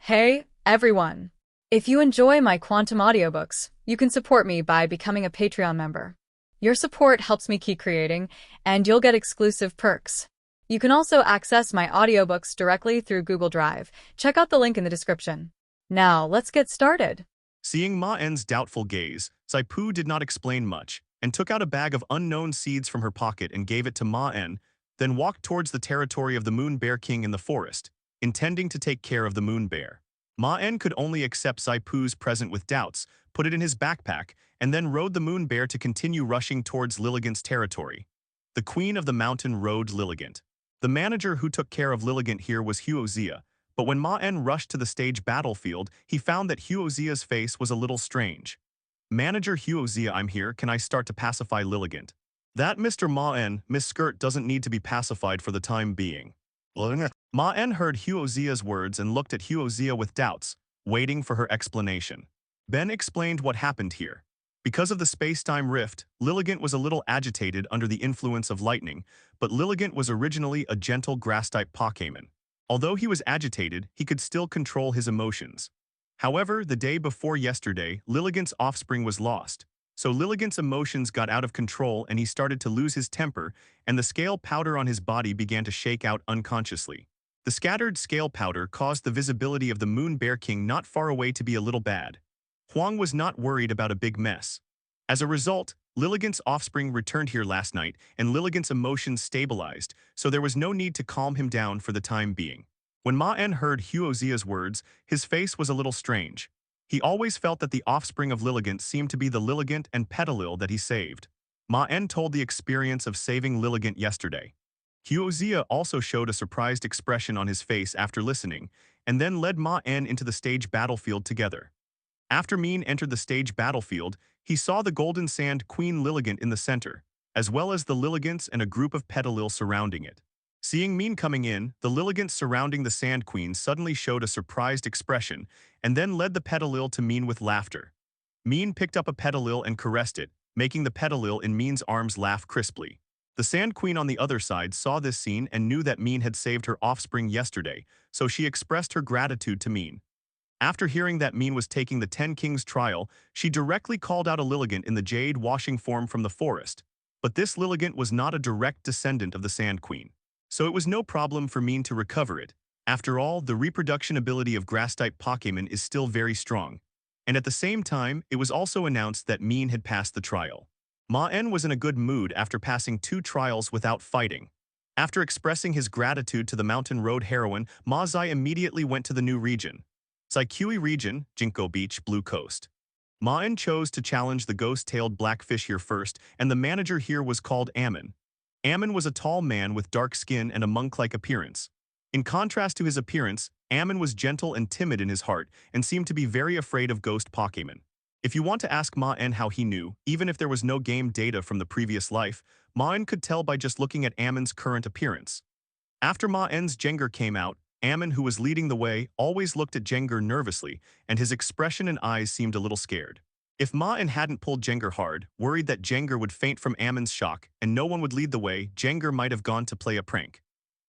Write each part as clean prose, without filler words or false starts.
Hey, everyone! If you enjoy my quantum audiobooks, you can support me by becoming a Patreon member. Your support helps me keep creating, and you'll get exclusive perks. You can also access my audiobooks directly through Google Drive. Check out the link in the description. Now, let's get started. Seeing Maen's doubtful gaze, Saipu did not explain much, and took out a bag of unknown seeds from her pocket and gave it to Maen, then walked towards the territory of the Moon Bear King in the forest, intending to take care of the Moon Bear. Maen could only accept Saipu's present with doubts, put it in his backpack, and then rode the Moon Bear to continue rushing towards Lilligant's territory. The Queen of the Mountain rode Lilligant. The manager who took care of Lilligant here was Huozia, but when Maen rushed to the stage battlefield, he found that Huozia's face was a little strange. "Manager Huozia, I'm here. Can I start to pacify Lilligant?" "That Mr. Maen, Miss Skirt doesn't need to be pacified for the time being." Maen heard Huozia's words and looked at Huozia with doubts, waiting for her explanation. Ben explained what happened here. Because of the space-time rift, Lilligant was a little agitated under the influence of lightning, but Lilligant was originally a gentle grass-type Pokémon. Although he was agitated, he could still control his emotions. However, the day before yesterday, Lilligant's offspring was lost. So Lilligant's emotions got out of control and he started to lose his temper, and the scale powder on his body began to shake out unconsciously. The scattered scale powder caused the visibility of the Moon Bear King not far away to be a little bad. Huang was not worried about a big mess. As a result, Lilligant's offspring returned here last night, and Lilligant's emotions stabilized, so there was no need to calm him down for the time being. When Maen heard Huozia's words, his face was a little strange. He always felt that the offspring of Lilligant seemed to be the Lilligant and Petalil that he saved. Maen told the experience of saving Lilligant yesterday. Huozia also showed a surprised expression on his face after listening, and then led Maen into the stage battlefield together. After Maen entered the stage battlefield, he saw the Golden Sand Queen Lilligant in the center, as well as the Lilligants and a group of Petalil surrounding it. Seeing Maen coming in, the Lilligants surrounding the Sand Queen suddenly showed a surprised expression, and then led the Petalil to Maen with laughter. Maen picked up a Petalil and caressed it, making the Petalil in Maen's arms laugh crisply. The Sand Queen on the other side saw this scene and knew that Maen had saved her offspring yesterday, so she expressed her gratitude to Maen. After hearing that Maen was taking the Ten Kings trial, she directly called out a Lilligant in the jade washing form from the forest. But this Lilligant was not a direct descendant of the Sand Queen, so it was no problem for Maen to recover it. After all, the reproduction ability of grass-type Pokémon is still very strong. And at the same time, it was also announced that Maen had passed the trial. Maen was in a good mood after passing 2 trials without fighting. After expressing his gratitude to the Mountain Road heroine, Mazai immediately went to the new region. Saikui region, Jinko Beach, Blue Coast. Maen chose to challenge the ghost-tailed blackfish here first, and the manager here was called Ammon. Ammon was a tall man with dark skin and a monk-like appearance. In contrast to his appearance, Ammon was gentle and timid in his heart and seemed to be very afraid of ghost Pokémon. If you want to ask Maen how he knew, even if there was no game data from the previous life, Maen could tell by just looking at Ammon's current appearance. After Maen's Jengar came out, Ammon, who was leading the way, always looked at Jengar nervously, and his expression and eyes seemed a little scared. If Maen hadn't pulled Jengar hard, worried that Jengar would faint from Ammon's shock and no one would lead the way, Jengar might have gone to play a prank.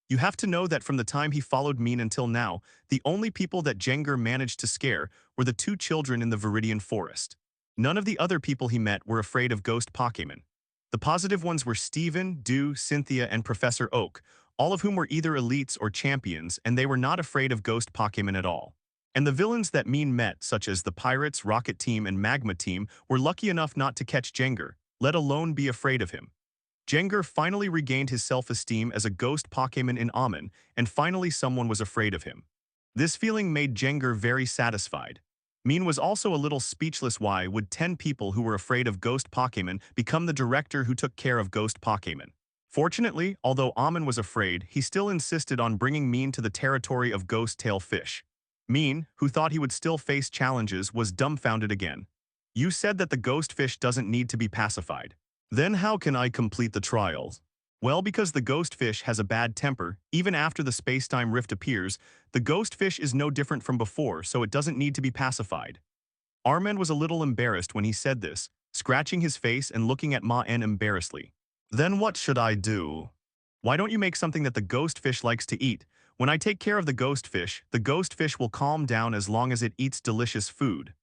You have to know that from the time he followed Maen until now, the only people that Jengar managed to scare were the 2 children in the Viridian Forest. None of the other people he met were afraid of ghost Pokémon. The positive ones were Steven, Dew, Cynthia, and Professor Oak, all of whom were either elites or champions, and they were not afraid of ghost Pokémon at all. And the villains that Maen met, such as the Pirates, Rocket Team, and Magma Team, were lucky enough not to catch Jengar, let alone be afraid of him. Jengar finally regained his self-esteem as a ghost Pokémon in Ammon, and finally someone was afraid of him. This feeling made Jengar very satisfied. Maen was also a little speechless. Why would 10 people who were afraid of ghost Pokémon become the director who took care of ghost Pokémon? Fortunately, although Ammon was afraid, he still insisted on bringing Maen to the territory of ghost tail fish. Maen, who thought he would still face challenges, was dumbfounded again. "You said that the ghost fish doesn't need to be pacified. Then how can I complete the trials?" "Well, because the ghost fish has a bad temper, even after the space-time rift appears, the ghost fish is no different from before, so it doesn't need to be pacified." Armen was a little embarrassed when he said this, scratching his face and looking at Maen embarrassedly. "Then what should I do?" "Why don't you make something that the ghost fish likes to eat? When I take care of the ghost fish will calm down as long as it eats delicious food.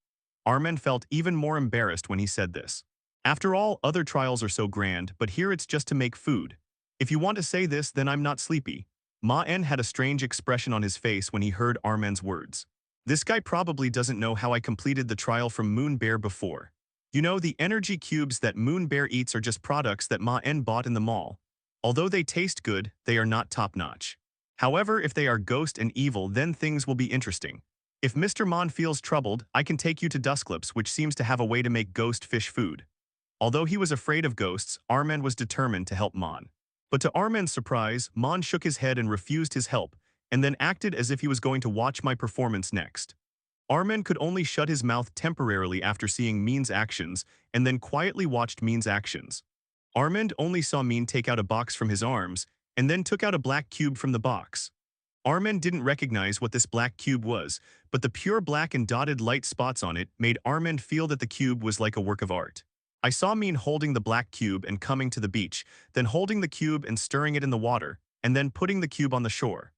Armen felt even more embarrassed when he said this. After all, other trials are so grand, but here it's just to make food. If you want to say this, then I'm not sleepy. Maen had a strange expression on his face when he heard Armen's words. This guy probably doesn't know how I completed the trial from Moon Bear before. You know, the energy cubes that Moon Bear eats are just products that Maen bought in the mall. Although they taste good, they are not top-notch. However, if they are ghost and evil, then things will be interesting. If Mr. Maen feels troubled, I can take you to Dusklips, which seems to have a way to make ghost fish food. Although he was afraid of ghosts, Armen was determined to help Maen. But to Armen's surprise, Maen shook his head and refused his help, and then acted as if he was going to watch my performance next. Armen could only shut his mouth temporarily after seeing Maen's actions, and then quietly watched Maen's actions. Armen only saw Maen take out a box from his arms, and then took out a black cube from the box. Armen didn't recognize what this black cube was, but the pure black and dotted light spots on it made Armen feel that the cube was like a work of art. I saw Maen holding the black cube and coming to the beach, then holding the cube and stirring it in the water, and then putting the cube on the shore.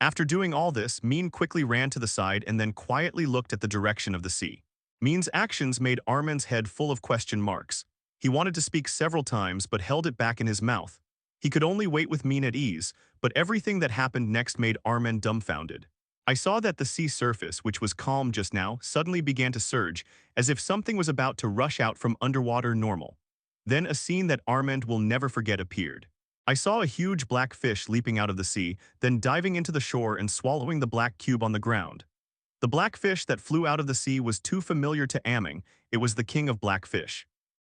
After doing all this, Maen quickly ran to the side and then quietly looked at the direction of the sea. Maen's actions made Armen's head full of question marks. He wanted to speak several times but held it back in his mouth. He could only wait with Maen at ease, but everything that happened next made Armen dumbfounded. I saw that the sea surface, which was calm just now, suddenly began to surge, as if something was about to rush out from underwater normal. Then a scene that Armen will never forget appeared. I saw a huge black fish leaping out of the sea, then diving into the shore and swallowing the black cube on the ground. The black fish that flew out of the sea was too familiar to Aming. It was the king of black fish.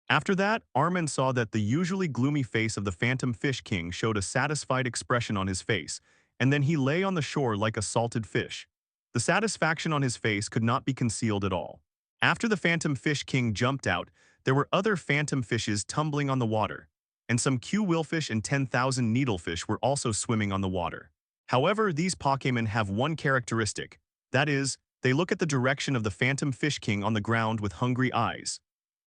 After that, Armen saw that the usually gloomy face of the Phantom Fish King showed a satisfied expression on his face, and then he lay on the shore like a salted fish. The satisfaction on his face could not be concealed at all. After the Phantom Fish King jumped out, there were other phantom fishes tumbling on the water, and some Q-willfish and 10,000 needlefish were also swimming on the water. However, these Pokémon have one characteristic, that is, they look at the direction of the Phantom Fish King on the ground with hungry eyes.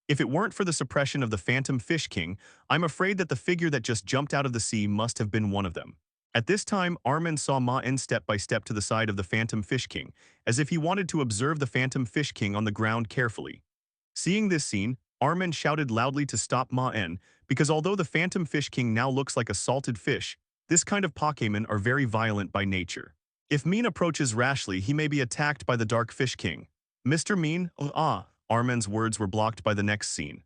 If it weren't for the suppression of the Phantom Fish King, I'm afraid that the figure that just jumped out of the sea must have been one of them. At this time, Armen saw Maen step by step to the side of the Phantom Fish King, as if he wanted to observe the Phantom Fish King on the ground carefully. Seeing this scene, Armen shouted loudly to stop Maen, because although the Phantom Fish King now looks like a salted fish, this kind of Pokémon are very violent by nature. If Maen approaches rashly, he may be attacked by the Dark Fish King. Mr. Maen, Armen's words were blocked by the next scene.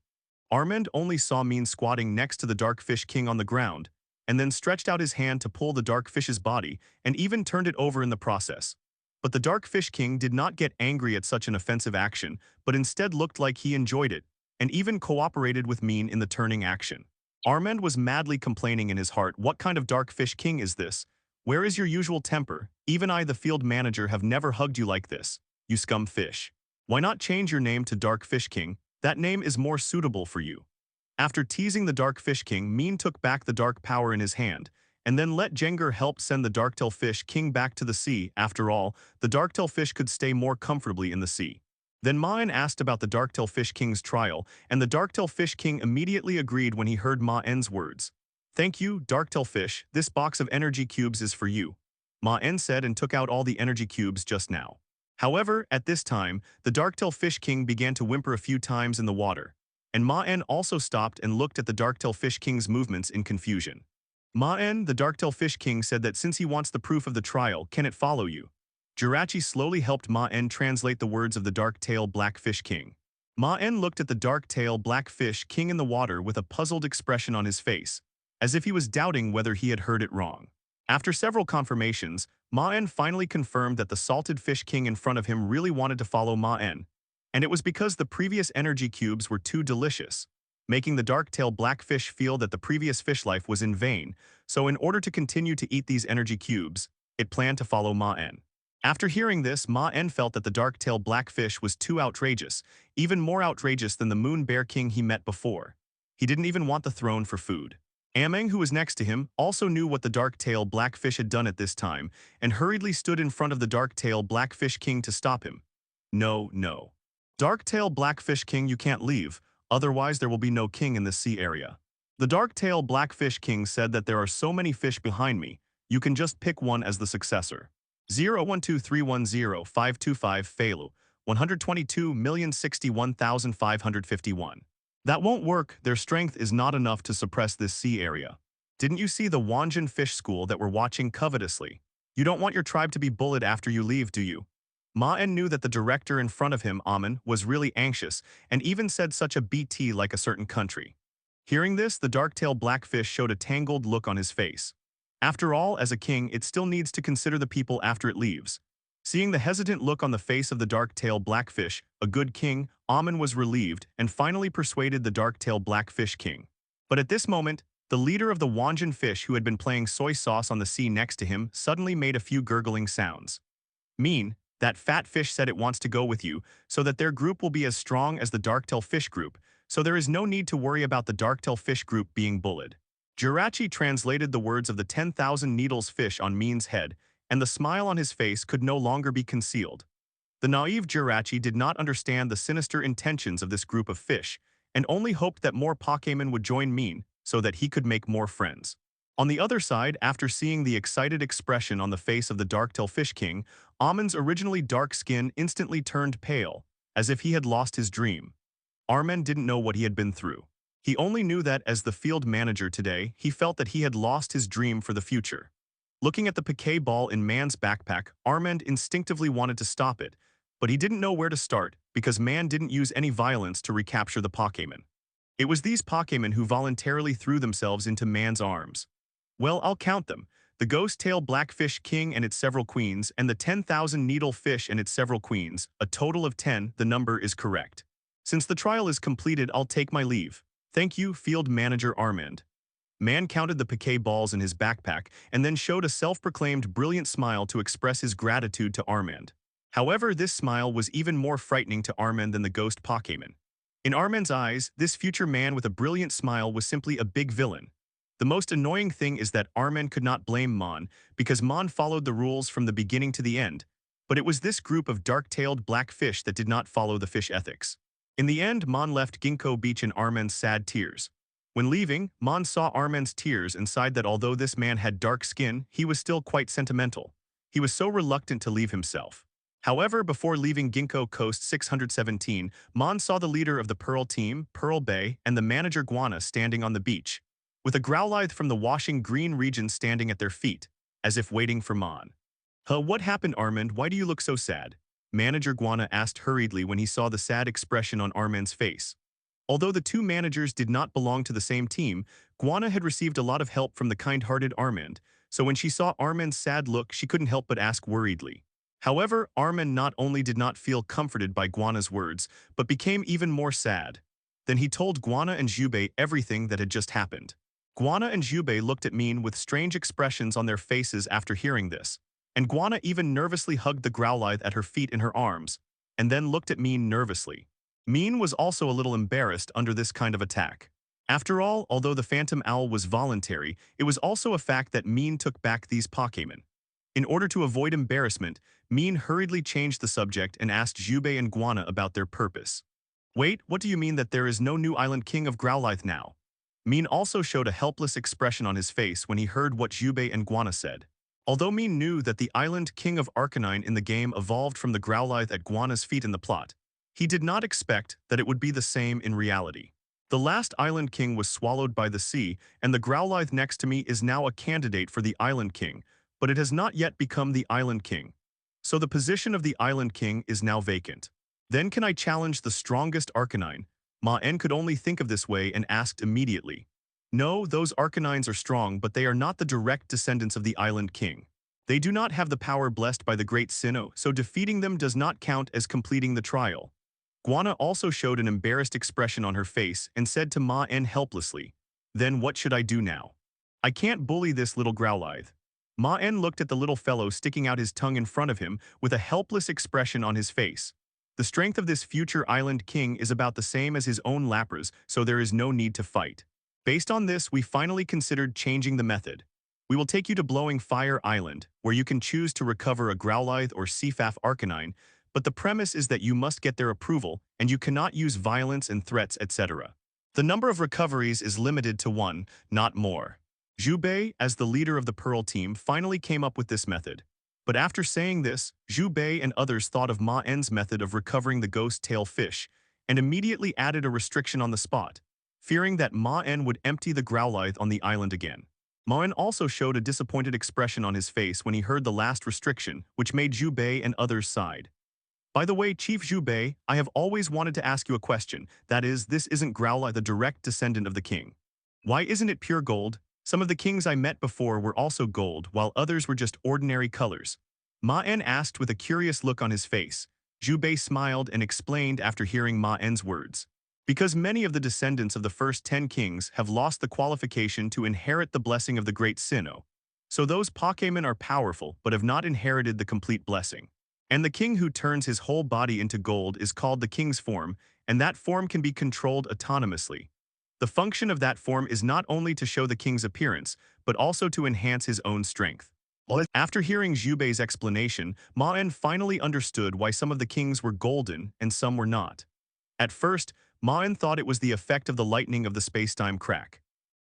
Armen only saw Maen squatting next to the Dark Fish King on the ground, and then stretched out his hand to pull the Dark Fish's body, and even turned it over in the process. But the Dark Fish King did not get angry at such an offensive action, but instead looked like he enjoyed it, and even cooperated with Maen in the turning action. Armen was madly complaining in his heart, "What kind of Dark Fish King is this? Where is your usual temper? Even I, the field manager, have never hugged you like this, you scum fish. Why not change your name to Dark Fish King? That name is more suitable for you." After teasing the Dark Fish King, Maen took back the dark power in his hand, and then let Jengar help send the Darktail Fish King back to the sea. After all, the Darktail Fish could stay more comfortably in the sea. Then Maen asked about the Darktail Fish King's trial, and the Darktail Fish King immediately agreed when he heard Maen's words. "Thank you, Darktail Fish, this box of energy cubes is for you," Maen said and took out all the energy cubes just now. However, at this time, the Darktail Fish King began to whimper a few times in the water, and Maen also stopped and looked at the Darktail Fish King's movements in confusion. Maen, the Darktail Fish King, said that since he wants the proof of the trial, can it follow you? Jirachi slowly helped Maen translate the words of the Dark-tail Black Fish King. Maen looked at the Dark-tail Black Fish King in the water with a puzzled expression on his face, as if he was doubting whether he had heard it wrong. After several confirmations, Maen finally confirmed that the Salted Fish King in front of him really wanted to follow Maen, and it was because the previous energy cubes were too delicious, making the Dark-tail Black Fish feel that the previous fish life was in vain, so in order to continue to eat these energy cubes, it planned to follow Maen. After hearing this, Maen felt that the Dark-tail Black Fish was too outrageous, even more outrageous than the Moon Bear King he met before. He didn't even want the throne for food. Ameng, who was next to him, also knew what the Dark-tail Black Fish had done at this time, and hurriedly stood in front of the Dark-tail Black Fish King to stop him. "No, no. Dark-tail Black Fish King, you can't leave, otherwise there will be no king in this sea area." The Dark-tail Black Fish King said that there are so many fish behind me, You can just pick one as the successor. 012310525 Falu, 122,061,551. That won't work, their strength is not enough to suppress this sea area. Didn't you see the Wanjin fish school that we're watching covetously? You don't want your tribe to be bullied after you leave, do you? Maen knew that the director in front of him, Amen, was really anxious, and even said such a BT like a certain country. Hearing this, the dark-tailed blackfish showed a tangled look on his face. After all, as a king, it still needs to consider the people after it leaves. Seeing the hesitant look on the face of the dark-tailed blackfish, a good king, Amen was relieved and finally persuaded the dark-tailed blackfish king. But at this moment, the leader of the Wanjin fish who had been playing soy sauce on the sea next to him suddenly made a few gurgling sounds. Mean, that fat fish said it wants to go with you so that their group will be as strong as the dark-tailed fish group, so there is no need to worry about the dark-tailed fish group being bullied. Jirachi translated the words of the 10,000 needles fish on Mean's head, and the smile on his face could no longer be concealed. The naive Jirachi did not understand the sinister intentions of this group of fish, and only hoped that more Pokémon would join Mean so that he could make more friends. On the other side, after seeing the excited expression on the face of the dark-tailed fish king, Amen's originally dark skin instantly turned pale, as if he had lost his dream. Armen didn't know what he had been through. He only knew that, as the field manager today, he felt that he had lost his dream for the future. Looking at the piquet ball in Maen's backpack, Armand instinctively wanted to stop it, but he didn't know where to start because Maen didn't use any violence to recapture the Pokémon. It was these Pokémon who voluntarily threw themselves into Maen's arms. Well, I'll count them: the ghost-tailed blackfish king and its several queens, and the 10,000 needle fish and its several queens, a total of 10. The number is correct. Since the trial is completed, I'll take my leave. Thank you, Field Manager Armand. Maen counted the piquet balls in his backpack and then showed a self-proclaimed brilliant smile to express his gratitude to Armand. However, this smile was even more frightening to Armand than the ghost Pokémon. In Armand's eyes, this future man with a brilliant smile was simply a big villain. The most annoying thing is that Armand could not blame Maen because Maen followed the rules from the beginning to the end, but it was this group of dark-tailed black fish that did not follow the fish ethics. In the end, Maen left Ginkgo Beach in Armand's sad tears. When leaving, Maen saw Armand's tears and sighed that although this man had dark skin, he was still quite sentimental. He was so reluctant to leave himself. However, before leaving Ginkgo Coast 617, Maen saw the leader of the Pearl team, Pearl Bay, and the manager Guana standing on the beach, with a Growlithe from the washing green region standing at their feet, as if waiting for Maen. What happened, Armand? Why do you look so sad? Manager Guana asked hurriedly when he saw the sad expression on Armand's face. Although the two managers did not belong to the same team, Guana had received a lot of help from the kind-hearted Armand, so when she saw Armand's sad look, she couldn't help but ask worriedly. However, Armand not only did not feel comforted by Guana's words, but became even more sad. Then he told Guana and Jubei everything that had just happened. Guana and Jubei looked at Mean with strange expressions on their faces after hearing this, and Guana even nervously hugged the Growlithe at her feet in her arms, and then looked at Mean nervously. Mean was also a little embarrassed under this kind of attack. After all, although the Phantom Owl was voluntary, it was also a fact that Mean took back these Pokémon. In order to avoid embarrassment, Mean hurriedly changed the subject and asked Jubei and Guana about their purpose. Wait, what do you mean that there is no new Island King of Growlithe now? Mean also showed a helpless expression on his face when he heard what Jubei and Guana said. Although Mean knew that the Island King of Arcanine in the game evolved from the Growlithe at Guana's feet in the plot, he did not expect that it would be the same in reality. The last Island King was swallowed by the sea, and the Growlithe next to me is now a candidate for the Island King, but it has not yet become the Island King. So the position of the Island King is now vacant. Then can I challenge the strongest Arcanine? Maen could only think of this way and asked immediately. No, those Arcanines are strong, but they are not the direct descendants of the Island King. They do not have the power blessed by the Great Sinnoh, so defeating them does not count as completing the trial. Guana also showed an embarrassed expression on her face and said to Maen helplessly, "Then what should I do now? I can't bully this little Growlithe." Maen looked at the little fellow sticking out his tongue in front of him with a helpless expression on his face. The strength of this future Island King is about the same as his own Lapras, so there is no need to fight. Based on this, we finally considered changing the method. We will take you to Blowing Fire Island, where you can choose to recover a Growlithe or Cfaf Arcanine, but the premise is that you must get their approval, and you cannot use violence and threats, etc. The number of recoveries is limited to 1, not more. Zhu Bei, as the leader of the Pearl team, finally came up with this method. But after saying this, Zhu Bei and others thought of Maen's method of recovering the ghost tail fish and immediately added a restriction on the spot, fearing that Maen would empty the Growlithe on the island again. Maen also showed a disappointed expression on his face when he heard the last restriction, which made Zhu Bei and others sighed. By the way, Chief Zhu Bei, I have always wanted to ask you a question. That is, this isn't Growlithe, the direct descendant of the king. Why isn't it pure gold? Some of the kings I met before were also gold, while others were just ordinary colors. Maen asked with a curious look on his face. Zhu Bei smiled and explained after hearing Maen's words. Because many of the descendants of the first 10 kings have lost the qualification to inherit the blessing of the great Sinnoh. So those Pokémon are powerful but have not inherited the complete blessing. And the king who turns his whole body into gold is called the king's form, and that form can be controlled autonomously. The function of that form is not only to show the king's appearance, but also to enhance his own strength. After hearing Zhu Bei's explanation, Maen finally understood why some of the kings were golden and some were not. At first, Maen thought it was the effect of the lightning of the space-time crack.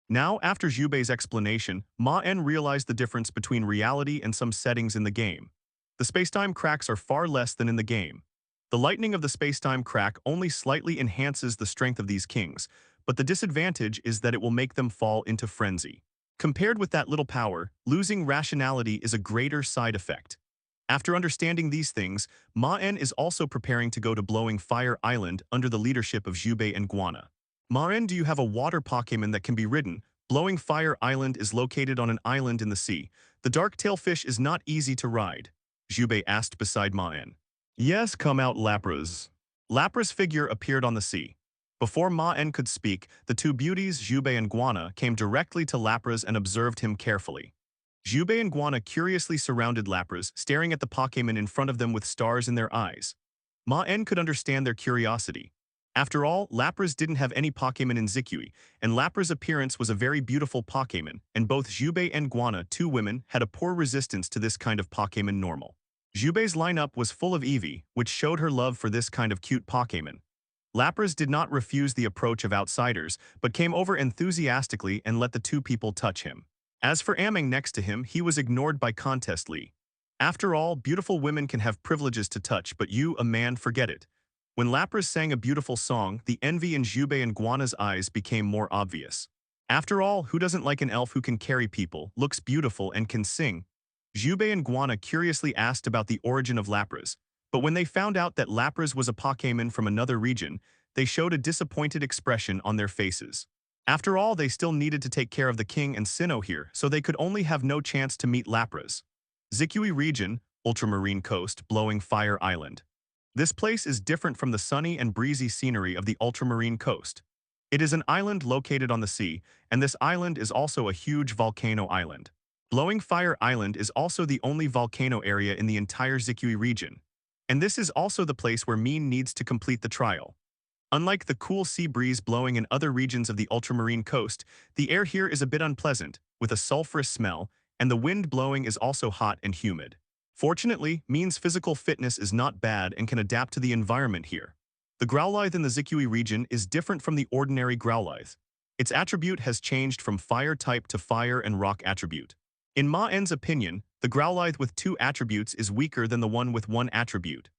Now, after Zhu Bei's explanation, Maen realized the difference between reality and some settings in the game. The space-time cracks are far less than in the game. The lightning of the space-time crack only slightly enhances the strength of these kings, but the disadvantage is that it will make them fall into frenzy. Compared with that little power, losing rationality is a greater side effect. After understanding these things, Maen is also preparing to go to Blowing Fire Island under the leadership of Zhu Bei and Guana. Maen, do you have a water Pokémon that can be ridden? Blowing Fire Island is located on an island in the sea. The dark-tail fish is not easy to ride. Zhu Bei asked beside Maen. Yes, come out Lapras. Lapra's figure appeared on the sea. Before Maen could speak, the two beauties, Zhu Bei and Guana, came directly to Lapras and observed him carefully. Zhu Bei and Guana curiously surrounded Lapras, staring at the Pokémon in front of them with stars in their eyes. Maen could understand their curiosity. After all, Lapras didn't have any Pokémon in Zikui, and Lapra's appearance was a very beautiful Pokémon, and both Zhu Bei and Guana, two women, had a poor resistance to this kind of Pokémon normal. Zhu Bei's lineup was full of Eevee, which showed her love for this kind of cute Pokémon. Lapras did not refuse the approach of outsiders, but came over enthusiastically and let the two people touch him. As for Ameng next to him, he was ignored by Contest Lee. After all, beautiful women can have privileges to touch, but you, a man, forget it. When Lapras sang a beautiful song, the envy in Zhu Bei and Guana's eyes became more obvious. After all, who doesn't like an elf who can carry people, looks beautiful, and can sing? Zhu Bei and Guana curiously asked about the origin of Lapras, but when they found out that Lapras was a Pokémon from another region, they showed a disappointed expression on their faces. After all, they still needed to take care of the king and Sinnoh here, so they could only have no chance to meet Lapras. Zikui region, ultramarine coast, Blowing Fire Island. This place is different from the sunny and breezy scenery of the ultramarine coast. It is an island located on the sea, and this island is also a huge volcano island. Blowing Fire Island is also the only volcano area in the entire Zikui region. And this is also the place where Maen needs to complete the trial. Unlike the cool sea breeze blowing in other regions of the ultramarine coast, the air here is a bit unpleasant, with a sulfurous smell, and the wind blowing is also hot and humid. Fortunately, Maen's physical fitness is not bad and can adapt to the environment here. The Growlithe in the Zikui region is different from the ordinary Growlithe. Its attribute has changed from fire type to fire and rock attribute. In Maen's opinion, the Growlithe with two attributes is weaker than the one with one attribute.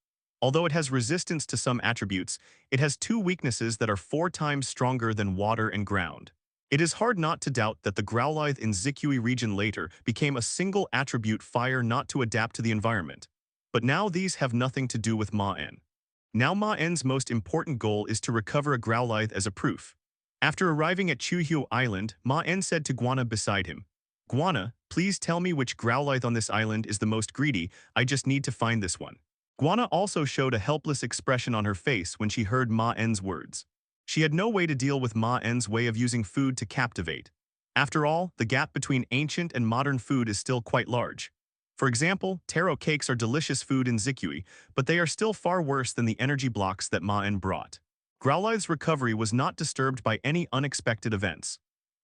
Although it has resistance to some attributes, it has two weaknesses that are 4 times stronger than water and ground. It is hard not to doubt that the Growlithe in Zikui region later became a single attribute fire not to adapt to the environment. But now these have nothing to do with Maen. Now Maen's most important goal is to recover a Growlithe as a proof. After arriving at Chuhyo Island, Maen said to Guana beside him, Guana, please tell me which Growlithe on this island is the most greedy, I just need to find this one. Guana also showed a helpless expression on her face when she heard Maen's words. She had no way to deal with Maen's way of using food to captivate. After all, the gap between ancient and modern food is still quite large. For example, taro cakes are delicious food in Zikui, but they are still far worse than the energy blocks that Maen brought. Growlithe's recovery was not disturbed by any unexpected events.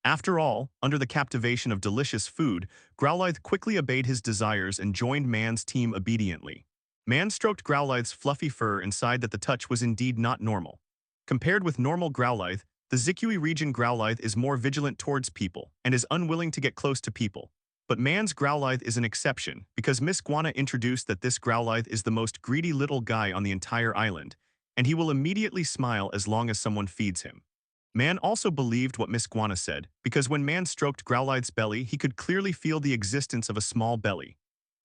After all, under the captivation of delicious food, Growlithe quickly obeyed his desires and joined Maen's team obediently. Maen stroked Growlithe's fluffy fur and sighed that the touch was indeed not normal. Compared with normal Growlithe, The Zikui region Growlithe is more vigilant towards people and is unwilling to get close to people. But Maen's Growlithe is an exception because Miss Guana introduced that this Growlithe is the most greedy little guy on the entire island, and he will immediately smile as long as someone feeds him. Maen also believed what Miss Guana said, because when Maen stroked Growlithe's belly, he could clearly feel the existence of a small belly.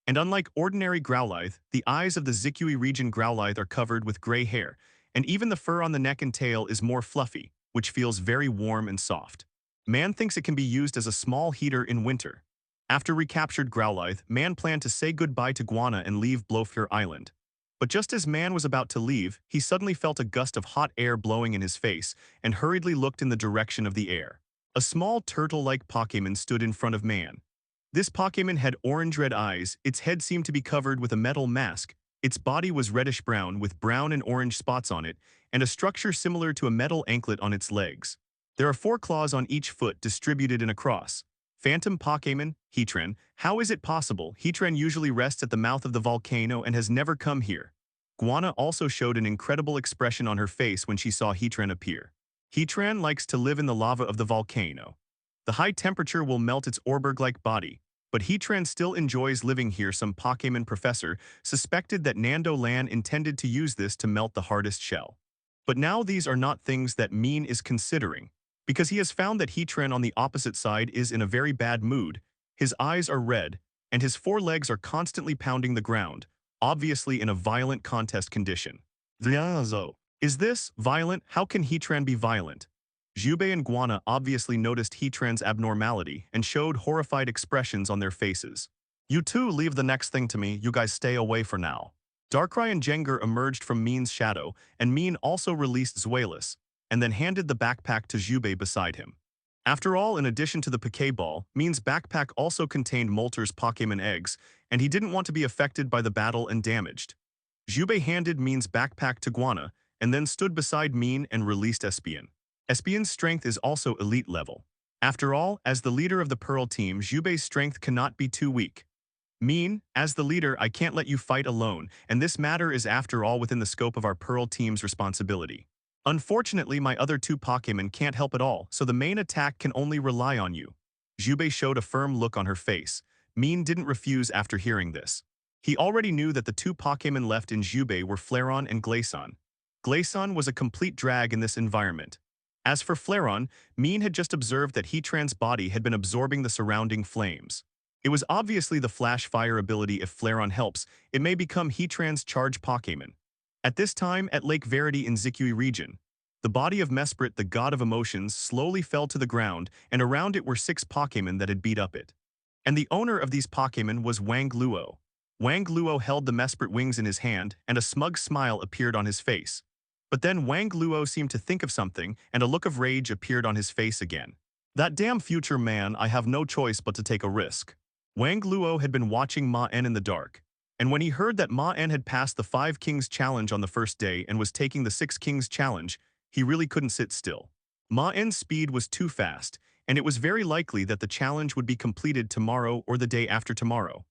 And unlike ordinary Growlithe, the eyes of the Zikui region Growlithe are covered with gray hair, and even the fur on the neck and tail is more fluffy, which feels very warm and soft. Maen thinks it can be used as a small heater in winter. After recaptured Growlithe, Maen planned to say goodbye to Guana and leave Blofeur Island. But just as Maen was about to leave, he suddenly felt a gust of hot air blowing in his face and hurriedly looked in the direction of the air. A small turtle-like Pokémon stood in front of Maen. This Pokémon had orange-red eyes, its head seemed to be covered with a metal mask, its body was reddish-brown with brown and orange spots on it, and a structure similar to a metal anklet on its legs. There are 4 claws on each foot distributed in a cross. Phantom Pokémon, Heatran. How is it possible? Heatran usually rests at the mouth of the volcano and has never come here. Guana also showed an incredible expression on her face when she saw Heatran appear. Heatran likes to live in the lava of the volcano. The high temperature will melt its Orberg-like body, but Heatran still enjoys living here. Some Pokémon professor suspected that Nando Lan intended to use this to melt the hardest shell. But now these are not things that Maen is considering, because he has found that Heatran on the opposite side is in a very bad mood. His eyes are red, and his 4 legs are constantly pounding the ground, obviously in a violent contest condition. Is this violent? How can Heatran be violent? Jubei and Guana obviously noticed Heatran's abnormality and showed horrified expressions on their faces. You two leave the next thing to me, you guys stay away for now. Darkrai and Jengar emerged from Maen's shadow, and Maen also released Zweilous, and then handed the backpack to Jubei beside him. After all, in addition to the Pokéball, Maen's backpack also contained Molter's Pokémon eggs, and he didn't want to be affected by the battle and damaged. Jubei handed Maen's backpack to Guana, and then stood beside Maen and released Espeon. Espeon's strength is also elite level. After all, as the leader of the Pearl team, Jubei's strength cannot be too weak. Maen, as the leader, I can't let you fight alone, and this matter is after all within the scope of our Pearl team's responsibility. Unfortunately, my other 2 Pokémon can't help at all, so the main attack can only rely on you. Jubei showed a firm look on her face. Maen didn't refuse after hearing this. He already knew that the 2 Pokémon left in Jubei were Flareon and Glaceon. Glaceon was a complete drag in this environment. As for Flareon, Maen had just observed that Heatran's body had been absorbing the surrounding flames. It was obviously the Flash Fire ability. If Flareon helps, it may become Heatran's charge Pokémon. At this time, at Lake Verity in Zikui region, the body of Mesprit, the god of emotions, slowly fell to the ground, and around it were 6 Pokémon that had beat up it. And the owner of these Pokémon was Wang Luo. Wang Luo held the Mesprit wings in his hand, and a smug smile appeared on his face. But then Wang Luo seemed to think of something, and a look of rage appeared on his face again. That damn future man, I have no choice but to take a risk. Wang Luo had been watching Maen in the dark, and when he heard that Maen had passed the 5 Kings challenge on the first day and was taking the 6 Kings challenge, he really couldn't sit still. Maen's speed was too fast, and it was very likely that the challenge would be completed tomorrow or the day after tomorrow.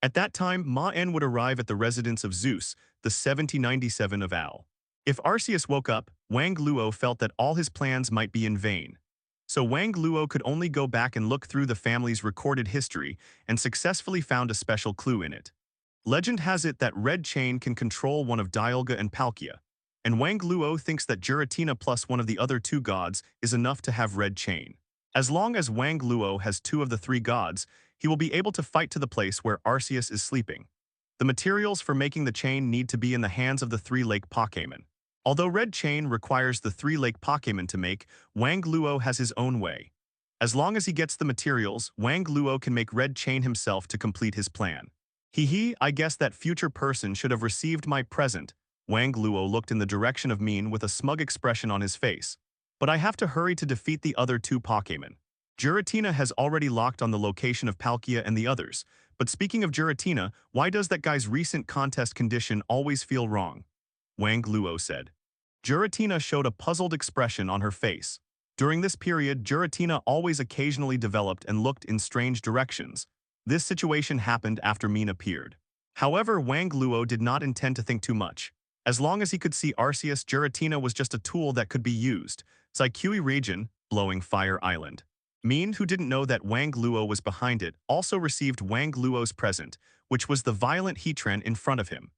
At that time, Maen would arrive at the residence of Zeus, the 7097 of Al. If Arceus woke up, Wang Luo felt that all his plans might be in vain. So Wang Luo could only go back and look through the family's recorded history and successfully found a special clue in it. Legend has it that Red Chain can control one of Dialga and Palkia, and Wang Luo thinks that Giratina plus one of the other 2 gods is enough to have Red Chain. As long as Wang Luo has 2 of the 3 gods, he will be able to fight to the place where Arceus is sleeping. The materials for making the chain need to be in the hands of the 3 Lake Pokémon. Although Red Chain requires the 3 Lake Pokémon to make, Wang Luo has his own way. As long as he gets the materials, Wang Luo can make Red Chain himself to complete his plan. I guess that future person should have received my present. Wang Luo looked in the direction of Maen with a smug expression on his face. But I have to hurry to defeat the other 2 Pokémon. Giratina has already locked on the location of Palkia and the others. But speaking of Giratina, why does that guy's recent contest condition always feel wrong? Wang Luo said. Giratina showed a puzzled expression on her face. During this period, Giratina always occasionally developed and looked in strange directions. This situation happened after Maen appeared. However, Wang Luo did not intend to think too much. As long as he could see Arceus, Giratina was just a tool that could be used. Saikui region, blowing Fire Island. Maen, who didn't know that Wang Luo was behind it, also received Wang Luo's present, which was the violent Heatran in front of him.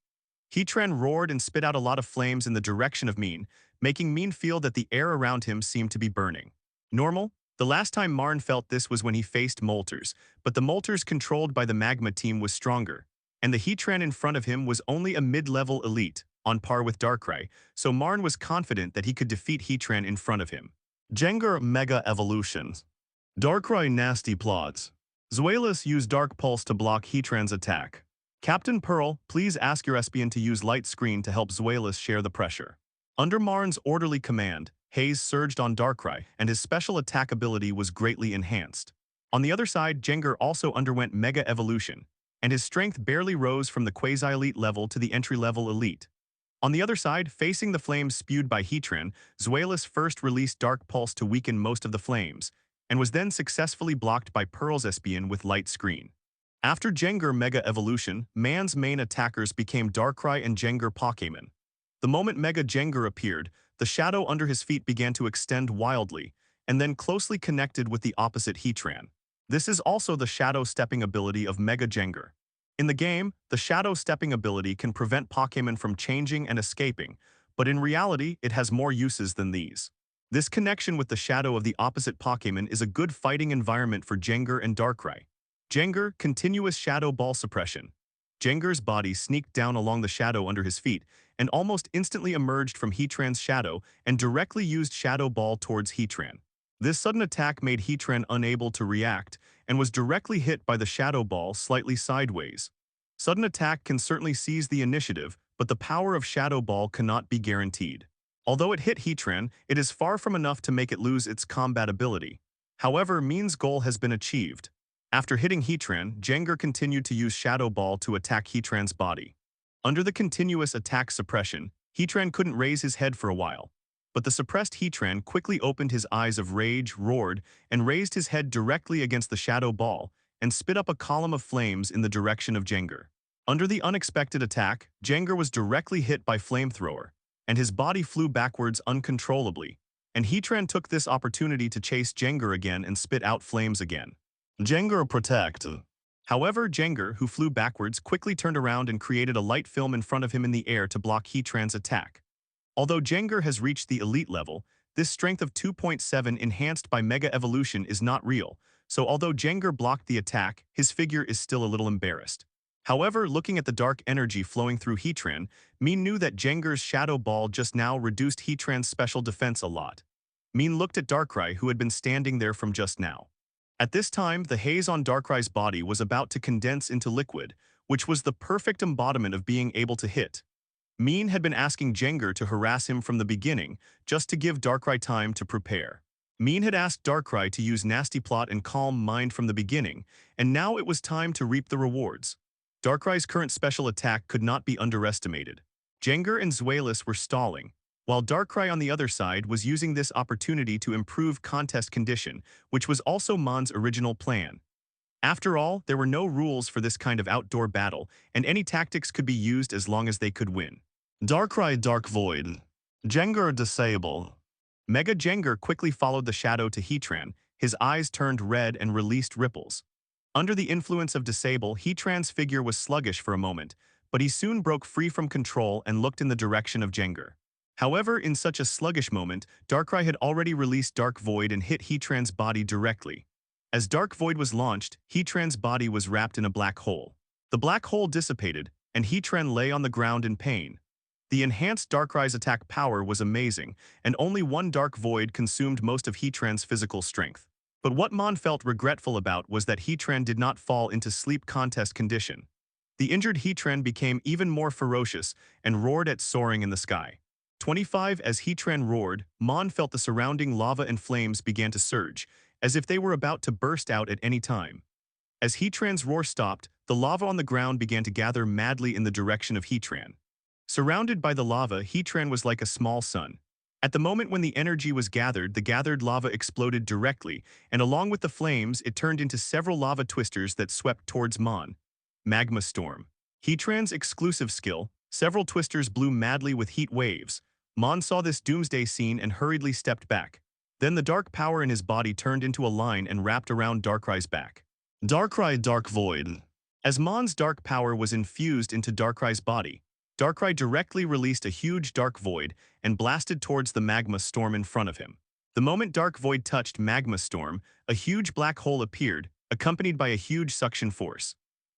Heatran roared and spit out a lot of flames in the direction of Maen, making Maen feel that the air around him seemed to be burning. Normal? The last time Marn felt this was when he faced Moltres, but the Moltres controlled by the Magma team was stronger, and the Heatran in front of him was only a mid-level elite, on par with Darkrai, so Marn was confident that he could defeat Heatran in front of him. Jengar Mega Evolutions. Darkrai Nasty Plots. Zweilous used Dark Pulse to block Heatran's attack. Captain Pearl, please ask your Espion to use Light Screen to help Zweilous share the pressure. Under Marn's orderly command, Haze surged on Darkrai, and his special attack ability was greatly enhanced. On the other side, Jengar also underwent Mega Evolution, and his strength barely rose from the Quasi-Elite level to the entry-level Elite. On the other side, facing the flames spewed by Heatran, Zweilous first released Dark Pulse to weaken most of the flames, and was then successfully blocked by Pearl's Espion with Light Screen. After Jengar Mega Evolution, Maen's main attackers became Darkrai and Jengar Pokémon. The moment Mega Jengar appeared, the shadow under his feet began to extend wildly, and then closely connected with the opposite Heatran. This is also the Shadow Stepping ability of Mega Jengar. In the game, the Shadow Stepping ability can prevent Pokémon from changing and escaping, but in reality, it has more uses than these. This connection with the shadow of the opposite Pokémon is a good fighting environment for Jengar and Darkrai. Jengar, Continuous Shadow Ball Suppression. Jengar's body sneaked down along the shadow under his feet and almost instantly emerged from Heatran's shadow and directly used Shadow Ball towards Heatran. This sudden attack made Heatran unable to react and was directly hit by the Shadow Ball slightly sideways. Sudden attack can certainly seize the initiative, but the power of Shadow Ball cannot be guaranteed. Although it hit Heatran, it is far from enough to make it lose its combat ability. However, Maen's goal has been achieved. After hitting Heatran, Jengar continued to use Shadow Ball to attack Heatran's body. Under the continuous attack suppression, Heatran couldn't raise his head for a while. But the suppressed Heatran quickly opened his eyes of rage, roared, and raised his head directly against the Shadow Ball, and spit up a column of flames in the direction of Jengar. Under the unexpected attack, Jengar was directly hit by Flamethrower, and his body flew backwards uncontrollably, and Heatran took this opportunity to chase Jengar again and spit out flames again. Jengar Protect. However, Jengar, who flew backwards, quickly turned around and created a light film in front of him in the air to block Heatran's attack. Although Jengar has reached the elite level, this strength of 2.7 enhanced by Mega Evolution is not real, so although Jengar blocked the attack, his figure is still a little embarrassed. However, looking at the dark energy flowing through Heatran, Maen knew that Jengar's Shadow Ball just now reduced Heatran's special defense a lot. Maen looked at Darkrai, who had been standing there from just now. At this time, the haze on Darkrai's body was about to condense into liquid, which was the perfect embodiment of being able to hit. Maen had been asking Jengar to harass him from the beginning, just to give Darkrai time to prepare. Maen had asked Darkrai to use Nasty Plot and Calm Mind from the beginning, and now it was time to reap the rewards. Darkrai's current special attack could not be underestimated. Jengar and Zweilous were stalling, while Darkrai on the other side was using this opportunity to improve contest condition, which was also Maen's original plan. After all, there were no rules for this kind of outdoor battle, and any tactics could be used as long as they could win. Darkrai Dark Void. Jengar Disable. Mega Jengar quickly followed the shadow to Heatran, his eyes turned red and released ripples. Under the influence of Disable, Heatran's figure was sluggish for a moment, but he soon broke free from control and looked in the direction of Jengar. However, in such a sluggish moment, Darkrai had already released Dark Void and hit Heatran's body directly. As Dark Void was launched, Heatran's body was wrapped in a black hole. The black hole dissipated, and Heatran lay on the ground in pain. The enhanced Darkrai's attack power was amazing, and only one Dark Void consumed most of Heatran's physical strength. But what Maen felt regretful about was that Heatran did not fall into sleep contest condition. The injured Heatran became even more ferocious and roared at soaring in the sky. 25 As Heatran roared, Maen felt the surrounding lava and flames began to surge, as if they were about to burst out at any time. As Heatran's roar stopped, the lava on the ground began to gather madly in the direction of Heatran. Surrounded by the lava, Heatran was like a small sun. At the moment when the energy was gathered, the gathered lava exploded directly, and along with the flames, it turned into several lava twisters that swept towards Maen. Magma Storm. Heatran's exclusive skill, Several twisters blew madly with heat waves. Maen saw this doomsday scene and hurriedly stepped back. Then the dark power in his body turned into a line and wrapped around Darkrai's back. Darkrai Dark Void. As Maen's dark power was infused into Darkrai's body, Darkrai directly released a huge dark void and blasted towards the magma storm in front of him. The moment Dark Void touched Magma Storm, a huge black hole appeared, accompanied by a huge suction force.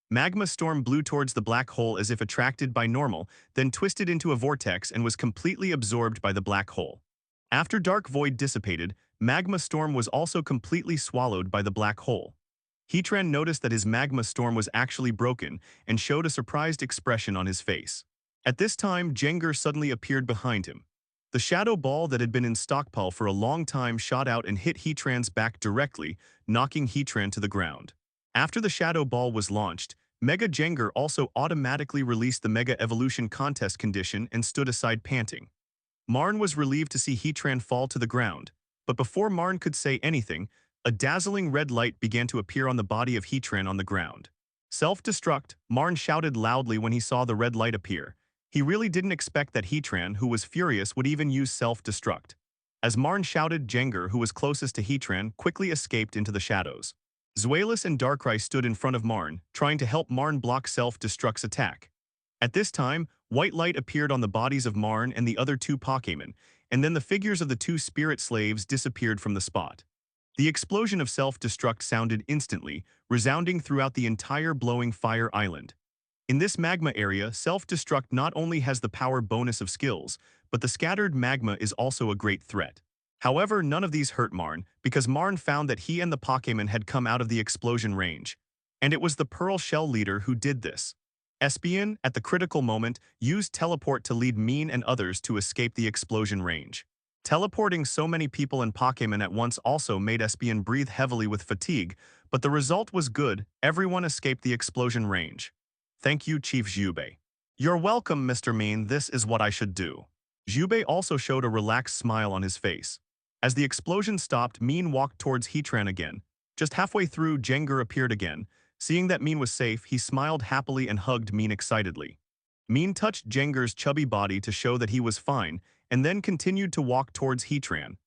Magma Storm blew towards the black hole as if attracted by normal, then twisted into a vortex and was completely absorbed by the black hole. After Dark Void dissipated, Magma Storm was also completely swallowed by the black hole. Heatran noticed that his Magma Storm was actually broken and showed a surprised expression on his face. At this time, Jengar suddenly appeared behind him. The shadow ball that had been in stockpile for a long time shot out and hit Heatran's back directly, knocking Heatran to the ground. After the shadow ball was launched, Mega Jengar also automatically released the Mega Evolution Contest condition and stood aside panting. Maen was relieved to see Heatran fall to the ground, but before Maen could say anything, a dazzling red light began to appear on the body of Heatran on the ground. Self-destruct, Maen shouted loudly when he saw the red light appear. He really didn't expect that Heatran, who was furious, would even use self-destruct. As Maen shouted, Jengar, who was closest to Heatran, quickly escaped into the shadows. Zweilous and Darkrai stood in front of Maen, trying to help Maen block self-destruct's attack. At this time, white light appeared on the bodies of Maen and the other two Pokémon, and then the figures of the two spirit slaves disappeared from the spot. The explosion of self-destruct sounded instantly, resounding throughout the entire Blowing Fire Island. In this magma area, self-destruct not only has the power bonus of skills, but the scattered magma is also a great threat. However, none of these hurt Maen, because Maen found that he and the Pokémon had come out of the explosion range. And it was the Pearl Shell leader who did this. Espeon, at the critical moment, used teleport to lead Maen and others to escape the explosion range. Teleporting so many people and Pokémon at once also made Espeon breathe heavily with fatigue, but the result was good, everyone escaped the explosion range. Thank you, Chief Jubei. You're welcome, Mr. Maen, this is what I should do. Jubei also showed a relaxed smile on his face. As the explosion stopped, Maen walked towards Heatran again. Just halfway through, Jengar appeared again. Seeing that Maen was safe, he smiled happily and hugged Maen excitedly. Maen touched Jengar's chubby body to show that he was fine, and then continued to walk towards Heatran.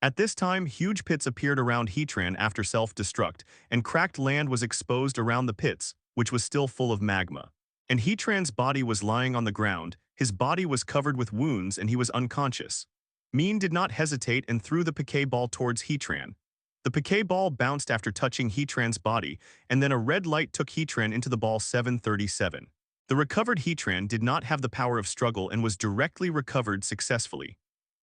At this time, huge pits appeared around Heatran after self-destruct, and cracked land was exposed around the pits, which was still full of magma. And Heatran's body was lying on the ground, his body was covered with wounds and he was unconscious. Maen did not hesitate and threw the Pokeball towards Heatran. The Pokeball bounced after touching Heatran's body, and then a red light took Heatran into the ball 737. The recovered Heatran did not have the power of struggle and was directly recovered successfully.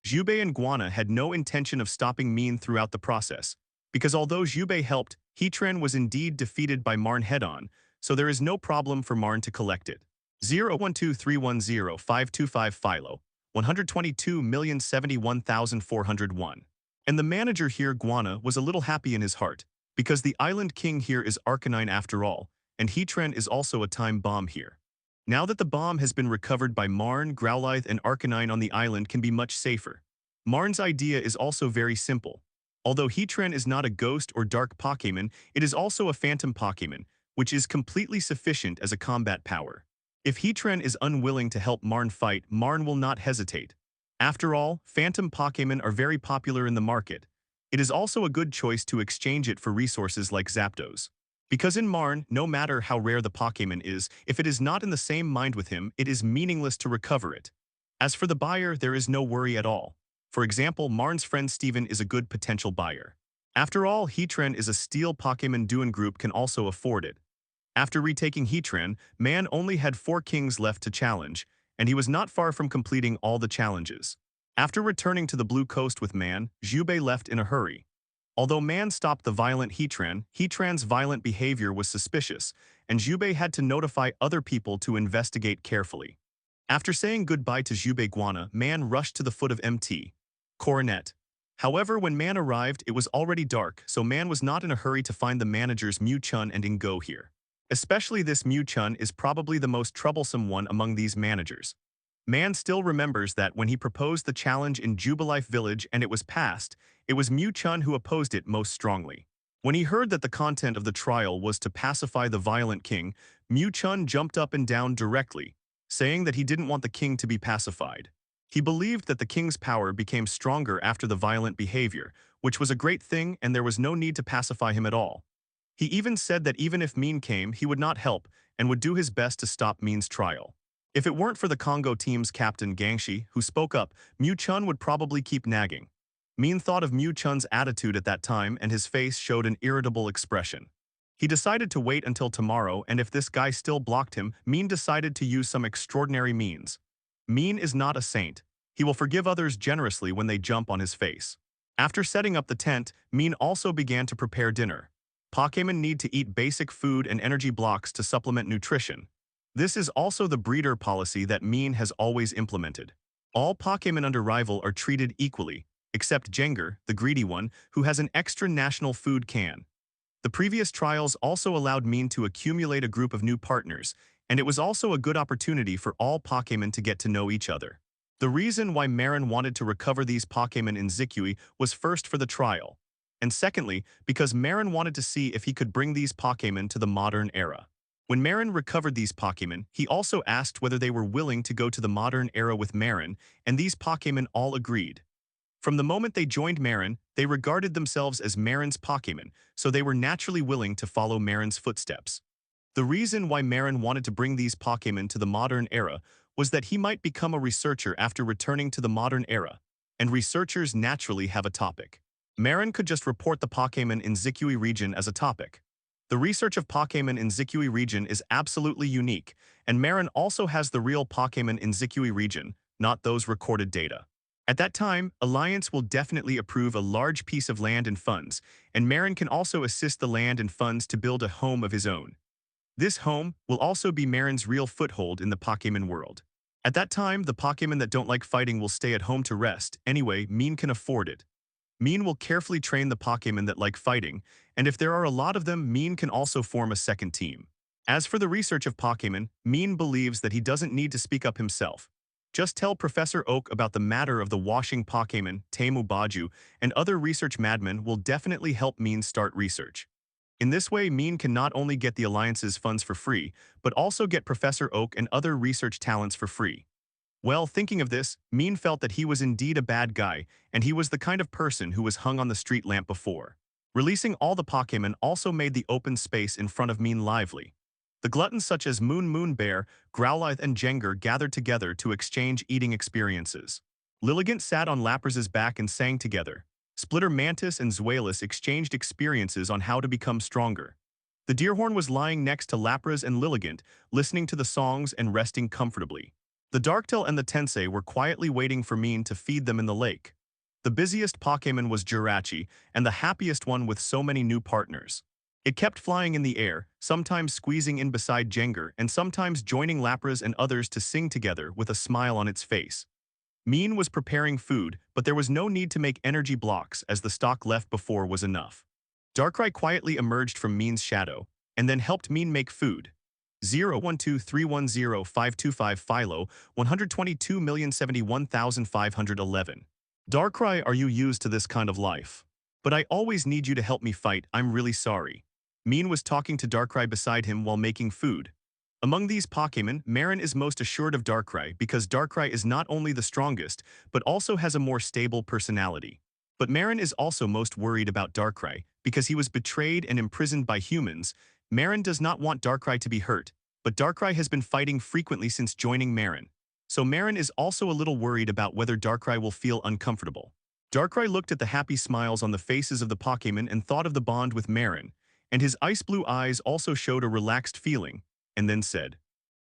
Jubei and Guana had no intention of stopping Maen throughout the process, because although Jubei helped, Heatran was indeed defeated by Maen head-on, so there is no problem for Maen to collect it. 012310525 Philo, 122,071,401. And the manager here, Guana, was a little happy in his heart, because the Island King here is Arcanine after all, and Heatran is also a time bomb here. Now that the bomb has been recovered by Maen, Growlithe, and Arcanine on the island can be much safer. Maen's idea is also very simple. Although Heatran is not a ghost or dark Pokémon, it is also a phantom Pokémon, which is completely sufficient as a combat power. If Heatran is unwilling to help Maen fight, Maen will not hesitate. After all, phantom Pokémon are very popular in the market. It is also a good choice to exchange it for resources like Zapdos. Because in Maen, no matter how rare the Pokémon is, if it is not in the same mind with him, it is meaningless to recover it. As for the buyer, there is no worry at all. For example, Maen's friend Steven is a good potential buyer. After all, Heatran is a steel Pokémon Duan group can also afford it. After retaking Heatran, Maen only had 4 kings left to challenge, and he was not far from completing all the challenges. After returning to the Blue Coast with Maen, Jubei left in a hurry. Although Maen stopped the violent Heatran, Heatran's violent behavior was suspicious, and Jubei had to notify other people to investigate carefully. After saying goodbye to Jubei Guana, Maen rushed to the foot of Mt. Coronet. However, when Maen arrived, it was already dark, so Maen was not in a hurry to find the managers Mew-chun and Ingo here. Especially this Mew-chun is probably the most troublesome one among these managers. Maen still remembers that when he proposed the challenge in Jubilife Village and it was passed, it was Mew-chun who opposed it most strongly. When he heard that the content of the trial was to pacify the violent king, Mew-chun jumped up and down directly, saying that he didn't want the king to be pacified. He believed that the king's power became stronger after the violent behavior, which was a great thing and there was no need to pacify him at all. He even said that even if Maen came, he would not help and would do his best to stop Maen's trial. If it weren't for the Congo team's captain Gangshi, who spoke up, Mew Chun would probably keep nagging. Maen thought of Mew Chun's attitude at that time and his face showed an irritable expression. He decided to wait until tomorrow, and if this guy still blocked him, Maen decided to use some extraordinary means. Maen is not a saint. He will forgive others generously when they jump on his face. After setting up the tent, Maen also began to prepare dinner. Pokémon need to eat basic food and energy blocks to supplement nutrition. This is also the breeder policy that Maen has always implemented. All Pokémon under rival are treated equally, except Jengar, the greedy one, who has an extra national food can. The previous trials also allowed Maen to accumulate a group of new partners, and it was also a good opportunity for all Pokémon to get to know each other. The reason why Maen wanted to recover these Pokémon in Zikui was first for the trial, and secondly, because Maen wanted to see if he could bring these Pokémon to the modern era. When Maen recovered these Pokémon, he also asked whether they were willing to go to the modern era with Maen, and these Pokémon all agreed. From the moment they joined Maen, they regarded themselves as Maen's Pokémon, so they were naturally willing to follow Maen's footsteps. The reason why Maen wanted to bring these Pokémon to the modern era was that he might become a researcher after returning to the modern era, and researchers naturally have a topic. Maen could just report the Pokémon in Zikui region as a topic. The research of Pokémon in Zikui region is absolutely unique, and Maen also has the real Pokémon in Zikui region, not those recorded data. At that time, Alliance will definitely approve a large piece of land and funds, and Maen can also assist the land and funds to build a home of his own. This home will also be Maen's real foothold in the Pokémon world. At that time, the Pokémon that don't like fighting will stay at home to rest. Anyway, Maen can afford it. Maen will carefully train the Pokémon that like fighting, and if there are a lot of them, Maen can also form a second team. As for the research of Pokémon, Maen believes that he doesn't need to speak up himself. Just tell Professor Oak about the matter of the washing Pokémon, Temu Baju, and other research madmen will definitely help Maen start research. In this way, Maen can not only get the Alliance's funds for free, but also get Professor Oak and other research talents for free. Well, thinking of this, Maen felt that he was indeed a bad guy, and he was the kind of person who was hung on the street lamp before. Releasing all the Pokémon also made the open space in front of Maen lively. The gluttons such as Moon Bear, Growlithe, and Jengar gathered together to exchange eating experiences. Lilligant sat on Lapras's back and sang together. Splitter Mantis and Zweilous exchanged experiences on how to become stronger. The Deerhorn was lying next to Lapras and Lilligant, listening to the songs and resting comfortably. The Darktail and the Tensei were quietly waiting for Maen to feed them in the lake. The busiest Pokémon was Jirachi, and the happiest one with so many new partners. It kept flying in the air, sometimes squeezing in beside Jengar and sometimes joining Lapras and others to sing together with a smile on its face. Maen was preparing food, but there was no need to make energy blocks as the stock left before was enough. Darkrai quietly emerged from Maen's shadow, and then helped Maen make food. 012310525 Philo, 122,071,511. Darkrai, are you used to this kind of life? But I always need you to help me fight, I'm really sorry. Maen was talking to Darkrai beside him while making food. Among these Pokémon, Maen is most assured of Darkrai because Darkrai is not only the strongest, but also has a more stable personality. But Maen is also most worried about Darkrai because he was betrayed and imprisoned by humans. Maen does not want Darkrai to be hurt, but Darkrai has been fighting frequently since joining Maen. So Maen is also a little worried about whether Darkrai will feel uncomfortable. Darkrai looked at the happy smiles on the faces of the Pokémon and thought of the bond with Maen, and his ice blue eyes also showed a relaxed feeling, and then said,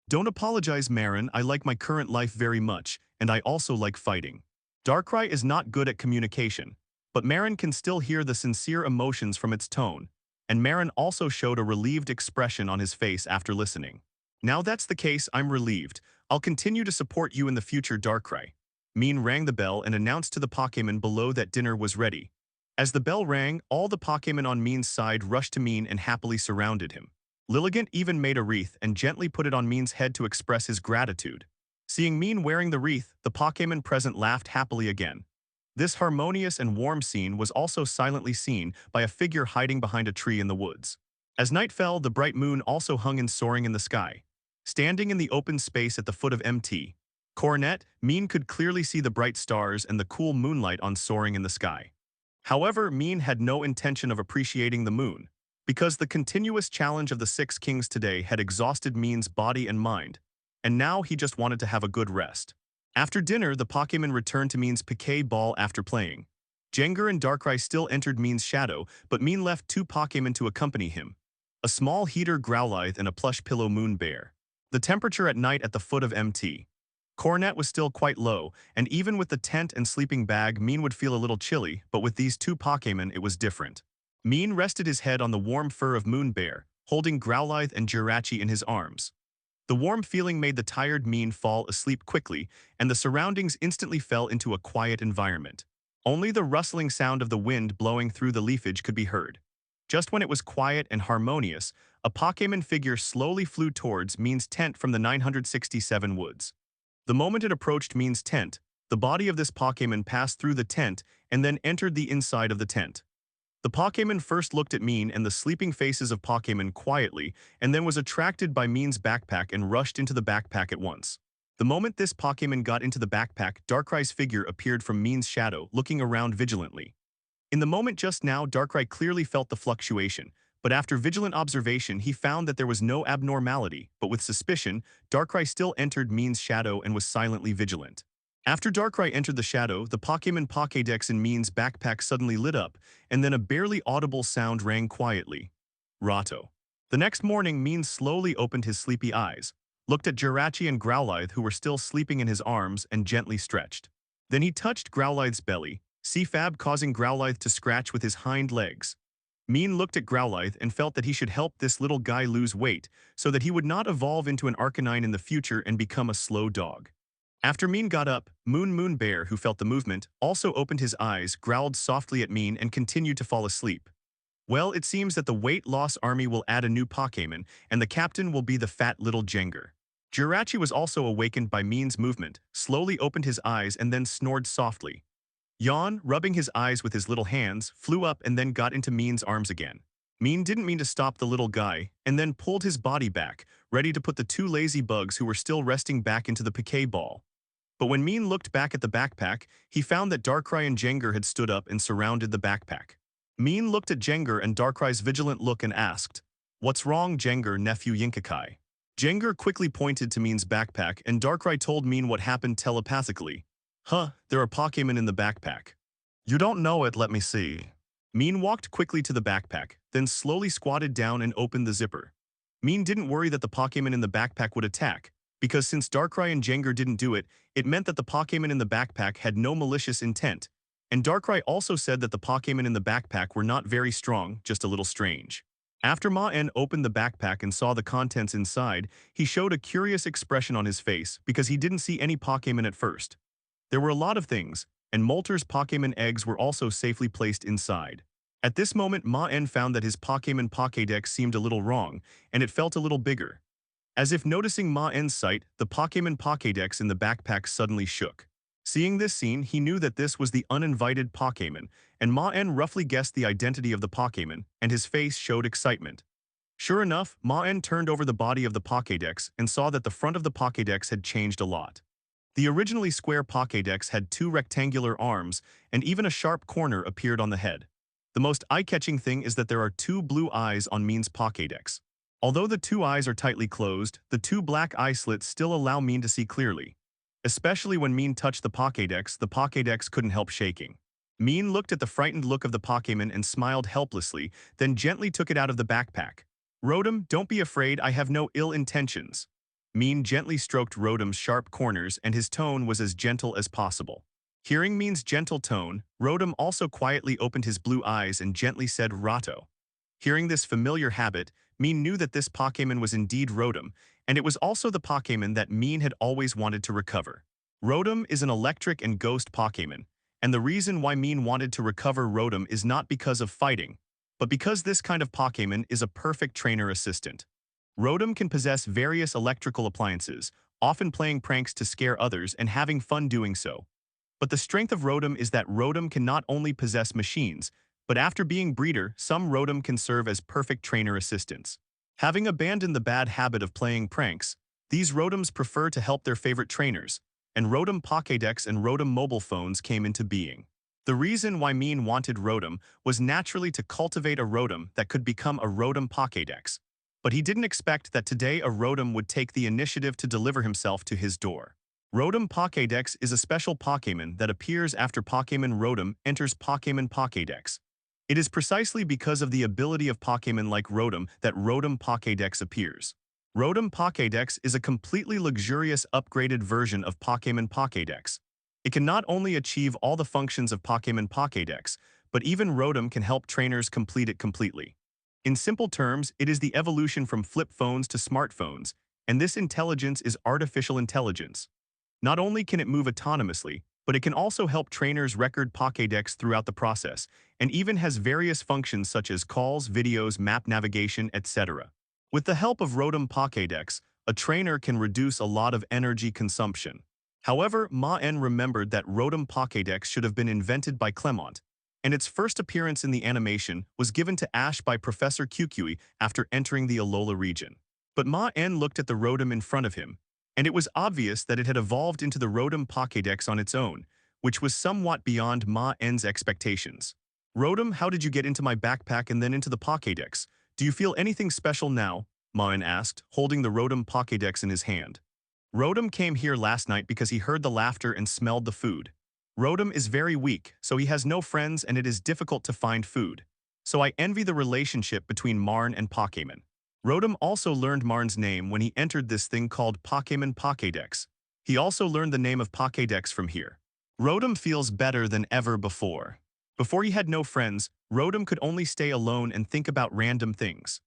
"Don't apologize, Maen, I like my current life very much, and I also like fighting." Darkrai is not good at communication, but Maen can still hear the sincere emotions from its tone, and Maen also showed a relieved expression on his face after listening. "Now that's the case, I'm relieved. I'll continue to support you in the future, Darkrai." Maen rang the bell and announced to the Pokémon below that dinner was ready. As the bell rang, all the Pokémon on Maen's side rushed to Maen and happily surrounded him. Lilligant even made a wreath and gently put it on Maen's head to express his gratitude. Seeing Maen wearing the wreath, the Pokémon present laughed happily again. This harmonious and warm scene was also silently seen by a figure hiding behind a tree in the woods. As night fell, the bright moon also hung and soaring in the sky. Standing in the open space at the foot of Mt. Coronet, Maen could clearly see the bright stars and the cool moonlight on soaring in the sky. However, Maen had no intention of appreciating the moon, because the continuous challenge of the Six Kings today had exhausted Maen's body and mind, and now he just wanted to have a good rest. After dinner, the Pokémon returned to Maen's piquet ball after playing. Jengar and Darkrai still entered Maen's shadow, but Maen left two Pokémon to accompany him. A small heater Growlithe and a plush pillow Moon Bear. The temperature at night at the foot of Mt. Coronet was still quite low, and even with the tent and sleeping bag, Maen would feel a little chilly, but with these two Pokémon it was different. Maen rested his head on the warm fur of Moon Bear, holding Growlithe and Jirachi in his arms. The warm feeling made the tired Maen fall asleep quickly, and the surroundings instantly fell into a quiet environment. Only the rustling sound of the wind blowing through the leafage could be heard. Just when it was quiet and harmonious, a Pokémon figure slowly flew towards Maen's tent from the 967 woods. The moment it approached Maen's tent, the body of this Pokémon passed through the tent and then entered the inside of the tent. The Pokémon first looked at Maen and the sleeping faces of Pokémon quietly, and then was attracted by Maen's backpack and rushed into the backpack at once. The moment this Pokémon got into the backpack, Darkrai's figure appeared from Maen's shadow, looking around vigilantly. In the moment just now, Darkrai clearly felt the fluctuation, but after vigilant observation he found that there was no abnormality, but with suspicion, Darkrai still entered Maen's shadow and was silently vigilant. After Darkrai entered the shadow, the Pokémon Pokédex in Maen's backpack suddenly lit up, and then a barely audible sound rang quietly. Rato. The next morning, Maen slowly opened his sleepy eyes, looked at Jirachi and Growlithe who were still sleeping in his arms, and gently stretched. Then he touched Growlithe's belly, Cfab causing Growlithe to scratch with his hind legs. Maen looked at Growlithe and felt that he should help this little guy lose weight so that he would not evolve into an Arcanine in the future and become a slow dog. After Maen got up, Moon Bear, who felt the movement, also opened his eyes, growled softly at Maen, and continued to fall asleep. Well, it seems that the weight loss army will add a new Pokémon, and the captain will be the fat little Jengar. Jirachi was also awakened by Maen's movement, slowly opened his eyes and then snored softly. Yawn, rubbing his eyes with his little hands, flew up and then got into Maen's arms again. Maen didn't mean to stop the little guy, and then pulled his body back, ready to put the two lazy bugs who were still resting back into the piquet ball. But when Maen looked back at the backpack, he found that Darkrai and Jengar had stood up and surrounded the backpack. Maen looked at Jengar and Darkrai's vigilant look and asked, "What's wrong, Jengar, nephew Yinkakai?" Jengar quickly pointed to Maen's backpack, and Darkrai told Maen what happened telepathically. "Huh, there are Pokémon in the backpack." "You don't know it, let me see." Maen walked quickly to the backpack, then slowly squatted down and opened the zipper. Maen didn't worry that the Pokémon in the backpack would attack, because since Darkrai and Jengar didn't do it, it meant that the Pokémon in the backpack had no malicious intent, and Darkrai also said that the Pokémon in the backpack were not very strong, just a little strange. After Maen opened the backpack and saw the contents inside, he showed a curious expression on his face because he didn't see any Pokémon at first. There were a lot of things, and Molter's Pokémon eggs were also safely placed inside. At this moment, Maen found that his Pokémon Pokédex seemed a little wrong, and it felt a little bigger. As if noticing Maen's sight, the Pokémon Pokédex in the backpack suddenly shook. Seeing this scene, he knew that this was the uninvited Pokémon, and Maen roughly guessed the identity of the Pokémon, and his face showed excitement. Sure enough, Maen turned over the body of the Pokédex and saw that the front of the Pokédex had changed a lot. The originally square Pokédex had two rectangular arms, and even a sharp corner appeared on the head. The most eye-catching thing is that there are two blue eyes on Maen's Pokédex. Although the two eyes are tightly closed, the two black eye slits still allow Maen to see clearly. Especially when Maen touched the Pokédex couldn't help shaking. Maen looked at the frightened look of the Pokémon and smiled helplessly, then gently took it out of the backpack. "Rotom, don't be afraid, I have no ill intentions." Maen gently stroked Rotom's sharp corners, and his tone was as gentle as possible. Hearing Maen's gentle tone, Rotom also quietly opened his blue eyes and gently said Rato. Hearing this familiar habit, Maen knew that this Pokémon was indeed Rotom, and it was also the Pokémon that Maen had always wanted to recover. Rotom is an electric and ghost Pokémon, and the reason why Maen wanted to recover Rotom is not because of fighting, but because this kind of Pokémon is a perfect trainer assistant. Rotom can possess various electrical appliances, often playing pranks to scare others and having fun doing so. But the strength of Rotom is that Rotom can not only possess machines, but after being breeder, some Rotom can serve as perfect trainer assistants. Having abandoned the bad habit of playing pranks, These Rotoms prefer to help their favorite trainers, and Rotom Pokédex and Rotom mobile phones came into being. The reason why Maen wanted Rotom was naturally to cultivate a Rotom that could become a Rotom Pokédex. But he didn't expect that today a Rotom would take the initiative to deliver himself to his door. Rotom Pokédex is a special Pokémon that appears after Pokémon Rotom enters Pokémon Pokédex. It is precisely because of the ability of Pokémon like Rotom that Rotom Pokédex appears. Rotom Pokédex is a completely luxurious upgraded version of Pokémon Pokédex. It can not only achieve all the functions of Pokémon Pokédex, but even Rotom can help trainers complete it completely. In simple terms, it is the evolution from flip phones to smartphones, and this intelligence is artificial intelligence. Not only can it move autonomously, but it can also help trainers record Pokédex throughout the process, and even has various functions such as calls, videos, map navigation, etc. With the help of Rotom Pokédex, a trainer can reduce a lot of energy consumption. However, Maen remembered that Rotom Pokédex should have been invented by Clement, and its first appearance in the animation was given to Ash by Professor Kukui after entering the Alola region. But Maen looked at the Rotom in front of him, and it was obvious that it had evolved into the Rotom Pokédex on its own, which was somewhat beyond Maen's expectations. Rotom, how did you get into my backpack and then into the Pokédex? Do you feel anything special now? Maen asked, holding the Rotom Pokédex in his hand. Rotom came here last night because he heard the laughter and smelled the food. Rotom is very weak, so he has no friends and it is difficult to find food. So I envy the relationship between Maen and Pokémon. Rotom also learned Maen's name when he entered this thing called Pokémon Pokédex. He also learned the name of Pokédex from here. Rotom feels better than ever before. Before he had no friends, Rotom could only stay alone and think about random things.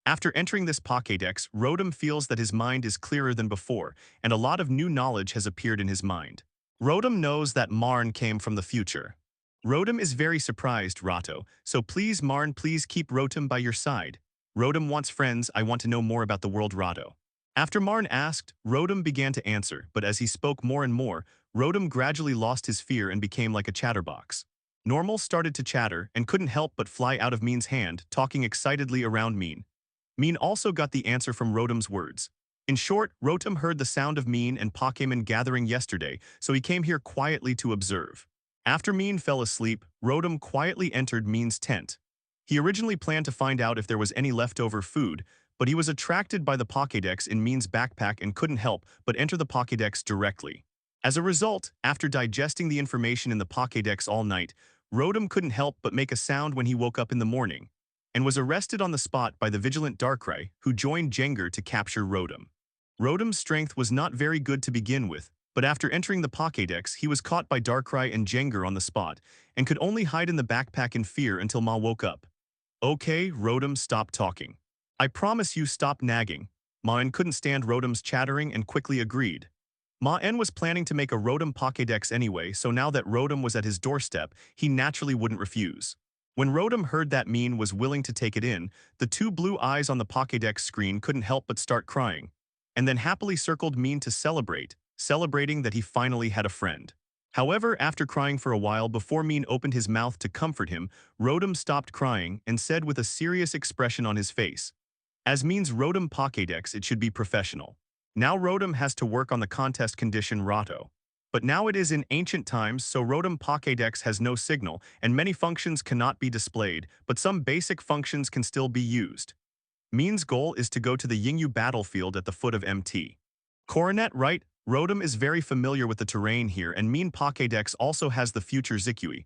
After entering this Pokédex, Rotom feels that his mind is clearer than before, and a lot of new knowledge has appeared in his mind. Rotom knows that Maen came from the future. Rotom is very surprised, Rato, so please Maen, please keep Rotom by your side. Rotom wants friends, I want to know more about the world, Rato. After Maen asked, Rotom began to answer, but as he spoke more and more, Rotom gradually lost his fear and became like a chatterbox. Normal started to chatter and couldn't help but fly out of Maen's hand, talking excitedly around Maen. Maen also got the answer from Rotom's words. In short, Rotom heard the sound of Maen and Pokémon gathering yesterday, so he came here quietly to observe. After Maen fell asleep, Rotom quietly entered Maen's tent. He originally planned to find out if there was any leftover food, but he was attracted by the Pokédex in Maen's backpack and couldn't help but enter the Pokédex directly. As a result, after digesting the information in the Pokédex all night, Rotom couldn't help but make a sound when he woke up in the morning, and was arrested on the spot by the vigilant Darkrai, who joined Jengar to capture Rotom. Rotom's strength was not very good to begin with, but after entering the Pokédex, he was caught by Darkrai and Jengar on the spot, and could only hide in the backpack in fear until Ma woke up. Okay, Rotom, stop talking. I promise you stop nagging. Maen couldn't stand Rotom's chattering and quickly agreed. Maen was planning to make a Rotom Pokédex anyway, so now that Rotom was at his doorstep, he naturally wouldn't refuse. When Rotom heard that Maen was willing to take it in, the two blue eyes on the Pokédex screen couldn't help but start crying, and then happily circled Maen to celebrating that he finally had a friend. However, after crying for a while before Maen opened his mouth to comfort him, Rotom stopped crying and said with a serious expression on his face, "As Maen's Rotom Pokédex, it should be professional. Now Rotom has to work on the contest condition Rato. But now it is in ancient times, so Rotom Pokédex has no signal, and many functions cannot be displayed, but some basic functions can still be used. Maen's goal is to go to the Yingyu battlefield at the foot of MT. Coronet, right? Rotom is very familiar with the terrain here, and Maen Pokédex also has the future Zikui.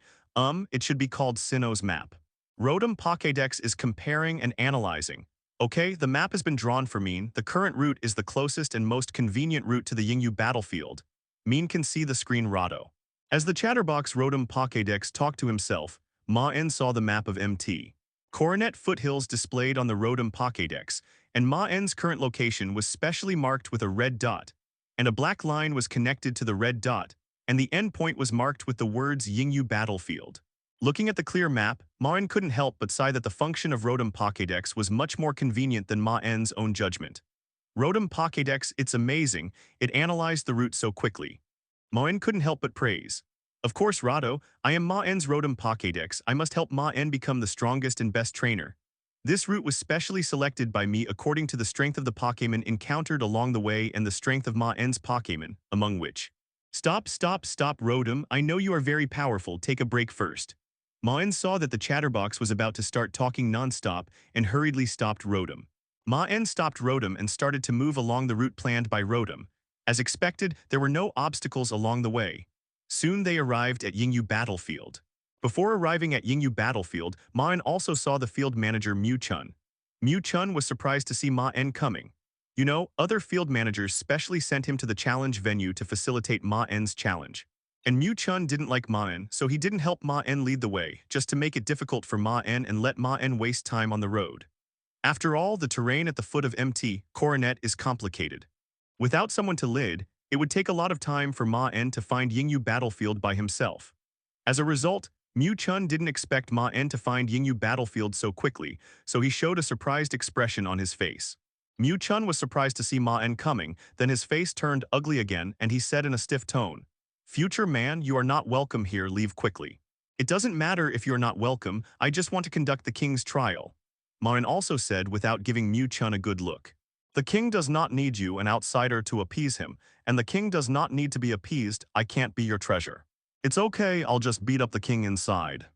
It should be called Sinnoh's map. Rotom Pokédex is comparing and analyzing. Okay, the map has been drawn for Maen. The current route is the closest and most convenient route to the Yingyu battlefield. Maen can see the screen Rato. As the chatterbox Rotom Pokédex talked to himself, Maen saw the map of MT. Coronet foothills displayed on the Rotom Pokédex, and Maen's current location was specially marked with a red dot, and a black line was connected to the red dot, and the endpoint was marked with the words Yingyu battlefield. Looking at the clear map, Maen couldn't help but sigh that the function of Rotom Pokédex was much more convenient than Maen's own judgment. Rotom Pokédex, it's amazing, it analyzed the route so quickly. Maen couldn't help but praise. Of course, Rato, I am Maen's Rotom Pokédex, I must help Maen become the strongest and best trainer. This route was specially selected by me according to the strength of the Pokémon encountered along the way and the strength of Maen's Pokémon, among which. Stop, stop, stop, Rotom, I know you are very powerful, take a break first. Maen saw that the chatterbox was about to start talking non-stop and hurriedly stopped Rotom. Maen stopped Rotom and started to move along the route planned by Rotom. As expected, there were no obstacles along the way. Soon they arrived at Yingyu Battlefield. Before arriving at Yingyu Battlefield, Maen also saw the field manager Mew-chun. Mew-chun was surprised to see Maen coming. You know, other field managers specially sent him to the challenge venue to facilitate Maen's challenge. And Mew-chun didn't like Maen, so he didn't help Maen lead the way, just to make it difficult for Maen and let Maen waste time on the road. After all, the terrain at the foot of MT Coronet is complicated. Without someone to lead, it would take a lot of time for Maen to find Yingyu Battlefield by himself. As a result, Mew-chun didn't expect Maen to find Yingyu Battlefield so quickly, so he showed a surprised expression on his face. Mew-chun was surprised to see Maen coming, then his face turned ugly again and he said in a stiff tone, "Future man, you are not welcome here, leave quickly." "It doesn't matter if you're not welcome, I just want to conduct the king's trial," Maen also said without giving Mew-chun a good look. "The king does not need you, an outsider, to appease him, and the king does not need to be appeased, I can't be your treasure. It's okay, I'll just beat up the king inside."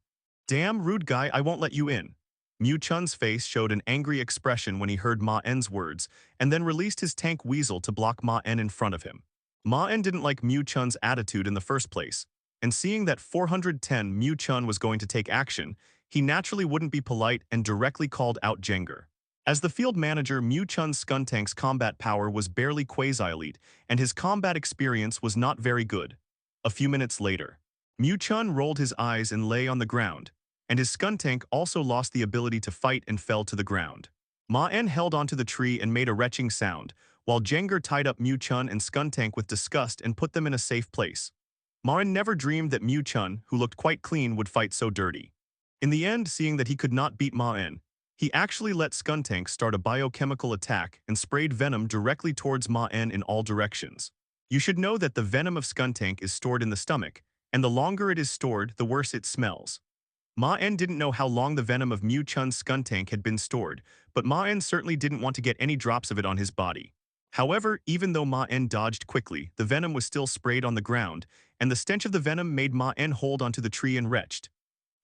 "Damn, rude guy, I won't let you in." Mew-chun's face showed an angry expression when he heard Maen's words, and then released his tank weasel to block Maen in front of him. Maen didn't like Mew-chun's attitude in the first place, and seeing that 410 Mew-chun was going to take action, he naturally wouldn't be polite and directly called out Jengar. As the field manager, Mew-chun's Skuntank's combat power was barely quasi-elite, and his combat experience was not very good. A few minutes later, Mew-chun rolled his eyes and lay on the ground, and his Skuntank also lost the ability to fight and fell to the ground. Maen held onto the tree and made a retching sound, while Jengar tied up Mew-chun and Skuntank with disgust and put them in a safe place. Maen never dreamed that Mew-chun, who looked quite clean, would fight so dirty. In the end, seeing that he could not beat Maen, he actually let Skuntank start a biochemical attack and sprayed venom directly towards Maen in all directions. You should know that the venom of Skuntank is stored in the stomach, and the longer it is stored, the worse it smells. Maen didn't know how long the venom of Mew-chun's Skuntank had been stored, but Maen certainly didn't want to get any drops of it on his body. However, even though Maen dodged quickly, the venom was still sprayed on the ground, and the stench of the venom made Maen hold onto the tree and retched.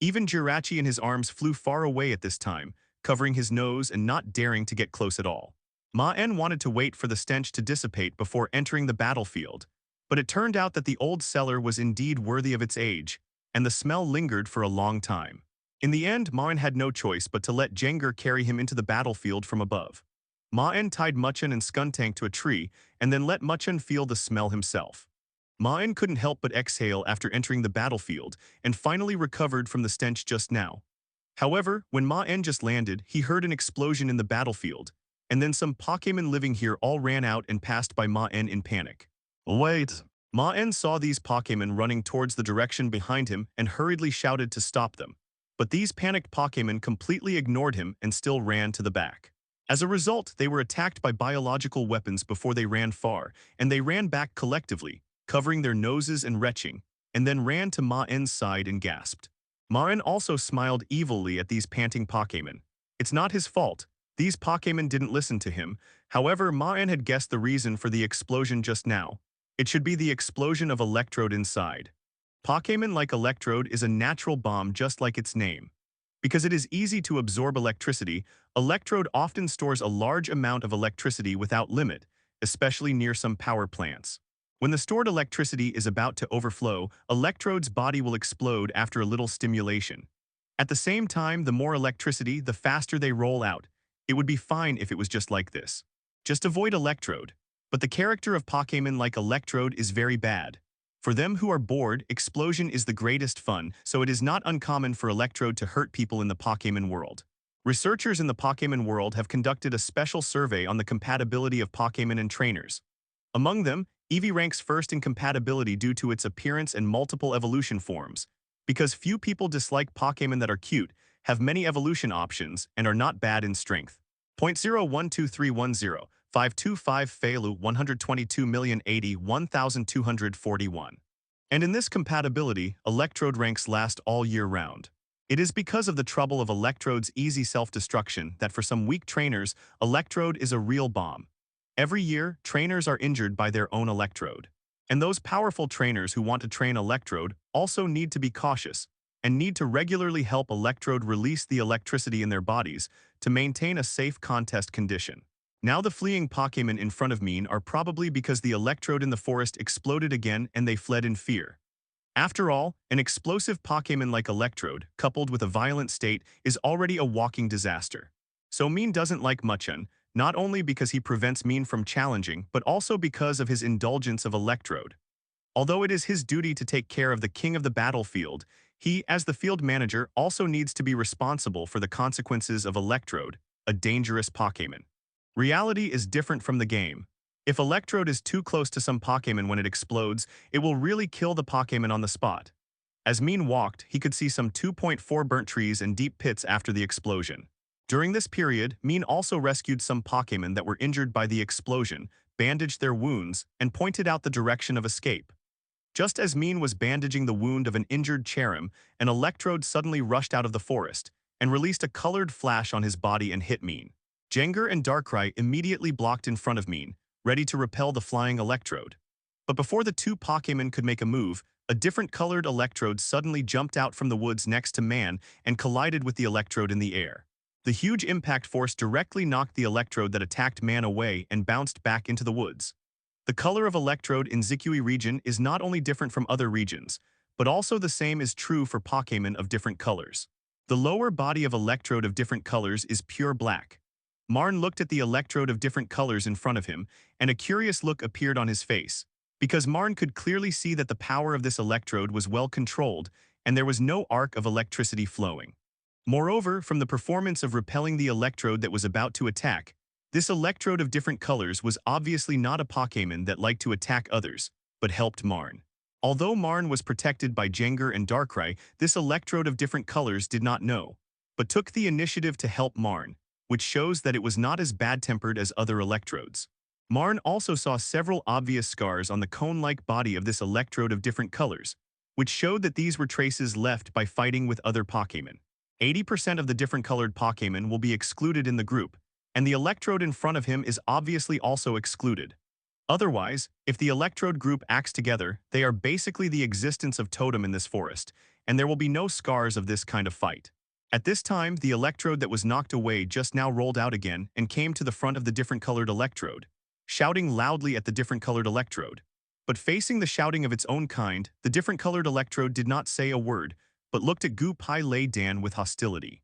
Even Jirachi and his arms flew far away at this time, covering his nose and not daring to get close at all. Maen wanted to wait for the stench to dissipate before entering the battlefield, but it turned out that the old cellar was indeed worthy of its age, and the smell lingered for a long time. In the end, Maen had no choice but to let Jengar carry him into the battlefield from above. Maen tied Muchun and Skuntank to a tree, and then let Muchun feel the smell himself. Maen couldn't help but exhale after entering the battlefield, and finally recovered from the stench just now. However, when Maen just landed, he heard an explosion in the battlefield, and then some Pokémon living here all ran out and passed by Maen in panic. "Wait!" Maen saw these Pokémon running towards the direction behind him and hurriedly shouted to stop them. But these panicked Pokémon completely ignored him and still ran to the back. As a result, they were attacked by biological weapons before they ran far, and they ran back collectively, covering their noses and retching, and then ran to Maen's side and gasped. Maen also smiled evilly at these panting Pokémon. It's not his fault. These Pokémon didn't listen to him. However, Maen had guessed the reason for the explosion just now. It should be the explosion of Electrode inside. Pokémon like Electrode is a natural bomb just like its name. Because it is easy to absorb electricity, Electrode often stores a large amount of electricity without limit, especially near some power plants. When the stored electricity is about to overflow, Electrode's body will explode after a little stimulation. At the same time, the more electricity, the faster they roll out. It would be fine if it was just like this. Just avoid Electrode. But the character of Pokémon like Electrode is very bad. For them who are bored, explosion is the greatest fun, so it is not uncommon for Electrode to hurt people in the Pokémon world. Researchers in the Pokémon world have conducted a special survey on the compatibility of Pokémon and trainers. Among them, Eevee ranks first in compatibility due to its appearance and multiple evolution forms. Because few people dislike Pokémon that are cute, have many evolution options, and are not bad in strength. 0.012310, 525 Feilu 122,080,1241. And in this compatibility, Electrode ranks last all year round. It is because of the trouble of Electrode's easy self-destruction that for some weak trainers, Electrode is a real bomb. Every year, trainers are injured by their own Electrode. And those powerful trainers who want to train Electrode also need to be cautious and need to regularly help Electrode release the electricity in their bodies to maintain a safe contest condition. Now the fleeing Pokémon in front of Maen are probably because the Electrode in the forest exploded again and they fled in fear. After all, an explosive Pokémon like Electrode, coupled with a violent state, is already a walking disaster. So Maen doesn't like Maen, not only because he prevents Maen from challenging, but also because of his indulgence of Electrode. Although it is his duty to take care of the king of the battlefield, he, as the field manager, also needs to be responsible for the consequences of Electrode, a dangerous Pokémon. Reality is different from the game. If Electrode is too close to some Pokémon when it explodes, it will really kill the Pokémon on the spot. As Maen walked, he could see some 2.4 burnt trees and deep pits after the explosion. During this period, Maen also rescued some Pokémon that were injured by the explosion, bandaged their wounds, and pointed out the direction of escape. Just as Maen was bandaging the wound of an injured Cherim, an Electrode suddenly rushed out of the forest and released a colored flash on his body and hit Maen. Jengar and Darkrai immediately blocked in front of Maen, ready to repel the flying Electrode. But before the two Pokémon could make a move, a different colored Electrode suddenly jumped out from the woods next to Maen and collided with the Electrode in the air. The huge impact force directly knocked the Electrode that attacked Maen away and bounced back into the woods. The color of Electrode in Zikui region is not only different from other regions, but also the same is true for Pokémon of different colors. The lower body of Electrode of different colors is pure black. Maen looked at the Electrode of different colors in front of him, and a curious look appeared on his face, because Maen could clearly see that the power of this Electrode was well controlled, and there was no arc of electricity flowing. Moreover, from the performance of repelling the Electrode that was about to attack, this Electrode of different colors was obviously not a Pokémon that liked to attack others, but helped Maen. Although Maen was protected by Jengar and Darkrai, this Electrode of different colors did not know, but took the initiative to help Maen, which shows that it was not as bad-tempered as other Electrodes. Maen also saw several obvious scars on the cone-like body of this Electrode of different colors, which showed that these were traces left by fighting with other Pokémon. 80% of the different colored Pokémon will be excluded in the group, and the Electrode in front of him is obviously also excluded. Otherwise, if the Electrode group acts together, they are basically the existence of Totem in this forest, and there will be no scars of this kind of fight. At this time, the Electrode that was knocked away just now rolled out again and came to the front of the different colored Electrode, shouting loudly at the different colored Electrode. But facing the shouting of its own kind, the different colored Electrode did not say a word, but looked at Gu Pai Lei Dan with hostility.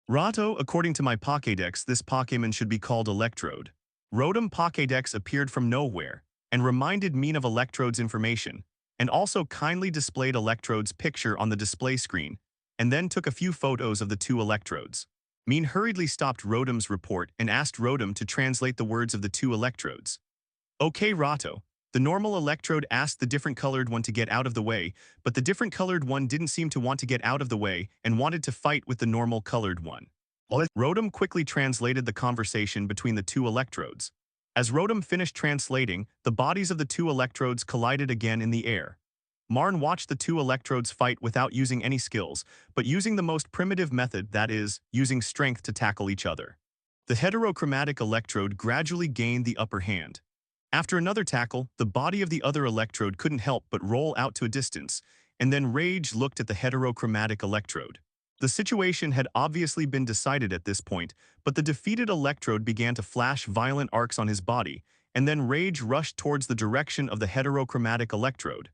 Rato, according to my Pokédex, this Pokémon should be called Electrode. Rotom Pokédex appeared from nowhere and reminded Maen of Electrode's information, and also kindly displayed Electrode's picture on the display screen, and then took a few photos of the two Electrodes. Maen hurriedly stopped Rotom's report and asked Rotom to translate the words of the two Electrodes. Okay, Rato. The normal Electrode asked the different colored one to get out of the way, but the different colored one didn't seem to want to get out of the way and wanted to fight with the normal colored one. Rotom quickly translated the conversation between the two Electrodes. As Rotom finished translating, the bodies of the two Electrodes collided again in the air. Maen watched the two Electrodes fight without using any skills, but using the most primitive method, that is, using strength to tackle each other. The heterochromatic Electrode gradually gained the upper hand. After another tackle, the body of the other Electrode couldn't help but roll out to a distance, and then Rage looked at the heterochromatic Electrode. The situation had obviously been decided at this point, but the defeated Electrode began to flash violent arcs on his body, and then Rage rushed towards the direction of the heterochromatic Electrode.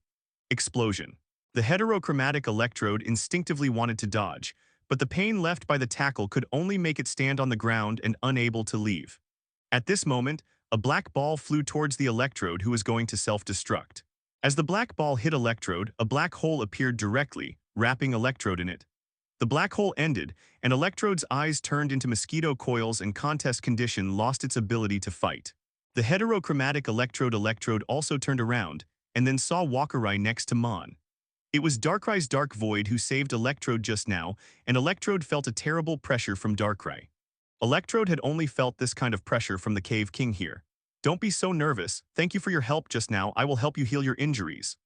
Explosion. The heterochromatic Electrode instinctively wanted to dodge, but the pain left by the tackle could only make it stand on the ground and unable to leave. At this moment, a black ball flew towards the Electrode who was going to self-destruct. As the black ball hit Electrode, a black hole appeared directly, wrapping Electrode in it. The black hole ended, and Electrode's eyes turned into mosquito coils and contest condition lost its ability to fight. The heterochromatic Electrode also turned around, and then saw Walkerai next to Maen. It was Darkrai's Dark Void who saved Electrode just now, and Electrode felt a terrible pressure from Darkrai. Electrode had only felt this kind of pressure from the Cave King here. Don't be so nervous, thank you for your help just now, I will help you heal your injuries.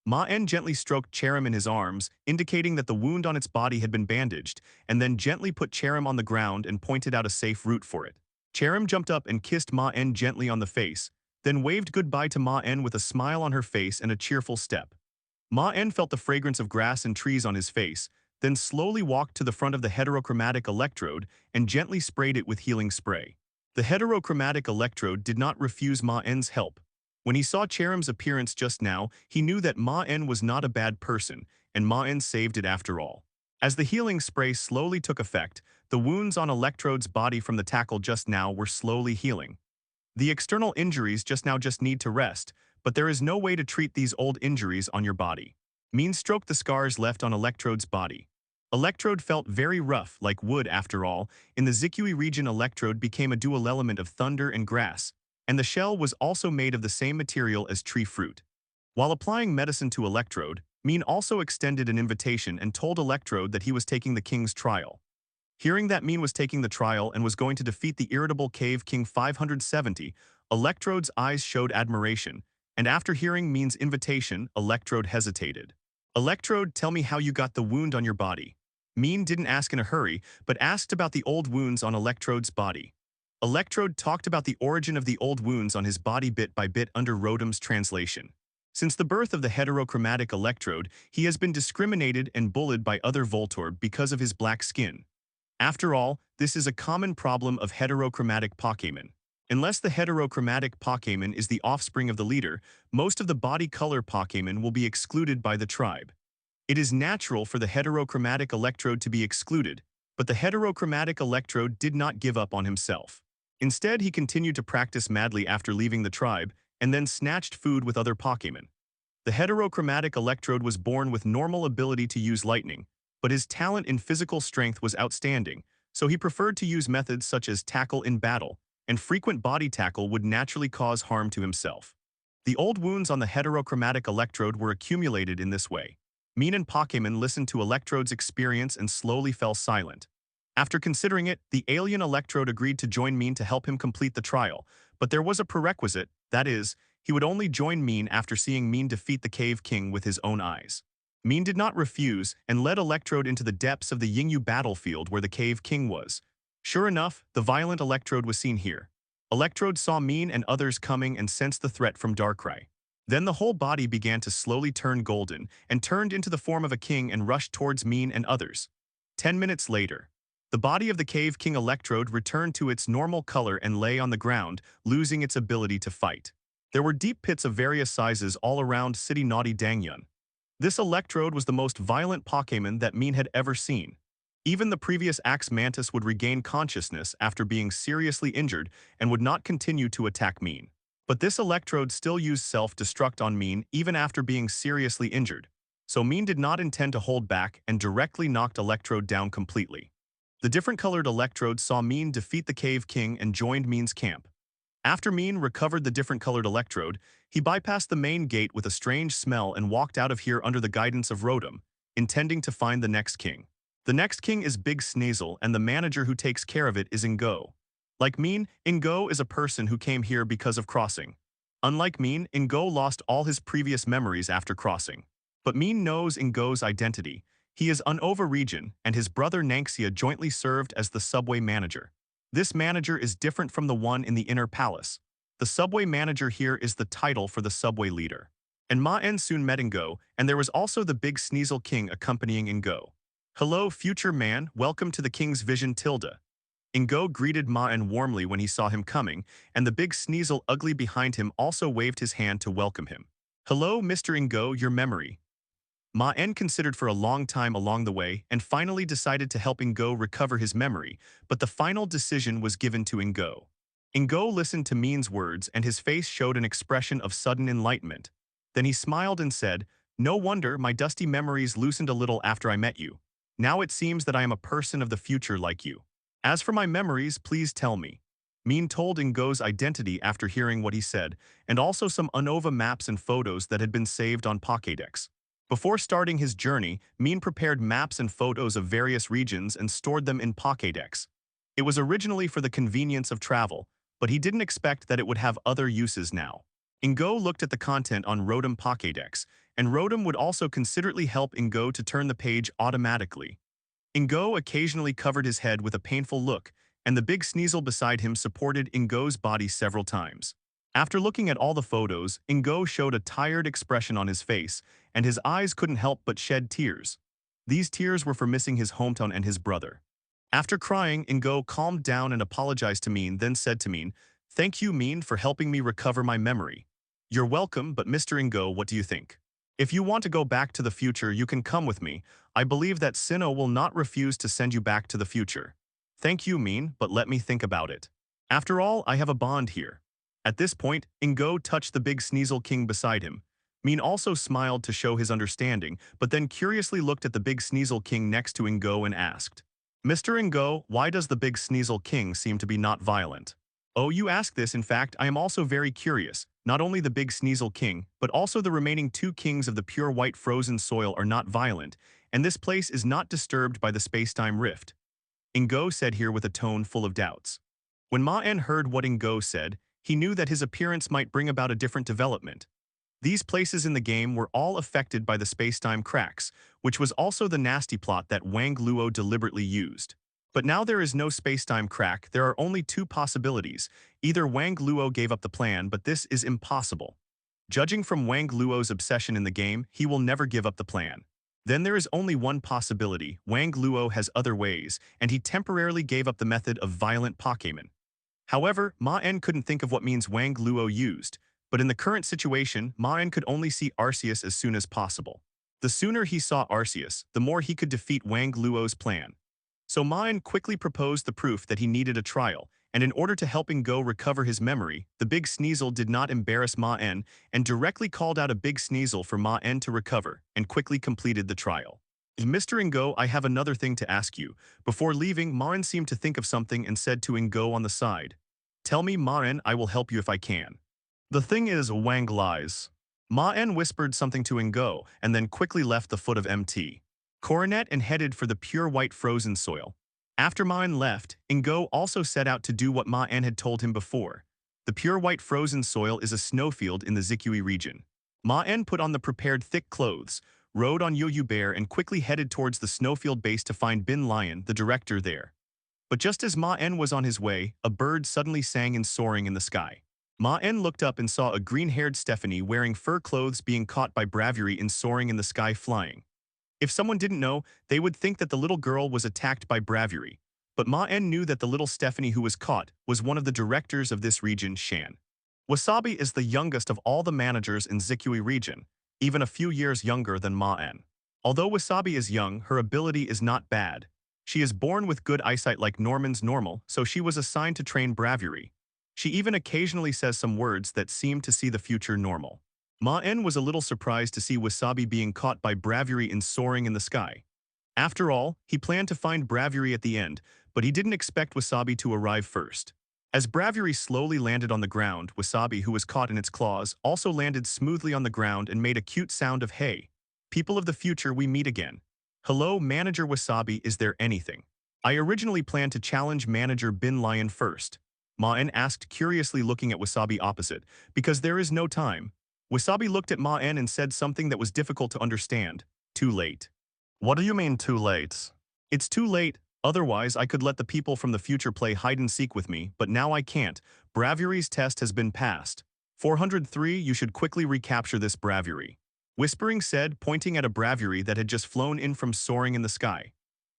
Maen gently stroked Cherim in his arms, indicating that the wound on its body had been bandaged, and then gently put Cherim on the ground and pointed out a safe route for it. Cherim jumped up and kissed Maen gently on the face, then waved goodbye to Maen with a smile on her face and a cheerful step. Maen felt the fragrance of grass and trees on his face, then slowly walked to the front of the heterochromatic electrode and gently sprayed it with healing spray. The heterochromatic electrode did not refuse Maen's help. When he saw Cherim's appearance just now, he knew that Maen was not a bad person, and Maen saved it after all. As the healing spray slowly took effect, the wounds on Electrode's body from the tackle just now were slowly healing. The external injuries just need to rest, but there is no way to treat these old injuries on your body. Maen stroked the scars left on Electrode's body. Electrode felt very rough, like wood after all. In the Zikui region, Electrode became a dual element of thunder and grass, and the shell was also made of the same material as tree fruit. While applying medicine to Electrode, Maen also extended an invitation and told Electrode that he was taking the king's trial. Hearing that Maen was taking the trial and was going to defeat the irritable Cave King 570, Electrode's eyes showed admiration, and after hearing Maen's invitation, Electrode hesitated. Electrode, tell me how you got the wound on your body. Maen didn't ask in a hurry, but asked about the old wounds on Electrode's body. Electrode talked about the origin of the old wounds on his body bit by bit under Rotom's translation. Since the birth of the heterochromatic Electrode, he has been discriminated and bullied by other Voltorb because of his black skin. After all, this is a common problem of heterochromatic Pokémon. Unless the heterochromatic Pokémon is the offspring of the leader, most of the body color Pokémon will be excluded by the tribe. It is natural for the heterochromatic Electrode to be excluded, but the heterochromatic Electrode did not give up on himself. Instead, he continued to practice madly after leaving the tribe, and then snatched food with other Pokémon. The heterochromatic Electrode was born with normal ability to use lightning, but his talent in physical strength was outstanding, so he preferred to use methods such as tackle in battle, and frequent body tackle would naturally cause harm to himself. The old wounds on the heterochromatic Electrode were accumulated in this way. Maen and Pokémon listened to Electrode's experience and slowly fell silent. After considering it, the alien Electrode agreed to join Maen to help him complete the trial, but there was a prerequisite, that is, he would only join Maen after seeing Maen defeat the Cave King with his own eyes. Maen did not refuse and led Electrode into the depths of the Yingyu battlefield where the Cave King was. Sure enough, the violent Electrode was seen here. Electrode saw Maen and others coming and sensed the threat from Darkrai. Then the whole body began to slowly turn golden and turned into the form of a king and rushed towards Maen and others. 10 minutes later, the body of the Cave King Electrode returned to its normal color and lay on the ground, losing its ability to fight. There were deep pits of various sizes all around City Naughty Dangyun. This Electrode was the most violent Pokémon that Maen had ever seen. Even the previous Axe Mantis would regain consciousness after being seriously injured and would not continue to attack Maen. But this Electrode still used self-destruct on Maen even after being seriously injured. So Maen did not intend to hold back and directly knocked Electrode down completely. The different-colored Electrode saw Maen defeat the Cave King and joined Maen's camp. After Maen recovered the different-colored Electrode, he bypassed the main gate with a strange smell and walked out of here under the guidance of Rotom, intending to find the next king. The next king is Big Sneasel, and the manager who takes care of it is Ingo. Like Maen, Ingo is a person who came here because of crossing. Unlike Maen, Ingo lost all his previous memories after crossing. But Maen knows Ingo's identity. He is Unova region, and his brother Nanxia jointly served as the subway manager. This manager is different from the one in the inner palace. The subway manager here is the title for the subway leader. And Maen soon met Ingo, and there was also the Big Sneasel King accompanying Ingo. Hello, future man, welcome to the King's Vision Tilda. Ingo greeted Maen warmly when he saw him coming, and the Big Sneasel ugly behind him also waved his hand to welcome him. Hello, Mr. Ingo, your memory. Maen considered for a long time along the way and finally decided to help Ingo recover his memory, but the final decision was given to Ingo. Ingo listened to Maen's words and his face showed an expression of sudden enlightenment. Then he smiled and said, "No wonder my dusty memories loosened a little after I met you. Now it seems that I am a person of the future like you. As for my memories, please tell me." Maen told Ingo's identity after hearing what he said, and also some Unova maps and photos that had been saved on Pokédex. Before starting his journey, Maen prepared maps and photos of various regions and stored them in Pokédex. It was originally for the convenience of travel, but he didn't expect that it would have other uses now. Ingo looked at the content on Rotom Pokédex, and Rotom would also considerately help Ingo to turn the page automatically. Ingo occasionally covered his head with a painful look, and the big Sneasel beside him supported Ingo's body several times. After looking at all the photos, Ingo showed a tired expression on his face, and his eyes couldn't help but shed tears. These tears were for missing his hometown and his brother. After crying, Ingo calmed down and apologized to Maen, then said to Maen, "Thank you, Maen, for helping me recover my memory." "You're welcome, but Mr. Ingo, what do you think? If you want to go back to the future, you can come with me. I believe that Sinnoh will not refuse to send you back to the future." "Thank you, Maen, but let me think about it. After all, I have a bond here." At this point, Ingo touched the big Sneasel King beside him. Maen also smiled to show his understanding, but then curiously looked at the big Sneasel King next to Ingo and asked, "Mr. Ingo, why does the big Sneasel King seem to be not violent?" "Oh, you ask this. In fact, I am also very curious. Not only the big Sneasel King, but also the remaining two kings of the pure white frozen soil are not violent, and this place is not disturbed by the space-time rift," Ingo said here with a tone full of doubts. When Maen heard what Ingo said, he knew that his appearance might bring about a different development. These places in the game were all affected by the space-time cracks, which was also the nasty plot that Wang Luo deliberately used. But now there is no space-time crack. There are only two possibilities. Either Wang Luo gave up the plan, but this is impossible. Judging from Wang Luo's obsession in the game, he will never give up the plan. Then there is only one possibility. Wang Luo has other ways, and he temporarily gave up the method of violent Pokémon. However, Maen couldn't think of what means Wang Luo used, but in the current situation, Maen could only see Arceus as soon as possible. The sooner he saw Arceus, the more he could defeat Wang Luo's plan. So Maen quickly proposed the proof that he needed a trial, and in order to help Ingo recover his memory, the big Sneasel did not embarrass Maen and directly called out a big Sneasel for Maen to recover, and quickly completed the trial. "Mr. Ingo, I have another thing to ask you." Before leaving, Maen seemed to think of something and said to Ingo on the side, "Tell me, Maen, I will help you if I can." "The thing is, Wang lies." Maen whispered something to Ingo and then quickly left the foot of MT Coronet and headed for the pure white frozen soil. After Maen left, Ingo also set out to do what Maen had told him before. The pure white frozen soil is a snowfield in the Zikui region. Maen put on the prepared thick clothes, rode on Yoyu Bear and quickly headed towards the snowfield base to find Bin Lion, the director, there. But just as Maen was on his way, a bird suddenly sang and soaring in the sky. Maen looked up and saw a green-haired Stephanie wearing fur clothes being caught by Braviary in soaring in the sky flying. If someone didn't know, they would think that the little girl was attacked by Braviary. But Maen knew that the little Stephanie who was caught was one of the directors of this region, Shan. Wasabi is the youngest of all the managers in Zikui region, even a few years younger than Maen. Although Wasabi is young, her ability is not bad. She is born with good eyesight like Norman's normal, so she was assigned to train Braviary. She even occasionally says some words that seem to see the future normal. Maen was a little surprised to see Wasabi being caught by Braviary in soaring in the sky. After all, he planned to find Braviary at the end, but he didn't expect Wasabi to arrive first. As Braviary slowly landed on the ground, Wasabi, who was caught in its claws, also landed smoothly on the ground and made a cute sound of "Hey, people of the future, we meet again. Hello, Manager Wasabi, is there anything?" "I originally planned to challenge Manager Bin Lion first," Maen asked, curiously looking at Wasabi opposite, "because there is no time." Wasabi looked at Maen and said something that was difficult to understand. "Too late." "What do you mean, too late?" "It's too late. Otherwise, I could let the people from the future play hide-and-seek with me, but now I can't. Braviary's test has been passed. 403, you should quickly recapture this Braviary," Whispering said, pointing at a Braviary that had just flown in from soaring in the sky.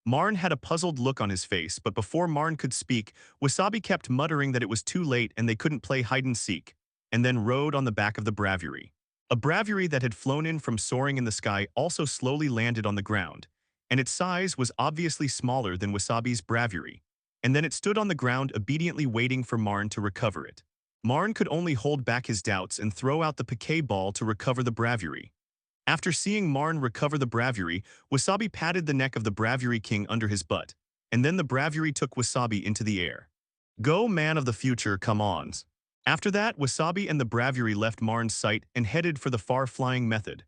Maen had a puzzled look on his face, but before Maen could speak, Wasabi kept muttering that it was too late and they couldn't play hide-and-seek, and then rode on the back of the Braviary. A Braviary that had flown in from soaring in the sky also slowly landed on the ground, and its size was obviously smaller than Wasabi's Braviary, and then it stood on the ground obediently waiting for Maen to recover it. Maen could only hold back his doubts and throw out the Piquet ball to recover the Braviary. After seeing Maen recover the Braviary, Wasabi patted the neck of the Braviary King under his butt, and then the Braviary took Wasabi into the air. "Go, man of the future, come on." After that, Wasabi and the Braviary left Maen's sight and headed for the far-flying method.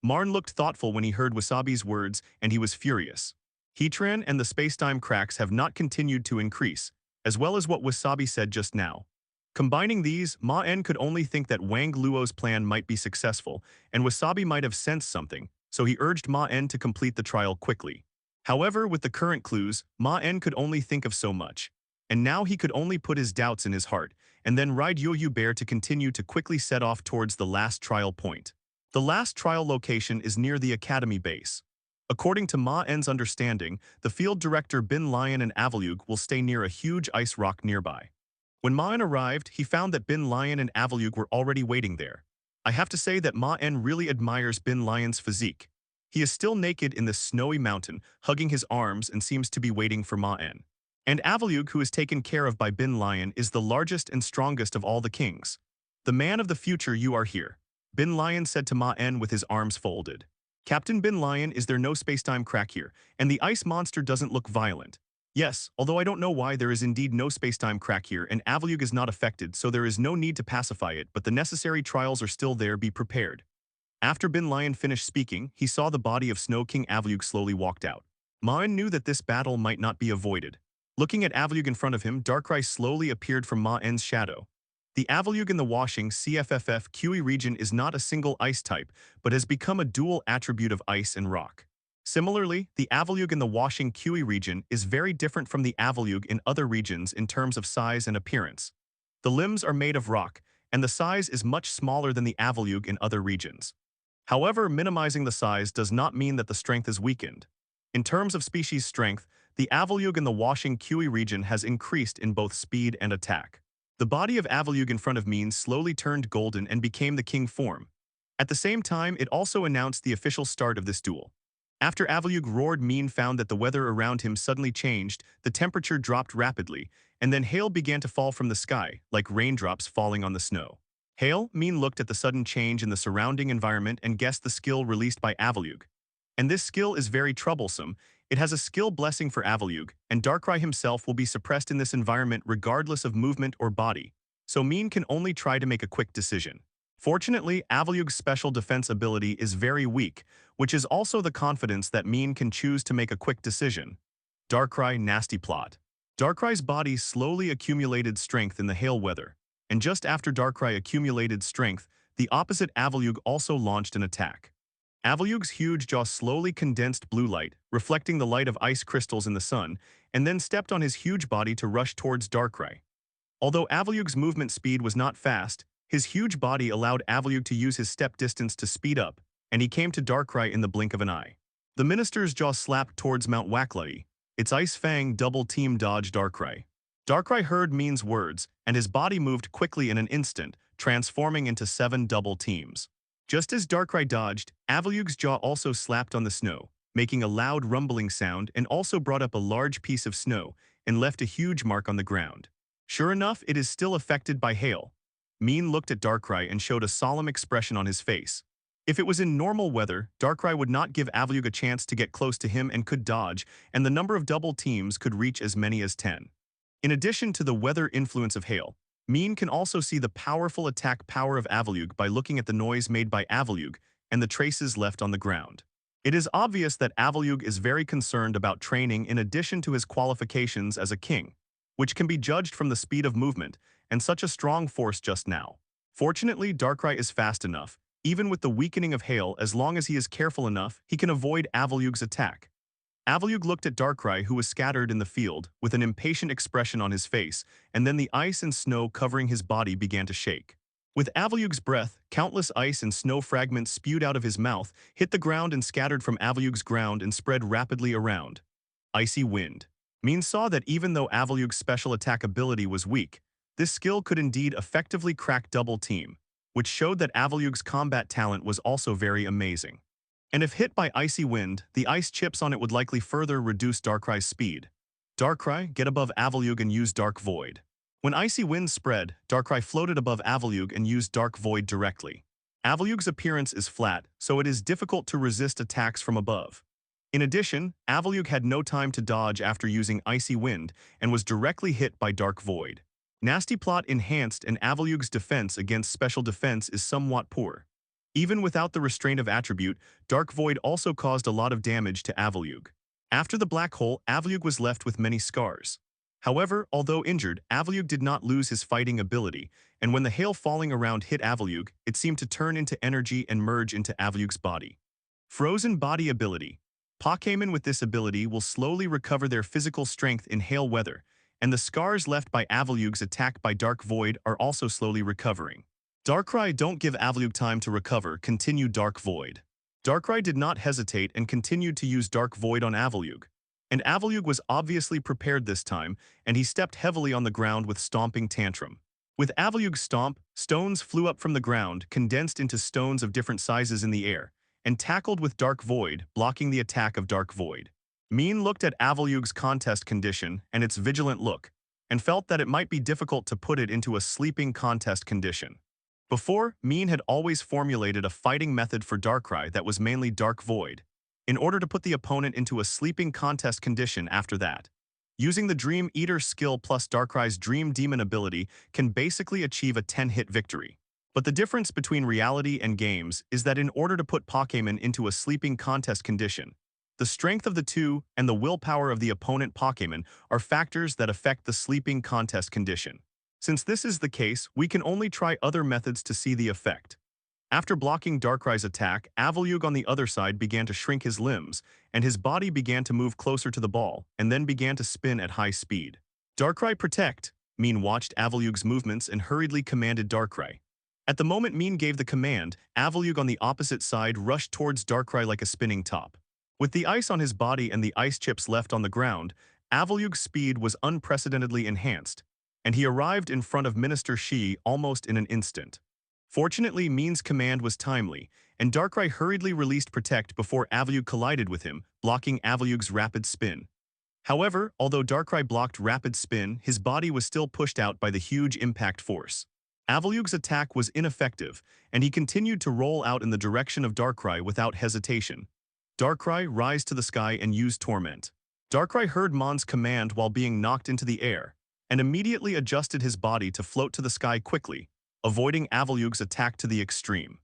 Maen looked thoughtful when he heard Wasabi's words, and he was furious. Heatran and the space-time cracks have not continued to increase, as well as what Wasabi said just now. Combining these, Maen could only think that Wang Luo's plan might be successful, and Wasabi might have sensed something, so he urged Maen to complete the trial quickly. However, with the current clues, Maen could only think of so much. And now he could only put his doubts in his heart, and then ride Yoyu Bear to continue to quickly set off towards the last trial point. The last trial location is near the Academy base. According to Maen's understanding, the field director Bin Lion and Avalug will stay near a huge ice rock nearby. When Maen arrived, he found that Bin Lion and Avalug were already waiting there. I have to say that Maen really admires Bin Lion's physique. He is still naked in this snowy mountain, hugging his arms and seems to be waiting for Maen. And Avalug, who is taken care of by Bin Lion, is the largest and strongest of all the kings. The man of the future, you are here, Bin Lion said to Maen with his arms folded. Captain Bin Lion, is there no space-time crack here, and the ice monster doesn't look violent? Yes, although I don't know why, there is indeed no space-time crack here and Avalug is not affected, so there is no need to pacify it, but the necessary trials are still there, be prepared. After Bin Lion finished speaking, he saw the body of Snow King Avalug slowly walked out. Maen knew that this battle might not be avoided. Looking at Avalug in front of him, Darkrai slowly appeared from Maen's shadow. The Avalug in the washing CFFF QE region is not a single ice type, but has become a dual attribute of ice and rock. Similarly, the Avalug in the washing QE region is very different from the Avalug in other regions in terms of size and appearance. The limbs are made of rock, and the size is much smaller than the Avalug in other regions. However, minimizing the size does not mean that the strength is weakened. In terms of species strength, the Avalug in the washing QE region has increased in both speed and attack. The body of Avalug in front of Maen slowly turned golden and became the king form. At the same time, it also announced the official start of this duel. After Avalug roared, Maen found that the weather around him suddenly changed, the temperature dropped rapidly, and then hail began to fall from the sky, like raindrops falling on the snow. Hail, Maen looked at the sudden change in the surrounding environment and guessed the skill released by Avalug. And this skill is very troublesome. It has a skill blessing for Avalug, and Darkrai himself will be suppressed in this environment regardless of movement or body, so Maen can only try to make a quick decision. Fortunately, Avalug's special defense ability is very weak, which is also the confidence that Maen can choose to make a quick decision. Darkrai Nasty Plot. Darkrai's body slowly accumulated strength in the hail weather, and just after Darkrai accumulated strength, the opposite Avalug also launched an attack. Avalug's huge jaw slowly condensed blue light, reflecting the light of ice crystals in the sun, and then stepped on his huge body to rush towards Darkrai. Although Avalug's movement speed was not fast, his huge body allowed Avalug to use his step distance to speed up, and he came to Darkrai in the blink of an eye. The minister's jaw slapped towards Mount Wackley. Its Ice Fang double-team dodged Darkrai. Darkrai heard Maen's words, and his body moved quickly in an instant, transforming into 7 double teams. Just as Darkrai dodged, Avalug's jaw also slapped on the snow, making a loud rumbling sound, and also brought up a large piece of snow and left a huge mark on the ground. Sure enough, it is still affected by hail. Maen looked at Darkrai and showed a solemn expression on his face. If it was in normal weather, Darkrai would not give Avalug a chance to get close to him and could dodge, and the number of double teams could reach as many as 10. In addition to the weather influence of hail, Maen can also see the powerful attack power of Avalug by looking at the noise made by Avalug and the traces left on the ground. It is obvious that Avalug is very concerned about training in addition to his qualifications as a king, which can be judged from the speed of movement and such a strong force just now. Fortunately, Darkrai is fast enough. Even with the weakening of hail, as long as he is careful enough, he can avoid Avalug's attack. Avalug looked at Darkrai, who was scattered in the field, with an impatient expression on his face, and then the ice and snow covering his body began to shake. With Avalug's breath, countless ice and snow fragments spewed out of his mouth, hit the ground and scattered from Avalug's ground and spread rapidly around. Icy Wind. Maen saw that even though Avalug's special attack ability was weak, this skill could indeed effectively crack Double Team, which showed that Avalug's combat talent was also very amazing. And if hit by Icy Wind, the ice chips on it would likely further reduce Darkrai's speed. Darkrai, get above Avalug and use Dark Void. When Icy Wind spread, Darkrai floated above Avalug and used Dark Void directly. Avalug's appearance is flat, so it is difficult to resist attacks from above. In addition, Avalug had no time to dodge after using Icy Wind and was directly hit by Dark Void. Nasty Plot enhanced, and Avalug's defense against special defense is somewhat poor. Even without the restraint of attribute, Dark Void also caused a lot of damage to Avalug. After the black hole, Avalug was left with many scars. However, although injured, Avalugg did not lose his fighting ability, and when the hail falling around hit Avalugg, it seemed to turn into energy and merge into Avalugg's body. Frozen Body Ability. Pokémon with this ability will slowly recover their physical strength in hail weather, and the scars left by Avalugg's attack by Dark Void are also slowly recovering. Darkrai don't give Avalugg time to recover, continued Dark Void. Darkrai did not hesitate and continued to use Dark Void on Avalugg. And Avalugg was obviously prepared this time, and he stepped heavily on the ground with Stomping Tantrum. With Avalugg's stomp, stones flew up from the ground, condensed into stones of different sizes in the air, and tackled with Dark Void, blocking the attack of Dark Void. Maen looked at Avalugg's contest condition and its vigilant look, and felt that it might be difficult to put it into a sleeping contest condition. Before, Maen had always formulated a fighting method for Darkrai that was mainly Dark Void, in order to put the opponent into a sleeping contest condition after that. Using the Dream Eater skill plus Darkrai's Dream Demon ability can basically achieve a 10-hit victory. But the difference between reality and games is that in order to put Pokémon into a sleeping contest condition, the strength of the two and the willpower of the opponent Pokémon are factors that affect the sleeping contest condition. Since this is the case, we can only try other methods to see the effect. After blocking Darkrai's attack, Avalugg on the other side began to shrink his limbs, and his body began to move closer to the ball, and then began to spin at high speed. Darkrai protect! Maen watched Avalugg's movements and hurriedly commanded Darkrai. At the moment Maen gave the command, Avalugg on the opposite side rushed towards Darkrai like a spinning top. With the ice on his body and the ice chips left on the ground, Avalugg's speed was unprecedentedly enhanced, and he arrived in front of Minister Shi almost in an instant. Fortunately, Maen's command was timely, and Darkrai hurriedly released Protect before Avalugg collided with him, blocking Avalugg's rapid spin. However, although Darkrai blocked rapid spin, his body was still pushed out by the huge impact force. Avalugg's attack was ineffective, and he continued to roll out in the direction of Darkrai without hesitation. Darkrai rise to the sky and use Torment. Darkrai heard Maen's command while being knocked into the air, and immediately adjusted his body to float to the sky quickly, avoiding Avalugg's attack to the extreme.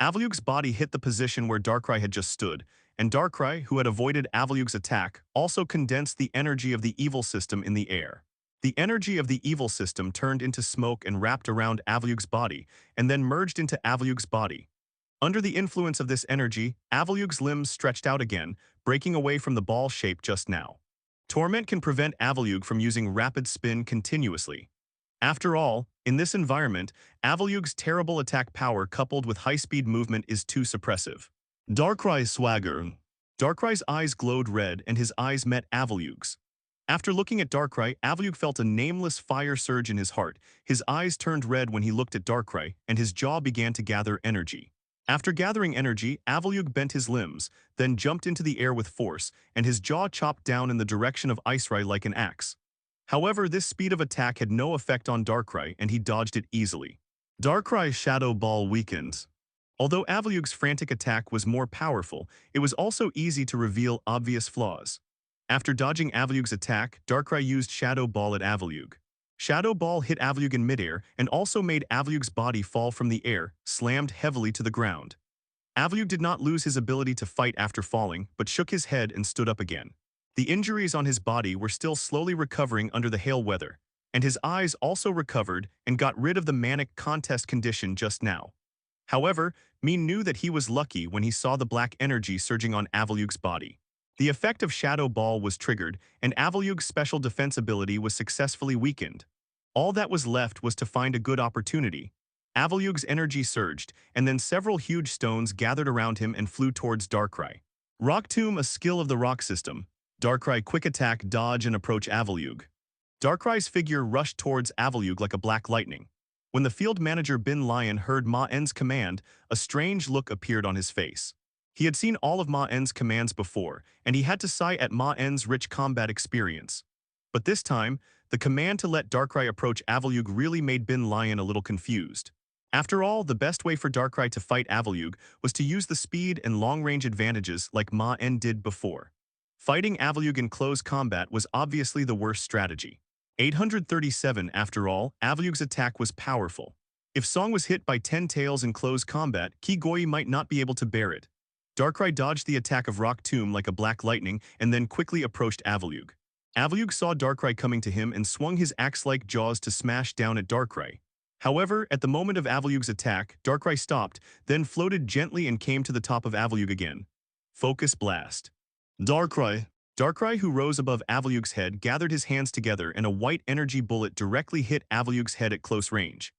Avalugg's body hit the position where Darkrai had just stood, and Darkrai, who had avoided Avalugg's attack, also condensed the energy of the evil system in the air. The energy of the evil system turned into smoke and wrapped around Avalugg's body, and then merged into Avalugg's body. Under the influence of this energy, Avalugg's limbs stretched out again, breaking away from the ball shape just now. Torment can prevent Avalugg from using rapid spin continuously. After all, in this environment, Avalugg's terrible attack power coupled with high-speed movement is too suppressive. Darkrai's swagger. Darkrai's eyes glowed red and his eyes met Avalugg's. After looking at Darkrai, Avalugg felt a nameless fire surge in his heart. His eyes turned red when he looked at Darkrai, and his jaw began to gather energy. After gathering energy, Avalugg bent his limbs, then jumped into the air with force, and his jaw chopped down in the direction of Icerai like an axe. However, this speed of attack had no effect on Darkrai, and he dodged it easily. Darkrai's Shadow Ball weakened. Although Avalugg's frantic attack was more powerful, it was also easy to reveal obvious flaws. After dodging Avalugg's attack, Darkrai used Shadow Ball at Avalugg. Shadow Ball hit Avalugg in midair and also made Avalugg's body fall from the air, slammed heavily to the ground. Avalugg did not lose his ability to fight after falling, but shook his head and stood up again. The injuries on his body were still slowly recovering under the hail weather, and his eyes also recovered and got rid of the manic contest condition just now. However, Maen knew that he was lucky when he saw the black energy surging on Avalugg's body. The effect of Shadow Ball was triggered, and Avalugg's special defense ability was successfully weakened. All that was left was to find a good opportunity. Avalugg's energy surged, and then several huge stones gathered around him and flew towards Darkrai. Rock Tomb, a skill of the rock system. Darkrai quick attack, dodge, and approach Avalugg. Darkrai's figure rushed towards Avalugg like a black lightning. When the field manager Bin Lion heard Maen's command, a strange look appeared on his face. He had seen all of Maen's commands before, and he had to sigh at Maen's rich combat experience. But this time, the command to let Darkrai approach Avalugg really made Bin Lion a little confused. After all, the best way for Darkrai to fight Avalugg was to use the speed and long-range advantages like Maen did before. Fighting Avalugg in close combat was obviously the worst strategy. 837 After all, Avalugg's attack was powerful. If Song was hit by 10 tails in close combat, Kigoi might not be able to bear it. Darkrai dodged the attack of Rock Tomb like a black lightning and then quickly approached Avalugg. Avalugg saw Darkrai coming to him and swung his axe-like jaws to smash down at Darkrai. However, at the moment of Avalugg's attack, Darkrai stopped, then floated gently and came to the top of Avalugg again. Focus Blast. Darkrai. Darkrai, who rose above Avalugg's head, gathered his hands together and a white energy bullet directly hit Avalugg's head at close range.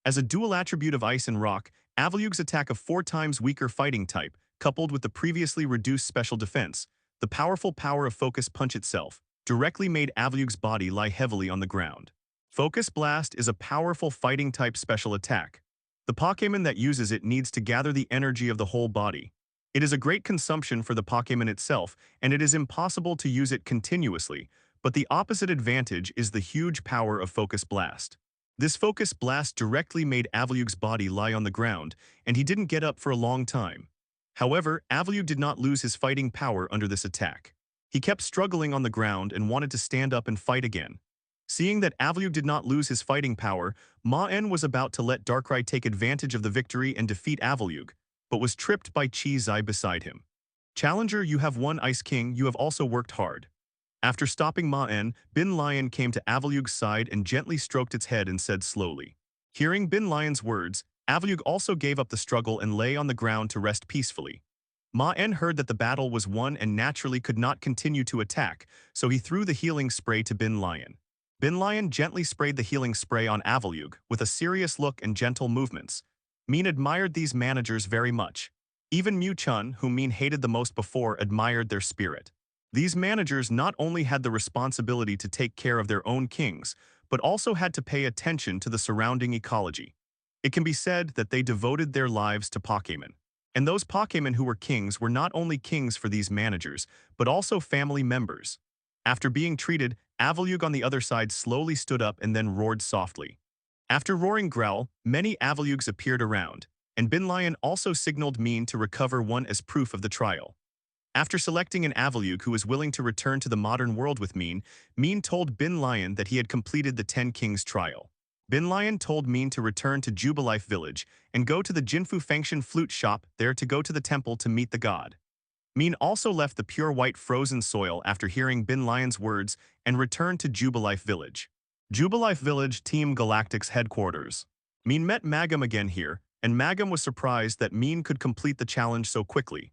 As a dual attribute of Ice and Rock, Avalugg's attack of 4 times weaker fighting type, coupled with the previously reduced special defense, the powerful power of Focus Punch itself, directly made Avalugg's body lie heavily on the ground. Focus Blast is a powerful fighting type special attack. The Pokémon that uses it needs to gather the energy of the whole body. It is a great consumption for the Pokémon itself, and it is impossible to use it continuously, but the opposite advantage is the huge power of Focus Blast. This Focus Blast directly made Avalugg's body lie on the ground, and he didn't get up for a long time. However, Avalugg did not lose his fighting power under this attack. He kept struggling on the ground and wanted to stand up and fight again. Seeing that Avalugg did not lose his fighting power, Maen was about to let Darkrai take advantage of the victory and defeat Avalugg, but was tripped by Chi-Zai beside him. Challenger, you have won, Ice King, you have also worked hard. After stopping Maen, Bin Lion came to Avalugg's side and gently stroked its head and said slowly. Hearing Bin Lion's words, Avalugg also gave up the struggle and lay on the ground to rest peacefully. Maen heard that the battle was won and naturally could not continue to attack, so he threw the healing spray to Bin Lion. Bin Lion gently sprayed the healing spray on Avalugg with a serious look and gentle movements. Maen admired these managers very much. Even Mew Chun, whom Maen hated the most before, admired their spirit. These managers not only had the responsibility to take care of their own kings, but also had to pay attention to the surrounding ecology. It can be said that they devoted their lives to Pokémon. And those Pokémon who were kings were not only kings for these managers, but also family members. After being treated, Avalugg on the other side slowly stood up and then roared softly. After roaring growl, many Avaluggs appeared around, and Bin Lion also signaled Maen to recover one as proof of the trial. After selecting an Avalugg who was willing to return to the modern world with Maen, Maen told Bin Lion that he had completed the 10 Kings trial. Bin Lion told Maen to return to Jubilife Village and go to the Jinfu Fengshan flute shop there to go to the temple to meet the god. Maen also left the pure white frozen soil after hearing Bin Lion's words and returned to Jubilife Village. Jubilife Village, Team Galactic's headquarters. Maen met Magum again here, and Magum was surprised that Maen could complete the challenge so quickly.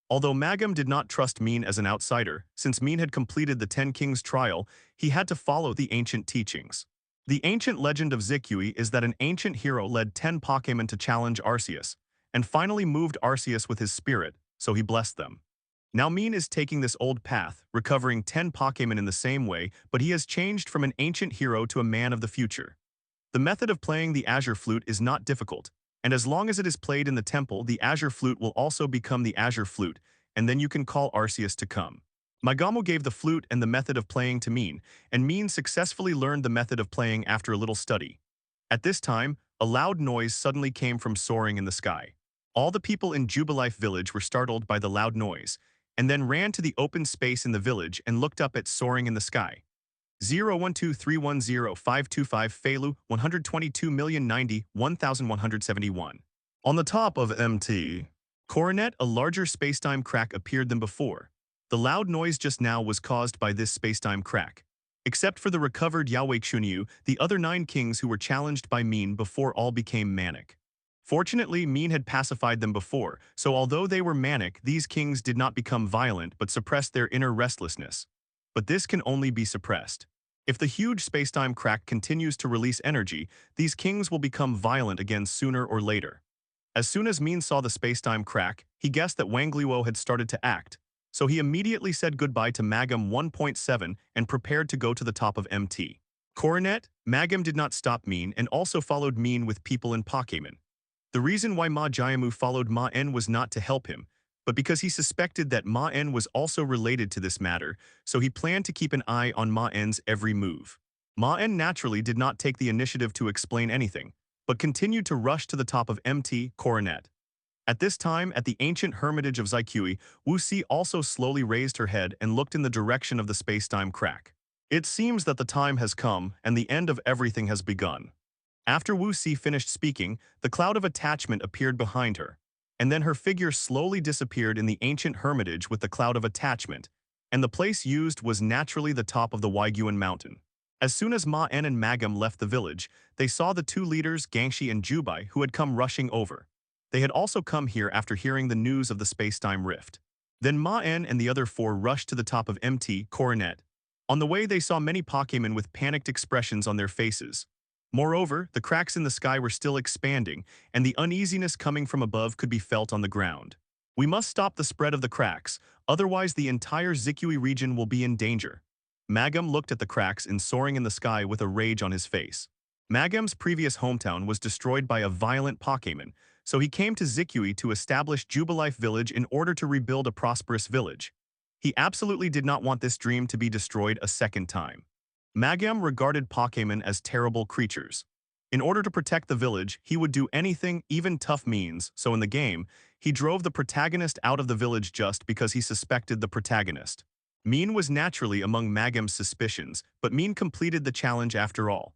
Although Magum did not trust Maen as an outsider, since Maen had completed the 10 Kings trial, he had to follow the ancient teachings. The ancient legend of Zikui is that an ancient hero led 10 Pokémon to challenge Arceus, and finally moved Arceus with his spirit, so he blessed them. Now Maen is taking this old path, recovering 10 Pokémon in the same way, but he has changed from an ancient hero to a man of the future. The method of playing the Azure Flute is not difficult, and as long as it is played in the temple, the Azure Flute will also become the Azure Flute, and then you can call Arceus to come. Magamo gave the flute and the method of playing to Maen, and Maen successfully learned the method of playing after a little study. At this time, a loud noise suddenly came from soaring in the sky. All the people in Jubilife Village were startled by the loud noise, and then ran to the open space in the village and looked up at soaring in the sky. 012310525 Feilu 122,090,1171. On the top of MT Coronet, a larger spacetime crack appeared than before. The loud noise just now was caused by this spacetime crack. Except for the recovered Yahweh Chunyu, the other 9 kings who were challenged by Maen before all became manic. Fortunately, Maen had pacified them before, so although they were manic, these kings did not become violent but suppressed their inner restlessness. But this can only be suppressed. If the huge spacetime crack continues to release energy, these kings will become violent again sooner or later. As soon as Maen saw the spacetime crack, he guessed that Wangliwo had started to act, so he immediately said goodbye to Magum 1.7 and prepared to go to the top of MT. Coronet, Magum did not stop Maen and also followed Maen with people in Pokémon. The reason why Ma Jiamu followed Maen was not to help him, but because he suspected that Maen was also related to this matter, so he planned to keep an eye on Maen's every move. Maen naturally did not take the initiative to explain anything, but continued to rush to the top of MT Coronet. At this time, at the ancient hermitage of Zikui, Wuxi also slowly raised her head and looked in the direction of the spacetime crack. It seems that the time has come and the end of everything has begun. After Wuxi finished speaking, the cloud of attachment appeared behind her, and then her figure slowly disappeared in the ancient hermitage with the cloud of attachment, and the place used was naturally the top of the Waiguan mountain. As soon as Maen and Magam left the village, they saw the two leaders, Gangshi and Jubai, who had come rushing over. They had also come here after hearing the news of the space-time rift. Then Maen and the other four rushed to the top of MT Coronet. On the way, they saw many Pokémon with panicked expressions on their faces. Moreover, the cracks in the sky were still expanding, and the uneasiness coming from above could be felt on the ground. We must stop the spread of the cracks, otherwise the entire Zikui region will be in danger. Magam looked at the cracks soaring in the sky with a rage on his face. Magam's previous hometown was destroyed by a violent Pokémon, so he came to Zikui to establish Jubilife Village in order to rebuild a prosperous village. He absolutely did not want this dream to be destroyed a second time. Magam regarded Pokémon as terrible creatures. In order to protect the village, he would do anything, even tough means, so in the game, he drove the protagonist out of the village just because he suspected the protagonist. Maen was naturally among Magam's suspicions, but Maen completed the challenge after all.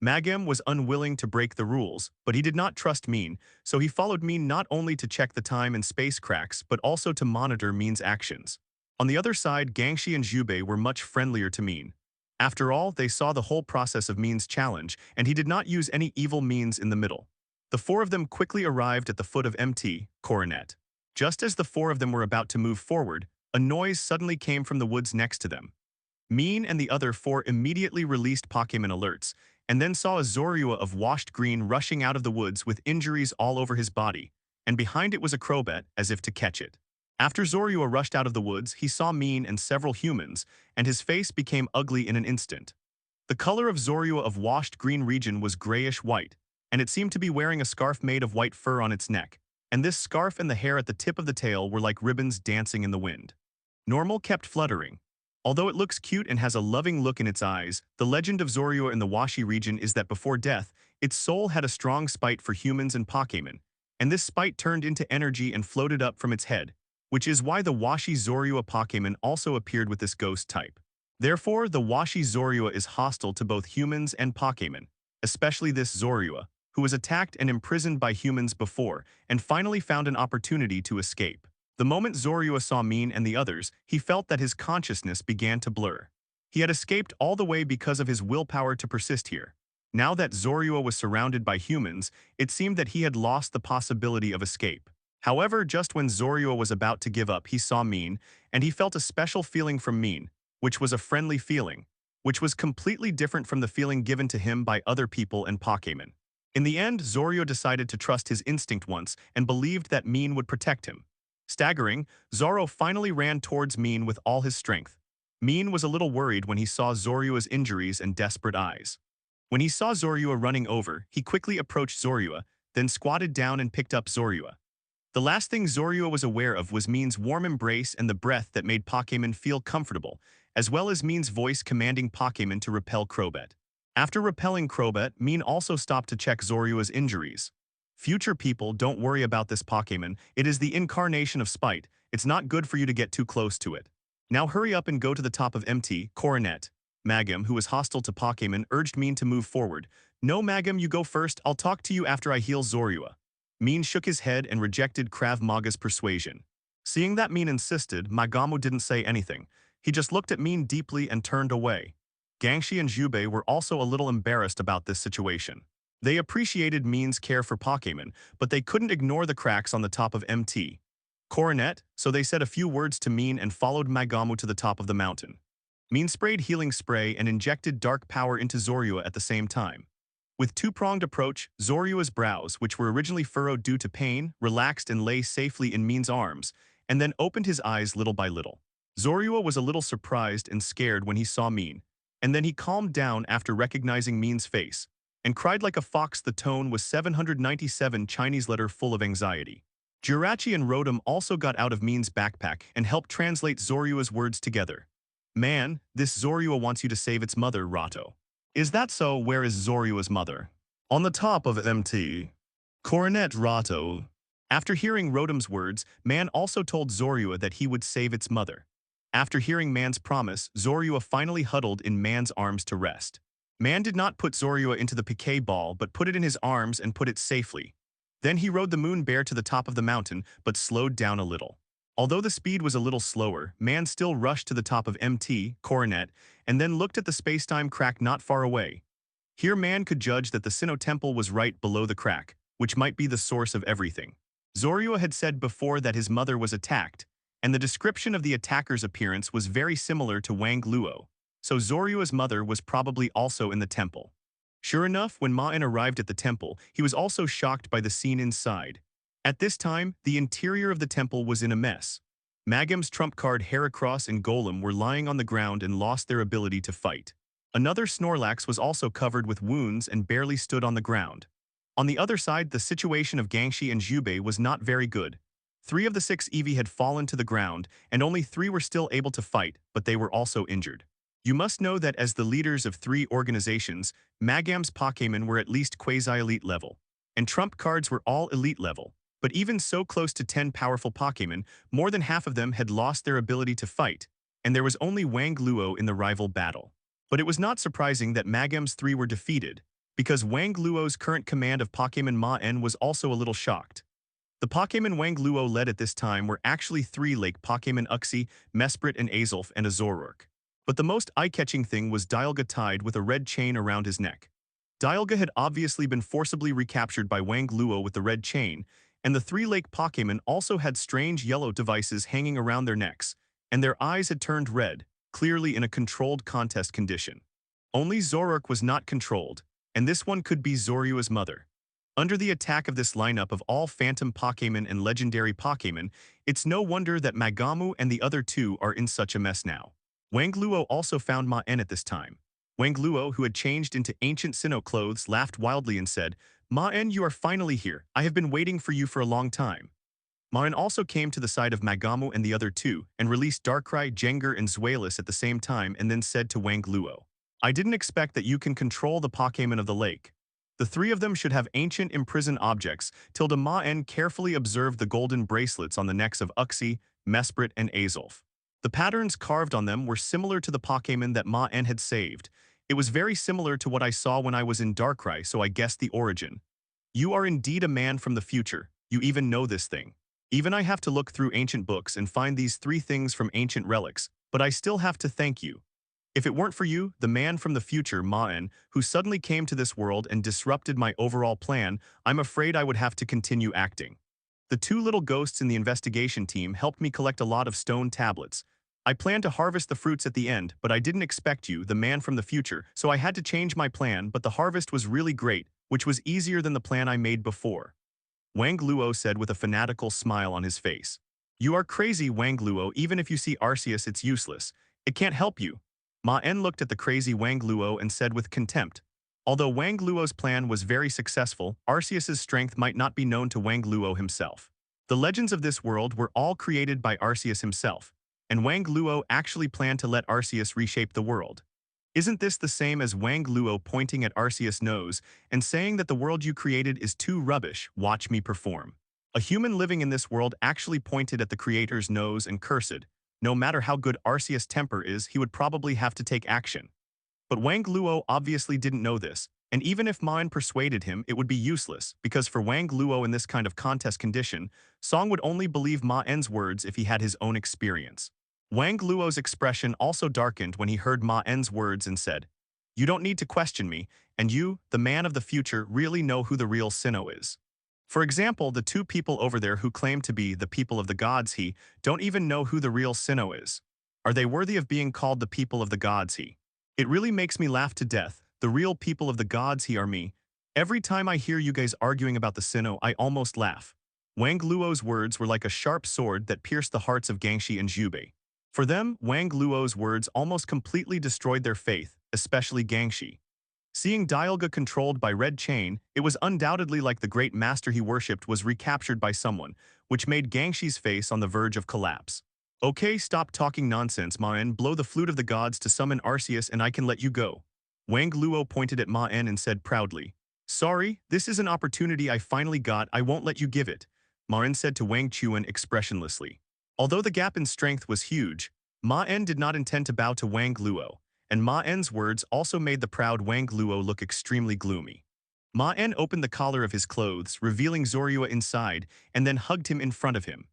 Magam was unwilling to break the rules, but he did not trust Maen, so he followed Maen not only to check the time and space cracks, but also to monitor Maen's actions. On the other side, Gangshi and Jubei were much friendlier to Maen. After all, they saw the whole process of Maen's challenge, and he did not use any evil means in the middle. The four of them quickly arrived at the foot of MT Coronet. Just as the four of them were about to move forward, a noise suddenly came from the woods next to them. Maen and the other four immediately released Pokémon alerts, and then saw a Zorua of washed green rushing out of the woods with injuries all over his body, and behind it was a Crobat, as if to catch it. After Zorua rushed out of the woods, he saw Maen and several humans, and his face became ugly in an instant. The color of Zorua of washed green region was grayish-white, and it seemed to be wearing a scarf made of white fur on its neck, and this scarf and the hair at the tip of the tail were like ribbons dancing in the wind. Normal kept fluttering. Although it looks cute and has a loving look in its eyes, the legend of Zorua in the Washi region is that before death, its soul had a strong spite for humans and Pokémon, and this spite turned into energy and floated up from its head, which is why the Washi Zorua Pokémon also appeared with this ghost type. Therefore, the Washi Zorua is hostile to both humans and Pokémon, especially this Zorua, who was attacked and imprisoned by humans before, and finally found an opportunity to escape. The moment Zorua saw Maen and the others, he felt that his consciousness began to blur. He had escaped all the way because of his willpower to persist here. Now that Zorua was surrounded by humans, it seemed that he had lost the possibility of escape. However, just when Zorua was about to give up, he saw Maen, and he felt a special feeling from Maen, which was a friendly feeling, which was completely different from the feeling given to him by other people and Pokémon. In the end, Zorua decided to trust his instinct once and believed that Maen would protect him. Staggering, Zoro finally ran towards Maen with all his strength. Maen was a little worried when he saw Zorua's injuries and desperate eyes. When he saw Zorua running over, he quickly approached Zorua, then squatted down and picked up Zorua. The last thing Zorua was aware of was Maen's warm embrace and the breath that made Pokémon feel comfortable, as well as Maen's voice commanding Pokémon to repel Crobat. After repelling Crobat, Maen also stopped to check Zorua's injuries. Future people, don't worry about this Pokémon, it is the incarnation of spite, it's not good for you to get too close to it. Now hurry up and go to the top of MT Coronet. Magam, who was hostile to Pokémon, urged Maen to move forward. No Magam, you go first, I'll talk to you after I heal Zorua. Maen shook his head and rejected Krav Maga's persuasion. Seeing that Maen insisted, Magamu didn't say anything. He just looked at Maen deeply and turned away. Gangshi and Jubei were also a little embarrassed about this situation. They appreciated Maen's care for Pokémon, but they couldn't ignore the cracks on the top of MT Coronet, so they said a few words to Maen and followed Magamu to the top of the mountain. Maen sprayed healing spray and injected dark power into Zorua at the same time. With two-pronged approach, Zorua's brows, which were originally furrowed due to pain, relaxed and lay safely in Maen's arms, and then opened his eyes little by little. Zorua was a little surprised and scared when he saw Maen, and then he calmed down after recognizing Maen's face, and cried like a fox. The tone was 797 Chinese letter full of anxiety. Jirachi and Rotom also got out of Maen's backpack and helped translate Zorua's words together. Man, this Zorua wants you to save its mother, Rato. Is that so? Where is Zorua's mother? On the top of MT Coronet, Rato. After hearing Rotom's words, Maen also told Zorua that he would save its mother. After hearing Maen's promise, Zorua finally huddled in Maen's arms to rest. Maen did not put Zorua into the piquet ball but put it in his arms and put it safely. Then he rode the moon bear to the top of the mountain but slowed down a little. Although the speed was a little slower, Maen still rushed to the top of MT, Coronet, and then looked at the spacetime crack not far away. Here Maen could judge that the Sinnoh Temple was right below the crack, which might be the source of everything. Zorua had said before that his mother was attacked, and the description of the attacker's appearance was very similar to Wang Luo, so Zorua's mother was probably also in the temple. Sure enough, when Maen arrived at the temple, he was also shocked by the scene inside. At this time, the interior of the temple was in a mess. Magam's trump card Heracross and Golem were lying on the ground and lost their ability to fight. Another Snorlax was also covered with wounds and barely stood on the ground. On the other side, the situation of Gangshi and Jubei was not very good. 3 of the 6 Eevee had fallen to the ground, and only 3 were still able to fight, but they were also injured. You must know that as the leaders of 3 organizations, Magam's Pokémon were at least quasi-elite level, and trump cards were all elite level. But even so close to 10 powerful Pokémon, more than half of them had lost their ability to fight, and there was only Wang Luo in the rival battle. But it was not surprising that Magam's 3 were defeated, because Wang Luo's current command of Pokémon Maen was also a little shocked. The Pokémon Wang Luo led at this time were actually 3 lake Pokémon Uxie, Mesprit and Azelf and a Zoroark. But the most eye-catching thing was Dialga tied with a red chain around his neck. Dialga had obviously been forcibly recaptured by Wang Luo with the red chain, and the 3 lake Pokémon also had strange yellow devices hanging around their necks, and their eyes had turned red, clearly in a controlled contest condition. Only Zoroark was not controlled, and this one could be Zorua's mother. Under the attack of this lineup of all Phantom Pokémon and Legendary Pokémon, it's no wonder that Magamu and the other 2 are in such a mess now. Wang Luo also found Maen at this time. Wang Luo, who had changed into ancient Sinnoh clothes, laughed wildly and said, "Maen, you are finally here. I have been waiting for you for a long time." Maen also came to the side of Magamu and the other 2, and released Darkrai, Jengar, and Zweilous at the same time and then said to Wang Luo, "I didn't expect that you can control the Pokémon of the lake. The 3 of them should have ancient imprisoned objects." Tilda Maen carefully observed the golden bracelets on the necks of Uxie, Mesprit, and Azelf. The patterns carved on them were similar to the Pokémon that Maen had saved. It was very similar to what I saw when I was in Darkrai, so I guessed the origin. You are indeed a man from the future. You even know this thing. Even I have to look through ancient books and find these 3 things from ancient relics, but I still have to thank you. If it weren't for you, the man from the future, Maen, who suddenly came to this world and disrupted my overall plan, I'm afraid I would have to continue acting. The 2 little ghosts in the investigation team helped me collect a lot of stone tablets. I planned to harvest the fruits at the end, but I didn't expect you, the man from the future, so I had to change my plan, but the harvest was really great, which was easier than the plan I made before. Wang Luo said with a fanatical smile on his face. You are crazy, Wang Luo. Even if you see Arceus, it's useless. It can't help you. Maen looked at the crazy Wang Luo and said with contempt. Although Wang Luo's plan was very successful, Arceus's strength might not be known to Wang Luo himself. The legends of this world were all created by Arceus himself, and Wang Luo actually planned to let Arceus reshape the world. Isn't this the same as Wang Luo pointing at Arceus' nose and saying that the world you created is too rubbish, watch me perform? A human living in this world actually pointed at the creator's nose and cursed. No matter how good Arceus' temper is, he would probably have to take action. But Wang Luo obviously didn't know this, and even if Maen persuaded him, it would be useless, because for Wang Luo in this kind of contest condition, Song would only believe Maen's words if he had his own experience. Wang Luo's expression also darkened when he heard Maen's words and said, You don't need to question me, and you, the man of the future, really know who the real Sinnoh is. For example, the 2 people over there who claim to be the people of the gods don't even know who the real Sinnoh is. Are they worthy of being called the people of the gods It really makes me laugh to death. The real people of the gods are me. Every time I hear you guys arguing about the Sinnoh, I almost laugh. Wang Luo's words were like a sharp sword that pierced the hearts of Gangshi and Jubei. For them, Wang Luo's words almost completely destroyed their faith, especially Gangshi. Seeing Dialga controlled by Red Chain, it was undoubtedly like the great master he worshipped was recaptured by someone, which made Gangshi's face on the verge of collapse. Okay, stop talking nonsense, Maen. Blow the flute of the gods to summon Arceus and I can let you go. Wang Luo pointed at Maen and said proudly. Sorry, this is an opportunity I finally got. I won't let you give it, Maen said to Wang Chuan expressionlessly. Although the gap in strength was huge, Maen did not intend to bow to Wang Luo, and Maen's words also made the proud Wang Luo look extremely gloomy. Maen opened the collar of his clothes, revealing Zorua inside, and then hugged him in front of him.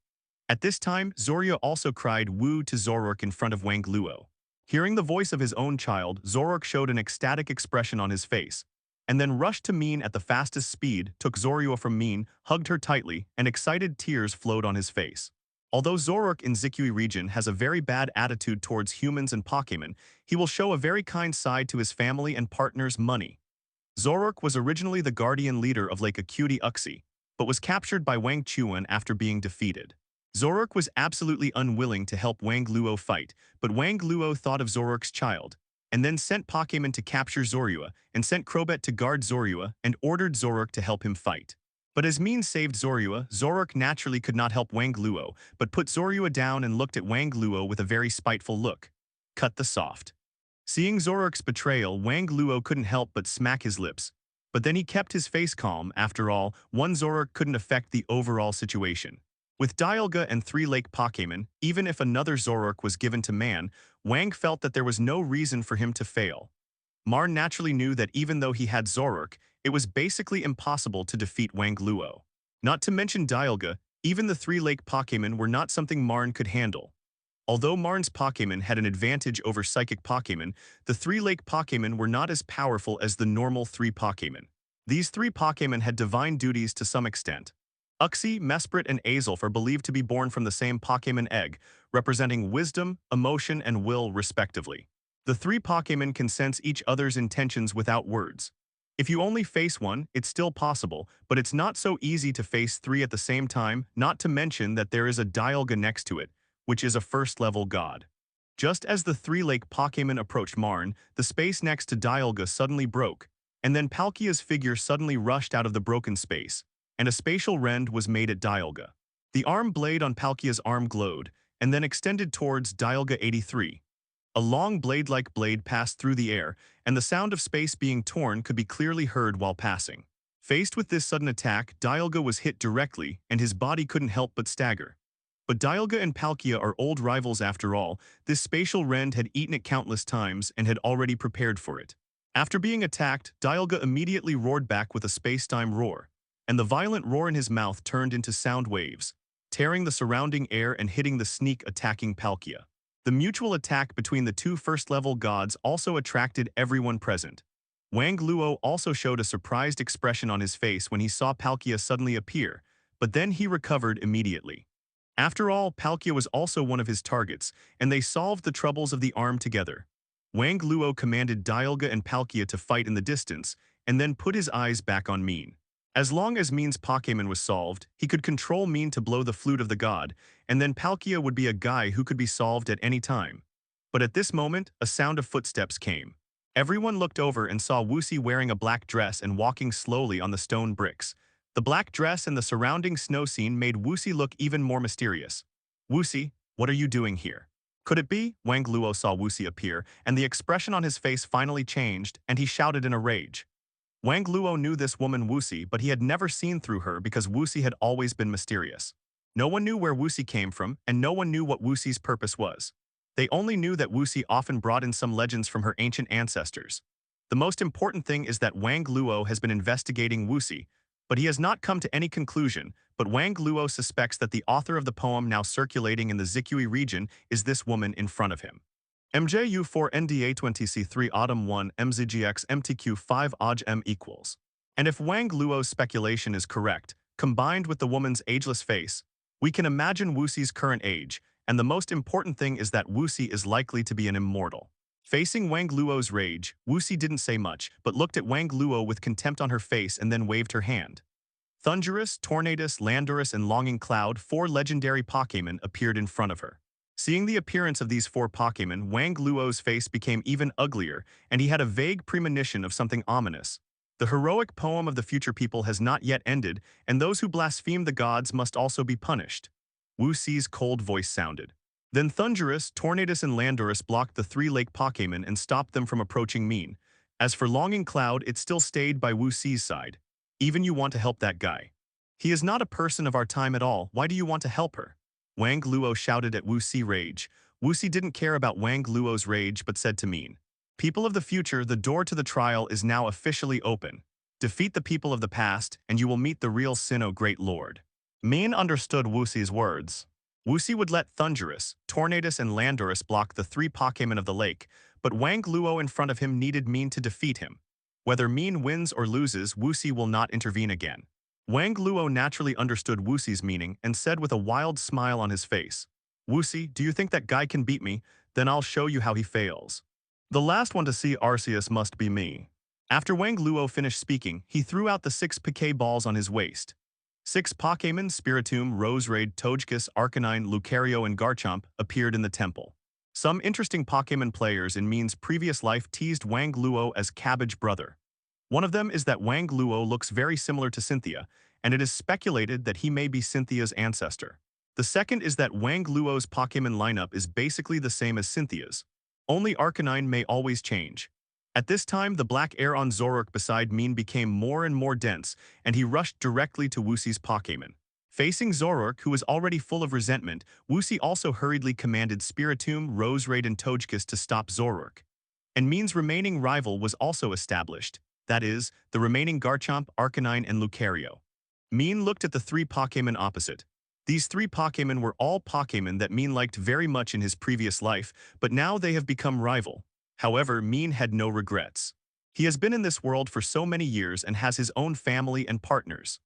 At this time, Zorya also cried woo to Zorok in front of Wang Luo. Hearing the voice of his own child, Zorok showed an ecstatic expression on his face, and then rushed to Maen at the fastest speed, took Zorya from Maen, hugged her tightly, and excited tears flowed on his face. Although Zorok in Zikui region has a very bad attitude towards humans and Pokémon, he will show a very kind side to his family and partners Money. Zorok was originally the guardian leader of Lake Acuity Uxie, but was captured by Wang Chuan after being defeated. Zorok was absolutely unwilling to help Wang Luo fight, but Wang Luo thought of Zorok's child, and then sent Pokémon to capture Zorua, and sent Crobat to guard Zorua, and ordered Zorok to help him fight. But as Maen saved Zorua, Zorok naturally could not help Wang Luo, but put Zorua down and looked at Wang Luo with a very spiteful look. Cut the soft. Seeing Zorok's betrayal, Wang Luo couldn't help but smack his lips. But then he kept his face calm. After all, one Zorok couldn't affect the overall situation. With Dialga and 3 Lake Pokémon, even if another Zorok was given to Maen, Wang felt that there was no reason for him to fail. Maen naturally knew that even though he had Zorok, it was basically impossible to defeat Wang Luo. Not to mention Dialga, even the 3 Lake Pokémon were not something Maen could handle. Although Maen's Pokémon had an advantage over Psychic Pokémon, the 3 Lake Pokémon were not as powerful as the normal 3 Pokémon. These 3 Pokémon had divine duties to some extent. Uxie, Mesprit, and Azelf are believed to be born from the same Pokémon egg, representing wisdom, emotion, and will respectively. The 3 Pokémon can sense each other's intentions without words. If you only face one, it's still possible, but it's not so easy to face 3 at the same time, not to mention that there is a Dialga next to it, which is a first-level god. Just as the 3 Lake Pokémon approached Maen, the space next to Dialga suddenly broke, and then Palkia's figure suddenly rushed out of the broken space, and a spatial rend was made at Dialga. The arm blade on Palkia's arm glowed, and then extended towards Dialga 83. A long blade-like blade passed through the air, and the sound of space being torn could be clearly heard while passing. Faced with this sudden attack, Dialga was hit directly, and his body couldn't help but stagger. But Dialga and Palkia are old rivals after all. This spatial rend had eaten it countless times and had already prepared for it. After being attacked, Dialga immediately roared back with a space-time roar, and the violent roar in his mouth turned into sound waves, tearing the surrounding air and hitting the sneak attacking Palkia. The mutual attack between the 2 first-level gods also attracted everyone present. Wang Luo also showed a surprised expression on his face when he saw Palkia suddenly appear, but then he recovered immediately. After all, Palkia was also one of his targets, and they solved the troubles of the arm together. Wang Luo commanded Dialga and Palkia to fight in the distance, and then put his eyes back on Maen. As long as Maen's Pokémon was solved, he could control Maen to blow the flute of the god, and then Palkia would be a guy who could be solved at any time. But at this moment, a sound of footsteps came. Everyone looked over and saw Wuxi wearing a black dress and walking slowly on the stone bricks. The black dress and the surrounding snow scene made Wuxi look even more mysterious. "Wuxi, what are you doing here?" Could it be? Wang Luo saw Wuxi appear, and the expression on his face finally changed, and he shouted in a rage. Wang Luo knew this woman Wuxi, but he had never seen through her because Wuxi had always been mysterious. No one knew where Wuxi came from, and no one knew what Wuxi's purpose was. They only knew that Wuxi often brought in some legends from her ancient ancestors. The most important thing is that Wang Luo has been investigating Wuxi, but he has not come to any conclusion, but Wang Luo suspects that the author of the poem now circulating in the Zikui region is this woman in front of him. MJU4 NDA20C3 Autumn 1 MZGX MTQ5 OJ M equals. And if Wang Luo's speculation is correct, combined with the woman's ageless face, we can imagine Wuxi's current age, and the most important thing is that Wuxi is likely to be an immortal. Facing Wang Luo's rage, Wuxi didn't say much, but looked at Wang Luo with contempt on her face and then waved her hand. Thundurus, Tornadus, Landorus, and Longing Cloud, 4 legendary Pokémon, appeared in front of her. Seeing the appearance of these 4 Pokémon, Wang Luo's face became even uglier, and he had a vague premonition of something ominous. The heroic poem of the future people has not yet ended, and those who blaspheme the gods must also be punished. Wuxi's cold voice sounded. Then Thundurus, Tornadus, and Landorus blocked the 3 Lake Pokémon and stopped them from approaching Maen. As for Longing Cloud, it still stayed by Wuxi's side. Even you want to help that guy. He is not a person of our time at all. Why do you want to help her? Wang Luo shouted at Wuxi rage. Wuxi didn't care about Wang Luo's rage but said to Maen, "People of the future, the door to the trial is now officially open. Defeat the people of the past, and you will meet the real Sinnoh Great Lord." Maen understood Wuxi's words. Wuxi would let Thunderous, Tornadus, and Landorus block the three Pokémon of the lake, but Wang Luo in front of him needed Maen to defeat him. Whether Maen wins or loses, Wuxi will not intervene again. Wang Luo naturally understood Wuxi's meaning and said with a wild smile on his face, "Wuxi, do you think that guy can beat me? Then I'll show you how he fails. The last one to see Arceus must be me." After Wang Luo finished speaking, he threw out the 6 Poké-balls on his waist. 6 Pokémon, Spiritomb, Roserade, Togekiss, Arcanine, Lucario, and Garchomp, appeared in the temple. Some interesting Pokémon players in Maen's previous life teased Wang Luo as Cabbage Brother. One of them is that Wang Luo looks very similar to Cynthia, and it is speculated that he may be Cynthia's ancestor. The second is that Wang Luo's Pokémon lineup is basically the same as Cynthia's. Only Arcanine may always change. At this time, the black air on Zoroark beside Maen became more and more dense, and he rushed directly to Wuxi's Pokémon. Facing Zoroark, who was already full of resentment, Wuxi also hurriedly commanded Spiritomb, Roserade, and Togekiss to stop Zoroark. And Maen's remaining rival was also established, that is, the remaining Garchomp, Arcanine, and Lucario. Maen looked at the 3 Pokémon opposite. These 3 Pokémon were all Pokémon that Maen liked very much in his previous life, but now they have become rival. However, Maen had no regrets. He has been in this world for so many years and has his own family and partners.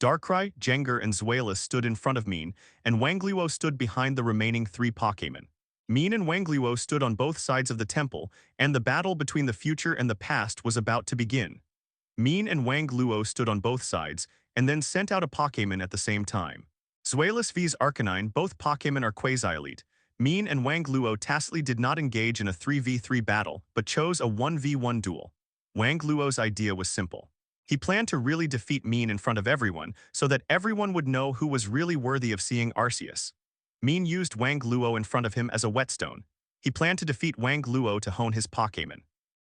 Darkrai, Jengar, and Zweilous stood in front of Maen, and Wang Luo stood behind the remaining 3 Pokémon. Maen and Wang Luo stood on both sides of the temple, and the battle between the future and the past was about to begin. Maen and Wang Luo stood on both sides, and then sent out a Pokémon at the same time. Zweilous vs Arcanine, both Pokémon are quasi-elite. Maen and Wang Luo tacitly did not engage in a 3v3 battle, but chose a 1v1 duel. Wang Luo's idea was simple. He planned to really defeat Maen in front of everyone, so that everyone would know who was really worthy of seeing Arceus. Maen used Wang Luo in front of him as a whetstone. He planned to defeat Wang Luo to hone his Pokémon.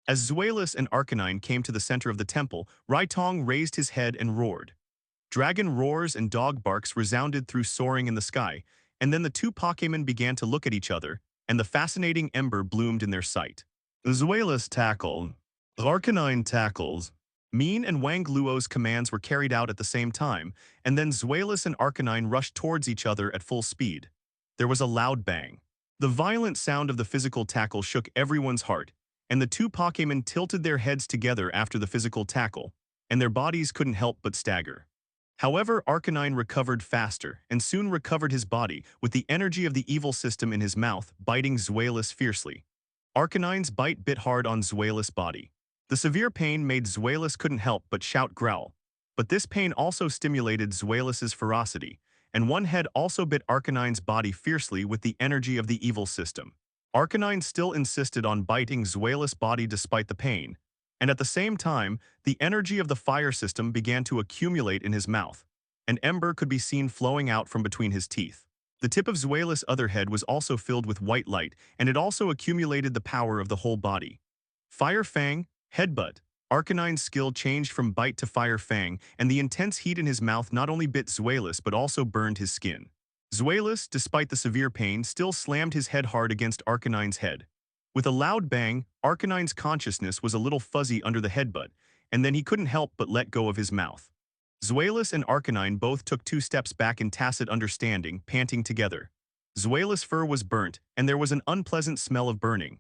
As Zweilous and Arcanine came to the center of the temple, Raitong raised his head and roared. Dragon roars and dog barks resounded through soaring in the sky, and then the 2 Pokémon began to look at each other, and the fascinating ember bloomed in their sight. Zweilous tackled. Arcanine tackles. Maen and Wang Luo's commands were carried out at the same time, and then Zweilous and Arcanine rushed towards each other at full speed. There was a loud bang. The violent sound of the physical tackle shook everyone's heart, and the 2 Pokémon tilted their heads together after the physical tackle, and their bodies couldn't help but stagger. However, Arcanine recovered faster and soon recovered his body with the energy of the evil system in his mouth, biting Zweilous fiercely. Arcanine's bite bit hard on Zweilous' body. The severe pain made Zweilous couldn't help but shout growl. But this pain also stimulated Zweilous' ferocity, and one head also bit Arcanine's body fiercely with the energy of the evil system. Arcanine still insisted on biting Zweilous' body despite the pain, and at the same time, the energy of the fire system began to accumulate in his mouth. An ember could be seen flowing out from between his teeth. The tip of Zweilous' other head was also filled with white light, and it also accumulated the power of the whole body. Fire Fang, Headbutt. Arcanine's skill changed from bite to Fire Fang, and the intense heat in his mouth not only bit Zweilous but also burned his skin. Zweilous, despite the severe pain, still slammed his head hard against Arcanine's head. With a loud bang, Arcanine's consciousness was a little fuzzy under the headbutt, and then he couldn't help but let go of his mouth. Zweilous and Arcanine both took 2 steps back in tacit understanding, panting together. Zweilous' fur was burnt, and there was an unpleasant smell of burning.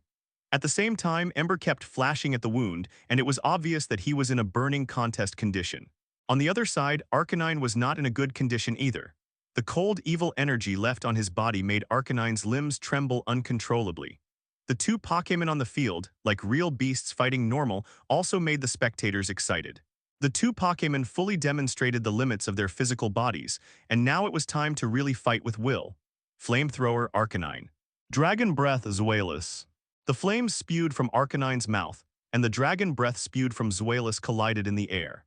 At the same time, Ember kept flashing at the wound, and it was obvious that he was in a burning contest condition. On the other side, Arcanine was not in a good condition either. The cold, evil energy left on his body made Arcanine's limbs tremble uncontrollably. The 2 Pokémon on the field, like real beasts fighting normal, also made the spectators excited. The 2 Pokémon fully demonstrated the limits of their physical bodies, and now it was time to really fight with will. Flamethrower Arcanine. Dragon Breath Zweilous. The flames spewed from Arcanine's mouth, and the dragon breath spewed from Zweilous collided in the air.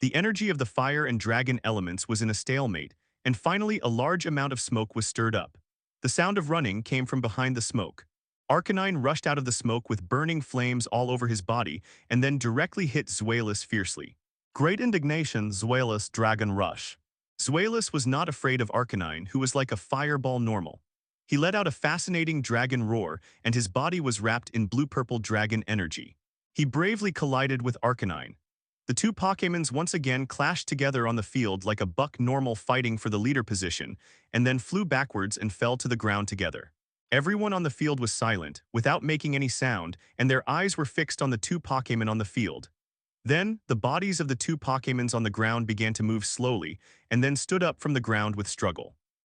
The energy of the fire and dragon elements was in a stalemate, and finally a large amount of smoke was stirred up. The sound of running came from behind the smoke. Arcanine rushed out of the smoke with burning flames all over his body, and then directly hit Zweilous fiercely. Great indignation, Zweilous Dragon Rush. Zweilous was not afraid of Arcanine, who was like a fireball normal. He let out a fascinating dragon roar, and his body was wrapped in blue-purple dragon energy. He bravely collided with Arcanine. The two Pokémons once again clashed together on the field like a buck normal fighting for the leader position, and then flew backwards and fell to the ground together. Everyone on the field was silent, without making any sound, and their eyes were fixed on the two Pokémon on the field. Then, the bodies of the two Pokémons on the ground began to move slowly, and then stood up from the ground with struggle.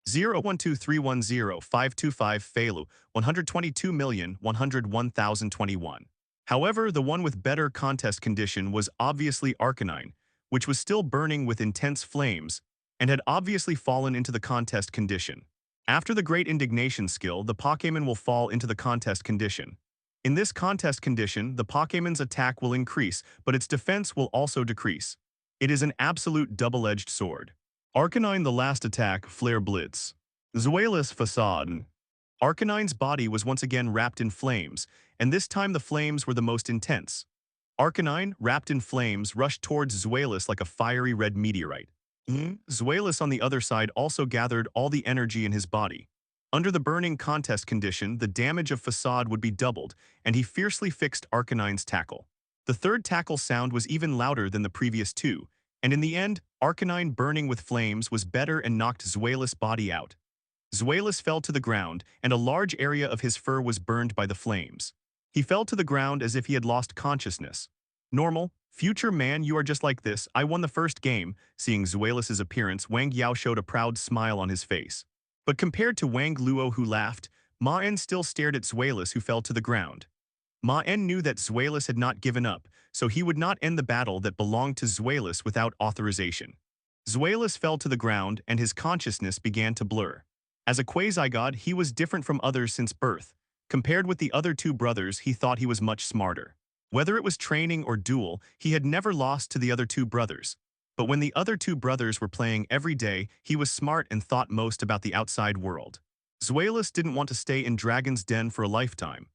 012310525 Failu, 122,101,021. However, the one with better contest condition was obviously Arcanine, which was still burning with intense flames, and had obviously fallen into the contest condition. After the Great Indignation skill, the Pokémon will fall into the contest condition. In this contest condition, the Pokémon's attack will increase, but its defense will also decrease. It is an absolute double-edged sword. Arcanine the last attack, Flare Blitz. Zweilous Facade. Arcanine's body was once again wrapped in flames, and this time the flames were the most intense. Arcanine, wrapped in flames, rushed towards Zweilous like a fiery red meteorite. Zweilous on the other side also gathered all the energy in his body. Under the burning contest condition, the damage of Facade would be doubled, and he fiercely fixed Arcanine's tackle. The third tackle sound was even louder than the previous two, and in the end, Arcanine burning with flames was better and knocked Zweilous' body out. Zweilous fell to the ground, and a large area of his fur was burned by the flames. He fell to the ground as if he had lost consciousness. Normal, future man, you are just like this. I won the first game. Seeing Zweilous' appearance, Wang Yao showed a proud smile on his face. But compared to Wang Luo who laughed, Maen still stared at Zweilous who fell to the ground. Maen knew that Zweilous had not given up, so he would not end the battle that belonged to Zweilous without authorization. Zweilous fell to the ground and his consciousness began to blur. As a quasi-god, he was different from others since birth. Compared with the other two brothers, he thought he was much smarter. Whether it was training or duel, he had never lost to the other two brothers. But when the other two brothers were playing every day, he was smart and thought most about the outside world. Zweilous didn't want to stay in Dragon's Den for a lifetime.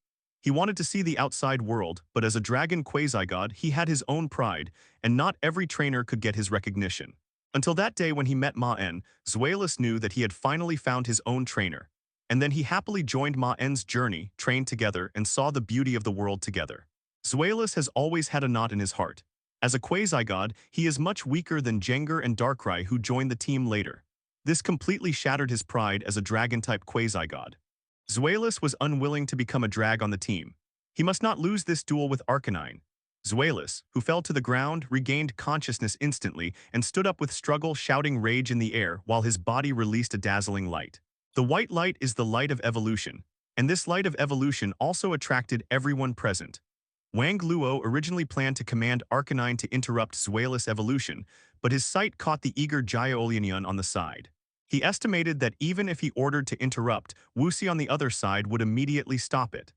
He wanted to see the outside world, but as a dragon quasi-god, he had his own pride, and not every trainer could get his recognition. Until that day when he met Maen, Zweilous knew that he had finally found his own trainer. And then he happily joined Maen's journey, trained together, and saw the beauty of the world together. Zweilous has always had a knot in his heart. As a quasi-god, he is much weaker than Jengar and Darkrai who joined the team later. This completely shattered his pride as a dragon-type quasi-god. Zweilous was unwilling to become a drag on the team. He must not lose this duel with Arcanine. Zweilous, who fell to the ground, regained consciousness instantly and stood up with struggle, shouting rage in the air while his body released a dazzling light. The white light is the light of evolution, and this light of evolution also attracted everyone present. Wang Luo originally planned to command Arcanine to interrupt Zweilous' evolution, but his sight caught the eager Gyolianion on the side. He estimated that even if he ordered to interrupt, Wuxi on the other side would immediately stop it.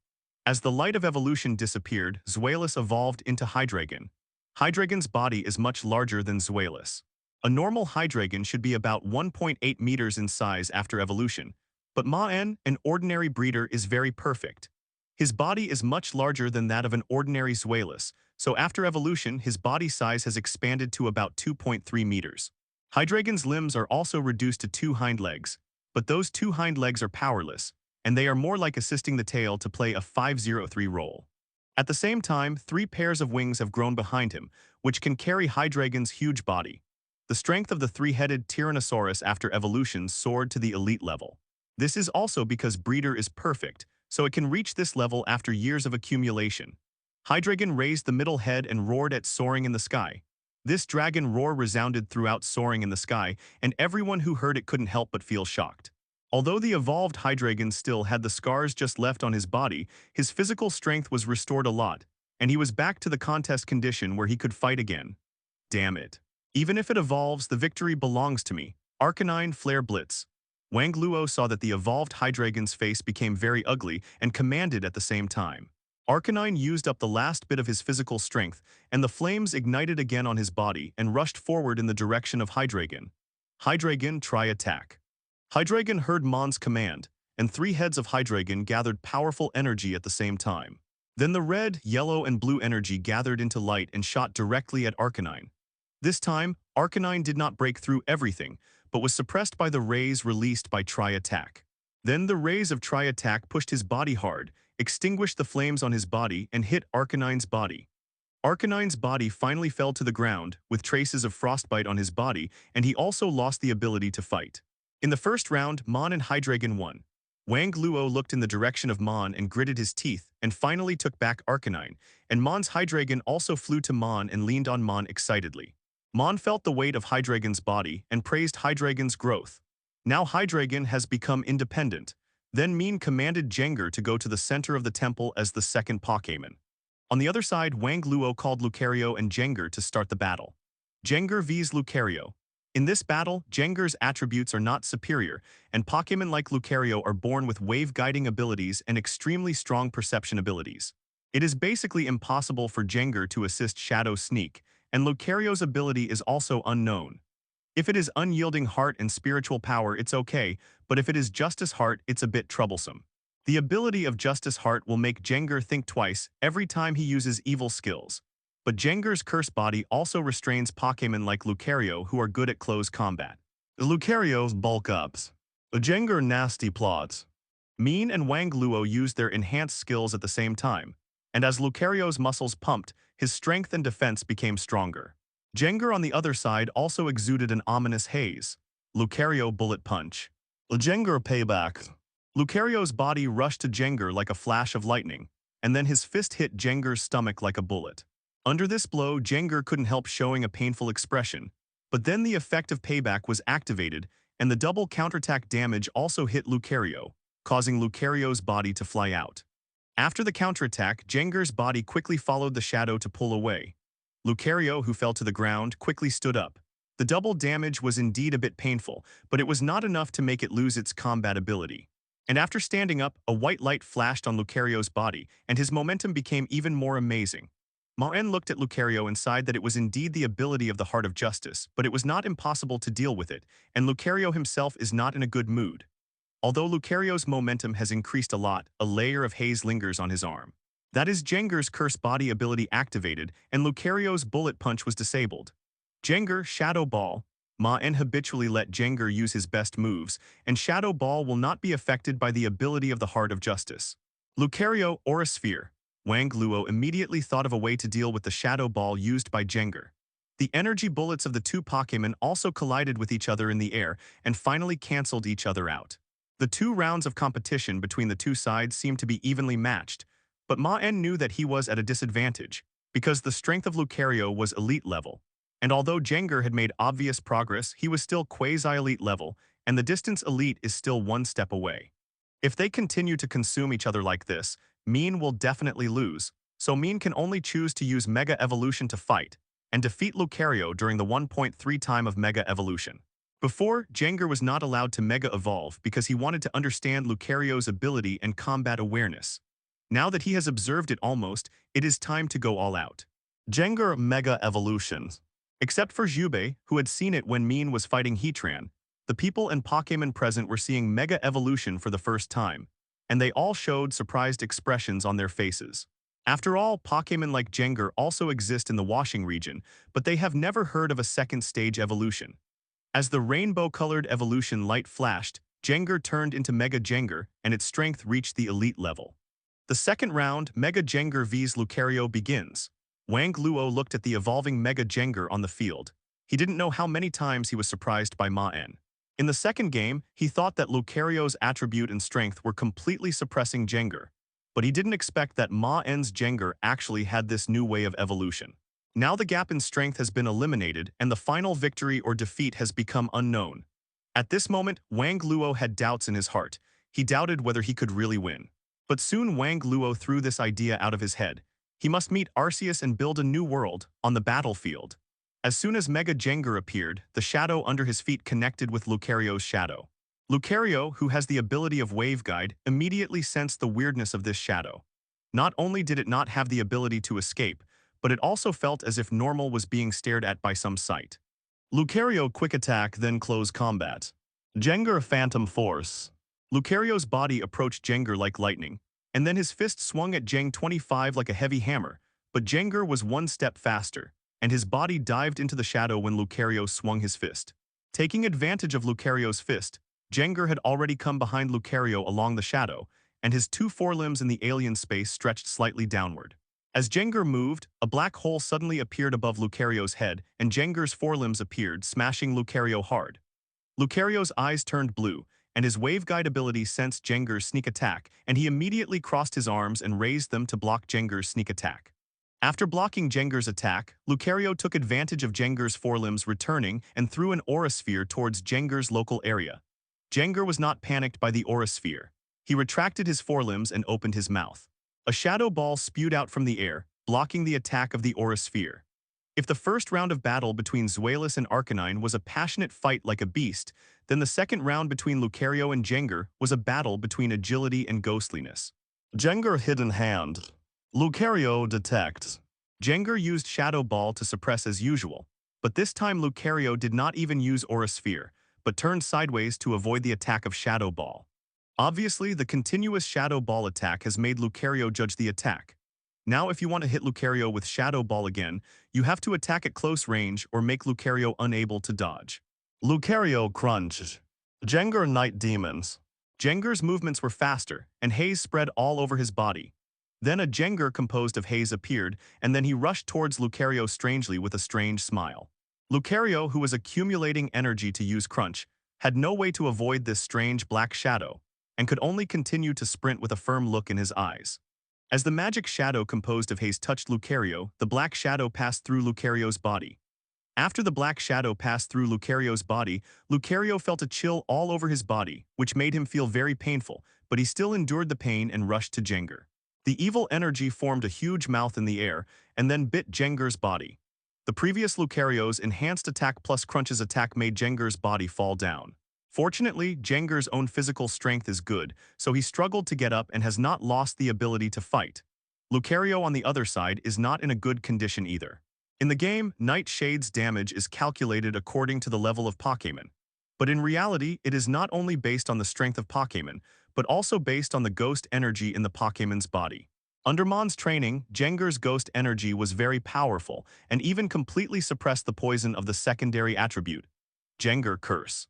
As the light of evolution disappeared, Zweilous evolved into Hydreigon. Hydreigon's body is much larger than Zweilous. A normal Hydreigon should be about 1.8 meters in size after evolution, but Maen, an ordinary breeder, is very perfect. His body is much larger than that of an ordinary Zweilous, so after evolution, his body size has expanded to about 2.3 meters. Hydreigon's limbs are also reduced to 2 hind legs, but those 2 hind legs are powerless, and they are more like assisting the tail to play a 5-0-3 role. At the same time, 3 pairs of wings have grown behind him, which can carry Hydreigon's huge body. The strength of the 3-headed Tyrannosaurus after evolution soared to the elite level. This is also because breeder is perfect, so it can reach this level after years of accumulation. Hydreigon raised the middle head and roared at soaring in the sky. This dragon roar resounded throughout soaring in the sky, and everyone who heard it couldn't help but feel shocked. Although the evolved Hydreigon still had the scars just left on his body, his physical strength was restored a lot, and he was back to the contest condition where he could fight again. Damn it. Even if it evolves, the victory belongs to me. Arcanine Flare Blitz. Wang Luo saw that the evolved Hydreigon's face became very ugly and commanded at the same time. Arcanine used up the last bit of his physical strength, and the flames ignited again on his body and rushed forward in the direction of Hydreigon. Hydreigon, try attack. Hydreigon heard Maen's command, and 3 heads of Hydreigon gathered powerful energy at the same time. Then the red, yellow, and blue energy gathered into light and shot directly at Arcanine. This time, Arcanine did not break through everything, but was suppressed by the rays released by Tri-Attack. Then the rays of Tri-Attack pushed his body hard, extinguished the flames on his body, and hit Arcanine's body. Arcanine's body finally fell to the ground, with traces of frostbite on his body, and he also lost the ability to fight. In the first round, Maen and Hydreigon won. Wang Luo looked in the direction of Maen and gritted his teeth, and finally took back Arcanine, and Maen's Hydreigon also flew to Maen and leaned on Maen excitedly. Maen felt the weight of Hydreigon's body and praised Hydreigon's growth. Now Hydreigon has become independent. Then Maen commanded Jengar to go to the center of the temple as the second Pokémon. On the other side, Wang Luo called Lucario and Jengar to start the battle. Jengar vs Lucario. In this battle, Jengar's attributes are not superior, and Pokémon like Lucario are born with wave-guiding abilities and extremely strong perception abilities. It is basically impossible for Jengar to assist Shadow Sneak, and Lucario's ability is also unknown. If it is Unyielding Heart and Spiritual Power, it's okay, but if it is Justice Heart, it's a bit troublesome. The ability of Justice Heart will make Jengar think twice every time he uses evil skills. But Jengar's Curse Body also restrains Pokémon like Lucario who are good at close combat. Lucario's bulk ups. Jengar nasty plots. Maen and Wang Luo used their enhanced skills at the same time, and as Lucario's muscles pumped, his strength and defense became stronger. Jengar on the other side also exuded an ominous haze. Lucario Bullet Punch. Jengar Payback. Lucario's body rushed to Jengar like a flash of lightning, and then his fist hit Jengar's stomach like a bullet. Under this blow, Jengar couldn't help showing a painful expression, but then the effect of Payback was activated, and the double counterattack damage also hit Lucario, causing Lucario's body to fly out. After the counterattack, Jengar's body quickly followed the shadow to pull away. Lucario, who fell to the ground, quickly stood up. The double damage was indeed a bit painful, but it was not enough to make it lose its combat ability. And after standing up, a white light flashed on Lucario's body, and his momentum became even more amazing. Maen looked at Lucario and sighed that it was indeed the ability of the Heart of Justice, but it was not impossible to deal with it, and Lucario himself is not in a good mood. Although Lucario's momentum has increased a lot, a layer of haze lingers on his arm. That is Jengar's Curse Body ability activated, and Lucario's Bullet Punch was disabled. Jengar Shadow Ball. Maen habitually let Jengar use his best moves, and Shadow Ball will not be affected by the ability of the Heart of Justice. Lucario Aura Sphere. Wang Luo immediately thought of a way to deal with the Shadow Ball used by Jengar. The energy bullets of the two Pokémon also collided with each other in the air and finally cancelled each other out. The 2 rounds of competition between the two sides seemed to be evenly matched, but Maen knew that he was at a disadvantage, because the strength of Lucario was elite level. And although Jengar had made obvious progress, he was still quasi-elite level, and the distance elite is still one step away. If they continue to consume each other like this, Maen will definitely lose, so Maen can only choose to use Mega Evolution to fight, and defeat Lucario during the 1.3 time of Mega Evolution. Before, Jengar was not allowed to Mega Evolve because he wanted to understand Lucario's ability and combat awareness. Now that he has observed it almost, it is time to go all out. Jengar Mega Evolution. Except for Jubei, who had seen it when Maen was fighting Heatran, the people and Pokémon present were seeing Mega Evolution for the first time, and they all showed surprised expressions on their faces. After all, Pokémon like Jengar also exist in the Washing region, but they have never heard of a second stage evolution. As the rainbow-colored evolution light flashed, Jengar turned into Mega Jengar, and its strength reached the elite level. The second round, Mega Jengar vs Lucario, begins. Wang Luo looked at the evolving Mega Jengar on the field. He didn't know how many times he was surprised by Maen. In the second game, he thought that Lucario's attribute and strength were completely suppressing Jengar, but he didn't expect that Maen's Jengar actually had this new way of evolution. Now the gap in strength has been eliminated, and the final victory or defeat has become unknown. At this moment, Wang Luo had doubts in his heart. He doubted whether he could really win. But soon Wang Luo threw this idea out of his head. He must meet Arceus and build a new world on the battlefield. As soon as Mega Jengar appeared, the shadow under his feet connected with Lucario's shadow. Lucario, who has the ability of Wave Guide, immediately sensed the weirdness of this shadow. Not only did it not have the ability to escape, but it also felt as if normal was being stared at by some sight. Lucario Quick Attack, then Close Combat. Jengar Phantom Force. Lucario's body approached Jengar like lightning, and then his fist swung at Jeng 25 like a heavy hammer, but Jengar was one step faster, and his body dived into the shadow when Lucario swung his fist. Taking advantage of Lucario's fist, Jengar had already come behind Lucario along the shadow, and his 2 forelimbs in the alien space stretched slightly downward. As Jengar moved, a black hole suddenly appeared above Lucario's head, and Jengar's forelimbs appeared, smashing Lucario hard. Lucario's eyes turned blue, and his waveguide ability sensed Jengar's sneak attack, and he immediately crossed his arms and raised them to block Jengar's sneak attack. After blocking Jengar's attack, Lucario took advantage of Jengar's forelimbs returning and threw an aura sphere towards Jengar's local area. Jengar was not panicked by the aura sphere. He retracted his forelimbs and opened his mouth. A shadow ball spewed out from the air, blocking the attack of the aura sphere. If the first round of battle between Zuelis and Arcanine was a passionate fight like a beast, then the second round between Lucario and Jengar was a battle between agility and ghostliness. Jengar hidden hand. Lucario detect. Jengar used Shadow Ball to suppress as usual, but this time Lucario did not even use Aura Sphere, but turned sideways to avoid the attack of Shadow Ball. Obviously, the continuous Shadow Ball attack has made Lucario judge the attack. Now if you want to hit Lucario with Shadow Ball again, you have to attack at close range or make Lucario unable to dodge. Lucario crunch. Jengar Night Demons. Jengar's movements were faster, and haze spread all over his body. Then a Jengar composed of haze appeared, and then he rushed towards Lucario strangely with a strange smile. Lucario, who was accumulating energy to use Crunch, had no way to avoid this strange black shadow, and could only continue to sprint with a firm look in his eyes. As the magic shadow composed of haze touched Lucario, the black shadow passed through Lucario's body. After the black shadow passed through Lucario's body, Lucario felt a chill all over his body, which made him feel very painful, but he still endured the pain and rushed to Jengar. The evil energy formed a huge mouth in the air, and then bit Jengar's body. The previous Lucario's enhanced attack plus Crunch's attack made Jengar's body fall down. Fortunately, Jengar's own physical strength is good, so he struggled to get up and has not lost the ability to fight. Lucario, on the other side, is not in a good condition either. In the game, Nightshade's damage is calculated according to the level of Pokémon. But in reality, it is not only based on the strength of Pokémon, but also based on the ghost energy in the Pokémon's body. Under Maen's training, Jengar's ghost energy was very powerful and even completely suppressed the poison of the secondary attribute, Jengar Curse.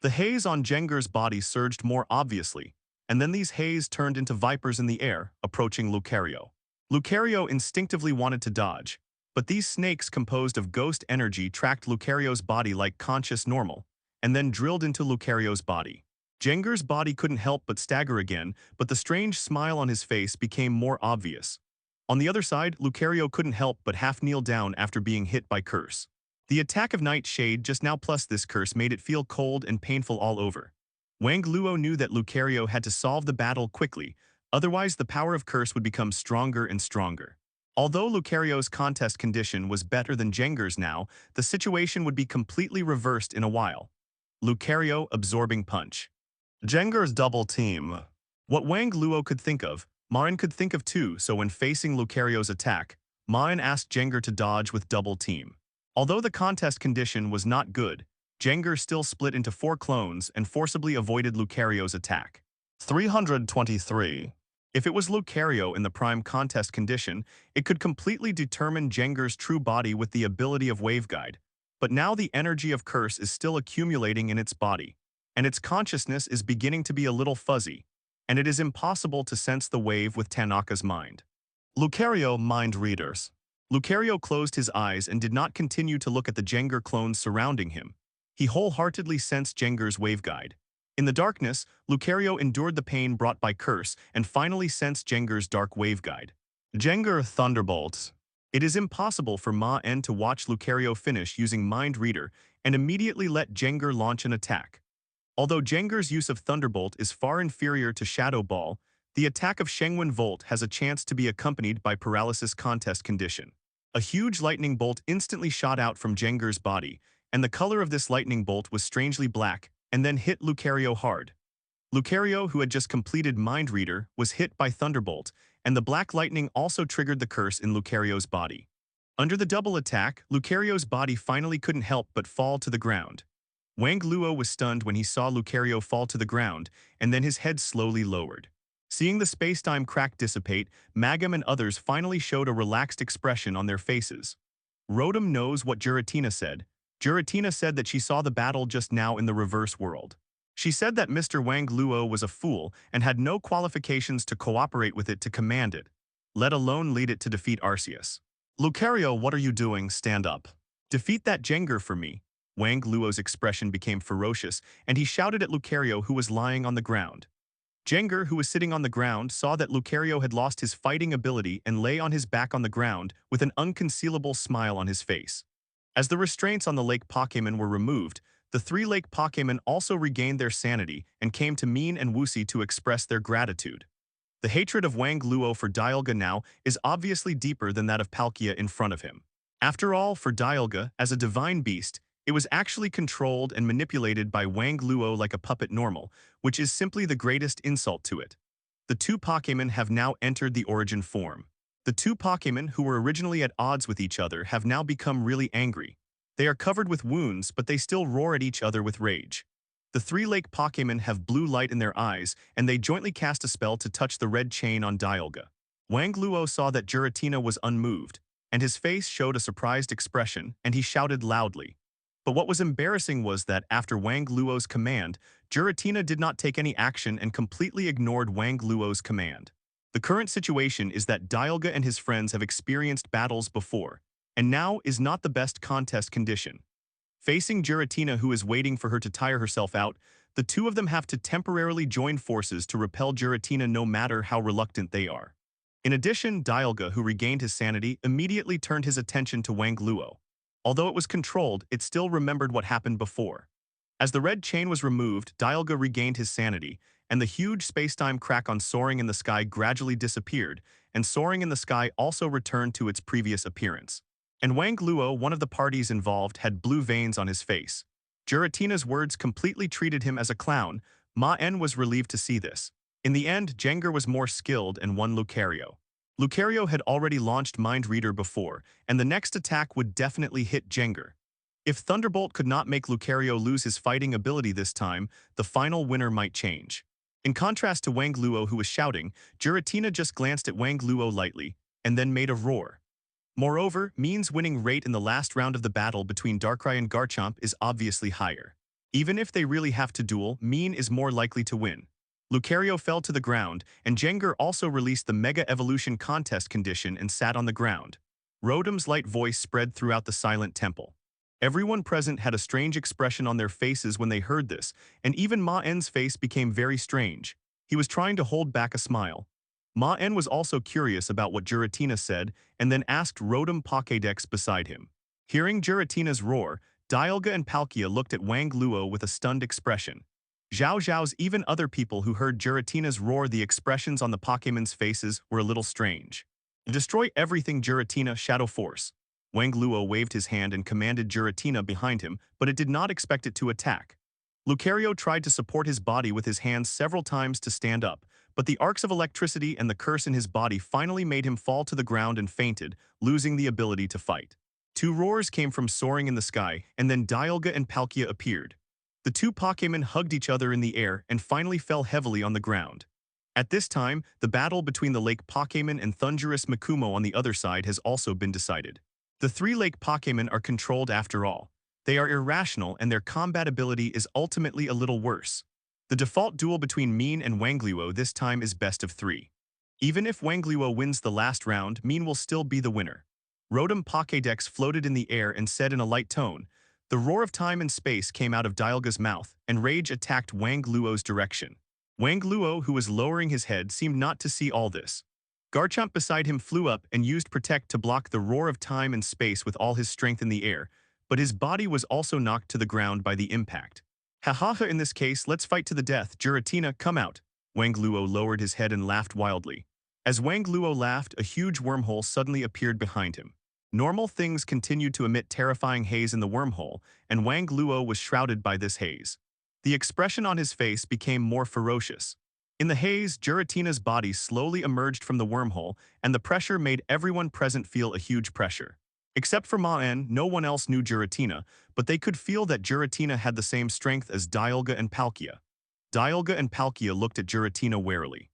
The haze on Jengar's body surged more obviously, and then these haze turned into vipers in the air, approaching Lucario. Lucario instinctively wanted to dodge, but these snakes composed of ghost energy tracked Lucario's body like conscious normal, and then drilled into Lucario's body. Jengar's body couldn't help but stagger again, but the strange smile on his face became more obvious. On the other side, Lucario couldn't help but half kneel down after being hit by Curse. The attack of Nightshade just now plus this curse made it feel cold and painful all over. Wang Luo knew that Lucario had to solve the battle quickly, otherwise the power of Curse would become stronger and stronger. Although Lucario's contest condition was better than Jengar's now, the situation would be completely reversed in a while. Lucario absorbing punch. Jengar's double team. What Wang Luo could think of, Maen could think of too, so when facing Lucario's attack, Maen asked Jengar to dodge with double team. Although the contest condition was not good, Jengar still split into 4 clones and forcibly avoided Lucario's attack. 323. If it was Lucario in the prime contest condition, it could completely determine Jengar's true body with the ability of Waveguide, but now the energy of Curse is still accumulating in its body, and its consciousness is beginning to be a little fuzzy, and it is impossible to sense the wave with Tanaka's mind. Lucario mind readers. Lucario closed his eyes and did not continue to look at the Jengar clones surrounding him. He wholeheartedly sensed Jengar's waveguide. In the darkness, Lucario endured the pain brought by Curse and finally sensed Jengar's dark waveguide. Jengar Thunderbolt. It is impossible for Maen to watch Lucario finish using Mind Reader and immediately let Jengar launch an attack. Although Jengar's use of Thunderbolt is far inferior to Shadow Ball, the attack of Shengwen Volt has a chance to be accompanied by Paralysis contest condition. A huge lightning bolt instantly shot out from Jengar's body, and the color of this lightning bolt was strangely black, and then hit Lucario hard. Lucario, who had just completed Mind Reader, was hit by Thunderbolt, and the black lightning also triggered the curse in Lucario's body. Under the double attack, Lucario's body finally couldn't help but fall to the ground. Wang Luo was stunned when he saw Lucario fall to the ground, and then his head slowly lowered. Seeing the space-time crack dissipate, Magam and others finally showed a relaxed expression on their faces. Rotom knows what Giratina said. Giratina said that she saw the battle just now in the reverse world. She said that Mr. Wang Luo was a fool and had no qualifications to cooperate with it to command it. let alone lead it to defeat Arceus. Lucario, what are you doing? Stand up. Defeat that Jengar for me. Wang Luo's expression became ferocious, and he shouted at Lucario, who was lying on the ground. Jengar, who was sitting on the ground, saw that Lucario had lost his fighting ability and lay on his back on the ground with an unconcealable smile on his face. As the restraints on the lake Pokémon were removed, the three lake Pokémon also regained their sanity and came to Maen and Wuxi to express their gratitude. The hatred of Wang Luo for Dialga now is obviously deeper than that of Palkia in front of him. After all, for Dialga, as a divine beast, it was actually controlled and manipulated by Wang Luo like a puppet normal, which is simply the greatest insult to it. The two Pokémon have now entered the origin form. The two Pokémon who were originally at odds with each other have now become really angry. They are covered with wounds, but they still roar at each other with rage. The three lake Pokémon have blue light in their eyes, and they jointly cast a spell to touch the red chain on Dialga. Wang Luo saw that Giratina was unmoved, and his face showed a surprised expression, and he shouted loudly. But what was embarrassing was that after Wang Luo's command, Giratina did not take any action and completely ignored Wang Luo's command. The current situation is that Dialga and his friends have experienced battles before, and now is not the best contest condition. Facing Giratina, who is waiting for her to tire herself out, the two of them have to temporarily join forces to repel Giratina no matter how reluctant they are. In addition, Dialga, who regained his sanity, immediately turned his attention to Wang Luo. Although it was controlled, it still remembered what happened before. As the red chain was removed, Dialga regained his sanity, and the huge spacetime crack on Soaring in the Sky gradually disappeared, and Soaring in the Sky also returned to its previous appearance. And Wang Luo, one of the parties involved, had blue veins on his face. Giratina's words completely treated him as a clown. Maen was relieved to see this. In the end, Jengar was more skilled and won Lucario. Lucario had already launched Mind Reader before, and the next attack would definitely hit Jengar. If Thunderbolt could not make Lucario lose his fighting ability this time, the final winner might change. In contrast to Wang Luo, who was shouting, Giratina just glanced at Wang Luo lightly, and then made a roar. Moreover, Maen's winning rate in the last round of the battle between Darkrai and Garchomp is obviously higher. Even if they really have to duel, Maen is more likely to win. Lucario fell to the ground, and Jengar also released the Mega Evolution contest condition and sat on the ground. Rotom's light voice spread throughout the silent temple. Everyone present had a strange expression on their faces when they heard this, and even Maen's face became very strange. He was trying to hold back a smile. Maen was also curious about what Giratina said, and then asked Rotom Pokédex beside him. Hearing Giratina's roar, Dialga and Palkia looked at Wang Luo with a stunned expression. Zhao Zhao's even other people who heard Giratina's roar, the expressions on the Pokémon's faces were a little strange. Destroy everything, Giratina, Shadow Force. Wang Luo waved his hand and commanded Giratina behind him, but it did not expect it to attack. Lucario tried to support his body with his hands several times to stand up, but the arcs of electricity and the curse in his body finally made him fall to the ground and fainted, losing the ability to fight. Two roars came from Soaring in the Sky, and then Dialga and Palkia appeared. The two Pokémon hugged each other in the air and finally fell heavily on the ground. At this time, the battle between the Lake Pokémon and Thunderous Mikumo on the other side has also been decided. The three Lake Pokémon are controlled after all. They are irrational, and their combat ability is ultimately a little worse. The default duel between Maen and Wang Luo this time is best of 3. Even if Wang Luo wins the last round, Maen will still be the winner. Rotom Pokédex floated in the air and said in a light tone, the roar of time and space came out of Dialga's mouth, and rage attacked Wang Luo's direction. Wang Luo, who was lowering his head, seemed not to see all this. Garchomp beside him flew up and used Protect to block the roar of time and space with all his strength in the air, but his body was also knocked to the ground by the impact. Ha, in this case, let's fight to the death. Giratina, come out. Wang Luo lowered his head and laughed wildly. As Wang Luo laughed, a huge wormhole suddenly appeared behind him. Normal things continued to emit terrifying haze in the wormhole, and Wang Luo was shrouded by this haze. The expression on his face became more ferocious. In the haze, Giratina's body slowly emerged from the wormhole, and the pressure made everyone present feel a huge pressure. Except for Maen, no one else knew Giratina, but they could feel that Giratina had the same strength as Dialga and Palkia. Dialga and Palkia looked at Giratina warily.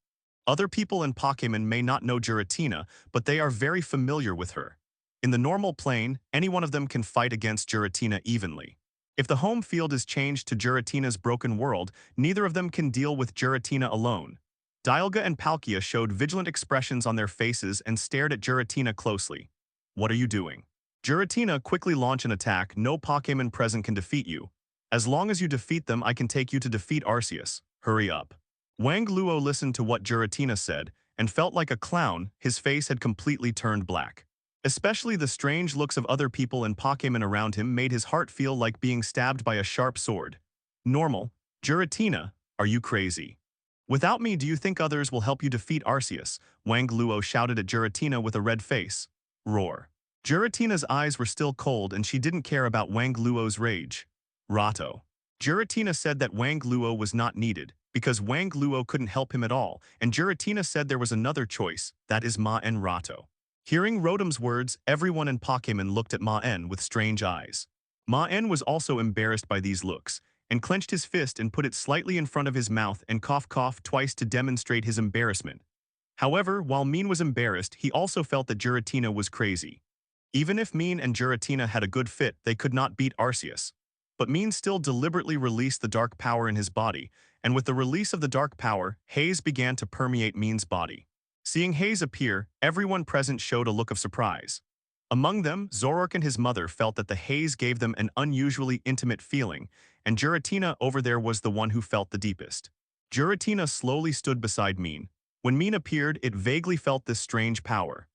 Other people in Pokémon may not know Giratina, but they are very familiar with her. In the normal plane, any one of them can fight against Giratina evenly. If the home field is changed to Giratina's broken world, neither of them can deal with Giratina alone. Dialga and Palkia showed vigilant expressions on their faces and stared at Giratina closely. What are you doing? Giratina quickly launched an attack. No Pokémon present can defeat you. As long as you defeat them, I can take you to defeat Arceus. Hurry up. Wang Luo listened to what Giratina said and felt like a clown. His face had completely turned black. Especially the strange looks of other people and Pokémon around him made his heart feel like being stabbed by a sharp sword. Normal. Giratina, are you crazy? Without me, do you think others will help you defeat Arceus? Wang Luo shouted at Giratina with a red face. Roar. Giratina's eyes were still cold and she didn't care about Wang Luo's rage. Rato. Giratina said that Wang Luo was not needed, because Wang Luo couldn't help him at all, and Giratina said there was another choice, that is Maen Rato. Hearing Rotom's words, everyone in Pokémon looked at Maen with strange eyes. Maen was also embarrassed by these looks, and clenched his fist and put it slightly in front of his mouth and coughed twice to demonstrate his embarrassment. However, while Maen was embarrassed, he also felt that Giratina was crazy. Even if Maen and Giratina had a good fit, they could not beat Arceus. But Maen still deliberately released the dark power in his body, and with the release of the dark power, haze began to permeate Maen's body. Seeing haze appear, everyone present showed a look of surprise. Among them, Zoroark and his mother felt that the haze gave them an unusually intimate feeling, and Giratina over there was the one who felt the deepest. Giratina slowly stood beside Maen. When Maen appeared, it vaguely felt this strange power.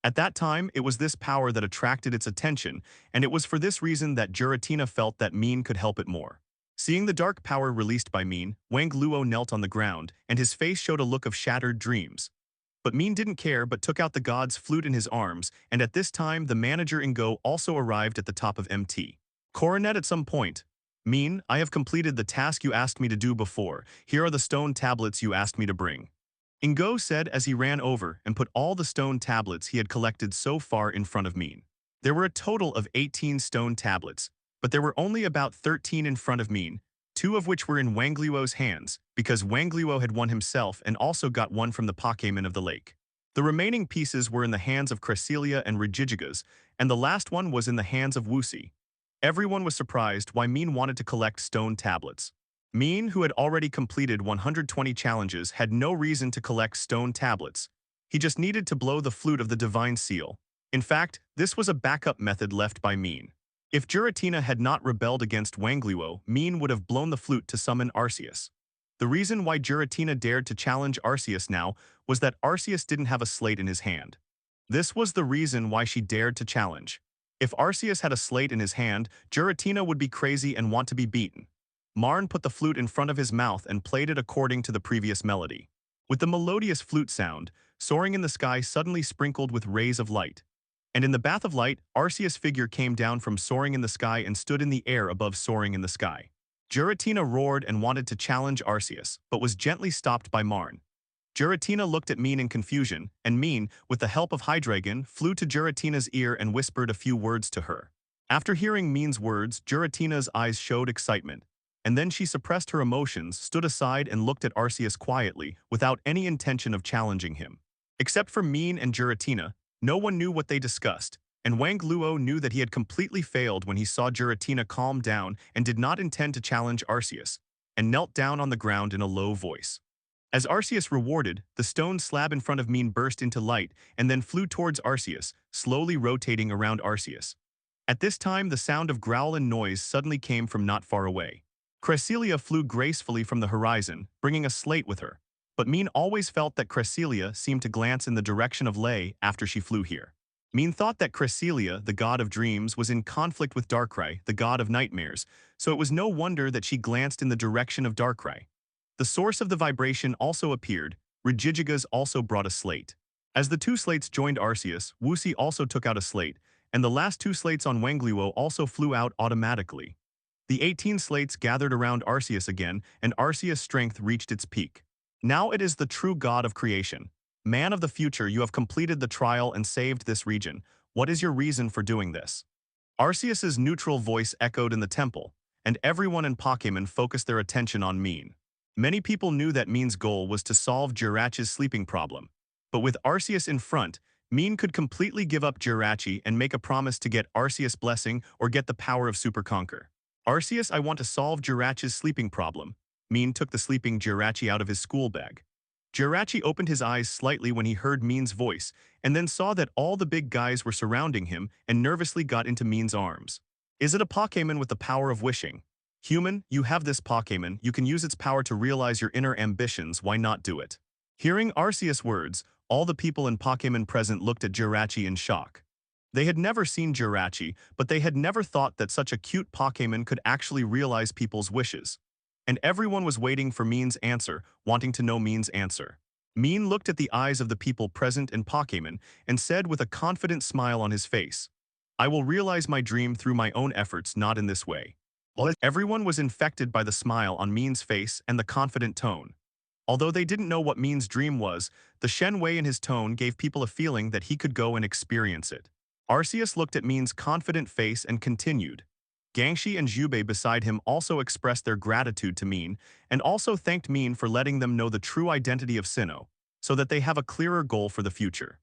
At that time, it was this power that attracted its attention, and it was for this reason that Giratina felt that Maen could help it more. Seeing the dark power released by Maen, Wang Luo knelt on the ground, and his face showed a look of shattered dreams. But Maen didn't care but took out the god's flute in his arms, and at this time the manager Ingo also arrived at the top of MT. Coronet at some point. Maen, I have completed the task you asked me to do before. Here are the stone tablets you asked me to bring. Ingo said as he ran over and put all the stone tablets he had collected so far in front of Maen. There were a total of 18 stone tablets, but there were only about 13 in front of Maen, 2 of which were in Wang Luo's hands, because Wang Luo had one himself and also got one from the Pokémon of the lake. The remaining pieces were in the hands of Cresselia and Regigigas, and the last one was in the hands of Wusi. Everyone was surprised why Maen wanted to collect stone tablets. Maen, who had already completed 120 challenges, had no reason to collect stone tablets. He just needed to blow the flute of the divine seal. In fact, this was a backup method left by Maen. If Giratina had not rebelled against Wang Luo, Maen would have blown the flute to summon Arceus. The reason why Giratina dared to challenge Arceus now was that Arceus didn't have a slate in his hand. This was the reason why she dared to challenge. If Arceus had a slate in his hand, Giratina would be crazy and want to be beaten. Maen put the flute in front of his mouth and played it according to the previous melody. With the melodious flute sound, soaring in the sky suddenly sprinkled with rays of light. And in the bath of light, Arceus' figure came down from soaring in the sky and stood in the air above soaring in the sky. Giratina roared and wanted to challenge Arceus, but was gently stopped by Maen. Giratina looked at Maen in confusion, and Maen, with the help of Hydreigon, flew to Giratina's ear and whispered a few words to her. After hearing Maen's words, Giratina's eyes showed excitement, and then she suppressed her emotions, stood aside and looked at Arceus quietly, without any intention of challenging him. Except for Maen and Giratina, no one knew what they discussed, and Wang Luo knew that he had completely failed when he saw Giratina calm down and did not intend to challenge Arceus, and knelt down on the ground in a low voice. As Arceus rewarded, the stone slab in front of Maen burst into light and then flew towards Arceus, slowly rotating around Arceus. At this time, the sound of growl and noise suddenly came from not far away. Cresselia flew gracefully from the horizon, bringing a slate with her. But Maen always felt that Cresselia seemed to glance in the direction of Lei after she flew here. Maen thought that Cresselia, the god of dreams, was in conflict with Darkrai, the god of nightmares, so it was no wonder that she glanced in the direction of Darkrai. The source of the vibration also appeared. Regigigas also brought a slate. As the 2 slates joined Arceus, Wusi also took out a slate, and the last 2 slates on Wang Luo also flew out automatically. The 18 slates gathered around Arceus again, and Arceus' strength reached its peak. Now it is the true god of creation. Man of the future, you have completed the trial and saved this region. What is your reason for doing this? Arceus' neutral voice echoed in the temple, and everyone in Pokémon focused their attention on Maen. Many people knew that Maen's goal was to solve Jirachi's sleeping problem. But with Arceus in front, Maen could completely give up Jirachi and make a promise to get Arceus' blessing or get the power of Super Conquer. Arceus, I want to solve Jirachi's sleeping problem. Maen took the sleeping Jirachi out of his school bag. Jirachi opened his eyes slightly when he heard Mean's voice, and then saw that all the big guys were surrounding him and nervously got into Mean's arms. Is it a Pokémon with the power of wishing? Human, you have this Pokémon, you can use its power to realize your inner ambitions, why not do it? Hearing Arceus' words, all the people in Pokémon present looked at Jirachi in shock. They had never seen Jirachi, but they had never thought that such a cute Pokémon could actually realize people's wishes. And everyone was waiting for Mean's answer, wanting to know Mean's answer. Mean looked at the eyes of the people present in Pokémon and said with a confident smile on his face, I will realize my dream through my own efforts, not in this way. Everyone was infected by the smile on Mean's face and the confident tone. Although they didn't know what Mean's dream was, the Shen Wei in his tone gave people a feeling that he could go and experience it. Arceus looked at Mean's confident face and continued. Gangshi and Jubei beside him also expressed their gratitude to Mean and also thanked Mean for letting them know the true identity of Sinnoh, so that they have a clearer goal for the future.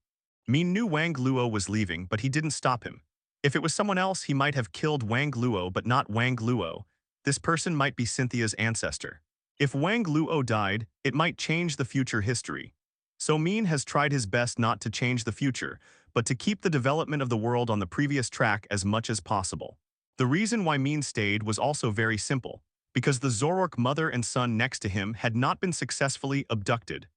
Mean knew Wang Luo was leaving, but he didn't stop him. If it was someone else, he might have killed Wang Luo, but not Wang Luo. This person might be Cynthia's ancestor. If Wang Luo died, it might change the future history. So Mean has tried his best not to change the future, but to keep the development of the world on the previous track as much as possible. The reason why Mean stayed was also very simple, because the Zoroark mother and son next to him had not been successfully abducted.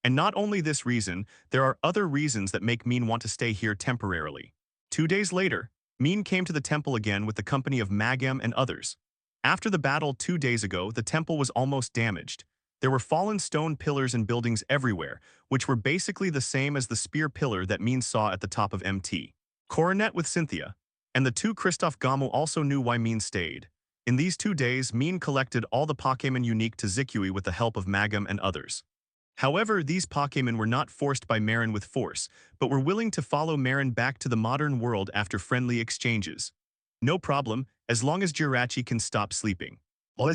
And not only this reason, there are other reasons that make Mean want to stay here temporarily. 2 days later, Mean came to the temple again with the company of Magam and others. After the battle 2 days ago, the temple was almost damaged. There were fallen stone pillars and buildings everywhere, which were basically the same as the spear pillar that Mean saw at the top of MT. Coronet with Cynthia. And the two Christoph Gamu also knew why Mean stayed. In these 2 days, Mean collected all the Pokémon unique to Zikui with the help of Magam and others. However, these Pokémon were not forced by Maen with force, but were willing to follow Maen back to the modern world after friendly exchanges. No problem, as long as Jirachi can stop sleeping.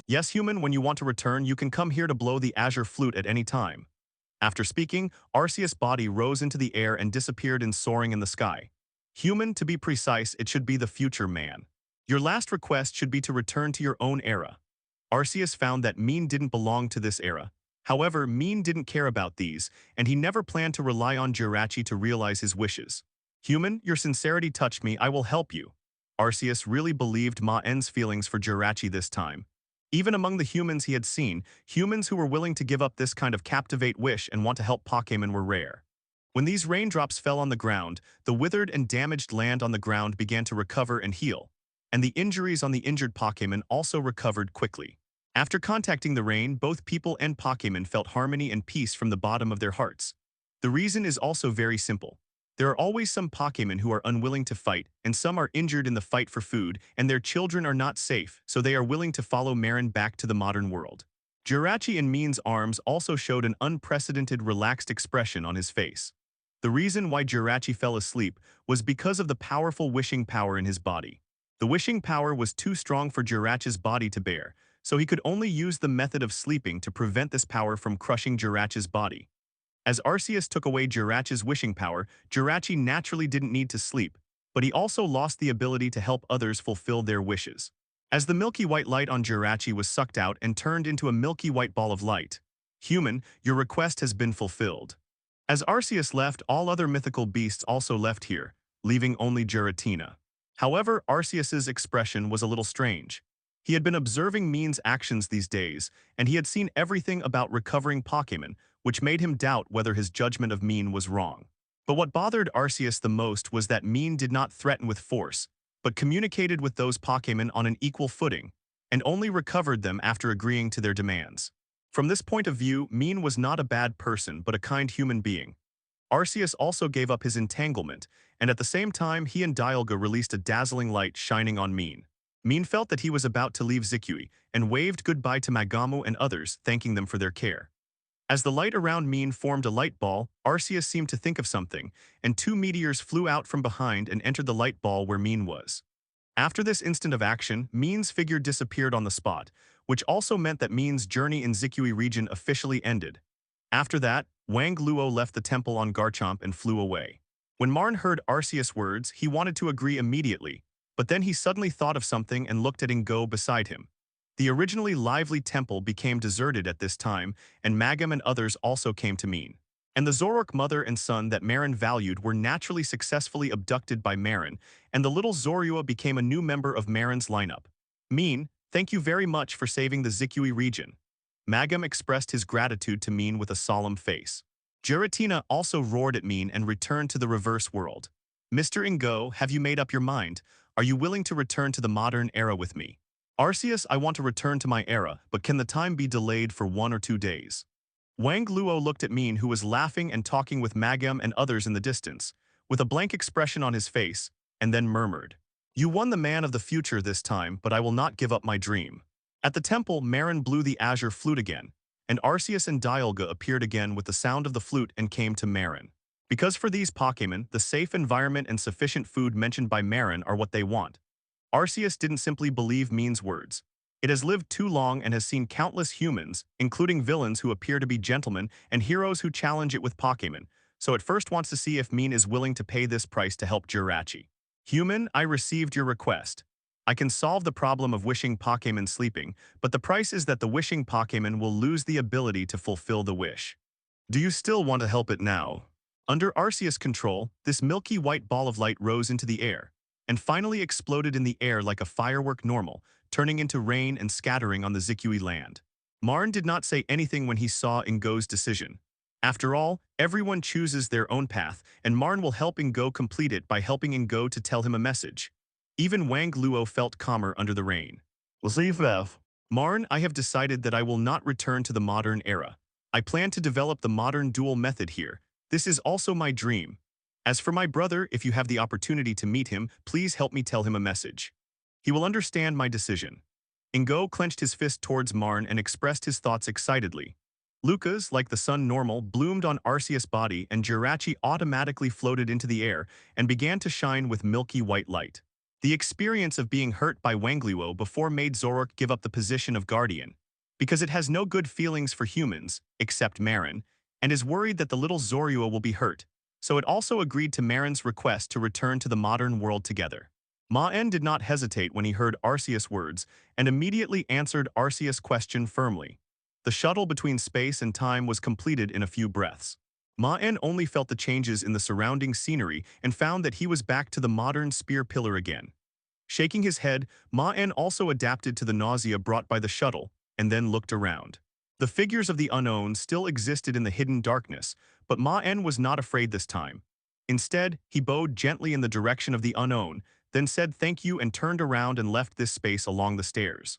Yes, human, when you want to return, you can come here to blow the azure flute at any time. After speaking, Arceus' body rose into the air and disappeared in soaring in the sky. Human, to be precise, it should be the future man. Your last request should be to return to your own era. Arceus found that Mean didn't belong to this era. However, Mean didn't care about these, and he never planned to rely on Jirachi to realize his wishes. Human, your sincerity touched me, I will help you. Arceus really believed Maen's feelings for Jirachi this time. Even among the humans he had seen, humans who were willing to give up this kind of captivate wish and want to help Pokémon were rare. When these raindrops fell on the ground, the withered and damaged land on the ground began to recover and heal, and the injuries on the injured Pokémon also recovered quickly. After contacting the rain, both people and Pokémon felt harmony and peace from the bottom of their hearts. The reason is also very simple. There are always some Pokémon who are unwilling to fight, and some are injured in the fight for food, and their children are not safe, so they are willing to follow Maen back to the modern world. Jirachi in Mean's arms also showed an unprecedented relaxed expression on his face. The reason why Jirachi fell asleep was because of the powerful wishing power in his body. The wishing power was too strong for Jirachi's body to bear, so he could only use the method of sleeping to prevent this power from crushing Jirachi's body. As Arceus took away Jirachi's wishing power, Jirachi naturally didn't need to sleep, but he also lost the ability to help others fulfill their wishes. As the milky white light on Jirachi was sucked out and turned into a milky white ball of light, human, your request has been fulfilled. As Arceus left, all other mythical beasts also left here, leaving only Giratina. However, Arceus's expression was a little strange. He had been observing Mean's actions these days, and he had seen everything about recovering Pokémon, which made him doubt whether his judgment of Mean was wrong. But what bothered Arceus the most was that Mean did not threaten with force, but communicated with those Pokémon on an equal footing, and only recovered them after agreeing to their demands. From this point of view, Mean was not a bad person but a kind human being. Arceus also gave up his entanglement, and at the same time he and Dialga released a dazzling light shining on Mean. Mean felt that he was about to leave Zikui, and waved goodbye to Magamu and others, thanking them for their care. As the light around Mean formed a light ball, Arceus seemed to think of something, and 2 meteors flew out from behind and entered the light ball where Mean was. After this instant of action, Mean's figure disappeared on the spot, which also meant that Mean's journey in Zikui region officially ended. After that, Wang Luo left the temple on Garchomp and flew away. When Maen heard Arceus' words, he wanted to agree immediately, but then he suddenly thought of something and looked at Ingo beside him. The originally lively temple became deserted at this time, and Magam and others also came to Maen. And the Zorok mother and son that Maen valued were naturally successfully abducted by Maen, and the little Zorua became a new member of Maen's lineup. Maen, thank you very much for saving the Zikui region. Magam expressed his gratitude to Maen with a solemn face. Giratina also roared at Maen and returned to the reverse world. Mr. Ingo, have you made up your mind? Are you willing to return to the modern era with me? Arceus, I want to return to my era, but can the time be delayed for 1 or 2 days? Wang Luo looked at Maen, who was laughing and talking with Magam and others in the distance, with a blank expression on his face, and then murmured, You won the man of the future this time, but I will not give up my dream. At the temple, Maen blew the azure flute again, and Arceus and Dialga appeared again with the sound of the flute and came to Maen. Because for these Pokémon, the safe environment and sufficient food mentioned by Maen are what they want. Arceus didn't simply believe Maen's words. It has lived too long and has seen countless humans, including villains who appear to be gentlemen and heroes who challenge it with Pokémon, so it first wants to see if Maen is willing to pay this price to help Jirachi. Human, I received your request. I can solve the problem of wishing Pokémon sleeping, but the price is that the wishing Pokémon will lose the ability to fulfill the wish. Do you still want to help it now? Under Arceus' control, this milky white ball of light rose into the air, and finally exploded in the air like a firework normal, turning into rain and scattering on the Zikui land. Maen did not say anything when he saw Ingo's decision. After all, everyone chooses their own path, and Maen will help Ingo complete it by helping Ingo to tell him a message. Even Wang Luo felt calmer under the rain. Maen, I have decided that I will not return to the modern era. I plan to develop the modern duel method here. This is also my dream. As for my brother, if you have the opportunity to meet him, please help me tell him a message. He will understand my decision. Ingo clenched his fist towards Maen and expressed his thoughts excitedly. Lucas, like the sun normal, bloomed on Arceus' body, and Jirachi automatically floated into the air and began to shine with milky white light. The experience of being hurt by Wangluo before made Zorok give up the position of guardian, because it has no good feelings for humans, except Maen, and is worried that the little Zorua will be hurt, so it also agreed to Maen's request to return to the modern world together. Maen did not hesitate when he heard Arceus' words, and immediately answered Arceus' question firmly. The shuttle between space and time was completed in a few breaths. Maen only felt the changes in the surrounding scenery and found that he was back to the modern spear pillar again. Shaking his head, Maen also adapted to the nausea brought by the shuttle, and then looked around. The figures of the unknown still existed in the hidden darkness, but Maen was not afraid this time. Instead, he bowed gently in the direction of the unknown, then said thank you and turned around and left this space along the stairs.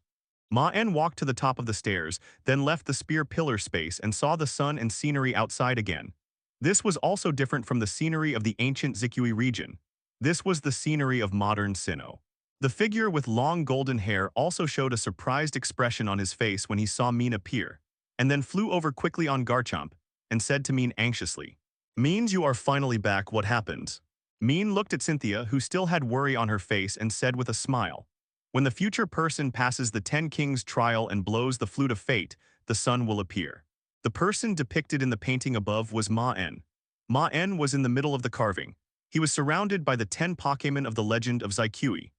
Maen walked to the top of the stairs, then left the spear pillar space and saw the sun and scenery outside again. This was also different from the scenery of the ancient Zikui region. This was the scenery of modern Sinnoh. The figure with long golden hair also showed a surprised expression on his face when he saw Maen appear, and then flew over quickly on Garchomp and said to Maen anxiously, Means you are finally back, what happened? Maen looked at Cynthia, who still had worry on her face, and said with a smile, When the future person passes the 10 Kings trial and blows the flute of fate, the sun will appear. The person depicted in the painting above was Maen. Maen was in the middle of the carving. He was surrounded by the 10 Pokémon of the legend of Zikui.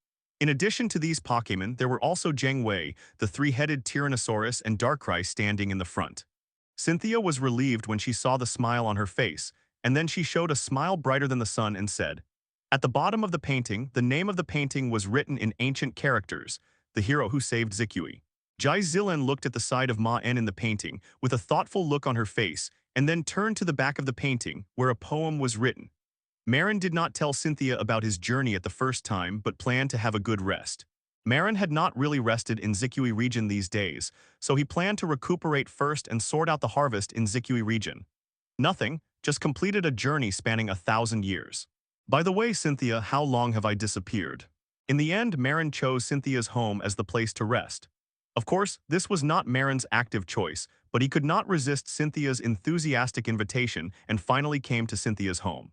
In addition to these Pokémon, there were also Zhengwei, the 3-headed Tyrannosaurus, and Darkrai standing in the front. Cynthia was relieved when she saw the smile on her face, and then she showed a smile brighter than the sun and said, At the bottom of the painting, the name of the painting was written in ancient characters, the hero who saved Zikui. Jai Zilan looked at the side of Maen in the painting with a thoughtful look on her face and then turned to the back of the painting where a poem was written. Maen did not tell Cynthia about his journey at the first time but planned to have a good rest. Maen had not really rested in Zikui region these days, so he planned to recuperate first and sort out the harvest in Zikui region. Nothing, just completed a journey spanning 1,000 years. By the way, Cynthia, how long have I disappeared? In the end, Maen chose Cynthia's home as the place to rest. Of course, this was not Maen's active choice, but he could not resist Cynthia's enthusiastic invitation and finally came to Cynthia's home.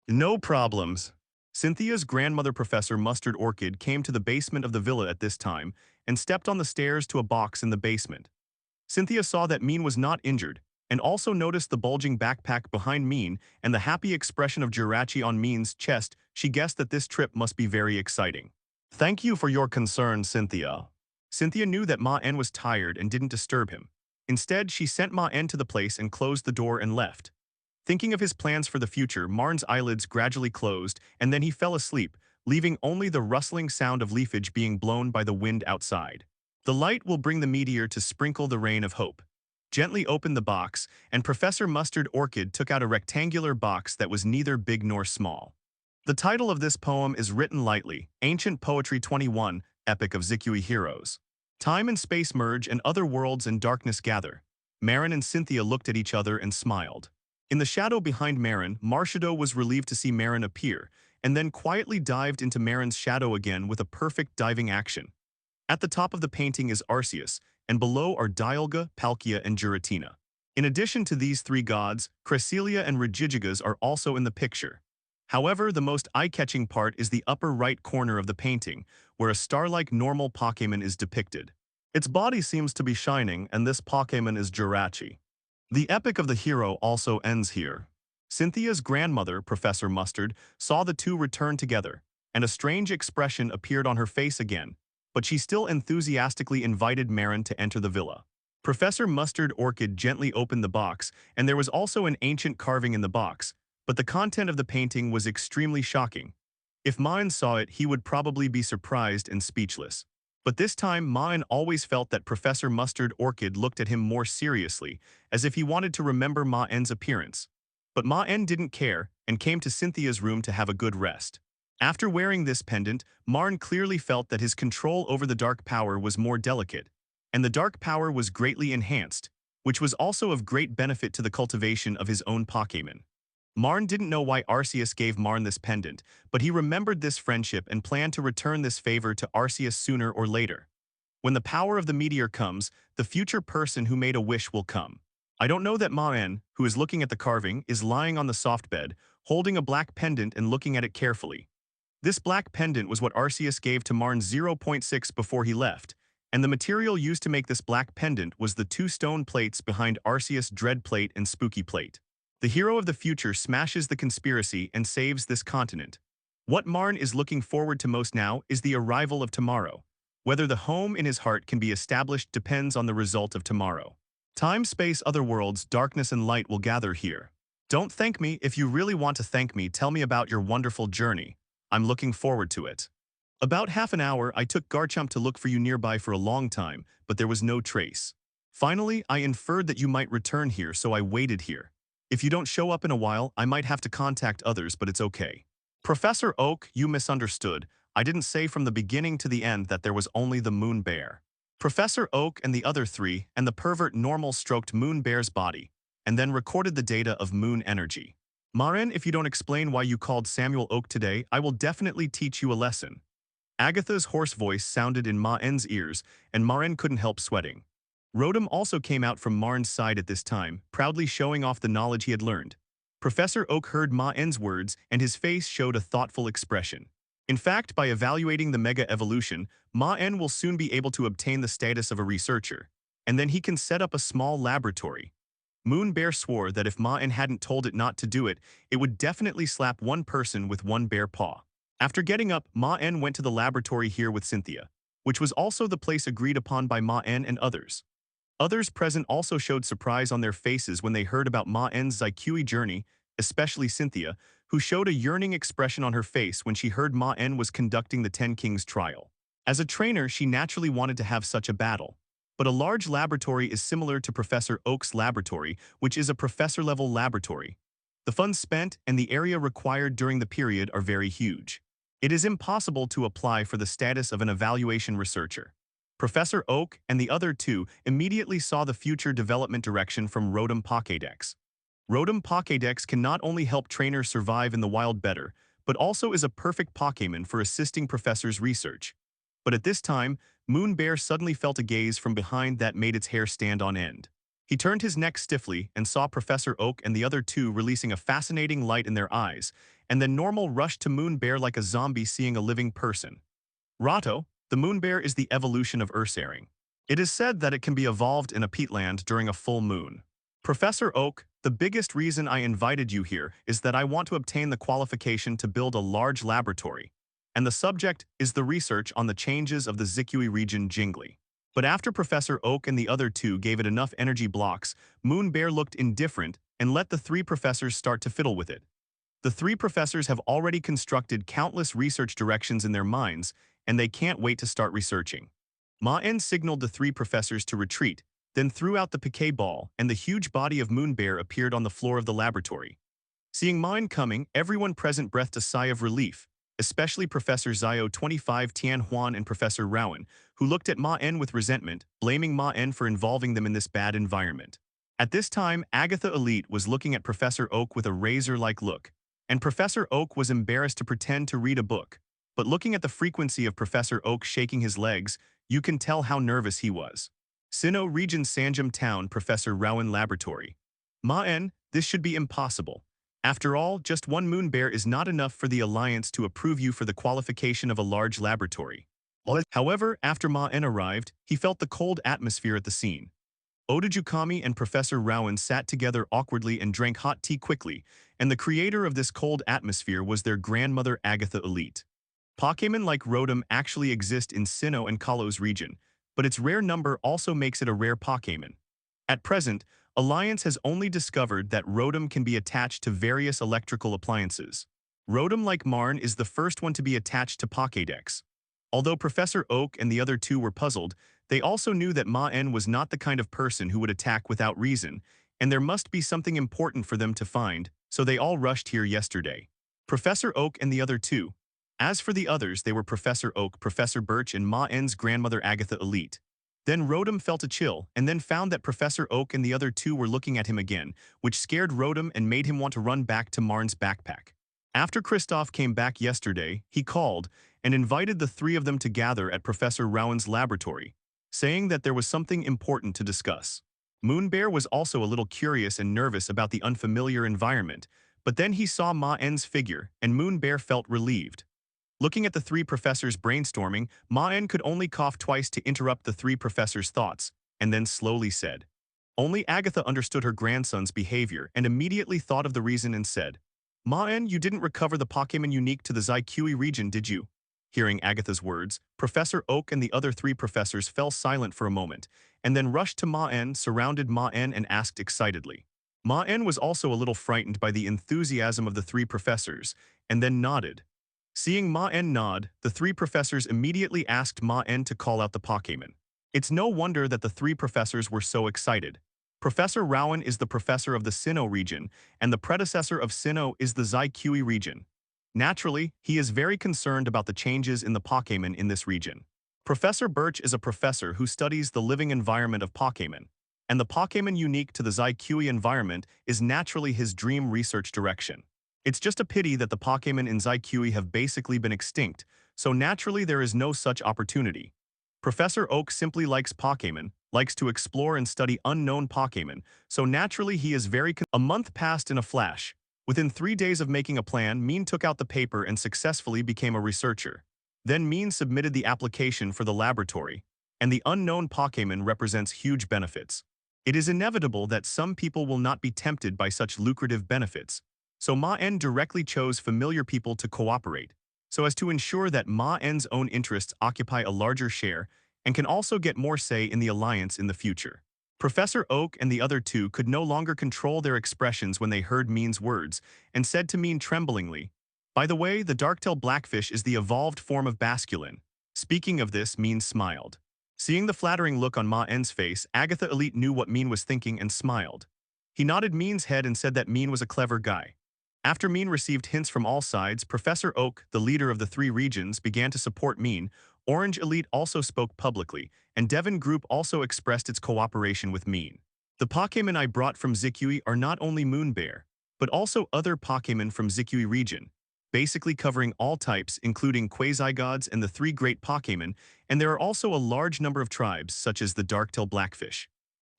No problems. Cynthia's grandmother, Professor Mustard Orchid, came to the basement of the villa at this time and stepped on the stairs to a box in the basement. Cynthia saw that Maen was not injured and also noticed the bulging backpack behind Maen and the happy expression of Jirachi on Maen's chest. She guessed that this trip must be very exciting. Thank you for your concern, Cynthia. Cynthia knew that Maen was tired and didn't disturb him. Instead, she sent Maen to the place and closed the door and left. Thinking of his plans for the future, Marn's eyelids gradually closed, and then he fell asleep, leaving only the rustling sound of leafage being blown by the wind outside. The light will bring the meteor to sprinkle the rain of hope. Gently opened the box, and Professor Mustard Orchid took out a rectangular box that was neither big nor small. The title of this poem is written lightly, Ancient Poetry 21, Epic of Zikui Heroes. Time and space merge and other worlds and darkness gather. Maen and Cynthia looked at each other and smiled. In the shadow behind Maen, Marshadow was relieved to see Maen appear, and then quietly dived into Maren's shadow again with a perfect diving action. At the top of the painting is Arceus, and below are Dialga, Palkia, and Giratina. In addition to these three gods, Cresselia and Regigigas are also in the picture. However, the most eye-catching part is the upper right corner of the painting, where a star-like normal Pokémon is depicted. Its body seems to be shining, and this Pokémon is Jirachi. The epic of the hero also ends here. Cynthia's grandmother, Professor Mustard, saw the two return together, and a strange expression appeared on her face again, but she still enthusiastically invited Maen to enter the villa. Professor Mustard Orchid gently opened the box, and there was also an ancient carving in the box, but the content of the painting was extremely shocking. If Maen saw it, he would probably be surprised and speechless. But this time, Maen always felt that Professor Mustard Orchid looked at him more seriously, as if he wanted to remember Maen's appearance. But Maen didn't care, and came to Cynthia's room to have a good rest. After wearing this pendant, Maen clearly felt that his control over the dark power was more delicate, and the dark power was greatly enhanced, which was also of great benefit to the cultivation of his own Pokémon. Maen didn't know why Arceus gave Maen this pendant, but he remembered this friendship and planned to return this favor to Arceus sooner or later. When the power of the meteor comes, the future person who made a wish will come. I don't know that Maen, who is looking at the carving, is lying on the soft bed, holding a black pendant and looking at it carefully. This black pendant was what Arceus gave to Maen 0.6 before he left, and the material used to make this black pendant was the two stone plates behind Arceus' Dread Plate and Spooky Plate. The hero of the future smashes the conspiracy and saves this continent. What Maen is looking forward to most now is the arrival of tomorrow. Whether the home in his heart can be established depends on the result of tomorrow. Time, space, other worlds, darkness and light will gather here. Don't thank me. If you really want to thank me, tell me about your wonderful journey. I'm looking forward to it. About half an hour, I took Garchomp to look for you nearby for a long time, but there was no trace. Finally, I inferred that you might return here, so I waited here. If you don't show up in a while, I might have to contact others, but it's okay. Professor Oak, you misunderstood. I didn't say from the beginning to the end that there was only the Moon Bear. Professor Oak and the other three and the pervert normal stroked Moon Bear's body, and then recorded the data of Moon energy. Maen, if you don't explain why you called Samuel Oak today, I will definitely teach you a lesson. Agatha's hoarse voice sounded in Maen's ears, and Maen couldn't help sweating. Rotom also came out from Maen's side at this time, proudly showing off the knowledge he had learned. Professor Oak heard Maen's words, and his face showed a thoughtful expression. In fact, by evaluating the Mega Evolution, Maen will soon be able to obtain the status of a researcher, and then he can set up a small laboratory. Moon Bear swore that if Maen hadn't told it not to do it, it would definitely slap one person with one bare paw. After getting up, Maen went to the laboratory here with Cynthia, which was also the place agreed upon by Maen and others. Others present also showed surprise on their faces when they heard about Maen's Zikui journey, especially Cynthia, who showed a yearning expression on her face when she heard Maen was conducting the Ten Kings trial. As a trainer, she naturally wanted to have such a battle. But a large laboratory is similar to Professor Oak's laboratory, which is a professor-level laboratory. The funds spent and the area required during the period are very huge. It is impossible to apply for the status of an evaluation researcher. Professor Oak and the other two immediately saw the future development direction from Rotom Pokédex. Rotom Pokédex can not only help trainers survive in the wild better, but also is a perfect Pokémon for assisting professors' research. But at this time, Moon Bear suddenly felt a gaze from behind that made its hair stand on end. He turned his neck stiffly and saw Professor Oak and the other two releasing a fascinating light in their eyes, and then Normal rushed to Moon Bear like a zombie seeing a living person. Rato, the Moon Bear is the evolution of Ursaring. It is said that it can be evolved in a peatland during a full moon. Professor Oak, the biggest reason I invited you here is that I want to obtain the qualification to build a large laboratory, and the subject is the research on the changes of the Zikui region Jingli. But after Professor Oak and the other two gave it enough energy blocks, Moon Bear looked indifferent and let the three professors start to fiddle with it. The three professors have already constructed countless research directions in their minds, and they can't wait to start researching. Maen signaled the three professors to retreat, then threw out the piquet ball, and the huge body of Moon Bear appeared on the floor of the laboratory. Seeing Maen coming, everyone present breathed a sigh of relief, especially Professor Zio 25 Tian Huan and Professor Rowan, who looked at Maen with resentment, blaming Maen for involving them in this bad environment. At this time, Agatha Elite was looking at Professor Oak with a razor-like look, and Professor Oak was embarrassed to pretend to read a book. But looking at the frequency of Professor Oak shaking his legs, you can tell how nervous he was. Sinnoh Region Sanjam Town Professor Rowan Laboratory. Maen, this should be impossible. After all, just one moon bear is not enough for the Alliance to approve you for the qualification of a large laboratory. However, after Maen arrived, he felt the cold atmosphere at the scene. Odajukami and Professor Rowan sat together awkwardly and drank hot tea quickly, and the creator of this cold atmosphere was their grandmother Agatha Elite. Pokémon like Rotom actually exist in Sinnoh and Kalos region, but its rare number also makes it a rare Pokémon. At present, Alliance has only discovered that Rotom can be attached to various electrical appliances. Rotom like Maen is the first one to be attached to Pokédex. Although Professor Oak and the other two were puzzled, they also knew that Maen was not the kind of person who would attack without reason, and there must be something important for them to find, so they all rushed here yesterday. Professor Oak and the other two. As for the others, they were Professor Oak, Professor Birch, and Maen's grandmother Agatha Elite. Then Rotom felt a chill, and then found that Professor Oak and the other two were looking at him again, which scared Rotom and made him want to run back to Maen's backpack. After Kristoff came back yesterday, he called and invited the three of them to gather at Professor Rowan's laboratory, saying that there was something important to discuss. Moonbear was also a little curious and nervous about the unfamiliar environment, but then he saw Maen's figure, and Moonbear felt relieved. Looking at the three professors brainstorming, Maen could only cough twice to interrupt the three professors' thoughts, and then slowly said. Only Agatha understood her grandson's behavior and immediately thought of the reason and said, Maen, you didn't recover the Pokémon unique to the Zyqui region, did you? Hearing Agatha's words, Professor Oak and the other three professors fell silent for a moment, and then rushed to Maen, surrounded Maen, and asked excitedly. Maen was also a little frightened by the enthusiasm of the three professors, and then nodded. Seeing Maen nod, the three professors immediately asked Maen to call out the Pokémon. It's no wonder that the three professors were so excited. Professor Rowan is the professor of the Sinnoh region, and the predecessor of Sinnoh is the Zyqui region. Naturally, he is very concerned about the changes in the Pokémon in this region. Professor Birch is a professor who studies the living environment of Pokémon, and the Pokémon unique to the Zyqui environment is naturally his dream research direction. It's just a pity that the Pokémon in Zyqui have basically been extinct, so naturally there is no such opportunity. Professor Oak simply likes Pokémon, likes to explore and study unknown Pokémon, so naturally he is very A month passed in a flash. Within 3 days of making a plan, Maen took out the paper and successfully became a researcher. Then Maen submitted the application for the laboratory, and the unknown Pokémon represents huge benefits. It is inevitable that some people will not be tempted by such lucrative benefits, so Maen directly chose familiar people to cooperate, so as to ensure that Maen's own interests occupy a larger share and can also get more say in the alliance in the future. Professor Oak and the other two could no longer control their expressions when they heard Maen's words, and said to Maen tremblingly, by the way, the dark-tailed blackfish is the evolved form of Basculin. Speaking of this, Maen smiled. Seeing the flattering look on Maen's face, Agatha Elite knew what Maen was thinking and smiled. He nodded Maen's head and said that Maen was a clever guy. After Maen received hints from all sides, Professor Oak, the leader of the three regions, began to support Maen. Orange Elite also spoke publicly, and Devon Group also expressed its cooperation with Maen. The Pokémon I brought from Zyqui are not only Moonbear, but also other Pokémon from Zyqui region, basically covering all types, including Quasi-Gods and the three great Pokémon, and there are also a large number of tribes, such as the Dark-tailed Blackfish.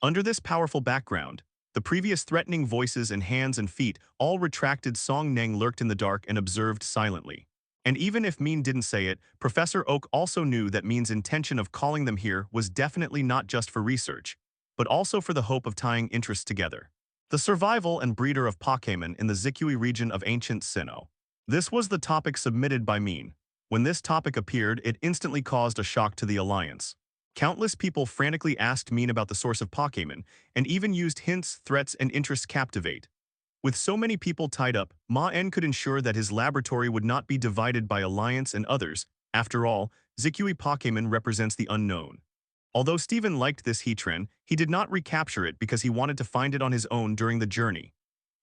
Under this powerful background, the previous threatening voices and hands and feet all retracted. Song Neng lurked in the dark and observed silently. And even if Maen didn't say it, Professor Oak also knew that Maen's intention of calling them here was definitely not just for research, but also for the hope of tying interests together. The survival and breeder of Pokémon in the Zyqui region of ancient Sinnoh. This was the topic submitted by Maen. When this topic appeared, it instantly caused a shock to the Alliance. Countless people frantically asked Maen about the source of Pokémon, and even used hints, threats, and interests captivate. With so many people tied up, Maen could ensure that his laboratory would not be divided by Alliance and others. After all, Zikui Pokémon represents the unknown. Although Steven liked this Heatran, he did not recapture it because he wanted to find it on his own during the journey.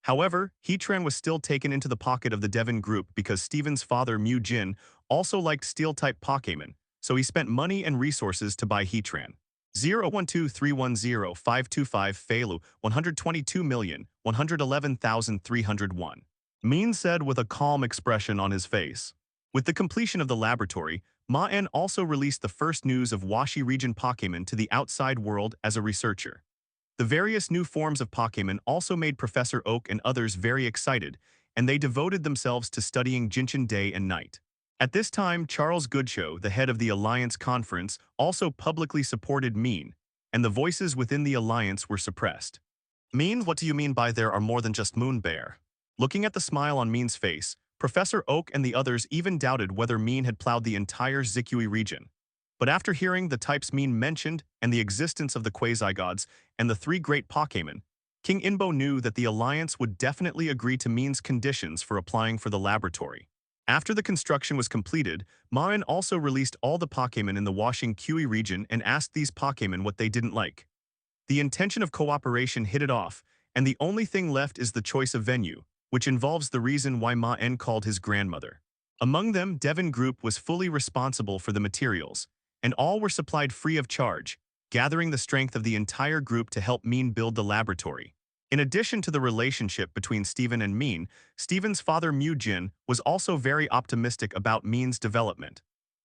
However, Heatran was still taken into the pocket of the Devon group because Steven's father Mew Jin also liked Steel-type Pokémon, so he spent money and resources to buy Heatran. 012310525 Feilu 122,111,301. Maen said with a calm expression on his face. With the completion of the laboratory, Maen also released the first news of Washi region Pokémon to the outside world as a researcher. The various new forms of Pokémon also made Professor Oak and others very excited, and they devoted themselves to studying Jinshin day and night. At this time, Charles Goodshow, the head of the Alliance Conference, also publicly supported Maen, and the voices within the Alliance were suppressed. Maen, what do you mean by there are more than just Moon Bear? Looking at the smile on Maen's face, Professor Oak and the others even doubted whether Maen had plowed the entire Zikui region. But after hearing the types Maen mentioned and the existence of the Quasi-Gods and the three great Pokémon, King Inbo knew that the Alliance would definitely agree to Maen's conditions for applying for the laboratory. After the construction was completed, Maen also released all the Pokémon in the Washing Kui region and asked these Pokémon what they didn't like. The intention of cooperation hit it off, and the only thing left is the choice of venue, which involves the reason why Maen called his grandmother. Among them, Devon Group was fully responsible for the materials, and all were supplied free of charge, gathering the strength of the entire group to help Maen build the laboratory. In addition to the relationship between Steven and Maen, Steven's father Mew Jin was also very optimistic about Maen's development.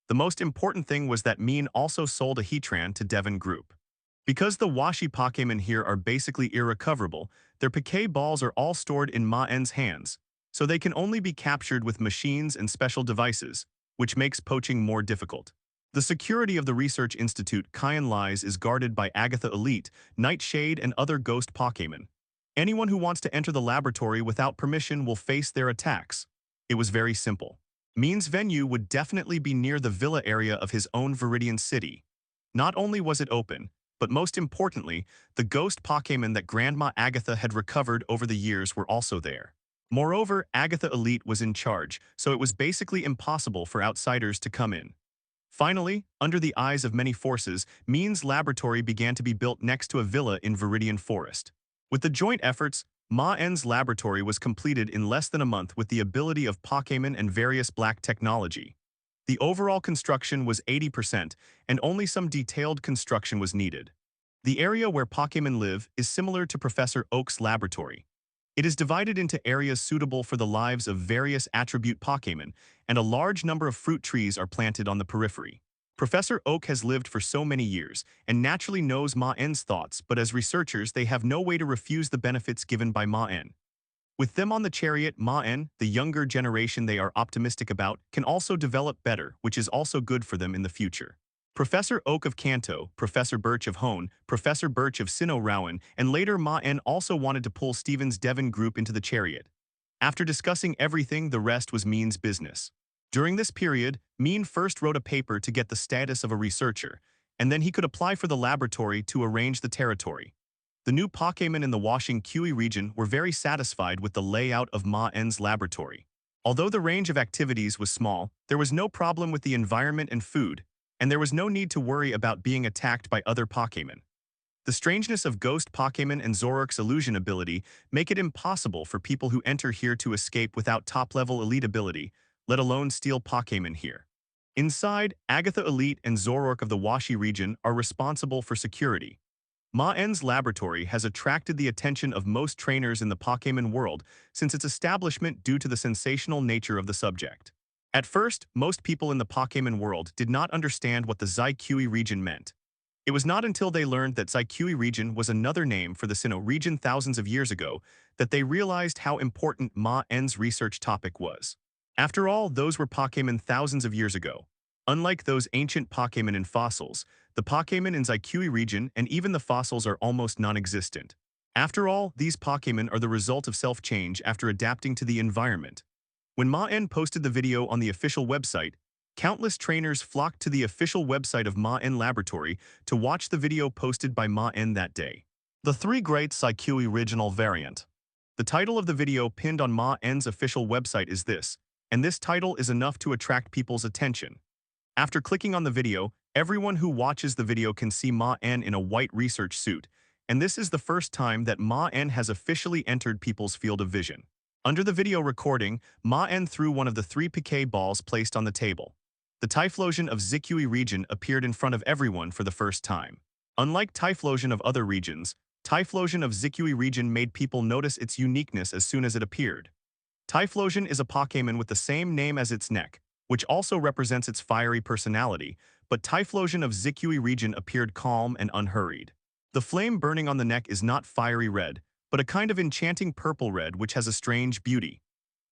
The most important thing was that Maen also sold a Heatran to Devon Group. Because the Washi Pokémon here are basically irrecoverable, their Poké Balls are all stored in Maen's hands, so they can only be captured with machines and special devices, which makes poaching more difficult. The security of the Research Institute Kyan Lies is guarded by Agatha Elite, Nightshade, and other ghost Pokémon. Anyone who wants to enter the laboratory without permission will face their attacks. It was very simple. Maen's venue would definitely be near the villa area of his own Viridian city. Not only was it open, but most importantly, the ghost Pokémon that Grandma Agatha had recovered over the years were also there. Moreover, Agatha Elite was in charge, so it was basically impossible for outsiders to come in. Finally, under the eyes of many forces, Maen's laboratory began to be built next to a villa in Viridian Forest. With the joint efforts, Maen's laboratory was completed in less than a month with the ability of Pokémon and various black technology. The overall construction was 80%, and only some detailed construction was needed. The area where Pokémon live is similar to Professor Oak's laboratory. It is divided into areas suitable for the lives of various attribute Pokémon, and a large number of fruit trees are planted on the periphery. Professor Oak has lived for so many years and naturally knows Maen's thoughts, but as researchers they have no way to refuse the benefits given by Maen. With them on the chariot, Maen, the younger generation they are optimistic about, can also develop better, which is also good for them in the future. Professor Oak of Kanto, Professor Birch of Hone, Professor Birch of Sinnoh Rowan, and later Maen also wanted to pull Steven's Devon group into the chariot. After discussing everything, the rest was Maen's business. During this period, Maen first wrote a paper to get the status of a researcher, and then he could apply for the laboratory to arrange the territory. The new Pokémon in the Washing Kui region were very satisfied with the layout of Maen's laboratory. Although the range of activities was small, there was no problem with the environment and food, and there was no need to worry about being attacked by other Pokémon. The strangeness of Ghost Pokémon and Zoroark's illusion ability make it impossible for people who enter here to escape without top-level elite ability, let alone steal Pokémon here. Inside, Agatha Elite and Zoroark of the Washi region are responsible for security. Maen's laboratory has attracted the attention of most trainers in the Pokémon world since its establishment due to the sensational nature of the subject. At first, most people in the Pokémon world did not understand what the Zikui region meant. It was not until they learned that Zikui region was another name for the Sinnoh region thousands of years ago that they realized how important Maen's research topic was. After all, those were Pokémon thousands of years ago. Unlike those ancient Pokémon in fossils, the Pokémon in Zikui region and even the fossils are almost non-existent. After all, these Pokémon are the result of self-change after adapting to the environment. When Maen posted the video on the official website, Countless trainers flocked to the official website of Maen Laboratory to watch the video posted by Maen that day. The 3 Greats IQ Original Variant. The title of the video pinned on Maen's official website is this, and this title is enough to attract people's attention. After clicking on the video, everyone who watches the video can see Maen in a white research suit, and this is the first time that Maen has officially entered people's field of vision. Under the video recording, Maen threw one of the 3 Piquet balls placed on the table. The Typhlosion of Zikui region appeared in front of everyone for the first time. Unlike Typhlosion of other regions, Typhlosion of Zikui region made people notice its uniqueness as soon as it appeared. Typhlosion is a Pokémon with the same name as its neck, which also represents its fiery personality, but Typhlosion of Zikui region appeared calm and unhurried. The flame burning on the neck is not fiery red, but a kind of enchanting purple red which has a strange beauty.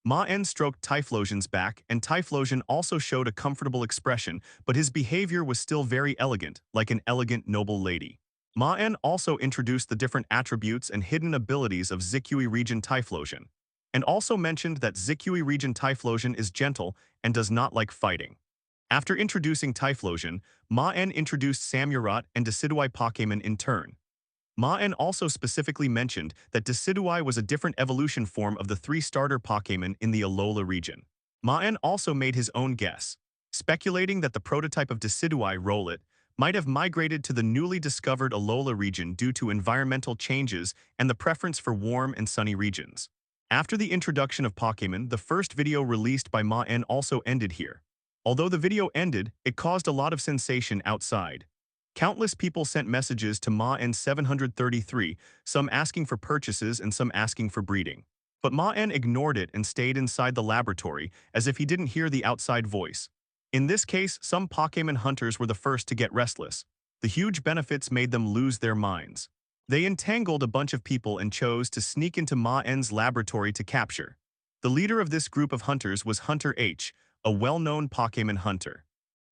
Maen stroked Typhlosion's back, and Typhlosion also showed a comfortable expression, but his behavior was still very elegant, like an elegant noble lady. Maen also introduced the different attributes and hidden abilities of Zikui region Typhlosion, and also mentioned that Zikui region Typhlosion is gentle and does not like fighting. After introducing Typhlosion, Maen introduced Samurott and Decidueye Pokémon in turn. Maen also specifically mentioned that Decidueye was a different evolution form of the 3 starter Pokémon in the Alola region. Maen also made his own guess, speculating that the prototype of Decidueye, Rowlet, might have migrated to the newly discovered Alola region due to environmental changes and the preference for warm and sunny regions. After the introduction of Pokémon, the first video released by Maen also ended here. Although the video ended, it caused a lot of sensation outside. Countless people sent messages to Maen 733, some asking for purchases and some asking for breeding. But Maen ignored it and stayed inside the laboratory as if he didn't hear the outside voice. In this case, some Pokémon hunters were the first to get restless. The huge benefits made them lose their minds. They entangled a bunch of people and chose to sneak into Maen's laboratory to capture. The leader of this group of hunters was Hunter H, a well-known Pokémon hunter.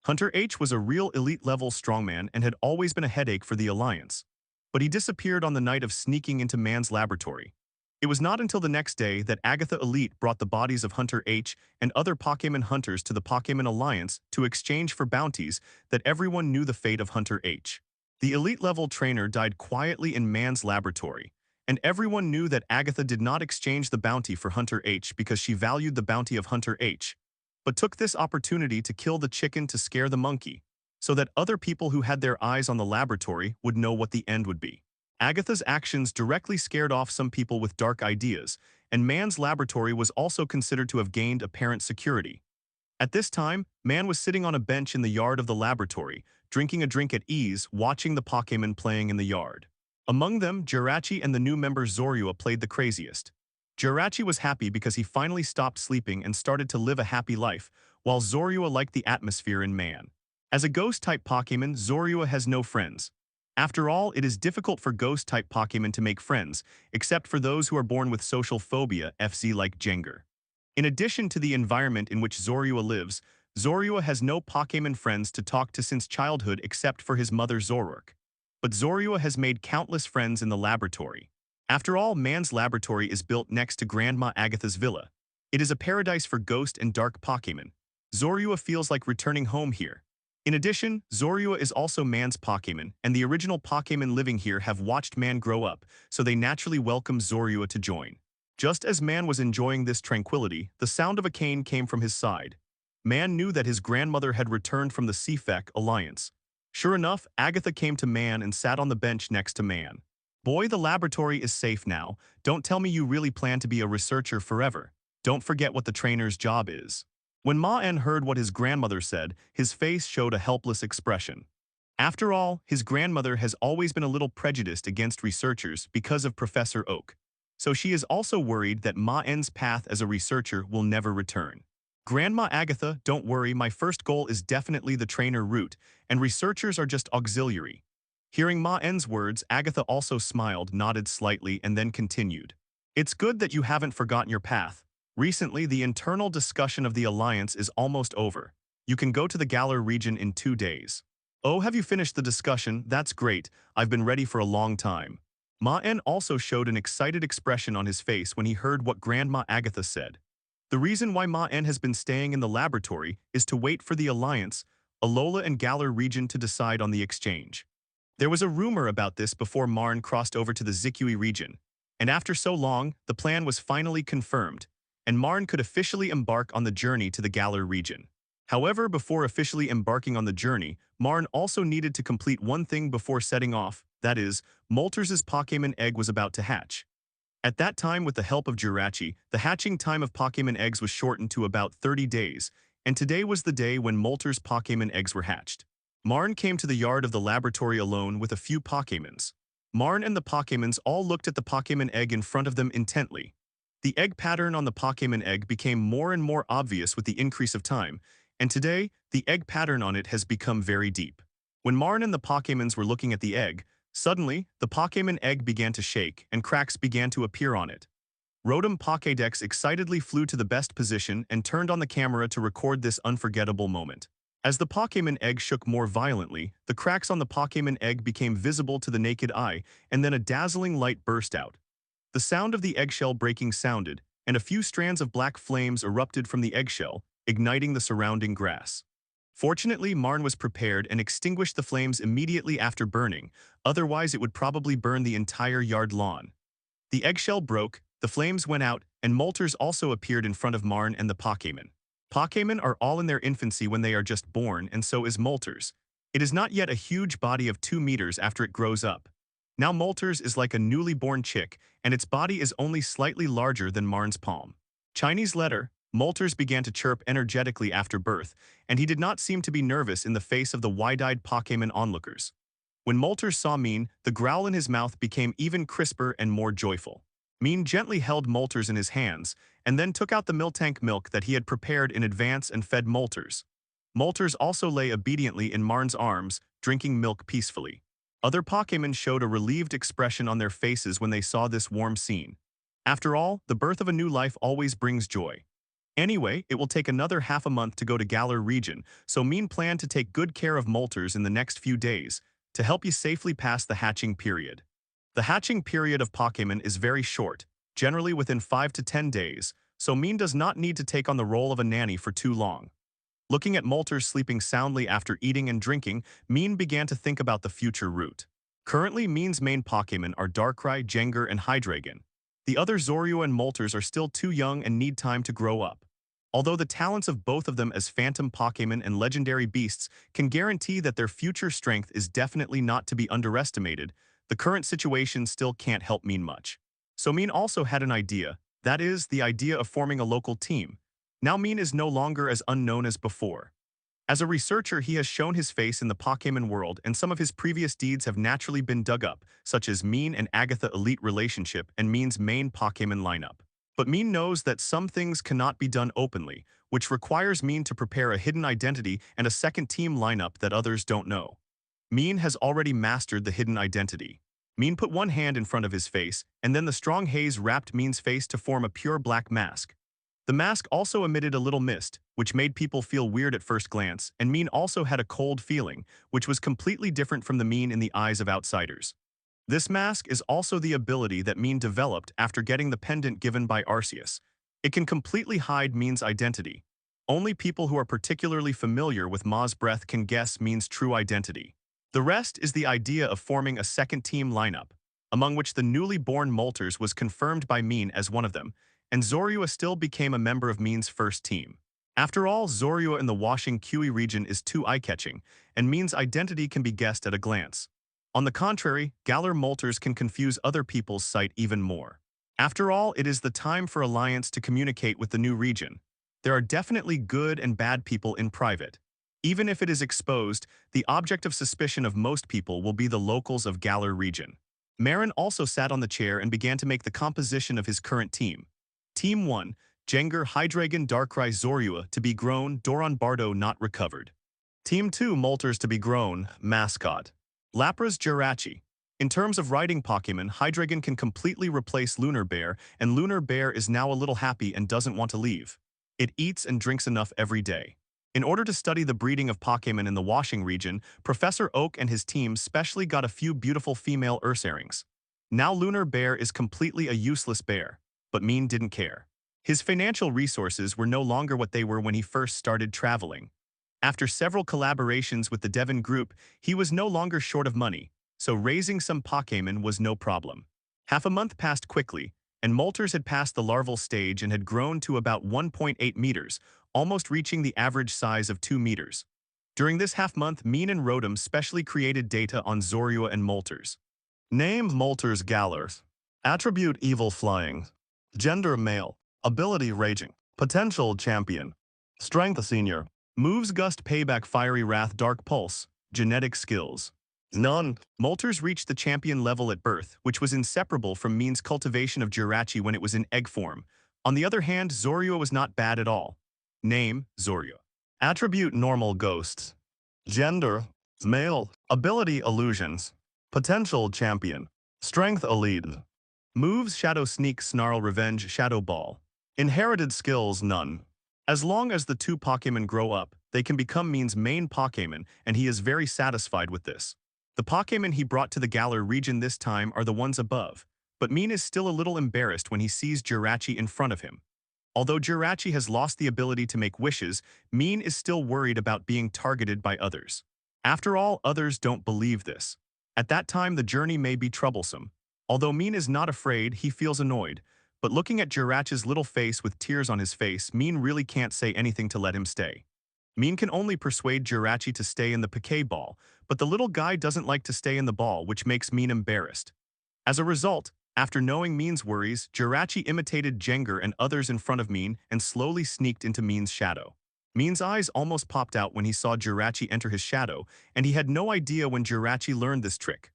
Hunter H was a real elite-level strongman and had always been a headache for the Alliance. But he disappeared on the night of sneaking into Maen's laboratory. It was not until the next day that Agatha Elite brought the bodies of Hunter H and other Pokémon hunters to the Pokémon Alliance to exchange for bounties that everyone knew the fate of Hunter H. The elite-level trainer died quietly in Maen's laboratory, and everyone knew that Agatha did not exchange the bounty for Hunter H because she valued the bounty of Hunter H, but took this opportunity to kill the chicken to scare the monkey, so that other people who had their eyes on the laboratory would know what the end would be. Agatha's actions directly scared off some people with dark ideas, and Maen's laboratory was also considered to have gained apparent security. At this time, Maen was sitting on a bench in the yard of the laboratory, drinking a drink at ease, watching the Pokémon playing in the yard. Among them, Jirachi and the new member Zorua played the craziest. Jirachi was happy because he finally stopped sleeping and started to live a happy life, while Zorua liked the atmosphere in Maen. As a ghost-type Pokémon, Zorua has no friends. After all, it is difficult for ghost-type Pokémon to make friends, except for those who are born with social phobia, FZ like Jengar. In addition to the environment in which Zorua lives, Zorua has no Pokémon friends to talk to since childhood except for his mother Zorurk. But Zorua has made countless friends in the laboratory. After all, Maen's laboratory is built next to Grandma Agatha's villa. It is a paradise for ghost and dark Pokémon. Zorua feels like returning home here. In addition, Zorua is also Maen's Pokémon, and the original Pokémon living here have watched Maen grow up, so they naturally welcome Zorua to join. Just as Maen was enjoying this tranquility, the sound of a cane came from his side. Maen knew that his grandmother had returned from the CFEC Alliance. Sure enough, Agatha came to Maen and sat on the bench next to Maen. Boy, the laboratory is safe now. Don't tell me you really plan to be a researcher forever. Don't forget what the trainer's job is. When Maen heard what his grandmother said, his face showed a helpless expression. After all, his grandmother has always been a little prejudiced against researchers because of Professor Oak. So she is also worried that Maen's path as a researcher will never return. Grandma Agatha, don't worry, my first goal is definitely the trainer route, and researchers are just auxiliary. Hearing Maen's words, Agatha also smiled, nodded slightly, and then continued. It's good that you haven't forgotten your path. Recently, the internal discussion of the Alliance is almost over. You can go to the Galar region in 2 days. Oh, have you finished the discussion? That's great. I've been ready for a long time. Maen also showed an excited expression on his face when he heard what Grandma Agatha said. The reason why Maen has been staying in the laboratory is to wait for the Alliance, Alola and Galar region to decide on the exchange. There was a rumor about this before Marn crossed over to the Zikui region, and after so long, the plan was finally confirmed, and Marn could officially embark on the journey to the Galar region. However, before officially embarking on the journey, Marn also needed to complete one thing before setting off, that is, Moltres' Pokémon egg was about to hatch. At that time, with the help of Jirachi, the hatching time of Pokémon eggs was shortened to about 30 days, and today was the day when Moltres' Pokémon eggs were hatched. Marn came to the yard of the laboratory alone with a few Pokémons. Marn and the Pokémons all looked at the Pokémon egg in front of them intently. The egg pattern on the Pokémon egg became more and more obvious with the increase of time, and today, the egg pattern on it has become very deep. When Marn and the Pokémons were looking at the egg, suddenly, the Pokémon egg began to shake and cracks began to appear on it. Rotom Pokédex excitedly flew to the best position and turned on the camera to record this unforgettable moment. As the Pokémon egg shook more violently, the cracks on the Pokémon egg became visible to the naked eye, and then a dazzling light burst out. The sound of the eggshell breaking sounded, and a few strands of black flames erupted from the eggshell, igniting the surrounding grass. Fortunately, Marn was prepared and extinguished the flames immediately after burning, otherwise it would probably burn the entire yard lawn. The eggshell broke, the flames went out, and Moltres also appeared in front of Marn and the Pokémon. Pokémon are all in their infancy when they are just born, and so is Moltres. It is not yet a huge body of 2 meters after it grows up. Now Moltres is like a newly born chick, and its body is only slightly larger than Marn's palm. Chinese letter, Moltres began to chirp energetically after birth, and he did not seem to be nervous in the face of the wide-eyed Pokémon onlookers. When Moltres saw Maen, the growl in his mouth became even crisper and more joyful. Maen gently held Moltres in his hands, and then took out the Miltank milk that he had prepared in advance and fed Moltres. Moltres also lay obediently in Marn's arms, drinking milk peacefully. Other Pokémon showed a relieved expression on their faces when they saw this warm scene. After all, the birth of a new life always brings joy. Anyway, it will take another half a month to go to Galar region, so Maen planned to take good care of Moltres in the next few days, to help you safely pass the hatching period. The hatching period of Pokémon is very short, generally within 5 to 10 days, so Maen does not need to take on the role of a nanny for too long. Looking at Moltres sleeping soundly after eating and drinking, Maen began to think about the future route. Currently, Maen's main Pokémon are Darkrai, Jengar, and Hydreigon. The other Zorua and Moltres are still too young and need time to grow up. Although the talents of both of them as phantom Pokémon and legendary beasts can guarantee that their future strength is definitely not to be underestimated, the current situation still can't help Maen much. So Maen also had an idea, that is, the idea of forming a local team. Now Maen is no longer as unknown as before. As a researcher, he has shown his face in the Pokémon world, and some of his previous deeds have naturally been dug up, such as Maen and Agatha elite relationship and Maen's main Pokémon lineup. But Maen knows that some things cannot be done openly, which requires Maen to prepare a hidden identity and a second team lineup that others don't know. Maen has already mastered the hidden identity. Maen put one hand in front of his face, and then the strong haze wrapped Maen's face to form a pure black mask. The mask also emitted a little mist, which made people feel weird at first glance, and Maen also had a cold feeling, which was completely different from the Maen in the eyes of outsiders. This mask is also the ability that Maen developed after getting the pendant given by Arceus. It can completely hide Maen's identity. Only people who are particularly familiar with Ma's breath can guess Maen's true identity. The rest is the idea of forming a second team lineup, among which the newly born Moltres was confirmed by Maen as one of them, and Zorua still became a member of Maen's first team. After all, Zorua in the Washing Kui region is too eye-catching, and Maen's identity can be guessed at a glance. On the contrary, Galar Moltres can confuse other people's sight even more. After all, it is the time for Alliance to communicate with the new region. There are definitely good and bad people in private. Even if it is exposed, the object of suspicion of most people will be the locals of Galar region. Maen also sat on the chair and began to make the composition of his current team. Team 1, Jengar, Hydreigon, Darkrai, Zorua, to be grown, Doron Bardo not recovered. Team 2, Moltres to be grown, mascot. Lapras, Jirachi. In terms of riding Pokémon, Hydreigon can completely replace Lunar Bear, and Lunar Bear is now a little happy and doesn't want to leave. It eats and drinks enough every day. In order to study the breeding of Pokémon in the Washing region, Professor Oak and his team specially got a few beautiful female Ursaring's. Now Lunar Bear is completely a useless bear, but Maen didn't care. His financial resources were no longer what they were when he first started traveling. After several collaborations with the Devon Group, he was no longer short of money, so raising some Pokémon was no problem. Half a month passed quickly, and Moltres had passed the larval stage and had grown to about 1.8 meters, almost reaching the average size of 2 meters. During this half-month, Maen and Rotom specially created data on Zorua and Moltres. Name Moltres Galar. Attribute Evil Flying. Gender Male. Ability Raging. Potential Champion. Strength Senior. Moves Gust Payback Fiery Wrath Dark Pulse. Genetic Skills. None. Moltres reached the champion level at birth, which was inseparable from Maen's cultivation of Jirachi when it was in egg form. On the other hand, Zorua was not bad at all. Name, Zorua. Attribute Normal Ghosts. Gender, Male. Ability Illusions. Potential Champion. Strength Elite. Moves Shadow Sneak Snarl Revenge Shadow Ball. Inherited Skills None. As long as the two Pokémon grow up, they can become Maen's main Pokémon, and he is very satisfied with this. The Pokémon he brought to the Galar region this time are the ones above, but Maen is still a little embarrassed when he sees Jirachi in front of him. Although Jirachi has lost the ability to make wishes, Maen is still worried about being targeted by others. After all, others don't believe this. At that time, the journey may be troublesome. Although Maen is not afraid, he feels annoyed. But looking at Jirachi's little face with tears on his face, Maen really can't say anything to let him stay. Maen can only persuade Jirachi to stay in the Pokéball, but the little guy doesn't like to stay in the ball, which makes Maen embarrassed. As a result, after knowing Maen's worries, Jirachi imitated Jengar and others in front of Maen and slowly sneaked into Maen's shadow. Maen's eyes almost popped out when he saw Jirachi enter his shadow, and he had no idea when Jirachi learned this trick.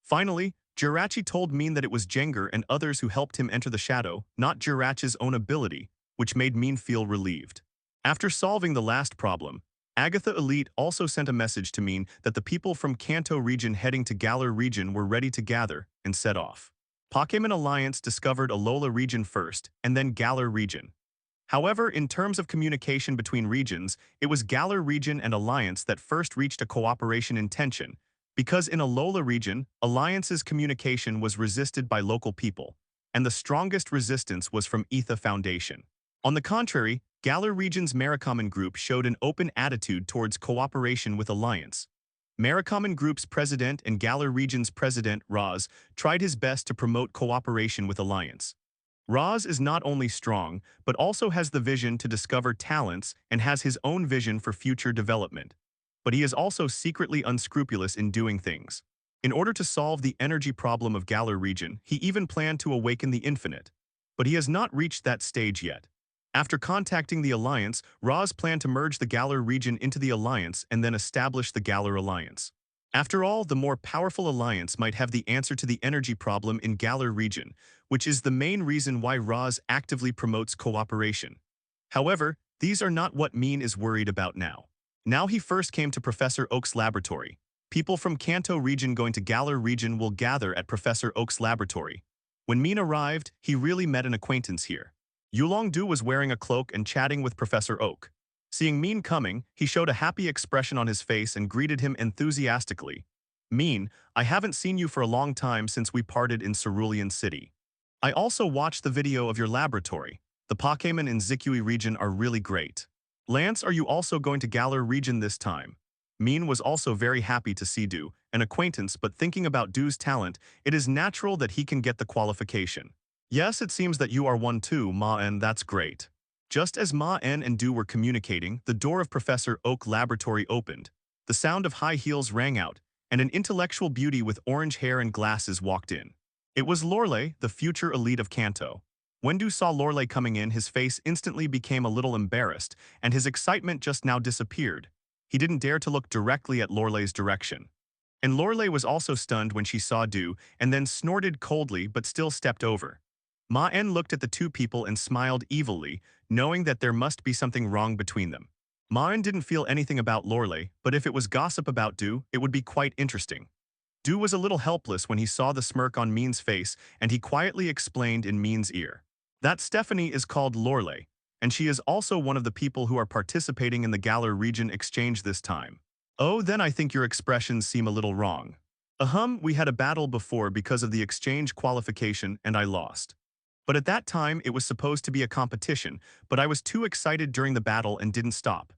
Finally, Jirachi told Maen that it was Jengar and others who helped him enter the shadow, not Jirachi's own ability, which made Maen feel relieved. After solving the last problem, Agatha Elite also sent a message to Maen that the people from Kanto region heading to Galar region were ready to gather and set off. Pokémon Alliance discovered Alola region first, and then Galar region. However, in terms of communication between regions, it was Galar region and Alliance that first reached a cooperation intention, because in Alola region, Alliance's communication was resisted by local people, and the strongest resistance was from Etha Foundation. On the contrary, Galar region's Maricommon group showed an open attitude towards cooperation with Alliance. Maricommon Group's president and Galar region's president, Roz, tried his best to promote cooperation with Alliance. Roz is not only strong, but also has the vision to discover talents and has his own vision for future development. But he is also secretly unscrupulous in doing things. In order to solve the energy problem of Galar region, he even planned to awaken the infinite. But he has not reached that stage yet. After contacting the Alliance, Roz planned to merge the Galar region into the Alliance and then establish the Galar Alliance. After all, the more powerful Alliance might have the answer to the energy problem in Galar region, which is the main reason why Roz actively promotes cooperation. However, these are not what Maen is worried about now. Now he first came to Professor Oak's laboratory. People from Kanto region going to Galar region will gather at Professor Oak's laboratory. When Maen arrived, he really met an acquaintance here. Yulong-Du was wearing a cloak and chatting with Professor Oak. Seeing Maen coming, he showed a happy expression on his face and greeted him enthusiastically. "Maen, I haven't seen you for a long time since we parted in Cerulean City. I also watched the video of your laboratory. The Pokémon in Zikui region are really great. Lance, are you also going to Galar region this time?" Maen was also very happy to see Du, an acquaintance, but thinking about Du's talent, it is natural that he can get the qualification. "Yes, it seems that you are one too, Maen, that's great." Just as Maen and Du were communicating, the door of Professor Oak laboratory opened. The sound of high heels rang out, and an intellectual beauty with orange hair and glasses walked in. It was Lorelei, the future elite of Kanto. When Du saw Lorelei coming in, his face instantly became a little embarrassed, and his excitement just now disappeared. He didn't dare to look directly at Lorelei's direction. And Lorelei was also stunned when she saw Du, and then snorted coldly but still stepped over. Maen looked at the two people and smiled evilly, knowing that there must be something wrong between them. Maen didn't feel anything about Lorelei, but if it was gossip about Du, it would be quite interesting. Du was a little helpless when he saw the smirk on Maen's face, and he quietly explained in Maen's ear. That Stephanie is called Lorelei, and she is also one of the people who are participating in the Galar region exchange this time. Oh, then I think your expressions seem a little wrong. We had a battle before because of the exchange qualification and I lost. But at that time, it was supposed to be a competition, but I was too excited during the battle and didn't stop.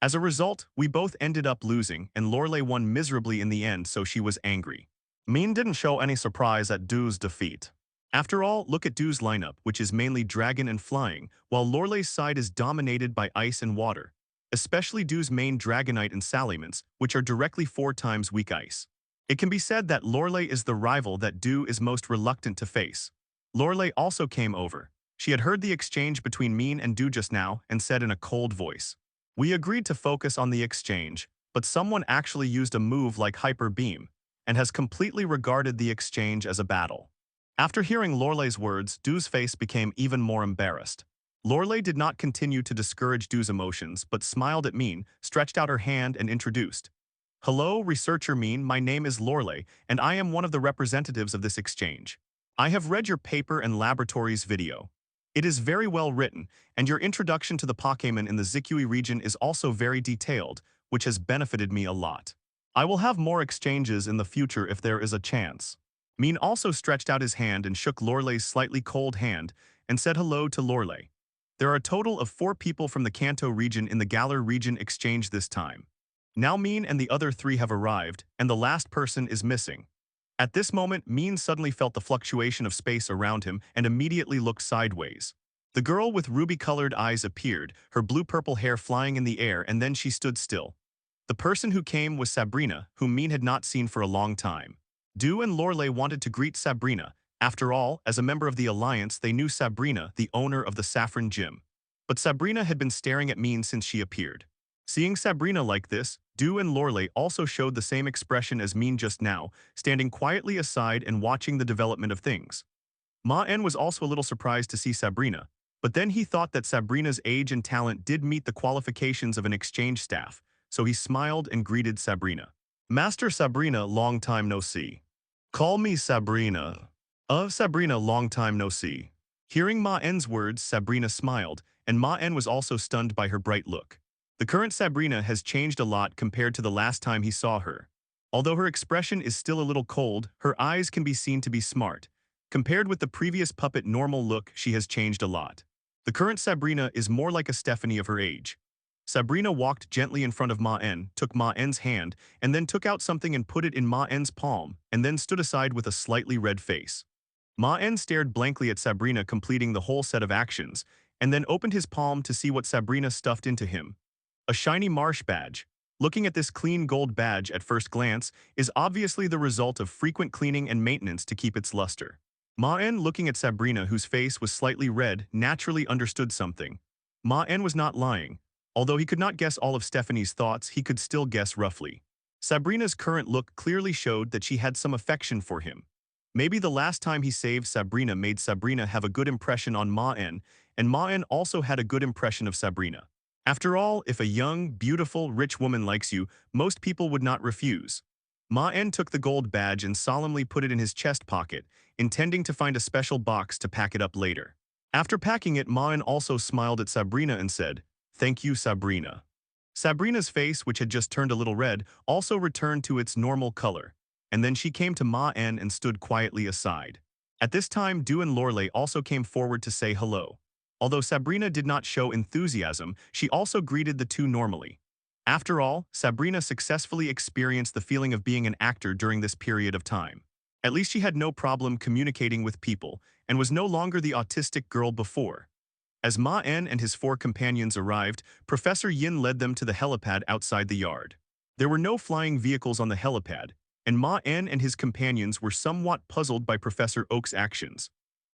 As a result, we both ended up losing, and Lorelei won miserably in the end, so she was angry. Maen didn't show any surprise at Du's defeat. After all, look at Du's lineup, which is mainly dragon and flying, while Lorelei's side is dominated by ice and water, especially Du's main Dragonite and Salamence, which are directly 4 times weak ice. It can be said that Lorelei is the rival that Du is most reluctant to face. Lorelei also came over. She had heard the exchange between Maen and Du just now and said in a cold voice, "We agreed to focus on the exchange, but someone actually used a move like Hyper Beam and has completely regarded the exchange as a battle." After hearing Lorelei's words, Du's face became even more embarrassed. Lorelei did not continue to discourage Du's emotions, but smiled at Maen, stretched out her hand and introduced, "Hello, researcher Maen, my name is Lorelei, and I am one of the representatives of this exchange. I have read your paper and laboratory's video. It is very well written, and your introduction to the Pokémon in the Zikui region is also very detailed, which has benefited me a lot. I will have more exchanges in the future if there is a chance." Maen also stretched out his hand and shook Lorelei's slightly cold hand and said hello to Lorelei. There are a total of 4 people from the Kanto region in the Galar region exchange this time. Now Maen and the other 3 have arrived, and the last person is missing. At this moment, Maen suddenly felt the fluctuation of space around him and immediately looked sideways. The girl with ruby-colored eyes appeared, her blue-purple hair flying in the air, and then she stood still. The person who came was Sabrina, whom Maen had not seen for a long time. Du and Lorelei wanted to greet Sabrina. After all, as a member of the Alliance, they knew Sabrina, the owner of the Saffron Gym. But Sabrina had been staring at Maen since she appeared. Seeing Sabrina like this, Du and Lorelei also showed the same expression as Maen just now, standing quietly aside and watching the development of things. Maen was also a little surprised to see Sabrina, but then he thought that Sabrina's age and talent did meet the qualifications of an exchange staff, so he smiled and greeted Sabrina. "Master Sabrina, long time no see. Call me Sabrina." Sabrina, long time no see." Hearing Maen's words, Sabrina smiled, and Maen was also stunned by her bright look. The current Sabrina has changed a lot compared to the last time he saw her. Although her expression is still a little cold, her eyes can be seen to be smart. Compared with the previous puppet normal look, she has changed a lot. The current Sabrina is more like a Stephanie of her age. Sabrina walked gently in front of Maen, took Maen's hand, and then took out something and put it in Maen's palm, and then stood aside with a slightly red face. Maen stared blankly at Sabrina completing the whole set of actions, and then opened his palm to see what Sabrina stuffed into him. A shiny marsh badge. Looking at this clean gold badge at first glance is obviously the result of frequent cleaning and maintenance to keep its luster. Maen, looking at Sabrina, whose face was slightly red, naturally understood something. Maen was not lying. Although he could not guess all of Stephanie's thoughts, he could still guess roughly. Sabrina's current look clearly showed that she had some affection for him. Maybe the last time he saved Sabrina made Sabrina have a good impression on Maen, and Maen also had a good impression of Sabrina. After all, if a young, beautiful, rich woman likes you, most people would not refuse. Maen took the gold badge and solemnly put it in his chest pocket, intending to find a special box to pack it up later. After packing it, Maen also smiled at Sabrina and said, "Thank you, Sabrina." Sabrina's face, which had just turned a little red, also returned to its normal color, and then she came to Maen and stood quietly aside. At this time, Du and Lorelei also came forward to say hello. Although Sabrina did not show enthusiasm, she also greeted the two normally. After all, Sabrina successfully experienced the feeling of being an actor during this period of time. At least she had no problem communicating with people, and was no longer the autistic girl before. As Maen and his 4 companions arrived, Professor Yin led them to the helipad outside the yard. There were no flying vehicles on the helipad, and Maen and his companions were somewhat puzzled by Professor Oak's actions.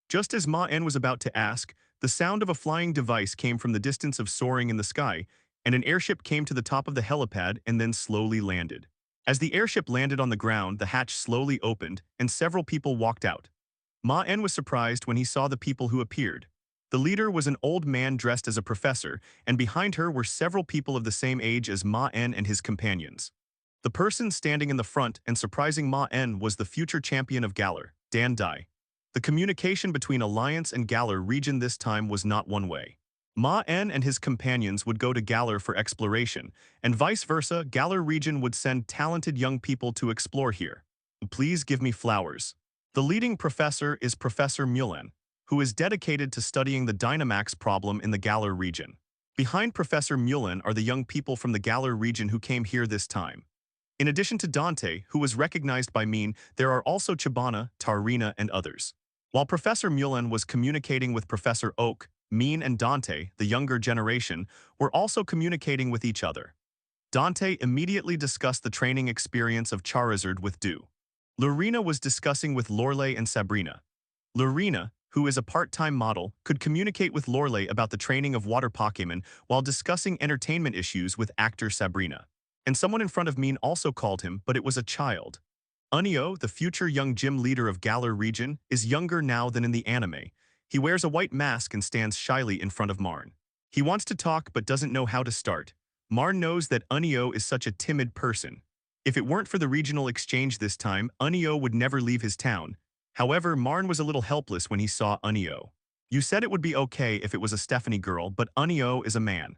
Just as Maen was about to ask, the sound of a flying device came from the distance of soaring in the sky, and an airship came to the top of the helipad and then slowly landed. As the airship landed on the ground, the hatch slowly opened, and several people walked out. Maen was surprised when he saw the people who appeared. The leader was an old man dressed as a professor, and behind her were several people of the same age as Maen and his companions. The person standing in the front and surprising Maen was the future champion of Galar, Dan Dai. The communication between Alliance and Galar region this time was not one way. Maen and his companions would go to Galar for exploration, and vice versa, Galar region would send talented young people to explore here. "Please give me flowers." The leading professor is Professor Mulan, who is dedicated to studying the Dynamax problem in the Galar region. Behind Professor Mullen are the young people from the Galar region who came here this time. In addition to Dante, who was recognized by Maen, there are also Chibana, Tarina, and others. While Professor Mullen was communicating with Professor Oak, Maen and Dante, the younger generation, were also communicating with each other. Dante immediately discussed the training experience of Charizard with Dew. Lorena was discussing with Lorelei and Sabrina. Lorena, who is a part-time model, could communicate with Lorelei about the training of water Pokémon while discussing entertainment issues with actor Sabrina. And someone in front of Maen also called him, but it was a child. Unio, the future young gym leader of Galar region, is younger now than in the anime. He wears a white mask and stands shyly in front of Maen. He wants to talk but doesn't know how to start. Maen knows that Unio is such a timid person. If it weren't for the regional exchange this time, Unio would never leave his town. However, Maen was a little helpless when he saw Unio. You said it would be okay if it was a Stephanie girl, but Unio is a man.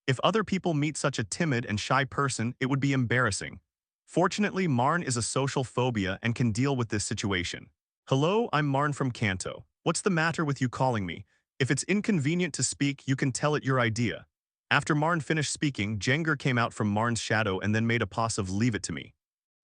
If other people meet such a timid and shy person, it would be embarrassing. Fortunately, Maen is a social phobia and can deal with this situation. Hello, I'm Maen from Kanto. What's the matter with you calling me? If it's inconvenient to speak, you can tell it your idea. After Maen finished speaking, Jengar came out from Maen's shadow and then made a pause of leave it to me.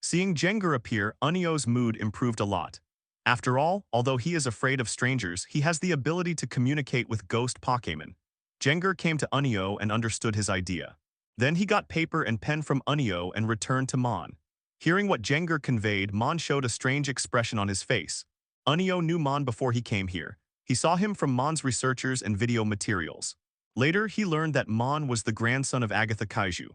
Seeing Jengar appear, Unio's mood improved a lot. After all, although he is afraid of strangers, he has the ability to communicate with ghost Pokémon. Jengar came to Unio and understood his idea. Then he got paper and pen from Unio and returned to Maen. Hearing what Jengar conveyed, Maen showed a strange expression on his face. Unio knew Maen before he came here. He saw him from Maen's researchers and video materials. Later, he learned that Maen was the grandson of Agatha Kaiju.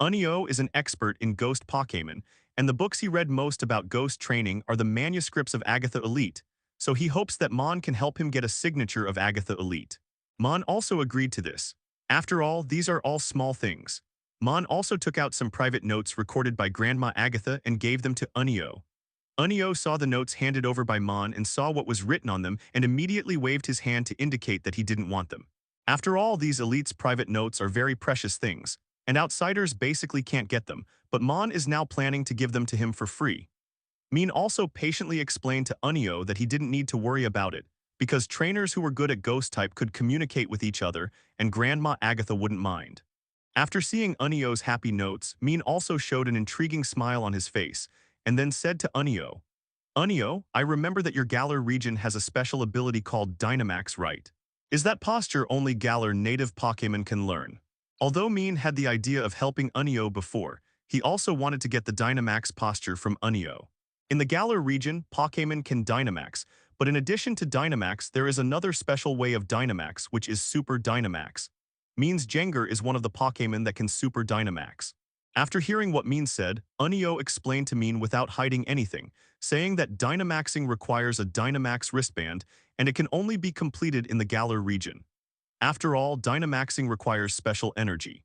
Unio is an expert in ghost Pokémon, and the books he read most about ghost training are the manuscripts of Agatha Elite, so he hopes that Maen can help him get a signature of Agatha Elite. Maen also agreed to this. After all, these are all small things. Maen also took out some private notes recorded by Grandma Agatha and gave them to Unio. Unio saw the notes handed over by Maen and saw what was written on them and immediately waved his hand to indicate that he didn't want them. After all, these elites' private notes are very precious things, and outsiders basically can't get them, but Maen is now planning to give them to him for free. Maen also patiently explained to Unio that he didn't need to worry about it, because trainers who were good at ghost type could communicate with each other, and Grandma Agatha wouldn't mind. After seeing Unio's happy notes, Maen also showed an intriguing smile on his face, and then said to Unio, Unio, I remember that your Galar region has a special ability called Dynamax, right? Is that posture only Galar native Pokémon can learn? Although Maen had the idea of helping Unio before, he also wanted to get the Dynamax posture from Unio. In the Galar region, Pokémon can Dynamax, but in addition to Dynamax, there is another special way of Dynamax, which is Super Dynamax. Maen's Jengar is one of the Pokémon that can Super Dynamax. After hearing what Maen said, Unio explained to Maen without hiding anything, saying that Dynamaxing requires a Dynamax wristband, and it can only be completed in the Galar region. After all, Dynamaxing requires special energy.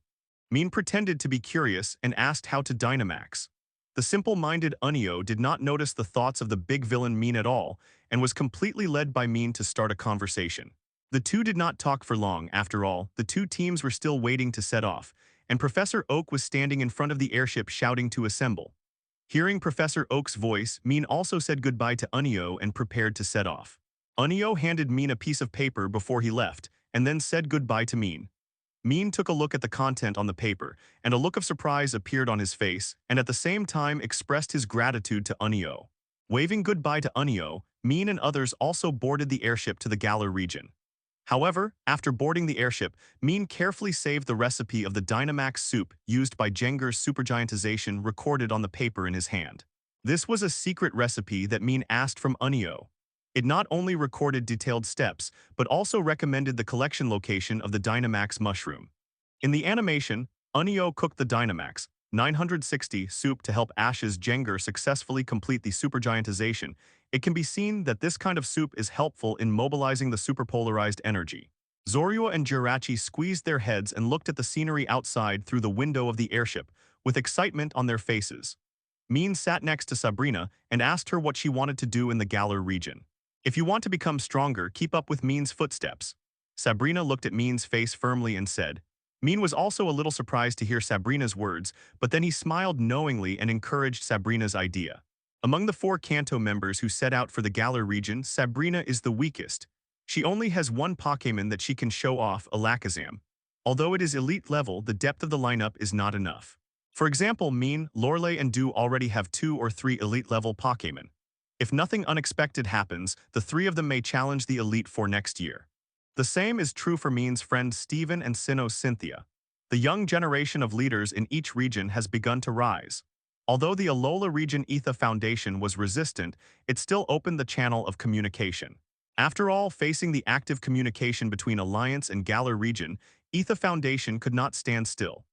Maen pretended to be curious and asked how to Dynamax. The simple-minded Unio did not notice the thoughts of the big villain Maen at all, and was completely led by Maen to start a conversation. The two did not talk for long. After all, the two teams were still waiting to set off, and Professor Oak was standing in front of the airship shouting to assemble. Hearing Professor Oak's voice, Maen also said goodbye to Unio and prepared to set off. Unio handed Maen a piece of paper before he left, and then said goodbye to Maen. Maen took a look at the content on the paper, and a look of surprise appeared on his face, and at the same time expressed his gratitude to Unio. Waving goodbye to Unio, Maen and others also boarded the airship to the Galar region. However, after boarding the airship, Maen carefully saved the recipe of the Dynamax soup used by Jengar's supergiantization recorded on the paper in his hand. This was a secret recipe that Maen asked from Unio. It not only recorded detailed steps, but also recommended the collection location of the Dynamax mushroom. In the animation, Unio cooked the Dynamax 960 soup to help Ash's Jengar successfully complete the supergiantization. It can be seen that this kind of soup is helpful in mobilizing the superpolarized energy. Zorua and Jirachi squeezed their heads and looked at the scenery outside through the window of the airship, with excitement on their faces. Maen sat next to Sabrina and asked her what she wanted to do in the Galar region. If you want to become stronger, keep up with Maen's footsteps. Sabrina looked at Maen's face firmly and said. Maen was also a little surprised to hear Sabrina's words, but then he smiled knowingly and encouraged Sabrina's idea. Among the 4 Kanto members who set out for the Galar region, Sabrina is the weakest. She only has one Pokémon that she can show off, Alakazam. Although it is elite level, the depth of the lineup is not enough. For example, Maen, Lorelei, and Dew already have 2 or 3 elite level Pokémon. If nothing unexpected happens, the 3 of them may challenge the Elite Four next year. The same is true for Maen's friends Steven and Sinnoh's Cynthia. The young generation of leaders in each region has begun to rise. Although the Alola region Etha Foundation was resistant, it still opened the channel of communication. After all, facing the active communication between Alliance and Galar region, Etha Foundation could not stand still.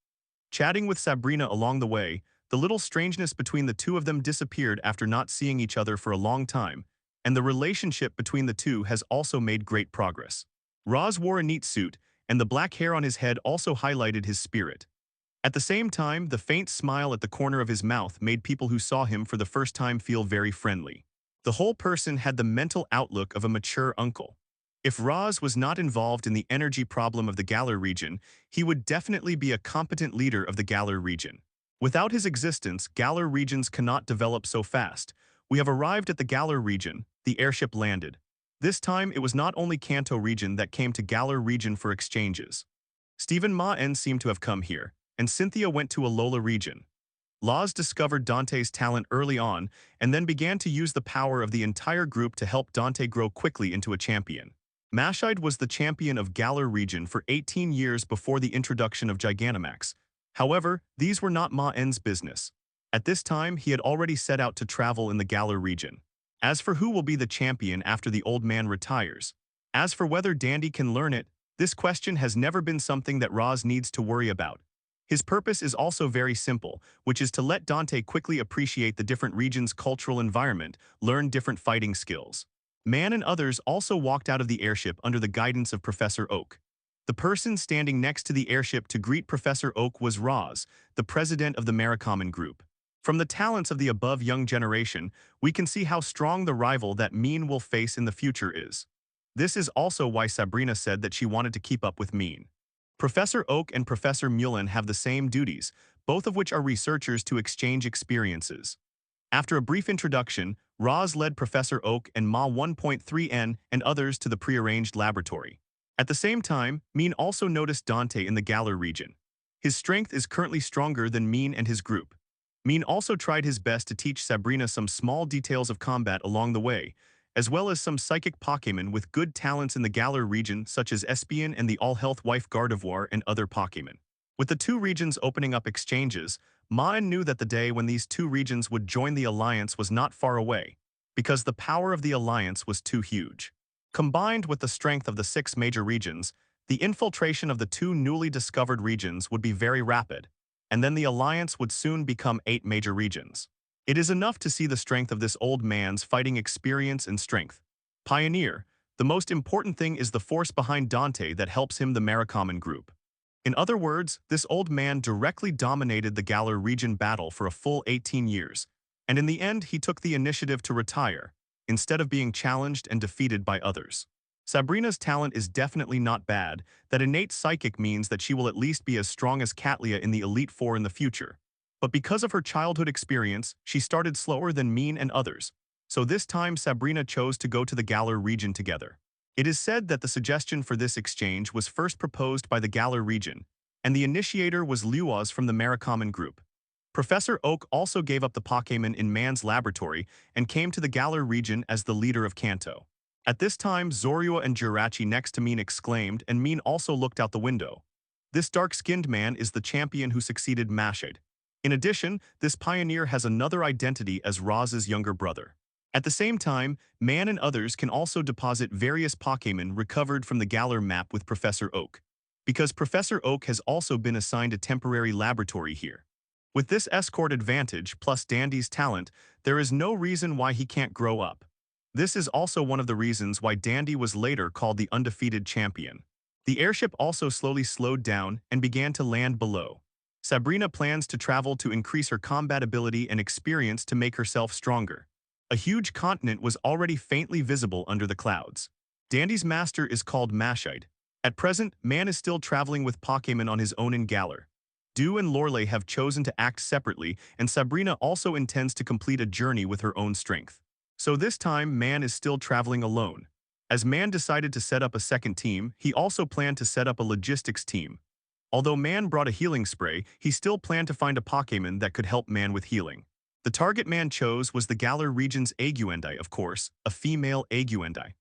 Chatting with Sabrina along the way, the little strangeness between the two of them disappeared after not seeing each other for a long time, and the relationship between the two has also made great progress. Roz wore a neat suit, and the black hair on his head also highlighted his spirit. At the same time, the faint smile at the corner of his mouth made people who saw him for the first time feel very friendly. The whole person had the mental outlook of a mature uncle. If Roz was not involved in the energy problem of the Galar region, he would definitely be a competent leader of the Galar region. Without his existence, Galar regions cannot develop so fast. We have arrived at the Galar region. The airship landed. This time, it was not only Kanto region that came to Galar region for exchanges. Stephen Maen seemed to have come here, and Cynthia went to Alola region. Laz discovered Dante's talent early on and then began to use the power of the entire group to help Dante grow quickly into a champion. Mashide was the champion of Galar region for 18 years before the introduction of Gigantamax. However, these were not Maen's business. At this time, he had already set out to travel in the Galar region. As for who will be the champion after the old man retires, as for whether Dandy can learn it, this question has never been something that Roz needs to worry about. His purpose is also very simple, which is to let Dante quickly appreciate the different regions' cultural environment, learn different fighting skills. Maen and others also walked out of the airship under the guidance of Professor Oak. The person standing next to the airship to greet Professor Oak was Roz, the president of the Maricommon Group. From the talents of the above young generation, we can see how strong the rival that Maen will face in the future is. This is also why Sabrina said that she wanted to keep up with Maen. Professor Oak and Professor Mullen have the same duties, both of which are researchers to exchange experiences. After a brief introduction, Roz led Professor Oak and Ma 1.3N and others to the prearranged laboratory. At the same time, Maen also noticed Dante in the Galar region. His strength is currently stronger than Maen and his group. Maen also tried his best to teach Sabrina some small details of combat along the way, as well as some psychic Pokémon with good talents in the Galar region such as Espeon and the all-health wife Gardevoir and other Pokémon. With the two regions opening up exchanges, Maen knew that the day when these two regions would join the Alliance was not far away, because the power of the Alliance was too huge. Combined with the strength of the 6 major regions, the infiltration of the 2 newly discovered regions would be very rapid, and then the Alliance would soon become 8 major regions. It is enough to see the strength of this old man's fighting experience and strength. Pioneer, the most important thing is the force behind Dante that helps him the Maricommon Group. In other words, this old man directly dominated the Galar region battle for a full 18 years, and in the end he took the initiative to retire, instead of being challenged and defeated by others. Sabrina's talent is definitely not bad. That innate psychic means that she will at least be as strong as Catlia in the Elite Four in the future. But because of her childhood experience, she started slower than Maen and others, so this time Sabrina chose to go to the Galar region together. It is said that the suggestion for this exchange was first proposed by the Galar region, and the initiator was Luoz from the Maricommon Group. Professor Oak also gave up the Pokémon in Maen's laboratory and came to the Galar region as the leader of Kanto. At this time, Zorua and Jirachi next to Maen exclaimed, and Maen also looked out the window. This dark-skinned man is the champion who succeeded Mashide. In addition, this pioneer has another identity as Roz's younger brother. At the same time, Maen and others can also deposit various Pokémon recovered from the Galar map with Professor Oak, because Professor Oak has also been assigned a temporary laboratory here. With this escort advantage plus Dandy's talent, there is no reason why he can't grow up. This is also one of the reasons why Dandy was later called the undefeated champion. The airship also slowly slowed down and began to land below. Sabrina plans to travel to increase her combat ability and experience to make herself stronger. A huge continent was already faintly visible under the clouds. Dandy's master is called Mashide. At present, Maen is still traveling with Pokémon on his own in Galar. Dew and Lorelei have chosen to act separately, and Sabrina also intends to complete a journey with her own strength. So this time, Maen is still traveling alone. As Maen decided to set up a second team, he also planned to set up a logistics team. Although Maen brought a healing spray, he still planned to find a Pokémon that could help Maen with healing. The target Maen chose was the Galar region's Aguendi, of course, a female Aguendi.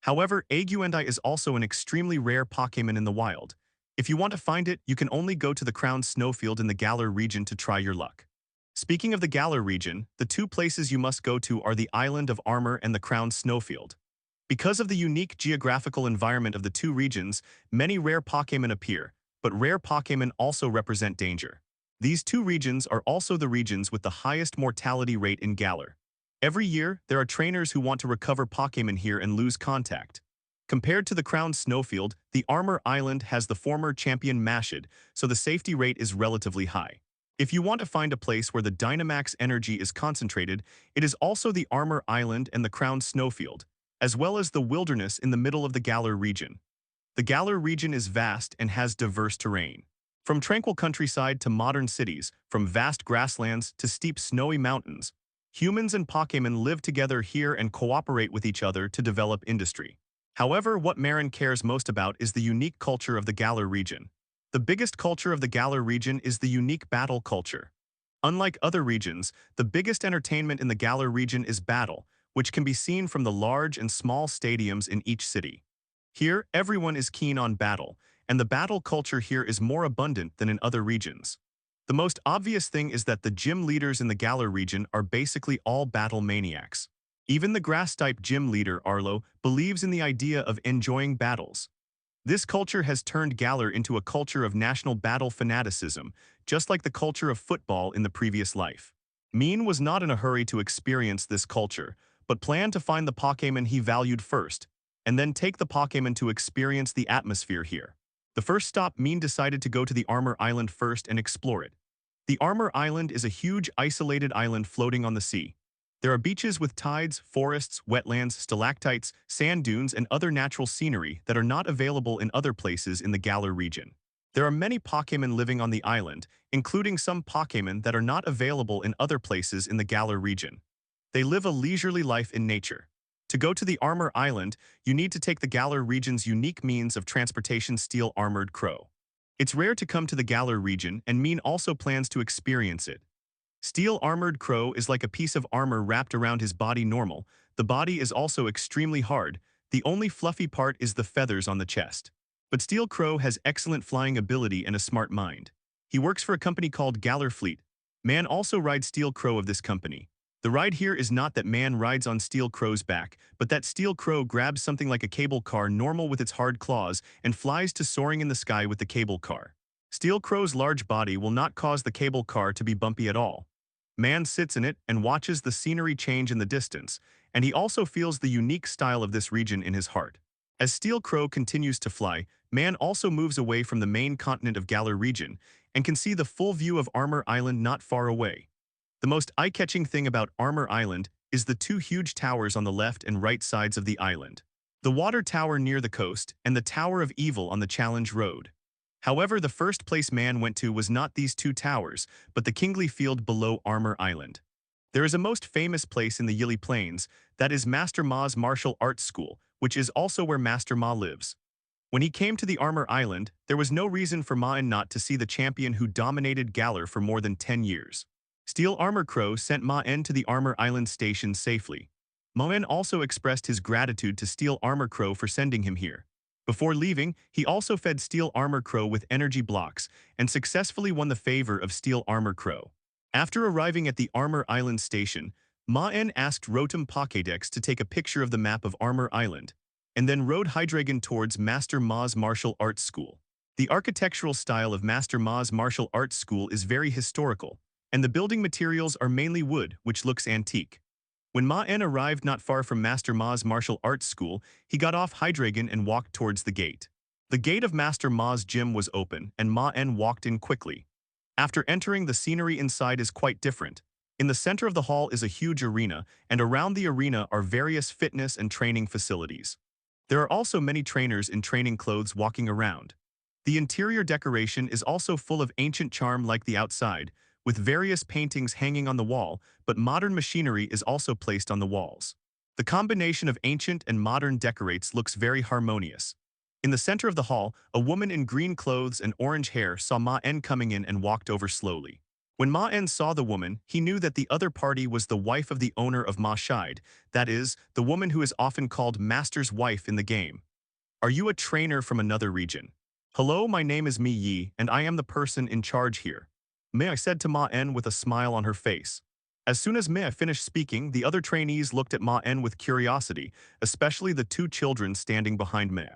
However, Aguendi is also an extremely rare Pokémon in the wild. If you want to find it, you can only go to the Crown Snowfield in the Galar region to try your luck. Speaking of the Galar region, the two places you must go to are the Island of Armor and the Crown Snowfield. Because of the unique geographical environment of the two regions, many rare Pokémon appear, but rare Pokémon also represent danger. These two regions are also the regions with the highest mortality rate in Galar. Every year, there are trainers who want to recover Pokémon here and lose contact. Compared to the Crown Snowfield, the Armor Island has the former champion Mashid, so the safety rate is relatively high. If you want to find a place where the Dynamax energy is concentrated, it is also the Armor Island and the Crown Snowfield, as well as the wilderness in the middle of the Galar region. The Galar region is vast and has diverse terrain. From tranquil countryside to modern cities, from vast grasslands to steep snowy mountains, humans and Pokémon live together here and cooperate with each other to develop industry. However, what Maen cares most about is the unique culture of the Galar region. The biggest culture of the Galar region is the unique battle culture. Unlike other regions, the biggest entertainment in the Galar region is battle, which can be seen from the large and small stadiums in each city. Here, everyone is keen on battle, and the battle culture here is more abundant than in other regions. The most obvious thing is that the gym leaders in the Galar region are basically all battle maniacs. Even the grass-type gym leader, Arlo, believes in the idea of enjoying battles. This culture has turned Galar into a culture of national battle fanaticism, just like the culture of football in the previous life. Maen was not in a hurry to experience this culture, but planned to find the Pokémon he valued first, and then take the Pokémon to experience the atmosphere here. The first stop, Maen decided to go to the Armor Island first and explore it. The Armor Island is a huge isolated island floating on the sea. There are beaches with tides, forests, wetlands, stalactites, sand dunes, and other natural scenery that are not available in other places in the Galar region. There are many Pokémon living on the island, including some Pokémon that are not available in other places in the Galar region. They live a leisurely life in nature. To go to the Armor Island, you need to take the Galar region's unique means of transportation, Steel Armored Crow. It's rare to come to the Galar region, and Maen also plans to experience it. Steel Armored Crow is like a piece of armor wrapped around his body normal. The body is also extremely hard. The only fluffy part is the feathers on the chest. But Steel Crow has excellent flying ability and a smart mind. He works for a company called Galar Fleet. Maen also rides Steel Crow of this company. The ride here is not that Maen rides on Steel Crow's back, but that Steel Crow grabs something like a cable car normal with its hard claws and flies to soaring in the sky with the cable car. Steel Crow's large body will not cause the cable car to be bumpy at all. Maen sits in it and watches the scenery change in the distance, and he also feels the unique style of this region in his heart. As Steel Crow continues to fly, Maen also moves away from the main continent of Galar region and can see the full view of Armor Island not far away. The most eye-catching thing about Armor Island is the two huge towers on the left and right sides of the island. The water tower near the coast and the Tower of Evil on the Challenge Road. However, the first place Maen went to was not these two towers, but the Kingly Field below Armor Island. There is a most famous place in the Yili Plains, that is Master Ma's martial arts school, which is also where Master Ma lives. When he came to the Armor Island, there was no reason for Maen not to see the champion who dominated Galar for more than 10 years. Steel Armor Crow sent Maen to the Armor Island station safely. Maen also expressed his gratitude to Steel Armor Crow for sending him here. Before leaving, he also fed Steel Armor Crow with energy blocks and successfully won the favor of Steel Armor Crow. After arriving at the Armor Island station, Maen asked Rotom Pokédex to take a picture of the map of Armor Island, and then rode Hydreigon towards Master Ma's martial arts school. The architectural style of Master Ma's martial arts school is very historical, and the building materials are mainly wood, which looks antique. When Maen arrived not far from Master Ma's martial arts school, he got off Hydreigon and walked towards the gate. The gate of Master Ma's gym was open, and Maen walked in quickly. After entering, the scenery inside is quite different. In the center of the hall is a huge arena, and around the arena are various fitness and training facilities. There are also many trainers in training clothes walking around. The interior decoration is also full of ancient charm like the outside, with various paintings hanging on the wall, but modern machinery is also placed on the walls. The combination of ancient and modern decorates looks very harmonious. In the center of the hall, a woman in green clothes and orange hair saw Maen coming in and walked over slowly. When Maen saw the woman, he knew that the other party was the wife of the owner of Ma Shide, that is, the woman who is often called Master's wife in the game. Are you a trainer from another region? Hello, my name is Mi Yi, and I am the person in charge here. Mei said to Maen with a smile on her face. As soon as Mei finished speaking, the other trainees looked at Maen with curiosity, especially the two children standing behind Mei.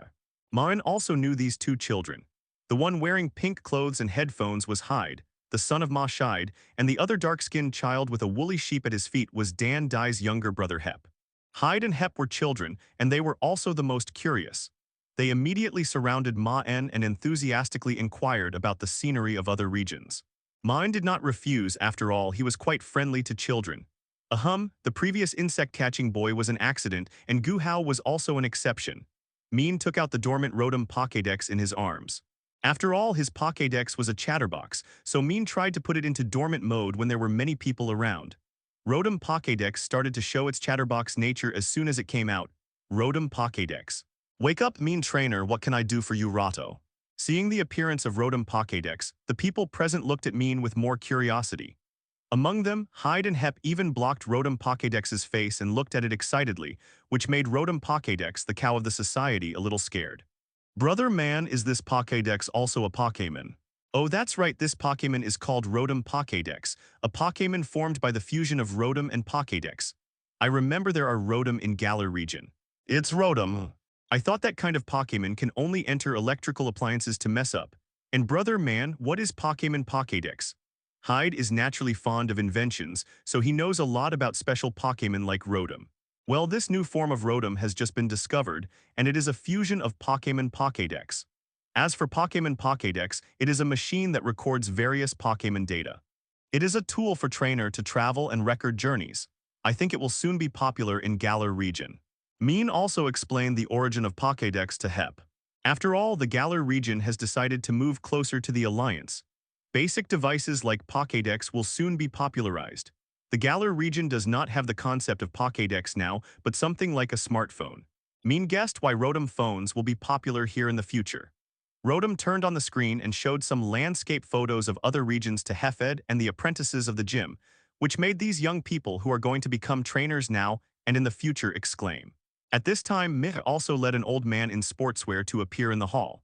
Maen also knew these two children. The one wearing pink clothes and headphones was Hyde, the son of Ma Shide, and the other dark-skinned child with a woolly sheep at his feet was Dan Dai's younger brother Hep. Hyde and Hep were children, and they were also the most curious. They immediately surrounded Maen and enthusiastically inquired about the scenery of other regions. Maen did not refuse, after all, he was quite friendly to children. The previous insect-catching boy was an accident, and Gu Hao was also an exception. Maen took out the dormant Rotom Pokédex in his arms. After all, his Pokédex was a chatterbox, so Maen tried to put it into dormant mode when there were many people around. Rotom Pokédex started to show its chatterbox nature as soon as it came out. Rotom Pokédex. Wake up, Maen trainer, what can I do for you, Rato? Seeing the appearance of Rotom Pokédex, the people present looked at Maen with more curiosity. Among them, Hyde and Hep even blocked Rotom Pokédex's face and looked at it excitedly, which made Rotom Pokédex, the cow of the society, a little scared. Brother Man, is this Pokédex also a Pokémon? Oh, that's right, this Pokémon is called Rotom Pokédex, a Pokémon formed by the fusion of Rotom and Pokédex. I remember there are Rotom in Galar region. It's Rotom. I thought that kind of Pokémon can only enter electrical appliances to mess up. And Brother Man, what is Pokémon Pokédex? Hyde is naturally fond of inventions, so he knows a lot about special Pokémon like Rotom. Well, this new form of Rotom has just been discovered, and it is a fusion of Pokémon Pokédex. As for Pokémon Pokédex, it is a machine that records various Pokémon data. It is a tool for trainer to travel and record journeys. I think it will soon be popular in Galar region. Maen also explained the origin of Pokédex to Hep. After all, the Galar region has decided to move closer to the Alliance. Basic devices like Pokédex will soon be popularized. The Galar region does not have the concept of Pokédex now, but something like a smartphone. Maen guessed why Rotom phones will be popular here in the future. Rotom turned on the screen and showed some landscape photos of other regions to Hefed and the apprentices of the gym, which made these young people who are going to become trainers now and in the future exclaim. At this time, Mih also led an old man in sportswear to appear in the hall.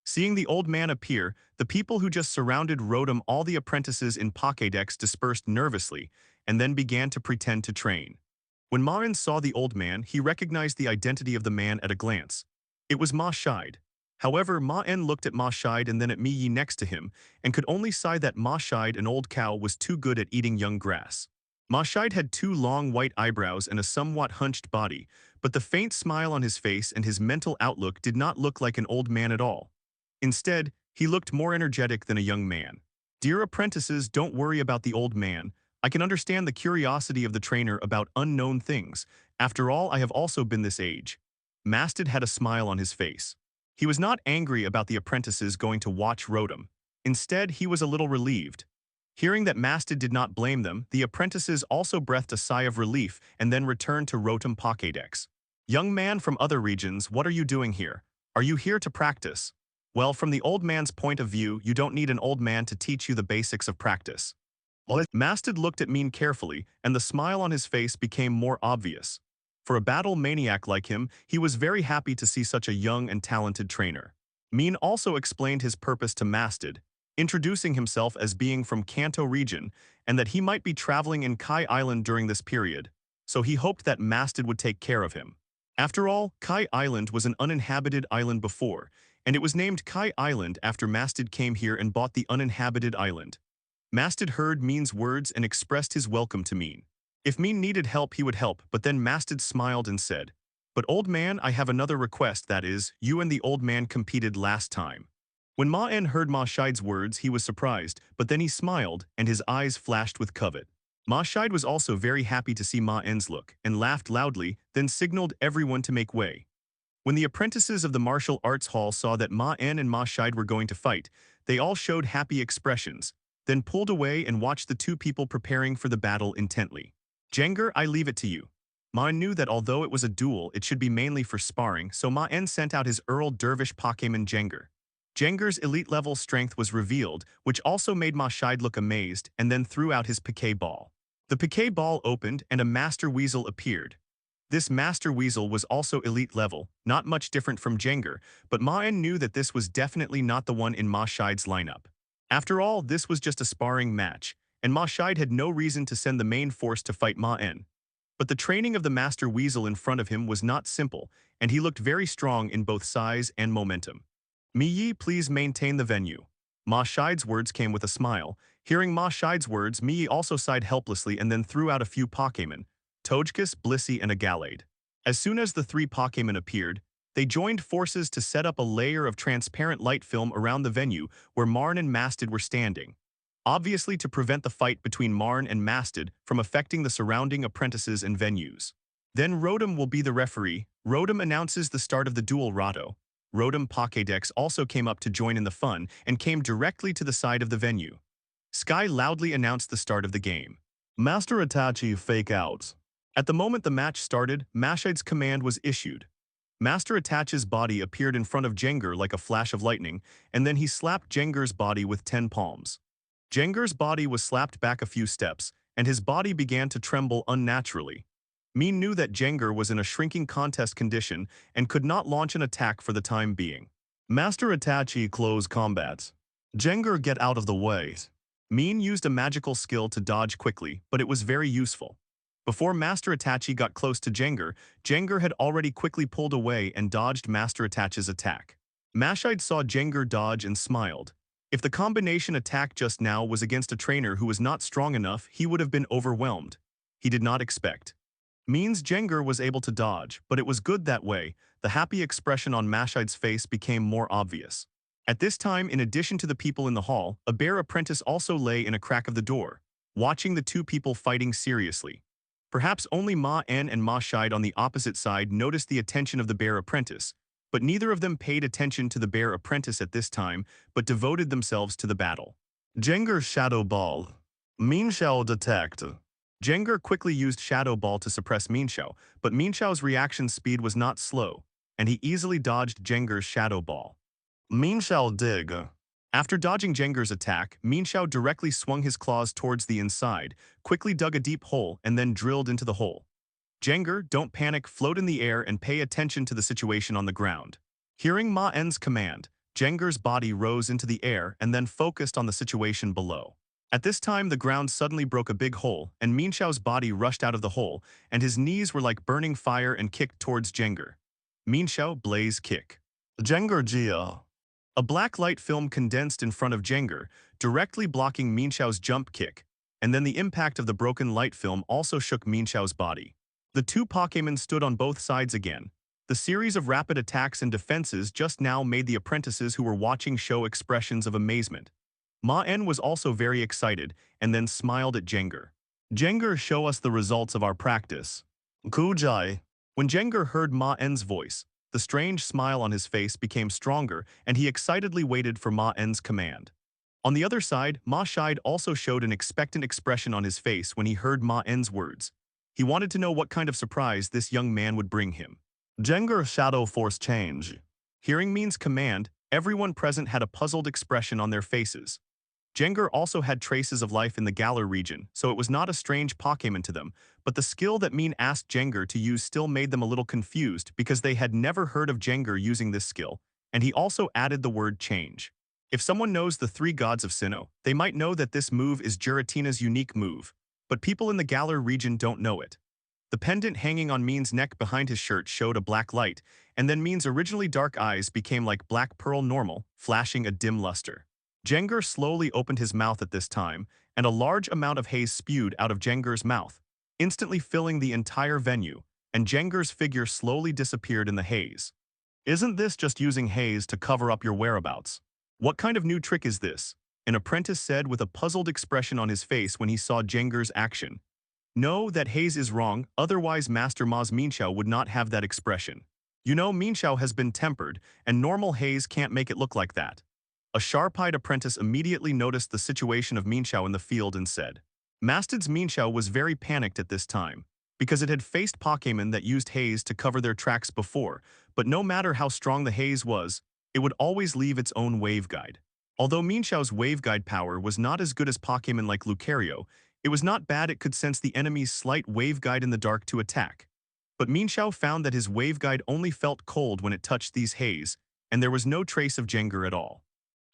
Seeing the old man appear, the people who just surrounded Rotom, all the apprentices in Pokédex, dispersed nervously and then began to pretend to train. When Maen saw the old man, he recognized the identity of the man at a glance. It was Ma Shide. However, Maen looked at Ma Shide and then at Mi Yi next to him, and could only sigh that Ma Shide, an old cow, was too good at eating young grass. Ma Shide had two long white eyebrows and a somewhat hunched body, but the faint smile on his face and his mental outlook did not look like an old man at all. Instead, he looked more energetic than a young man. Dear apprentices, don't worry about the old man. I can understand the curiosity of the trainer about unknown things. After all, I have also been this age. Mastid had a smile on his face. He was not angry about the apprentices going to watch Rotom. Instead, he was a little relieved. Hearing that Mastid did not blame them, the apprentices also breathed a sigh of relief and then returned to Rotom Pokédex. Young man from other regions, what are you doing here? Are you here to practice? Well, from the old man's point of view, you don't need an old man to teach you the basics of practice. Mastid looked at Maen carefully, and the smile on his face became more obvious. For a battle maniac like him, he was very happy to see such a young and talented trainer. Maen also explained his purpose to Mastid, introducing himself as being from Kanto region and that he might be traveling in Kai Island during this period, so he hoped that Mastid would take care of him. After all, Kai Island was an uninhabited island before, and it was named Kai Island after Mastid came here and bought the uninhabited island. Mastid heard Maen's words and expressed his welcome to Maen. If Maen needed help, he would help, but then Mastid smiled and said, "But old man, I have another request, that is, you and the old man competed last time." When Maen heard Ma Shide's words, he was surprised, but then he smiled, and his eyes flashed with covet. Ma Shide was also very happy to see Maen's look, and laughed loudly, then signaled everyone to make way. When the apprentices of the martial arts hall saw that Maen and Ma Shide were going to fight, they all showed happy expressions, then pulled away and watched the two people preparing for the battle intently. Jenger, I leave it to you. Maen knew that although it was a duel, it should be mainly for sparring, so Maen sent out his Earl Dervish Pokémon Jengar. Jengar's elite-level strength was revealed, which also made Ma Shide look amazed, and then threw out his Piquet ball. The Piquet ball opened, and a Master Weasel appeared. This Master Weasel was also elite level, not much different from Jengar, but Maen knew that this was definitely not the one in Ma Shide's lineup. After all, this was just a sparring match, and Ma Shide had no reason to send the main force to fight Maen. But the training of the Master Weasel in front of him was not simple, and he looked very strong in both size and momentum. "Miyi, please maintain the venue." Ma Shide's words came with a smile. Hearing Ma Shide's words, Miyi also sighed helplessly and then threw out a few Pokémon, Togekiss, Blissey, and a Gallade. As soon as the three Pokémon appeared, they joined forces to set up a layer of transparent light film around the venue where Marn and Mastid were standing, obviously to prevent the fight between Marn and Mastid from affecting the surrounding apprentices and venues. Then Rotom will be the referee. Rotom announces the start of the duel. Rotom Pokédex also came up to join in the fun and came directly to the side of the venue. Sky loudly announced the start of the game. Master Itachi fake outs. At the moment the match started, Mashide's command was issued. Master Itachi's body appeared in front of Jengar like a flash of lightning, and then he slapped Jengar's body with 10 palms. Jengar's body was slapped back a few steps, and his body began to tremble unnaturally. Maen knew that Jengar was in a shrinking contest condition and could not launch an attack for the time being. Master Itachi close combats. Jengar get out of the way. Maen used a magical skill to dodge quickly, but it was very useful. Before Master Itachi got close to Jengar, Jengar had already quickly pulled away and dodged Master Itachi's attack. Mashide saw Jengar dodge and smiled. If the combination attack just now was against a trainer who was not strong enough, he would have been overwhelmed. He did not expect. Maen's Jengar was able to dodge, but it was good that way. The happy expression on Mashide's face became more obvious. At this time, in addition to the people in the hall, a bear apprentice also lay in a crack of the door, watching the two people fighting seriously. Perhaps only Maen and Ma Shide on the opposite side noticed the attention of the bear apprentice, but neither of them paid attention to the bear apprentice at this time, but devoted themselves to the battle. Jengar Shadow Ball. Mienshao detect. Jengar quickly used Shadow Ball to suppress Mienshao, but Mienshao's reaction speed was not slow, and he easily dodged Jengar's Shadow Ball. Mienshao dig. After dodging Jengar's attack, Mienshao directly swung his claws towards the inside, quickly dug a deep hole, and then drilled into the hole. Jengar, don't panic, float in the air and pay attention to the situation on the ground. Hearing Maen's command, Jengar's body rose into the air and then focused on the situation below. At this time, the ground suddenly broke a big hole, and Mienshao's body rushed out of the hole, and his knees were like burning fire and kicked towards Jengar. Mienshao blaze kick. Jengar Jia. A black light film condensed in front of Jengar, directly blocking Mienshao's jump kick, and then the impact of the broken light film also shook Mienshao's body. The two Pokémon stood on both sides again. The series of rapid attacks and defenses just now made the apprentices who were watching show expressions of amazement. Maen was also very excited, and then smiled at Jengar. Jengar, show us the results of our practice. Kujai. When Jengar heard Maen's voice, the strange smile on his face became stronger, and he excitedly waited for Maen's command. On the other side, Ma Shide also showed an expectant expression on his face when he heard Maen's words. He wanted to know what kind of surprise this young man would bring him. Jengar Shadow Force change. Hearing Maen's command, everyone present had a puzzled expression on their faces. Jengar also had traces of life in the Galar region, so it was not a strange Pokémon to them, but the skill that Maen asked Jengar to use still made them a little confused because they had never heard of Jengar using this skill, and he also added the word change. If someone knows the three gods of Sinnoh, they might know that this move is Giratina's unique move, but people in the Galar region don't know it. The pendant hanging on Maen's neck behind his shirt showed a black light, and then Maen's originally dark eyes became like black pearl normal, flashing a dim luster. Jengar slowly opened his mouth at this time, and a large amount of haze spewed out of Jengar's mouth, instantly filling the entire venue, and Jengar's figure slowly disappeared in the haze. Isn't this just using haze to cover up your whereabouts? What kind of new trick is this? An apprentice said with a puzzled expression on his face when he saw Jengar's action. No, that haze is wrong, otherwise Master Ma's Mienshao would not have that expression. You know, Mienshao has been tempered, and normal haze can't make it look like that. A sharp-eyed apprentice immediately noticed the situation of Mienshao in the field and said. Mastid's Mienshao was very panicked at this time. because it had faced Pokémon that used haze to cover their tracks before, but no matter how strong the haze was, it would always leave its own wave guide. Although Mienshau's wave guide power was not as good as Pokémon like Lucario, it was not bad. It could sense the enemy's slight wave guide in the dark to attack. But Mienshao found that his wave guide only felt cold when it touched these haze, and there was no trace of Jengar at all.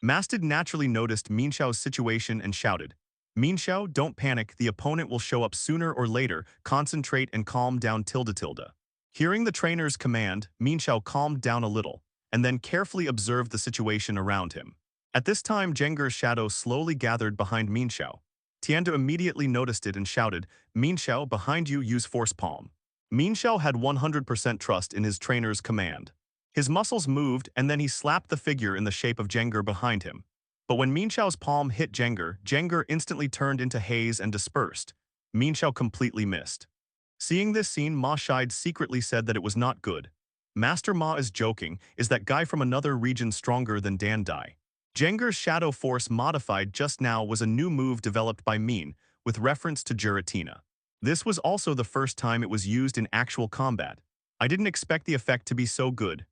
Mastid naturally noticed Mienshao's situation and shouted, "Mienshao, don't panic, the opponent will show up sooner or later, concentrate and calm down tilde tilde." Hearing the trainer's command, Mienshao calmed down a little, and then carefully observed the situation around him. At this time, Jengar's shadow slowly gathered behind Mienshao. Tiando immediately noticed it and shouted, "Mienshao, behind you, use Force Palm." Mienshao had 100% trust in his trainer's command. His muscles moved, and then he slapped the figure in the shape of Jengar behind him. But when Mienshao's palm hit Jengar, Jengar instantly turned into haze and dispersed. Mienshao completely missed. Seeing this scene, Ma Shide secretly said that it was not good. Master Ma is joking, is that guy from another region stronger than Dan Dai? Jengar's Shadow Force modified just now was a new move developed by Maen, with reference to Giratina. This was also the first time it was used in actual combat. I didn't expect the effect to be so good.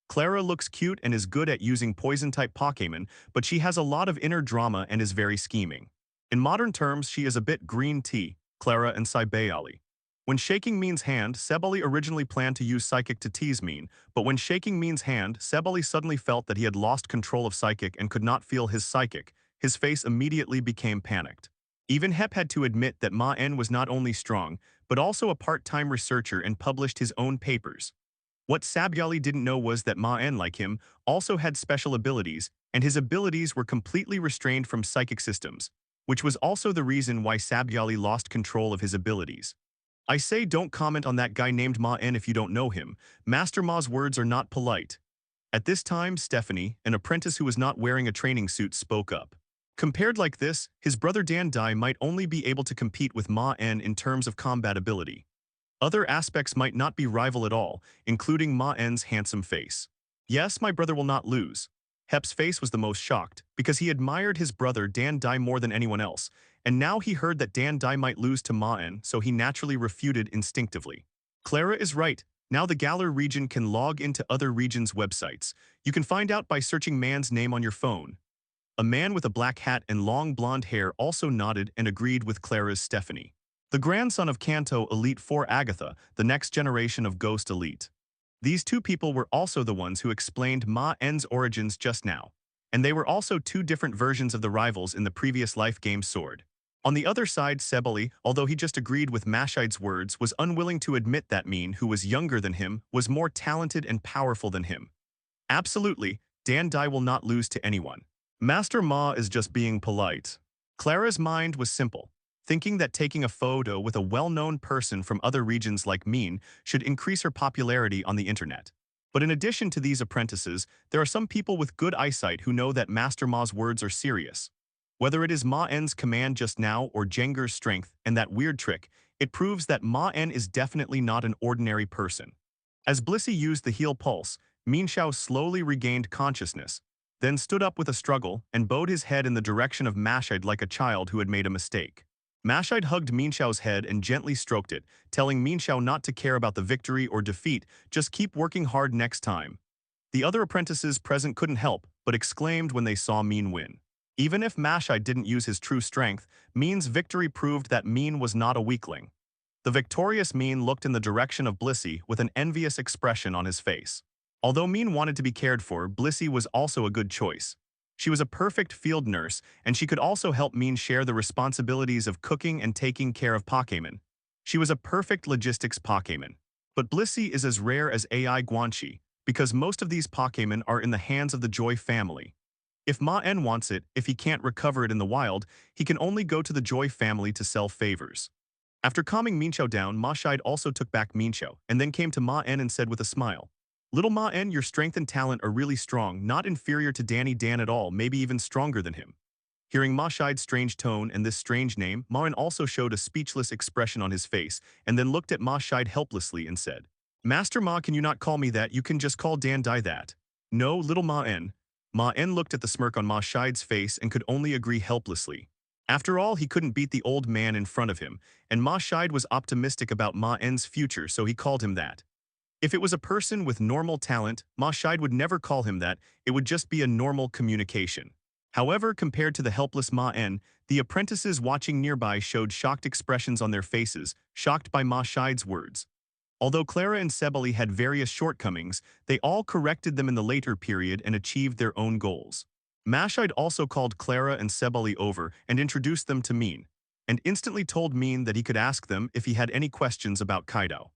Clara looks cute and is good at using poison-type Pokémon, but she has a lot of inner drama and is very scheming. In modern terms, she is a bit green tea, Clara and Saibayali. When shaking Mean's hand, Sebali originally planned to use Psychic to tease Mean, but when shaking Mean's hand, Sebali suddenly felt that he had lost control of Psychic and could not feel his Psychic. His face immediately became panicked. Even Hep had to admit that Maen was not only strong, but also a part-time researcher and published his own papers. What Sabyali didn't know was that Maen, like him, also had special abilities, and his abilities were completely restrained from psychic systems, which was also the reason why Sabyali lost control of his abilities. I say don't comment on that guy named Maen if you don't know him. Master Ma's words are not polite. At this time, Stephanie, an apprentice who was not wearing a training suit, spoke up. Compared like this, his brother Dan Dai might only be able to compete with Maen in terms of combat ability. Other aspects might not be rival at all, including Maen's handsome face. Yes, my brother will not lose. Hep's face was the most shocked, because he admired his brother Dan Dai more than anyone else, and now he heard that Dan Dai might lose to Maen, so he naturally refuted instinctively. Clara is right. Now the Galar region can log into other regions' websites. You can find out by searching Man's name on your phone. A man with a black hat and long blonde hair also nodded and agreed with Clara's Stephanie. The grandson of Kanto Elite Four, Agatha, the next generation of Ghost Elite. These two people were also the ones who explained Maen's origins just now, and they were also two different versions of the rivals in the previous life game Sword. On the other side, Sebali, although he just agreed with Mashide's words, was unwilling to admit that Mean, who was younger than him, was more talented and powerful than him. Absolutely, Dan Dai will not lose to anyone. Master Ma is just being polite. Clara's mind was simple, thinking that taking a photo with a well-known person from other regions like Mean should increase her popularity on the internet. But in addition to these apprentices, there are some people with good eyesight who know that Master Ma's words are serious. Whether it is Maen's command just now or Jengar's strength and that weird trick, it proves that Maen is definitely not an ordinary person. As Blissey used the heal pulse, Mienshao slowly regained consciousness, then stood up with a struggle and bowed his head in the direction of Mashide like a child who had made a mistake. Mashide hugged Mienshao's head and gently stroked it, telling Mienshao not to care about the victory or defeat, just keep working hard next time. The other apprentices present couldn't help, but exclaimed when they saw Mean win. Even if Mashide didn't use his true strength, Mean's victory proved that Mean was not a weakling. The victorious Mean looked in the direction of Blissey with an envious expression on his face. Although Mean wanted to be cared for, Blissey was also a good choice. She was a perfect field nurse, and she could also help Mean share the responsibilities of cooking and taking care of Pokémon. She was a perfect logistics Pokémon. But Blissey is as rare as AI Guanxi, because most of these Pokémon are in the hands of the Joy family. If Maen wants it, if he can't recover it in the wild, he can only go to the Joy family to sell favors. After calming Mienshao down, Mashide also took back Mienshao, and then came to Maen and said with a smile, "Little Maen, your strength and talent are really strong, not inferior to Danny Dan at all, maybe even stronger than him." Hearing Mashide's strange tone and this strange name, Maen also showed a speechless expression on his face, and then looked at Mashide helplessly and said, "Master Ma, can you not call me that? You can just call Dan Dai that." "No, little Maen." Maen looked at the smirk on Mashide's face and could only agree helplessly. After all, he couldn't beat the old man in front of him, and Maen was optimistic about Maen's future, so he called him that. If it was a person with normal talent, Maen would never call him that, it would just be a normal communication. However, compared to the helpless Maen, the apprentices watching nearby showed shocked expressions on their faces, shocked by Maen's words. Although Clara and Sebeli had various shortcomings, they all corrected them in the later period and achieved their own goals. Maen also called Clara and Sebeli over and introduced them to Maen, and instantly told Maen that he could ask them if he had any questions about Kaido.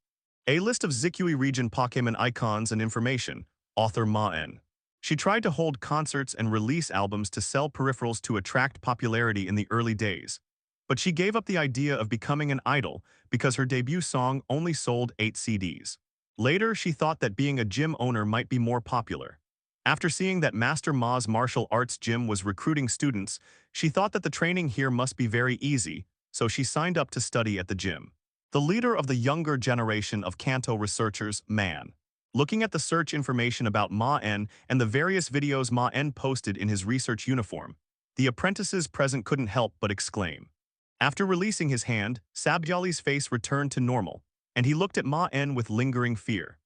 A list of Zikui region Pokémon icons and information, author Maen. She tried to hold concerts and release albums to sell peripherals to attract popularity in the early days. But she gave up the idea of becoming an idol because her debut song only sold 8 CDs. Later, she thought that being a gym owner might be more popular. After seeing that Master Ma's martial arts gym was recruiting students, she thought that the training here must be very easy, so she signed up to study at the gym. The leader of the younger generation of Kanto researchers, Maen. Looking at the search information about Maen and the various videos Maen posted in his research uniform, the apprentices present couldn't help but exclaim. After releasing his hand, Sabyali's face returned to normal, and he looked at Maen with lingering fear.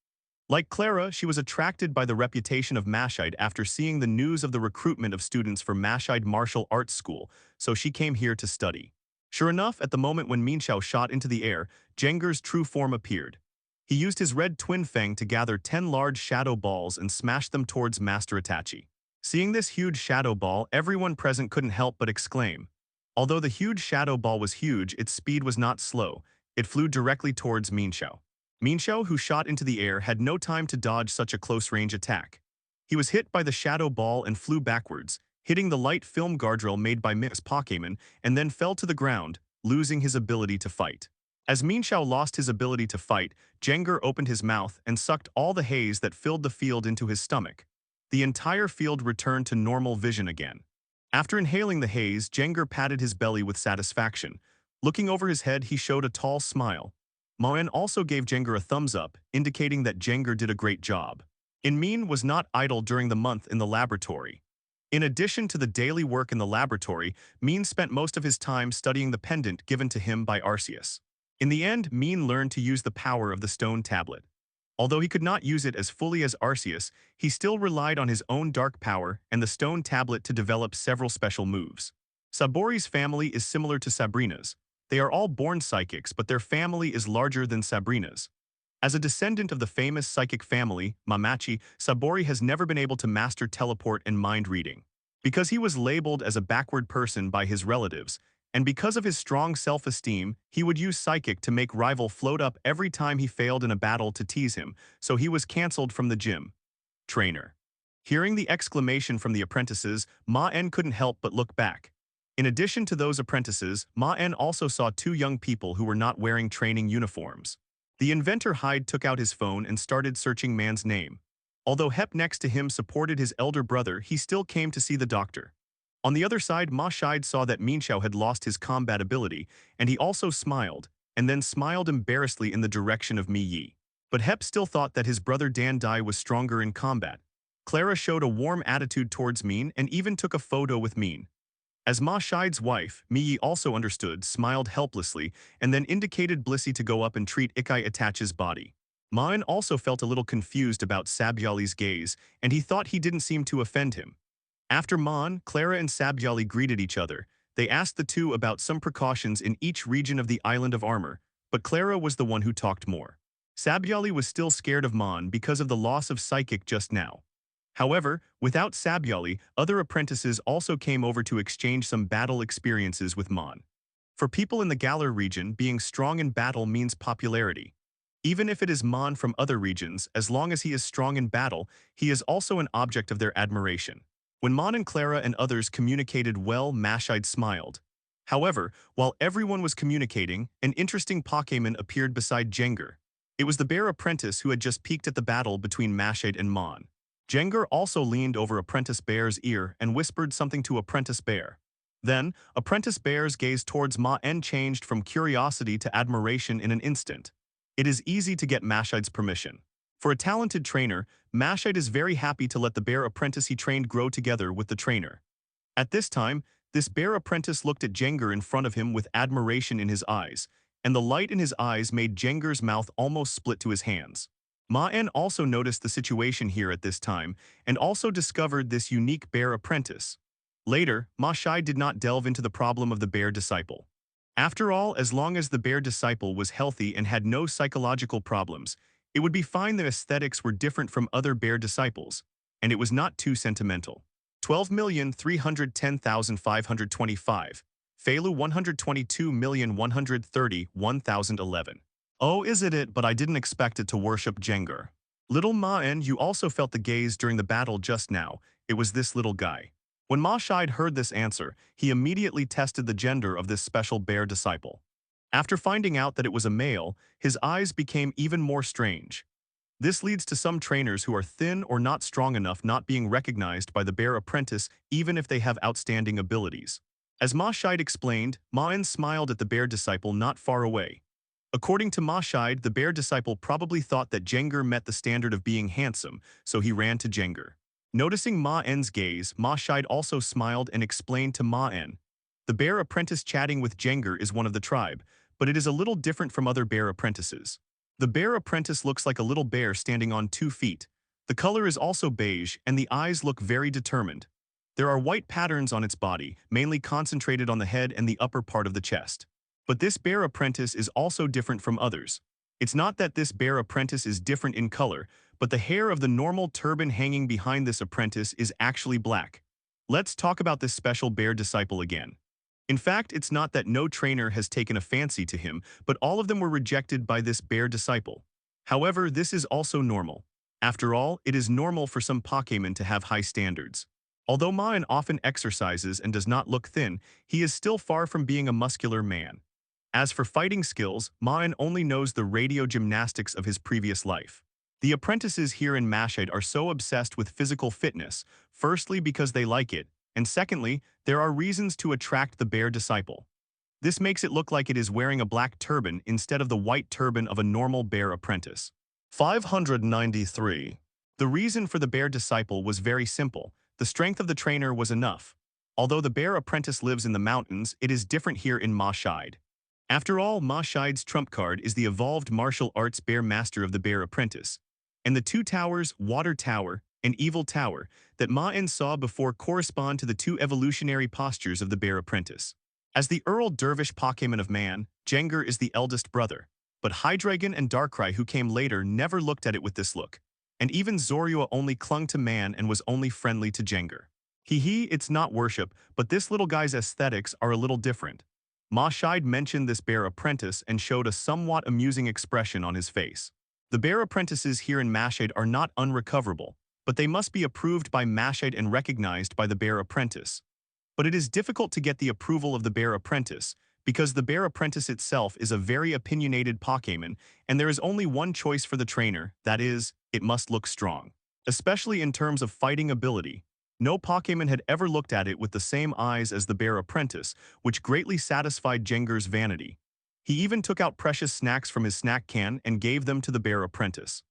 Like Clara, she was attracted by the reputation of Maen after seeing the news of the recruitment of students for Maen Martial Arts School, so she came here to study. Sure enough, at the moment when Minxiao shot into the air, Jenger's true form appeared. He used his red twin fang to gather 10 large shadow balls and smash them towards Master Itachi. Seeing this huge shadow ball, everyone present couldn't help but exclaim. Although the huge shadow ball was huge, its speed was not slow. It flew directly towards Minxiao. Minxiao, who shot into the air, had no time to dodge such a close-range attack. He was hit by the shadow ball and flew backwards, hitting the light film guardrail made by Mix Pokémon, and then fell to the ground, losing his ability to fight. As Minxiao lost his ability to fight, Jenger opened his mouth and sucked all the haze that filled the field into his stomach. The entire field returned to normal vision again. After inhaling the haze, Jenger patted his belly with satisfaction. Looking over his head, he showed a tall smile. Maen also gave Jenger a thumbs up, indicating that Jenger did a great job. Maen was not idle during the month in the laboratory. In addition to the daily work in the laboratory, Maen spent most of his time studying the pendant given to him by Arceus. In the end, Maen learned to use the power of the stone tablet. Although he could not use it as fully as Arceus, he still relied on his own dark power and the stone tablet to develop several special moves. Sabori's family is similar to Sabrina's. They are all born psychics, but their family is larger than Sabrina's. As a descendant of the famous psychic family, Mamachi, Sabori has never been able to master teleport and mind reading. Because he was labeled as a backward person by his relatives, and because of his strong self-esteem, he would use Psychic to make rival float up every time he failed in a battle to tease him, so he was cancelled from the gym. Trainer. Hearing the exclamation from the apprentices, Maen couldn't help but look back. In addition to those apprentices, Maen also saw 2 young people who were not wearing training uniforms. The inventor Hyde took out his phone and started searching Man's name. Although Hep next to him supported his elder brother, he still came to see the doctor. On the other side, Maen saw that Minxiao had lost his combat ability, and he also smiled, and then smiled embarrassedly in the direction of Mi Yi. But Hep still thought that his brother Dan Dai was stronger in combat. Clara showed a warm attitude towards Maen and even took a photo with Maen. As Maen's wife, Mi Yi also understood, smiled helplessly, and then indicated Blissey to go up and treat Ikai Itachi's body. Maen also felt a little confused about Sabyali's gaze, and he thought he didn't seem to offend him. After Maen, Clara and Sabyali greeted each other. They asked the two about some precautions in each region of the Island of Armor, but Clara was the one who talked more. Sabyali was still scared of Maen because of the loss of Psychic just now. However, without Sabyali, other apprentices also came over to exchange some battle experiences with Maen. For people in the Galar region, being strong in battle means popularity. Even if it is Maen from other regions, as long as he is strong in battle, he is also an object of their admiration. When Maen and Clara and others communicated well, Maen smiled. However, while everyone was communicating, an interesting Pokémon appeared beside Jenger. It was the bear apprentice who had just peeked at the battle between Maen and Maen. Jenger also leaned over Apprentice Bear's ear and whispered something to Apprentice Bear. Then, Apprentice Bear's gaze towards Maen changed from curiosity to admiration in an instant. It is easy to get Maen's permission. For a talented trainer, Maen is very happy to let the bear apprentice he trained grow together with the trainer. At this time, This bear apprentice looked at Jengar in front of him with admiration in his eyes, and the light in his eyes made Jengar's mouth almost split to his hands. Maen also noticed the situation here at this time and also discovered this unique bear apprentice. Later, Ma Shai did not delve into the problem of the bear disciple. After all, as long as the bear disciple was healthy and had no psychological problems, it would be fine that aesthetics were different from other bear disciples, and it was not too sentimental. 12,310,525. Feilu 122,130,1011. Oh, is it? But I didn't expect it to worship Jengar. Little Maen, you also felt the gaze during the battle just now. It was this little guy. When Ma Shai heard this answer, he immediately tested the gender of this special bear disciple. After finding out that it was a male, his eyes became even more strange. This leads to some trainers who are thin or not strong enough not being recognized by the bear apprentice even if they have outstanding abilities. As Ma Shai explained, Maen smiled at the bear disciple not far away. According to Ma Shai, the bear disciple probably thought that Jengar met the standard of being handsome, so he ran to Jengar. Noticing Maen's gaze, Ma Shai also smiled and explained to Maen. The bear apprentice chatting with Jengar is one of the tribe, but it is a little different from other bear apprentices. The bear apprentice looks like a little bear standing on 2 feet. The color is also beige, and the eyes look very determined. There are white patterns on its body, mainly concentrated on the head and the upper part of the chest. But this bear apprentice is also different from others. It's not that this bear apprentice is different in color, but the hair of the normal turban hanging behind this apprentice is actually black. Let's talk about this special bear disciple again. In fact, it's not that no trainer has taken a fancy to him, but all of them were rejected by this bear disciple. However, this is also normal. After all, it is normal for some Pokémon to have high standards. Although Maen often exercises and does not look thin, he is still far from being a muscular man. As for fighting skills, Maen only knows the radio gymnastics of his previous life. The apprentices here in Mashade are so obsessed with physical fitness, firstly because they like it, and secondly, there are reasons to attract the bear disciple. This makes it look like it is wearing a black turban instead of the white turban of a normal bear apprentice. 593. The reason for the bear disciple was very simple. The strength of the trainer was enough. Although the bear apprentice lives in the mountains, it is different here in Mashade. After all, Ma Shai's trump card is the evolved martial arts bear master of the bear apprentice. And the 2 towers, Water Tower and Evil Tower, that Maen saw before correspond to the 2 evolutionary postures of the bear apprentice. As the Earl Dervish Pokémon of Maen, Jengar is the eldest brother, but Hydreigon and Darkrai who came later never looked at it with this look. And even Zorua only clung to Maen and was only friendly to Jengar. It's not worship, but this little guy's aesthetics are a little different. Ma Shai mentioned this bear apprentice and showed a somewhat amusing expression on his face. The bear apprentices here in Mashade are not unrecoverable, but they must be approved by Mashade and recognized by the bear apprentice. But it is difficult to get the approval of the bear apprentice, because the bear apprentice itself is a very opinionated Pokémon, and there is only one choice for the trainer, that is, it must look strong. Especially in terms of fighting ability. No Pokémon had ever looked at it with the same eyes as the bear apprentice, which greatly satisfied Jengar's vanity. He even took out precious snacks from his snack can and gave them to the bear apprentice.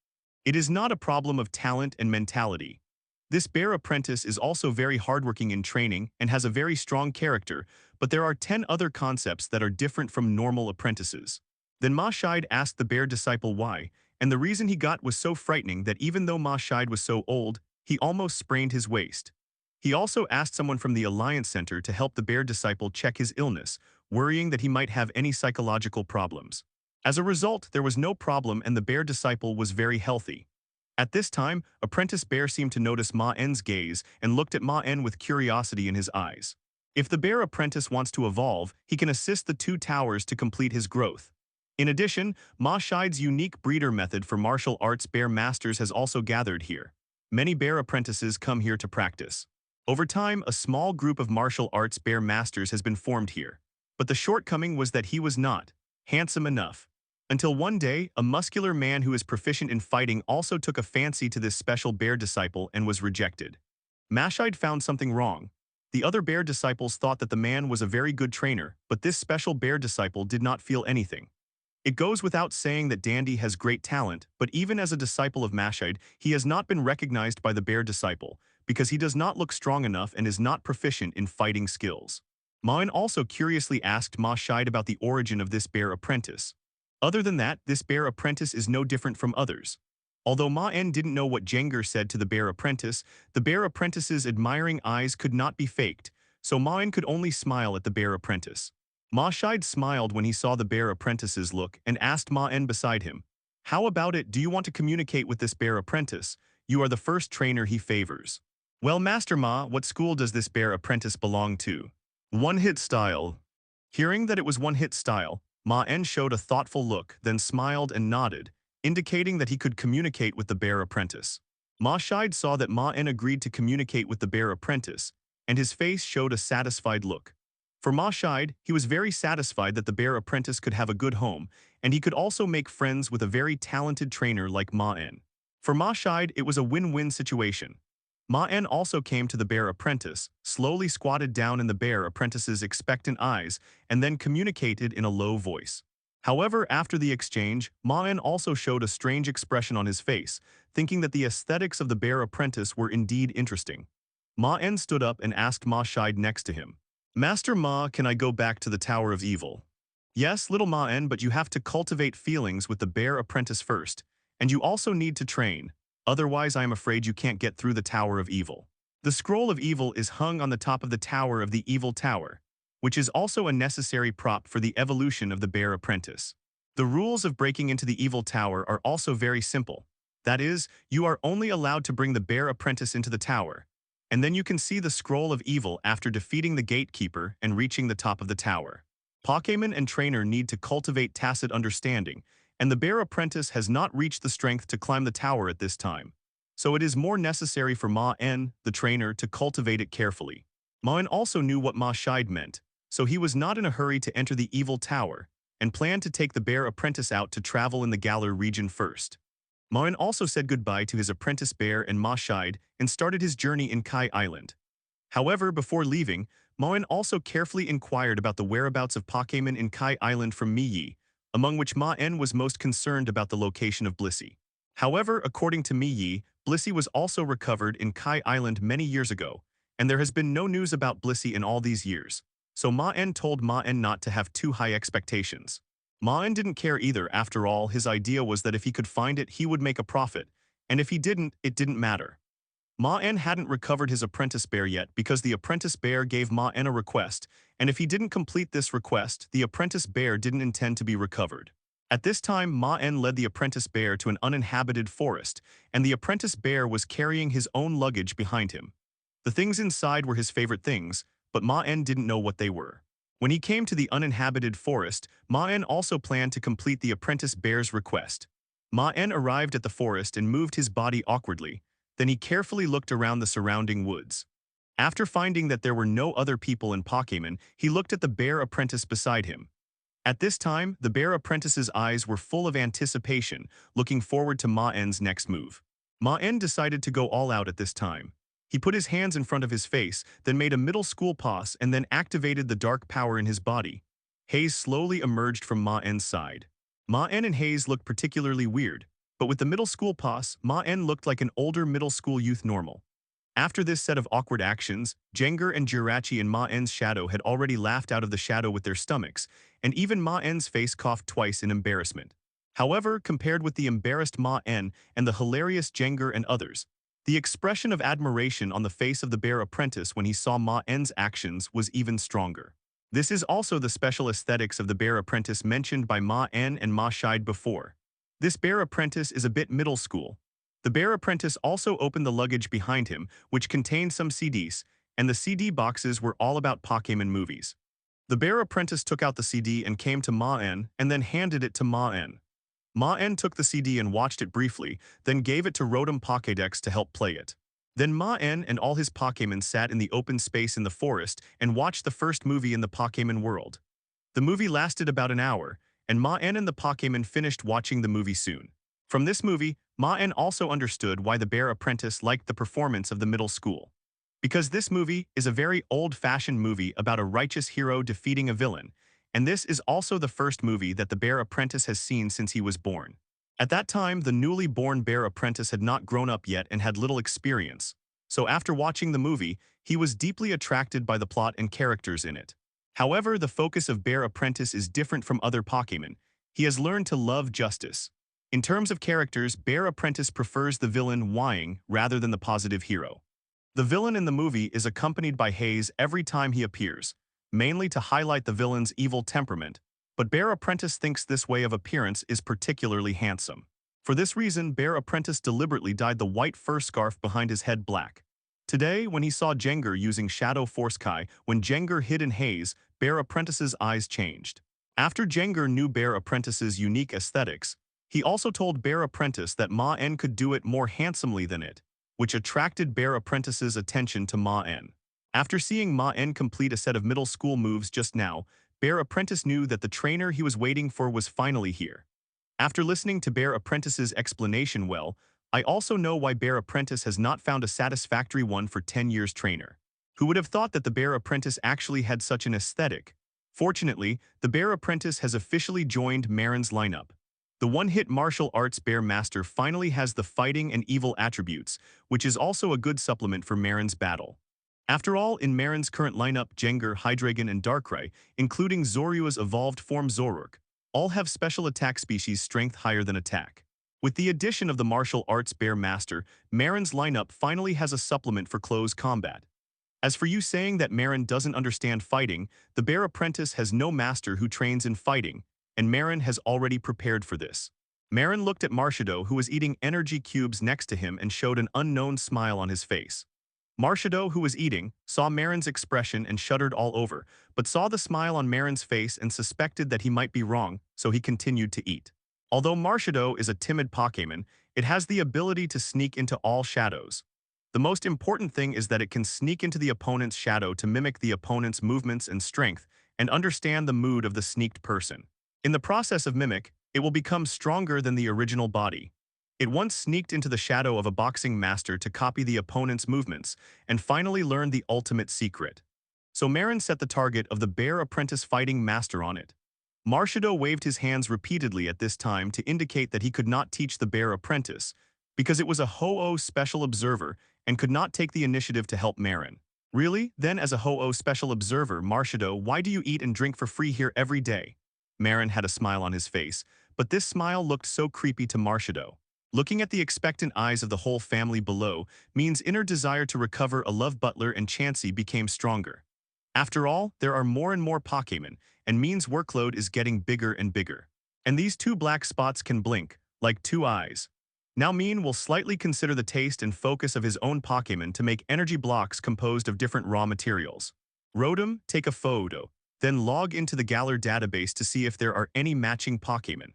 It is not a problem of talent and mentality. This bear apprentice is also very hardworking in training and has a very strong character, but there are 10 other concepts that are different from normal apprentices. Then Ma Shai asked the bear disciple why, and the reason he got was so frightening that even though Ma Shai was so old, he almost sprained his waist. He also asked someone from the Alliance Center to help the bear disciple check his illness, worrying that he might have any psychological problems. As a result, there was no problem and the bear disciple was very healthy. At this time, Apprentice Bear seemed to notice Maen's gaze and looked at Maen with curiosity in his eyes. If the bear apprentice wants to evolve, he can assist the 2 towers to complete his growth. In addition, Ma Shai's unique breeder method for martial arts bear masters has also gathered here. Many bear apprentices come here to practice. Over time, a small group of martial arts bear masters has been formed here. But the shortcoming was that he was not handsome enough. Until one day, a muscular man who is proficient in fighting also took a fancy to this special bear disciple and was rejected. Mashide found something wrong. The other bear disciples thought that the man was a very good trainer, but this special bear disciple did not feel anything. It goes without saying that Dandy has great talent, but even as a disciple of Mashide, he has not been recognized by the bear disciple, because he does not look strong enough and is not proficient in fighting skills. Maen also curiously asked Ma Shide about the origin of this bear apprentice. Other than that, this bear apprentice is no different from others. Although Maen didn't know what Jenger said to the bear apprentice's admiring eyes could not be faked, so Maen could only smile at the bear apprentice. Ma Shide smiled when he saw the bear apprentice's look and asked Maen beside him, "How about it, do you want to communicate with this bear apprentice? You are the first trainer he favors." "Well, Master Ma, what school does this bear apprentice belong to?" "One-hit style." Hearing that it was one-hit style, Maen showed a thoughtful look, then smiled and nodded, indicating that he could communicate with the bear apprentice. Ma Shide saw that Maen agreed to communicate with the bear apprentice, and his face showed a satisfied look. For Ma Shide, he was very satisfied that the bear apprentice could have a good home, and he could also make friends with a very talented trainer like Maen. For Ma Shide, it was a win-win situation. Maen also came to the bear apprentice, slowly squatted down in the bear apprentice's expectant eyes, and then communicated in a low voice. However, after the exchange, Maen also showed a strange expression on his face, thinking that the aesthetics of the bear apprentice were indeed interesting. Maen stood up and asked Ma Shide next to him, "Master Ma, can I go back to the Tower of Evil?" "Yes, little Maen, but you have to cultivate feelings with the bear apprentice first, and you also need to train. Otherwise, I am afraid you can't get through the Tower of Evil. The Scroll of Evil is hung on the top of the Tower of the Evil Tower, which is also a necessary prop for the evolution of the bear apprentice. The rules of breaking into the Evil Tower are also very simple. That is, you are only allowed to bring the bear apprentice into the tower, and then you can see the Scroll of Evil after defeating the gatekeeper and reaching the top of the tower. Pokémon and trainer need to cultivate tacit understanding, and the bear apprentice has not reached the strength to climb the tower at this time. So it is more necessary for Maen, the trainer, to cultivate it carefully. Maen also knew what Ma Shide meant, so he was not in a hurry to enter the evil tower, and planned to take the bear apprentice out to travel in the Galar region first. Maen also said goodbye to his apprentice bear and Ma Shide and started his journey in Kai Island. However, before leaving, Maen also carefully inquired about the whereabouts of Pokémon in Kai Island from Miyi, among which Maen was most concerned about the location of Blissey. However, according to Miyi, Blissey was also recovered in Kai Island many years ago, and there has been no news about Blissey in all these years, so Maen told Maen not to have too high expectations. Maen didn't care either. After all, his idea was that if he could find it, he would make a profit, and if he didn't, it didn't matter. Maen hadn't recovered his apprentice bear yet because the apprentice bear gave Maen a request, and if he didn't complete this request, the apprentice bear didn't intend to be recovered. At this time, Maen led the apprentice bear to an uninhabited forest, and the apprentice bear was carrying his own luggage behind him. The things inside were his favorite things, but Maen didn't know what they were. When he came to the uninhabited forest, Maen also planned to complete the apprentice bear's request. Maen arrived at the forest and moved his body awkwardly. Then he carefully looked around the surrounding woods. After finding that there were no other people in Pokémon, he looked at the bear apprentice beside him. At this time, the bear apprentice's eyes were full of anticipation, looking forward to Maen's next move. Maen decided to go all out at this time. He put his hands in front of his face, then made a middle school pause and then activated the dark power in his body. Haze slowly emerged from Maen's side. Maen and Haze looked particularly weird, but with the middle school pause, Maen looked like an older middle school youth normal. After this set of awkward actions, Jenger and Jirachi in Maen's shadow had already laughed out of the shadow with their stomachs, and even Maen's face coughed twice in embarrassment. However, compared with the embarrassed Maen and the hilarious Jenger and others, the expression of admiration on the face of the bear apprentice when he saw Maen's actions was even stronger. This is also the special aesthetics of the bear apprentice mentioned by Maen and Ma Shide before. This bear apprentice is a bit middle school. The bear apprentice also opened the luggage behind him, which contained some CDs, and the CD boxes were all about Pokémon movies. The bear apprentice took out the CD and came to Maen and then handed it to Maen. Maen took the CD and watched it briefly, then gave it to Rotom Pokédex to help play it. Then Maen and all his Pokémon sat in the open space in the forest and watched the first movie in the Pokémon world. The movie lasted about an hour, and Maen and the Pokémon finished watching the movie soon. From this movie, Maen also understood why the bear apprentice liked the performance of the middle school. Because this movie is a very old-fashioned movie about a righteous hero defeating a villain, and this is also the first movie that the bear apprentice has seen since he was born. At that time, the newly born bear apprentice had not grown up yet and had little experience, so after watching the movie, he was deeply attracted by the plot and characters in it. However, the focus of Bear Apprentice is different from other Pokémon. He has learned to love justice. In terms of characters, Bear Apprentice prefers the villain Wang rather than the positive hero. The villain in the movie is accompanied by Haze every time he appears, mainly to highlight the villain's evil temperament, but Bear Apprentice thinks this way of appearance is particularly handsome. For this reason, Bear Apprentice deliberately dyed the white fur scarf behind his head black. Today, when he saw Jengar using Shadow Force Kai, when Jengar hid in Haze, Bear Apprentice's eyes changed. After Jengar knew Bear Apprentice's unique aesthetics, he also told Bear Apprentice that Maen could do it more handsomely than it, which attracted Bear Apprentice's attention to Maen. After seeing Maen complete a set of middle school moves just now, Bear Apprentice knew that the trainer he was waiting for was finally here. After listening to Bear Apprentice's explanation well, I also know why Bear Apprentice has not found a satisfactory one for 10 years trainer. Who would have thought that the Bear Apprentice actually had such an aesthetic? Fortunately, the Bear Apprentice has officially joined Maen's lineup. The one-hit martial arts Bear Master finally has the fighting and evil attributes, which is also a good supplement for Maen's battle. After all, in Maen's current lineup, Jengar, Hydreigon, and Darkrai, including Zorua's evolved form Zoruk, all have special attack species strength higher than attack. With the addition of the martial arts Bear Master, Maen's lineup finally has a supplement for close combat. As for you saying that Maen doesn't understand fighting, the Bear Apprentice has no master who trains in fighting, and Maen has already prepared for this. Maen looked at Marshadow, who was eating energy cubes next to him, and showed an unknown smile on his face. Marshadow, who was eating, saw Maen's expression and shuddered all over, but saw the smile on Maen's face and suspected that he might be wrong, so he continued to eat. Although Marshadow is a timid Pokémon, it has the ability to sneak into all shadows. The most important thing is that it can sneak into the opponent's shadow to mimic the opponent's movements and strength and understand the mood of the sneaked person. In the process of mimic, it will become stronger than the original body. It once sneaked into the shadow of a boxing master to copy the opponent's movements and finally learned the ultimate secret. So Maen set the target of the Bear Apprentice fighting master on it. Marshadow waved his hands repeatedly at this time to indicate that he could not teach the Bear Apprentice, because it was a Ho-Oh special observer and could not take the initiative to help Maen. Really? Then as a Ho-Oh special observer, Marshadow, why do you eat and drink for free here every day? Maen had a smile on his face, but this smile looked so creepy to Marshadow. Looking at the expectant eyes of the whole family below, Mean's inner desire to recover a love butler and Chansey became stronger. After all, there are more and more Pokémon, and Mean's workload is getting bigger and bigger. And these two black spots can blink, like two eyes. Now Maen will slightly consider the taste and focus of his own Pokémon to make energy blocks composed of different raw materials. Rotom, take a photo, then log into the Galar database to see if there are any matching Pokémon.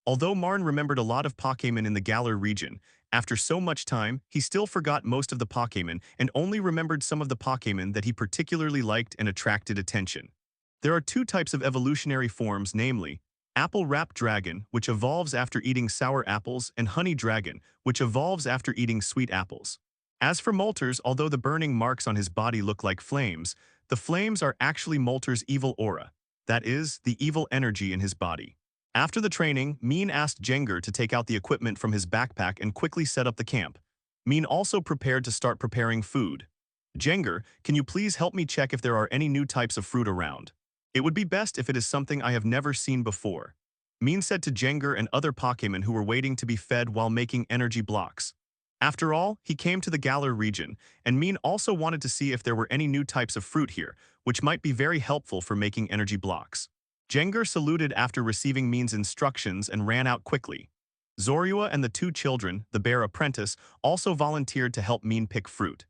Although Maen remembered a lot of Pokémon in the Galar region, after so much time, he still forgot most of the Pokémon and only remembered some of the Pokémon that he particularly liked and attracted attention. There are two types of evolutionary forms, namely, Apple Wrap Dragon, which evolves after eating sour apples, and Honey Dragon, which evolves after eating sweet apples. As for Moltres, although the burning marks on his body look like flames, the flames are actually Moltres' evil aura, that is, the evil energy in his body. After the training, Maen asked Jengar to take out the equipment from his backpack and quickly set up the camp. Maen also prepared to start preparing food. Jengar, can you please help me check if there are any new types of fruit around? It would be best if it is something I have never seen before. Maen said to Jengar and other Pokémon who were waiting to be fed while making energy blocks. After all, he came to the Galar region, and Maen also wanted to see if there were any new types of fruit here, which might be very helpful for making energy blocks. Jengar saluted after receiving Maen's instructions and ran out quickly. Zorua and the two children, the Bear Apprentice, also volunteered to help Maen pick fruit.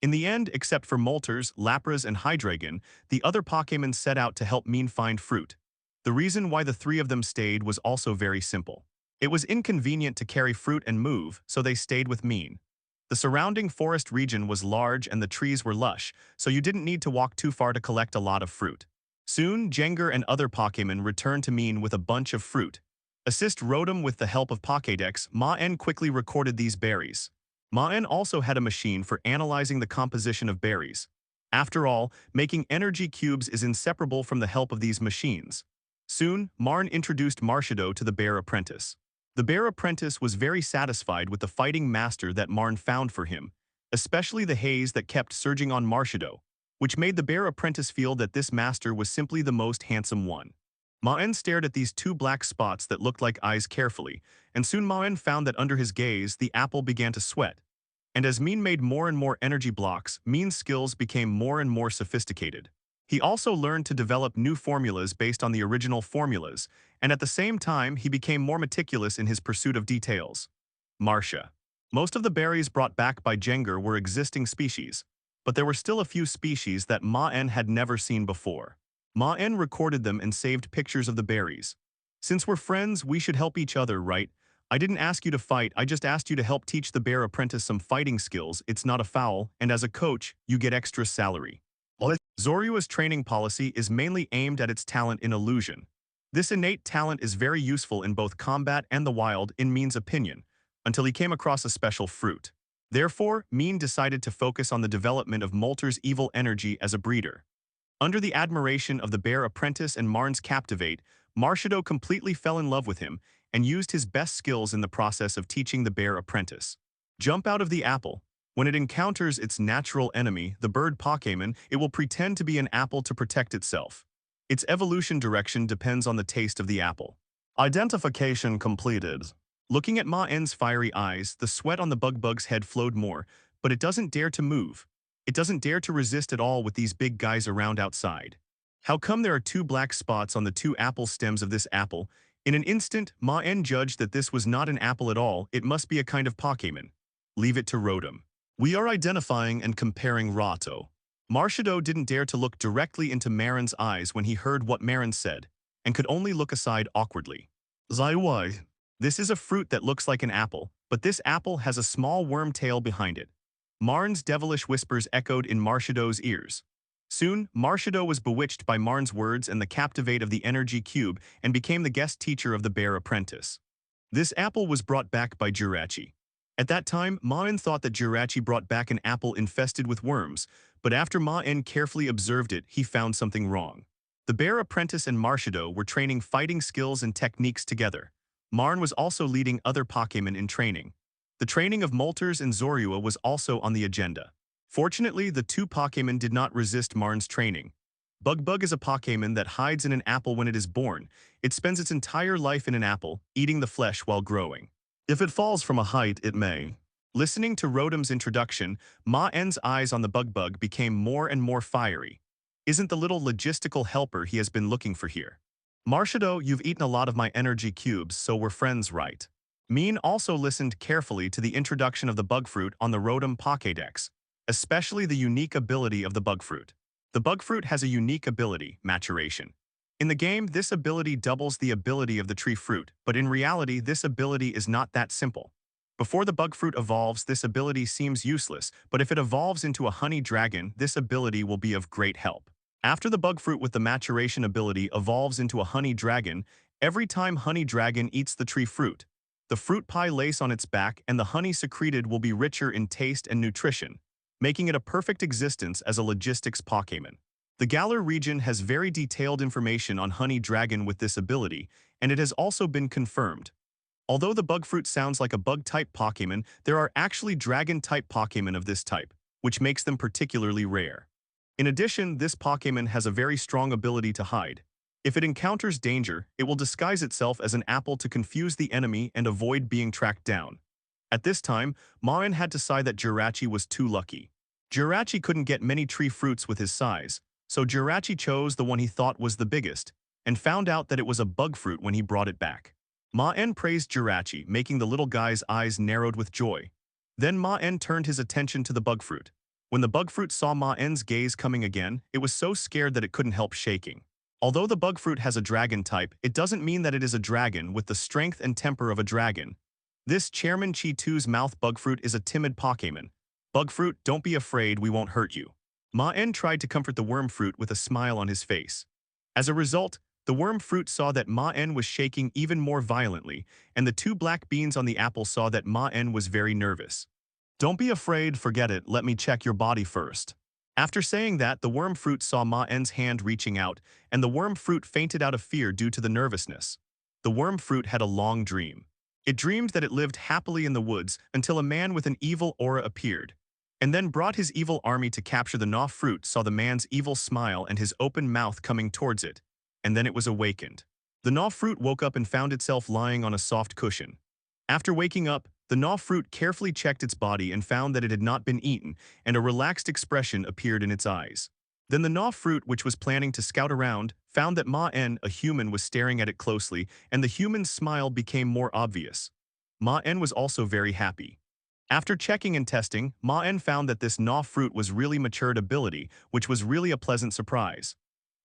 In the end, except for Moltres, Lapras, and Hydreigon, the other Pokémon set out to help Maen find fruit. The reason why the three of them stayed was also very simple. It was inconvenient to carry fruit and move, so they stayed with Maen. The surrounding forest region was large and the trees were lush, so you didn't need to walk too far to collect a lot of fruit. Soon, Jengar and other Pokémon returned to Maen with a bunch of fruit. Assist Rotom with the help of Pokédex, Maen quickly recorded these berries. Maen also had a machine for analyzing the composition of berries. After all, making energy cubes is inseparable from the help of these machines. Soon, Maen introduced Marshadow to the Bear Apprentice. The Bear Apprentice was very satisfied with the fighting master that Maen found for him, especially the haze that kept surging on Marshadow. which made the bear apprentice feel that this master was simply the most handsome one. Maen stared at these two black spots that looked like eyes carefully, and soon Maen found that under his gaze, the apple began to sweat. And as Maen made more and more energy blocks, Maen's skills became more and more sophisticated. He also learned to develop new formulas based on the original formulas, and at the same time, he became more meticulous in his pursuit of details. Marcia. Most of the berries brought back by Jenger were existing species, but there were still a few species that Maen had never seen before. Maen recorded them and saved pictures of the berries. Since we're friends, we should help each other, right? I didn't ask you to fight, I just asked you to help teach the bear apprentice some fighting skills. It's not a foul, and as a coach, you get extra salary. Zorua's training policy is mainly aimed at its talent in illusion. This innate talent is very useful in both combat and the wild, in Maen's opinion, until he came across a special fruit. Therefore, Maen decided to focus on the development of Molter's evil energy as a breeder. Under the admiration of the bear apprentice and Marn's captivate, Marshado completely fell in love with him and used his best skills in the process of teaching the bear apprentice. Jump out of the apple. When it encounters its natural enemy, the bird Pokémon, it will pretend to be an apple to protect itself. Its evolution direction depends on the taste of the apple. Identification completed. Looking at Maen's fiery eyes, the sweat on the bug's head flowed more, but it doesn't dare to move. It doesn't dare to resist at all with these big guys around outside. How come there are two black spots on the two apple stems of this apple? In an instant, Maen judged that this was not an apple at all, it must be a kind of Pokémon. Leave it to Rotom. We are identifying and comparing Rato. Marshado didn't dare to look directly into Maren's eyes when he heard what Maren said, and could only look aside awkwardly. Zaiwai. This is a fruit that looks like an apple, but this apple has a small worm tail behind it. Marn's devilish whispers echoed in Marshado's ears. Soon, Marshado was bewitched by Marn's words and the captivate of the energy cube and became the guest teacher of the bear apprentice. This apple was brought back by Jirachi. At that time, Maen thought that Jirachi brought back an apple infested with worms, but after Maen carefully observed it, he found something wrong. The bear apprentice and Marshado were training fighting skills and techniques together. Marn was also leading other Pokémon in training. The training of Moltres and Zorua was also on the agenda. Fortunately, the two Pokémon did not resist Marn's training. Bug is a Pokémon that hides in an apple when it is born. It spends its entire life in an apple, eating the flesh while growing. If it falls from a height, it may. Listening to Rotom's introduction, Maen's eyes on the Bug became more and more fiery. Isn't the little logistical helper he has been looking for here? Marshado, you've eaten a lot of my energy cubes, so we're friends, right? Maen also listened carefully to the introduction of the Bugfruit on the Rotom Pokédex, especially the unique ability of the Bugfruit. The Bugfruit has a unique ability, Maturation. In the game, this ability doubles the ability of the tree fruit, but in reality, this ability is not that simple. Before the Bugfruit evolves, this ability seems useless, but if it evolves into a honey dragon, this ability will be of great help. After the Bugfruit with the Maturation ability evolves into a honey dragon, every time honey dragon eats the tree fruit, the fruit pie lace on its back and the honey secreted will be richer in taste and nutrition, making it a perfect existence as a logistics Pokémon. The Galar region has very detailed information on Honey Dragon with this ability, and it has also been confirmed. Although the Bugfruit sounds like a bug-type Pokémon, there are actually dragon-type Pokémon of this type, which makes them particularly rare. In addition, this Pokémon has a very strong ability to hide. If it encounters danger, it will disguise itself as an apple to confuse the enemy and avoid being tracked down. At this time, Maen had to sigh that Jirachi was too lucky. Jirachi couldn't get many tree fruits with his size, so Jirachi chose the one he thought was the biggest, and found out that it was a Bugfruit when he brought it back. Maen praised Jirachi, making the little guy's eyes narrowed with joy. Then Maen turned his attention to the Bugfruit. When the Bugfruit saw Maen's gaze coming again, it was so scared that it couldn't help shaking. Although the Bugfruit has a dragon type, it doesn't mean that it is a dragon with the strength and temper of a dragon. This Chairman Chi-Tu's mouth Bugfruit is a timid Pokémon. Bugfruit, don't be afraid, we won't hurt you. Maen tried to comfort the Wormfruit with a smile on his face. As a result, the Wormfruit saw that Maen was shaking even more violently, and the two black beans on the apple saw that Maen was very nervous. Don't be afraid, forget it, let me check your body first. After saying that, the Wormfruit saw Maen's hand reaching out, and the Wormfruit fainted out of fear due to the nervousness. The Wormfruit had a long dream. It dreamed that it lived happily in the woods until a man with an evil aura appeared. and then brought his evil army to capture the Gnaw fruit, saw the man's evil smile and his open mouth coming towards it, and then it was awakened. The Gnaw fruit woke up and found itself lying on a soft cushion. After waking up, the Gnaw fruit carefully checked its body and found that it had not been eaten, and a relaxed expression appeared in its eyes. Then the Gnaw fruit, which was planning to scout around, found that Maen, a human, was staring at it closely, and the human's smile became more obvious. Maen was also very happy. After checking and testing, Maen found that this Gnaw fruit was really matured ability, which was really a pleasant surprise.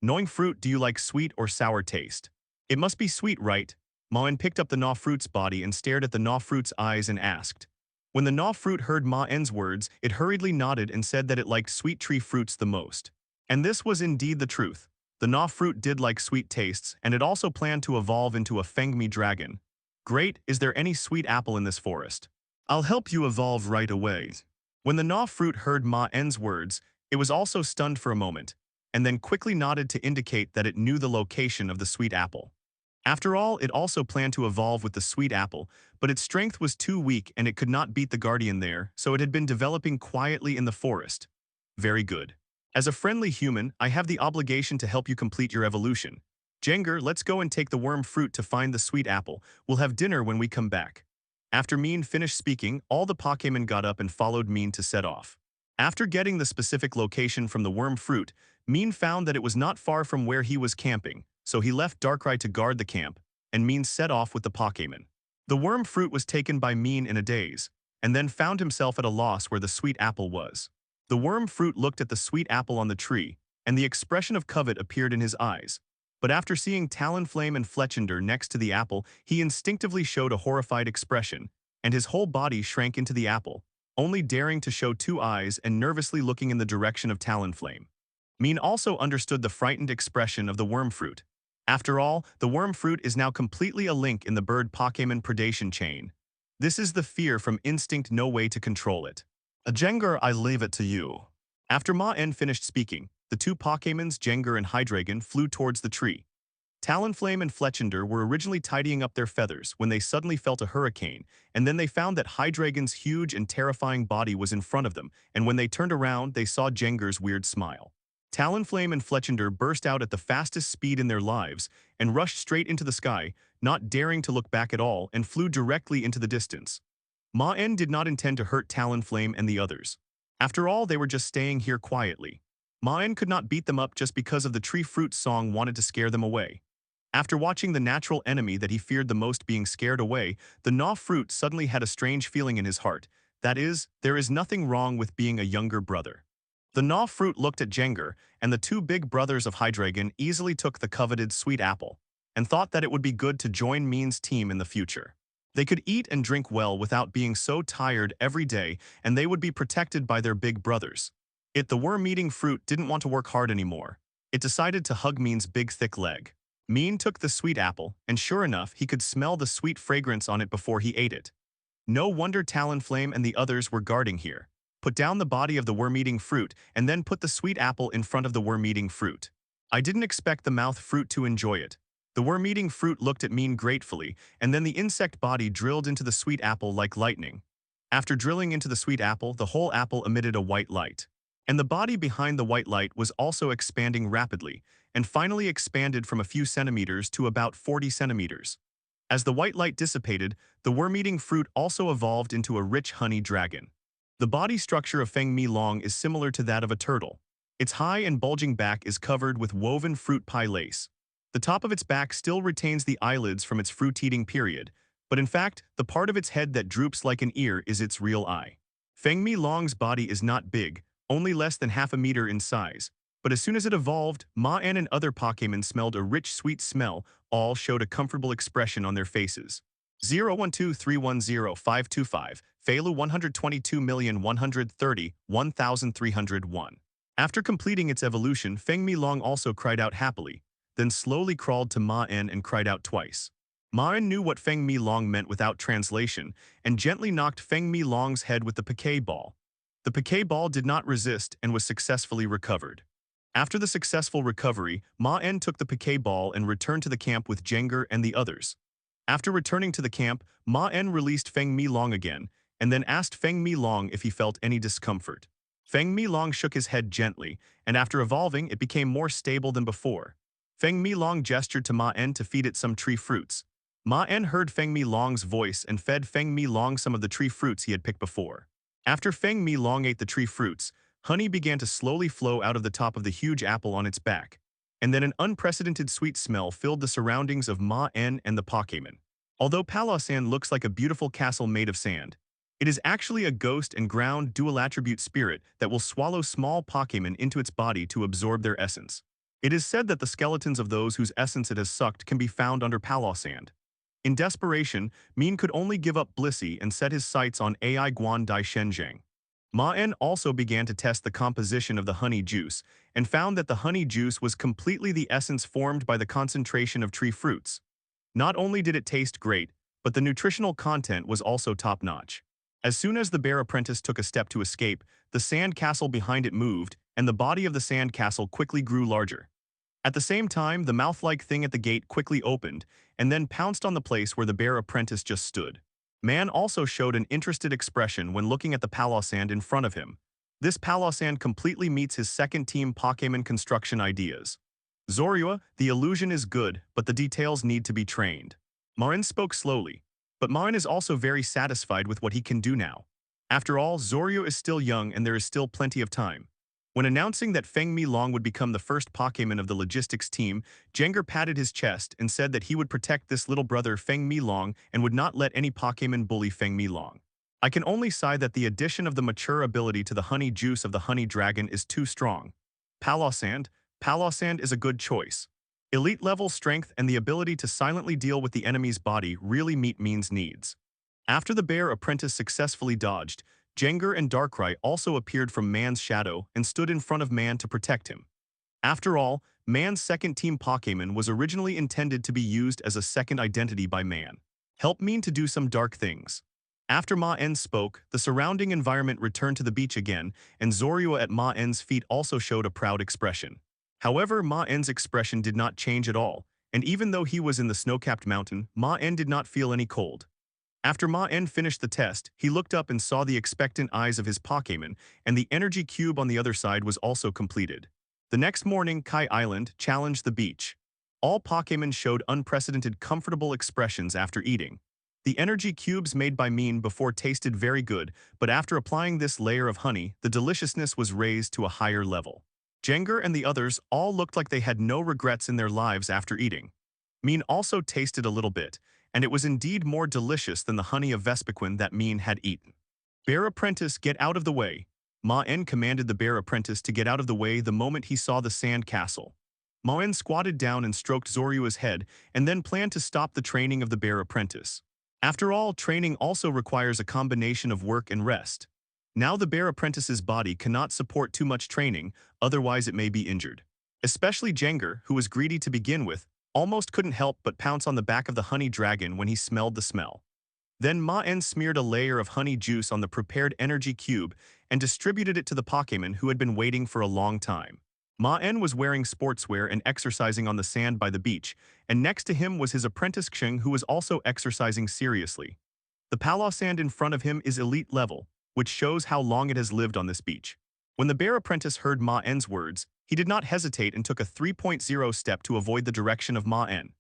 Knowing fruit, do you like sweet or sour taste? It must be sweet, right? Maen picked up the Gnaw fruit's body and stared at the Gnaw fruit's eyes and asked. When the Gnaw fruit heard Maen's words, it hurriedly nodded and said that it liked sweet tree fruits the most. And this was indeed the truth. The Gnaw fruit did like sweet tastes, and it also planned to evolve into a Fengmi dragon. Great, is there any sweet apple in this forest? I'll help you evolve right away. When the Gnaw fruit heard Maen's words, it was also stunned for a moment, and then quickly nodded to indicate that it knew the location of the sweet apple. After all, it also planned to evolve with the sweet apple, but its strength was too weak and it could not beat the guardian there, so it had been developing quietly in the forest. Very good. As a friendly human, I have the obligation to help you complete your evolution. Jengar, let's go and take the worm fruit to find the sweet apple. We'll have dinner when we come back. After Maen finished speaking, all the Pokémon got up and followed Maen to set off. After getting the specific location from the worm fruit, Maen found that it was not far from where he was camping, so he left Darkrai to guard the camp, and Maen set off with the Pokémon. The worm fruit was taken by Maen in a daze, and then found himself at a loss where the sweet apple was. The worm fruit looked at the sweet apple on the tree, and the expression of covet appeared in his eyes. But after seeing Talonflame and Fletchinder next to the apple, he instinctively showed a horrified expression, and his whole body shrank into the apple, only daring to show two eyes and nervously looking in the direction of Talonflame. Maen also understood the frightened expression of the worm fruit. After all, the worm fruit is now completely a link in the bird Pokémon predation chain. This is the fear from instinct, no way to control it. Jengar, I leave it to you. After Maen finished speaking, the two Pokémons, Jengar and Hydreigon, flew towards the tree. Talonflame and Fletchinder were originally tidying up their feathers when they suddenly felt a hurricane, and then they found that Hydreigon's huge and terrifying body was in front of them, and when they turned around, they saw Jengar's weird smile. Talonflame and Fletchinder burst out at the fastest speed in their lives and rushed straight into the sky, not daring to look back at all, and flew directly into the distance. Maen did not intend to hurt Talonflame and the others. After all, they were just staying here quietly. Maen could not beat them up just because of the tree fruit song wanted to scare them away. After watching the natural enemy that he feared the most being scared away, the Gnaw fruit suddenly had a strange feeling in his heart. That is, there is nothing wrong with being a younger brother. The Gnaw fruit looked at Jengar, and the two big brothers of Hydreigon easily took the coveted sweet apple, and thought that it would be good to join Maen's team in the future. They could eat and drink well without being so tired every day, and they would be protected by their big brothers. The worm-eating fruit didn't want to work hard anymore. It decided to hug Maen's big thick leg. Maen took the sweet apple, and sure enough, he could smell the sweet fragrance on it before he ate it. No wonder Talonflame and the others were guarding here. Put down the body of the worm-eating fruit, and then put the sweet apple in front of the worm-eating fruit. I didn't expect the mouth fruit to enjoy it. The worm-eating fruit looked at Maen gratefully, and then the insect body drilled into the sweet apple like lightning. After drilling into the sweet apple, the whole apple emitted a white light. And the body behind the white light was also expanding rapidly, and finally expanded from a few centimeters to about 40 centimeters. As the white light dissipated, the worm-eating fruit also evolved into a rich honey dragon. The body structure of Feng Mi Long is similar to that of a turtle. Its high and bulging back is covered with woven fruit pie lace. The top of its back still retains the eyelids from its fruit-eating period, but in fact, the part of its head that droops like an ear is its real eye. Feng Mi Long's body is not big, only less than half a meter in size, but as soon as it evolved, Maen and other Pokémon smelled a rich sweet smell, all showed a comfortable expression on their faces. 012310525, Feilu 122,130,1301. After completing its evolution, Feng Mi Long also cried out happily, then slowly crawled to Maen and cried out twice. Maen knew what Feng Mi Long meant without translation, and gently knocked Feng Mi Long's head with the Piquet ball. The Piquet ball did not resist and was successfully recovered. After the successful recovery, Maen took the Piquet ball and returned to the camp with Jengar and the others. After returning to the camp, Maen released Feng Mi Long again, and then asked Feng Mi-long if he felt any discomfort. Feng Mi-long shook his head gently, and after evolving, it became more stable than before. Feng Mi-long gestured to Maen to feed it some tree fruits. Maen heard Feng Mi-long's voice and fed Feng Mi-long some of the tree fruits he had picked before. After Feng Mi-long ate the tree fruits, honey began to slowly flow out of the top of the huge apple on its back. And then an unprecedented sweet smell filled the surroundings of Maen and the Pokémon. Although Palossand looks like a beautiful castle made of sand, it is actually a ghost and ground dual-attribute spirit that will swallow small Pokémon into its body to absorb their essence. It is said that the skeletons of those whose essence it has sucked can be found under Palossand. In desperation, Maen could only give up Blissey and set his sights on AI Guan Dai Shenzhang. Maen also began to test the composition of the honey juice and found that the honey juice was completely the essence formed by the concentration of tree fruits. Not only did it taste great, but the nutritional content was also top-notch. As soon as the bear apprentice took a step to escape, the sand castle behind it moved, and the body of the sand castle quickly grew larger. At the same time, the mouth-like thing at the gate quickly opened, and then pounced on the place where the bear apprentice just stood. Maen also showed an interested expression when looking at the Palossand in front of him. This Palossand completely meets his second-team Pokémon construction ideas. Zorua, the illusion is good, but the details need to be trained. Maen spoke slowly, but Maen is also very satisfied with what he can do now. After all, Zorua is still young and there is still plenty of time. When announcing that Feng Mi-long would become the first Pokémon of the logistics team, Jengar patted his chest and said that he would protect this little brother Feng Mi-long and would not let any Pokémon bully Feng Mi-long. I can only sigh that the addition of the mature ability to the honey juice of the honey dragon is too strong. Palossand is a good choice. Elite level strength and the ability to silently deal with the enemy's body really meet Maen's needs. After the bear apprentice successfully dodged, Jengar and Darkrai also appeared from Maen's shadow and stood in front of Maen to protect him. After all, Maen's second-team Pokémon was originally intended to be used as a second identity by Maen. Help Maen to do some dark things. After Maen spoke, the surrounding environment returned to the beach again, and Zorua at Maen's feet also showed a proud expression. However, Maen's expression did not change at all, and even though he was in the snow-capped mountain, Maen did not feel any cold. After Maen finished the test, he looked up and saw the expectant eyes of his Pokémon, and the energy cube on the other side was also completed. The next morning, Kai Island challenged the beach. All Pokémon showed unprecedented comfortable expressions after eating. The energy cubes made by Maen before tasted very good, but after applying this layer of honey, the deliciousness was raised to a higher level. Jengar and the others all looked like they had no regrets in their lives after eating. Maen also tasted a little bit, and it was indeed more delicious than the honey of Vespiquen that Maen had eaten. Bear Apprentice, get out of the way. Maen commanded the Bear Apprentice to get out of the way the moment he saw the sand castle. Maen squatted down and stroked Zorua's head and then planned to stop the training of the Bear Apprentice. After all, training also requires a combination of work and rest. Now the Bear Apprentice's body cannot support too much training, otherwise it may be injured. Especially Jengar, who was greedy to begin with, almost couldn't help but pounce on the back of the honey dragon when he smelled the smell. Then Maen smeared a layer of honey juice on the prepared energy cube and distributed it to the Pokémon who had been waiting for a long time. Maen was wearing sportswear and exercising on the sand by the beach, and next to him was his apprentice Xing, who was also exercising seriously. The Palossand in front of him is elite level, which shows how long it has lived on this beach. When the Bear Apprentice heard Maen's words, he did not hesitate and took a 3.0 step to avoid the direction of Maen.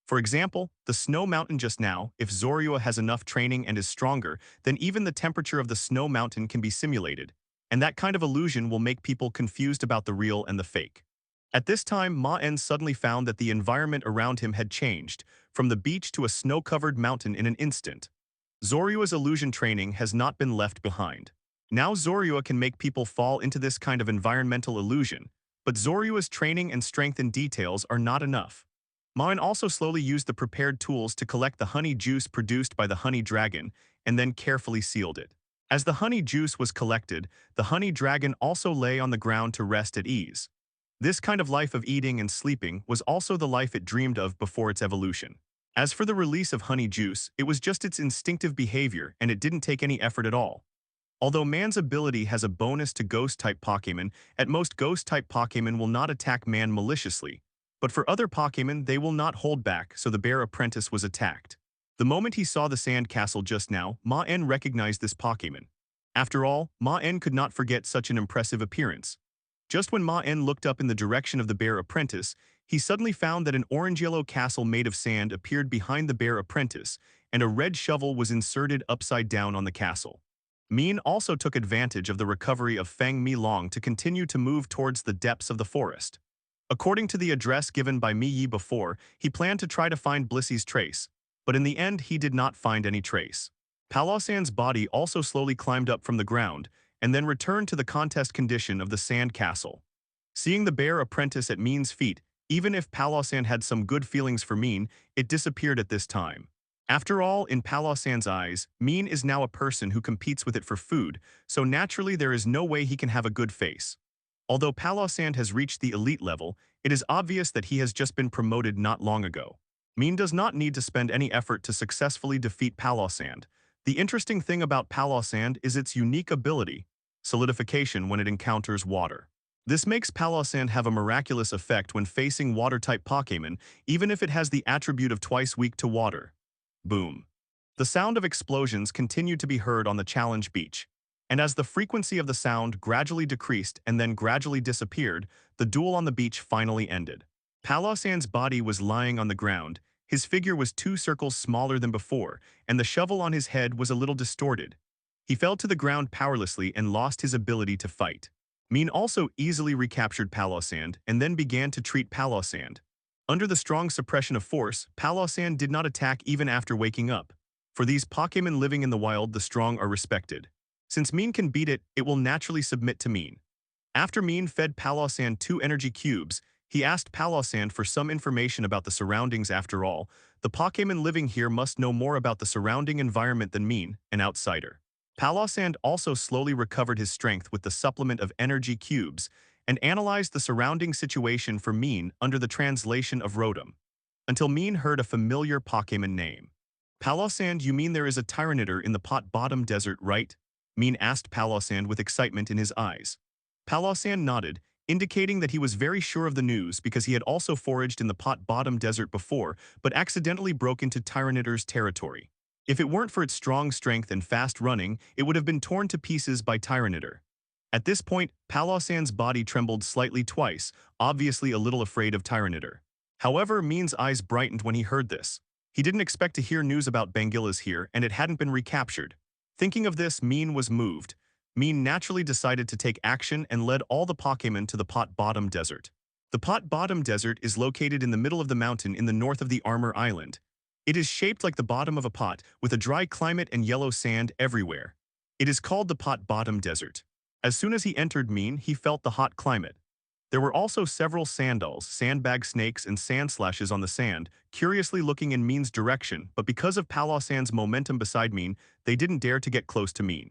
For example, the snow mountain just now, if Zorua has enough training and is stronger, then even the temperature of the snow mountain can be simulated, and that kind of illusion will make people confused about the real and the fake. At this time, Maen suddenly found that the environment around him had changed, from the beach to a snow-covered mountain in an instant. Zorua's illusion training has not been left behind. Now Zorua can make people fall into this kind of environmental illusion, but Zorua's training and strength in details are not enough. Maen also slowly used the prepared tools to collect the honey juice produced by the honey dragon and then carefully sealed it. As the honey juice was collected, the honey dragon also lay on the ground to rest at ease. This kind of life of eating and sleeping was also the life it dreamed of before its evolution. As for the release of honey juice, it was just its instinctive behavior and it didn't take any effort at all. Although Maen's ability has a bonus to Ghost-type Pokémon, at most Ghost-type Pokémon will not attack Maen maliciously, but for other Pokémon they will not hold back, so the Bear Apprentice was attacked. The moment he saw the sand castle just now, Maen recognized this Pokémon. After all, Maen could not forget such an impressive appearance. Just when Maen looked up in the direction of the bear apprentice, he suddenly found that an orange-yellow castle made of sand appeared behind the bear apprentice, and a red shovel was inserted upside down on the castle. Maen also took advantage of the recovery of Feng Mi-Long to continue to move towards the depths of the forest. According to the address given by Mi Yi before, he planned to try to find Blissy's trace, but in the end he did not find any trace. Palossand's body also slowly climbed up from the ground, and then returned to the contest condition of the sand castle. Seeing the bear apprentice at Maen's feet, even if Palossand had some good feelings for Maen, it disappeared at this time. After all, in Palossand's eyes, Maen is now a person who competes with it for food, so naturally there is no way he can have a good face. Although Palossand has reached the elite level, it is obvious that he has just been promoted not long ago. Maen does not need to spend any effort to successfully defeat Palossand. The interesting thing about Palossand is its unique ability, solidification when it encounters water. This makes Palossand have a miraculous effect when facing water-type Pokémon, even if it has the attribute of twice weak to water. Boom. The sound of explosions continued to be heard on the challenge beach, and as the frequency of the sound gradually decreased and then gradually disappeared, the duel on the beach finally ended. Palossand's body was lying on the ground, his figure was 2 circles smaller than before, and the shovel on his head was a little distorted. He fell to the ground powerlessly and lost his ability to fight. Maen also easily recaptured Palossand and then began to treat Palossand. Under the strong suppression of force, Palossand did not attack even after waking up. For these Pokémon living in the wild, the strong are respected. Since Maen can beat it, it will naturally submit to Maen. After Maen fed Palossand 2 energy cubes, he asked Palossand for some information about the surroundings. After all, the Pokémon living here must know more about the surrounding environment than Maen, an outsider. Palossand also slowly recovered his strength with the supplement of energy cubes and analyzed the surrounding situation for Maen under the translation of Rotom, until Maen heard a familiar Pokémon name. Palossand, you mean there is a Tyranitar in the pot-bottom desert, right? Maen asked Palossand with excitement in his eyes. Palossand nodded, indicating that he was very sure of the news because he had also foraged in the pot-bottom desert before, but accidentally broke into Tyranitar's territory. If it weren't for its strong strength and fast running, it would have been torn to pieces by Tyranitar. At this point, Palossand's body trembled slightly twice, obviously a little afraid of Tyranitar. However, Maen's eyes brightened when he heard this. He didn't expect to hear news about Bangilas here, and it hadn't been recaptured. Thinking of this, Maen was moved. Maen naturally decided to take action and led all the Pokémon to the pot-bottom desert. The pot-bottom desert is located in the middle of the mountain in the north of the Armor Island. It is shaped like the bottom of a pot, with a dry climate and yellow sand everywhere. It is called the pot-bottom desert. As soon as he entered Maen, he felt the hot climate. There were also several sandals, sandbag snakes, and sandslashes on the sand, curiously looking in Maen's direction, but because of Palossand's momentum beside Maen, they didn't dare to get close to Maen.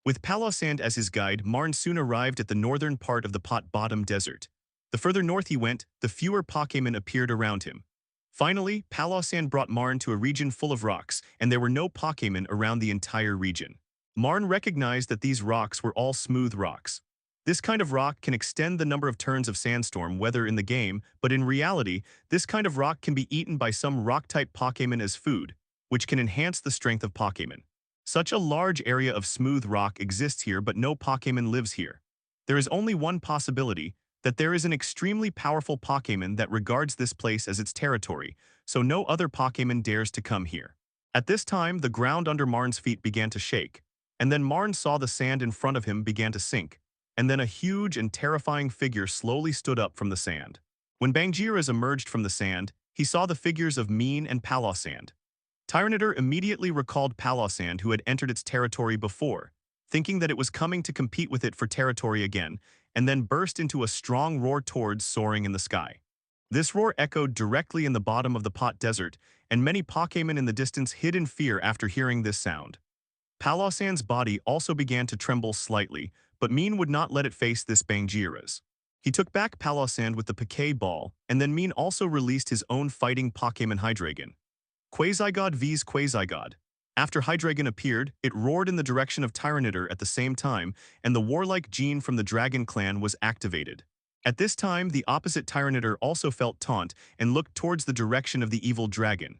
With Palossand as his guide, Maen soon arrived at the northern part of the pot-bottom desert. The further north he went, the fewer Pokémon appeared around him. Finally, Palossand brought Maen to a region full of rocks, and there were no Pokémon around the entire region. Maen recognized that these rocks were all smooth rocks. This kind of rock can extend the number of turns of sandstorm weather in the game, but in reality, this kind of rock can be eaten by some rock-type Pokémon as food, which can enhance the strength of Pokémon. Such a large area of smooth rock exists here, but no Pokémon lives here. There is only one possibility, that there is an extremely powerful Pokémon that regards this place as its territory, so no other Pokémon dares to come here. At this time, the ground under Maen's feet began to shake, and then Maen saw the sand in front of him began to sink, and then a huge and terrifying figure slowly stood up from the sand. When Bangiras emerged from the sand, he saw the figures of Maen and Palossand. Tyranitar immediately recalled Palossand, who had entered its territory before, thinking that it was coming to compete with it for territory again, and then burst into a strong roar towards soaring in the sky. This roar echoed directly in the bottom of the pot desert, and many Pokémon in the distance hid in fear after hearing this sound. Palossand's body also began to tremble slightly, but Maen would not let it face this Bangiras. He took back Palossand with the Pokéball Ball, and then Maen also released his own fighting Pokémon Hydreigon. Quasigod vs Quasigod. After Hydreigon appeared, it roared in the direction of Tyranitar at the same time, and the warlike gene from the Dragon Clan was activated. At this time, the opposite Tyranitar also felt taunt and looked towards the direction of the evil dragon.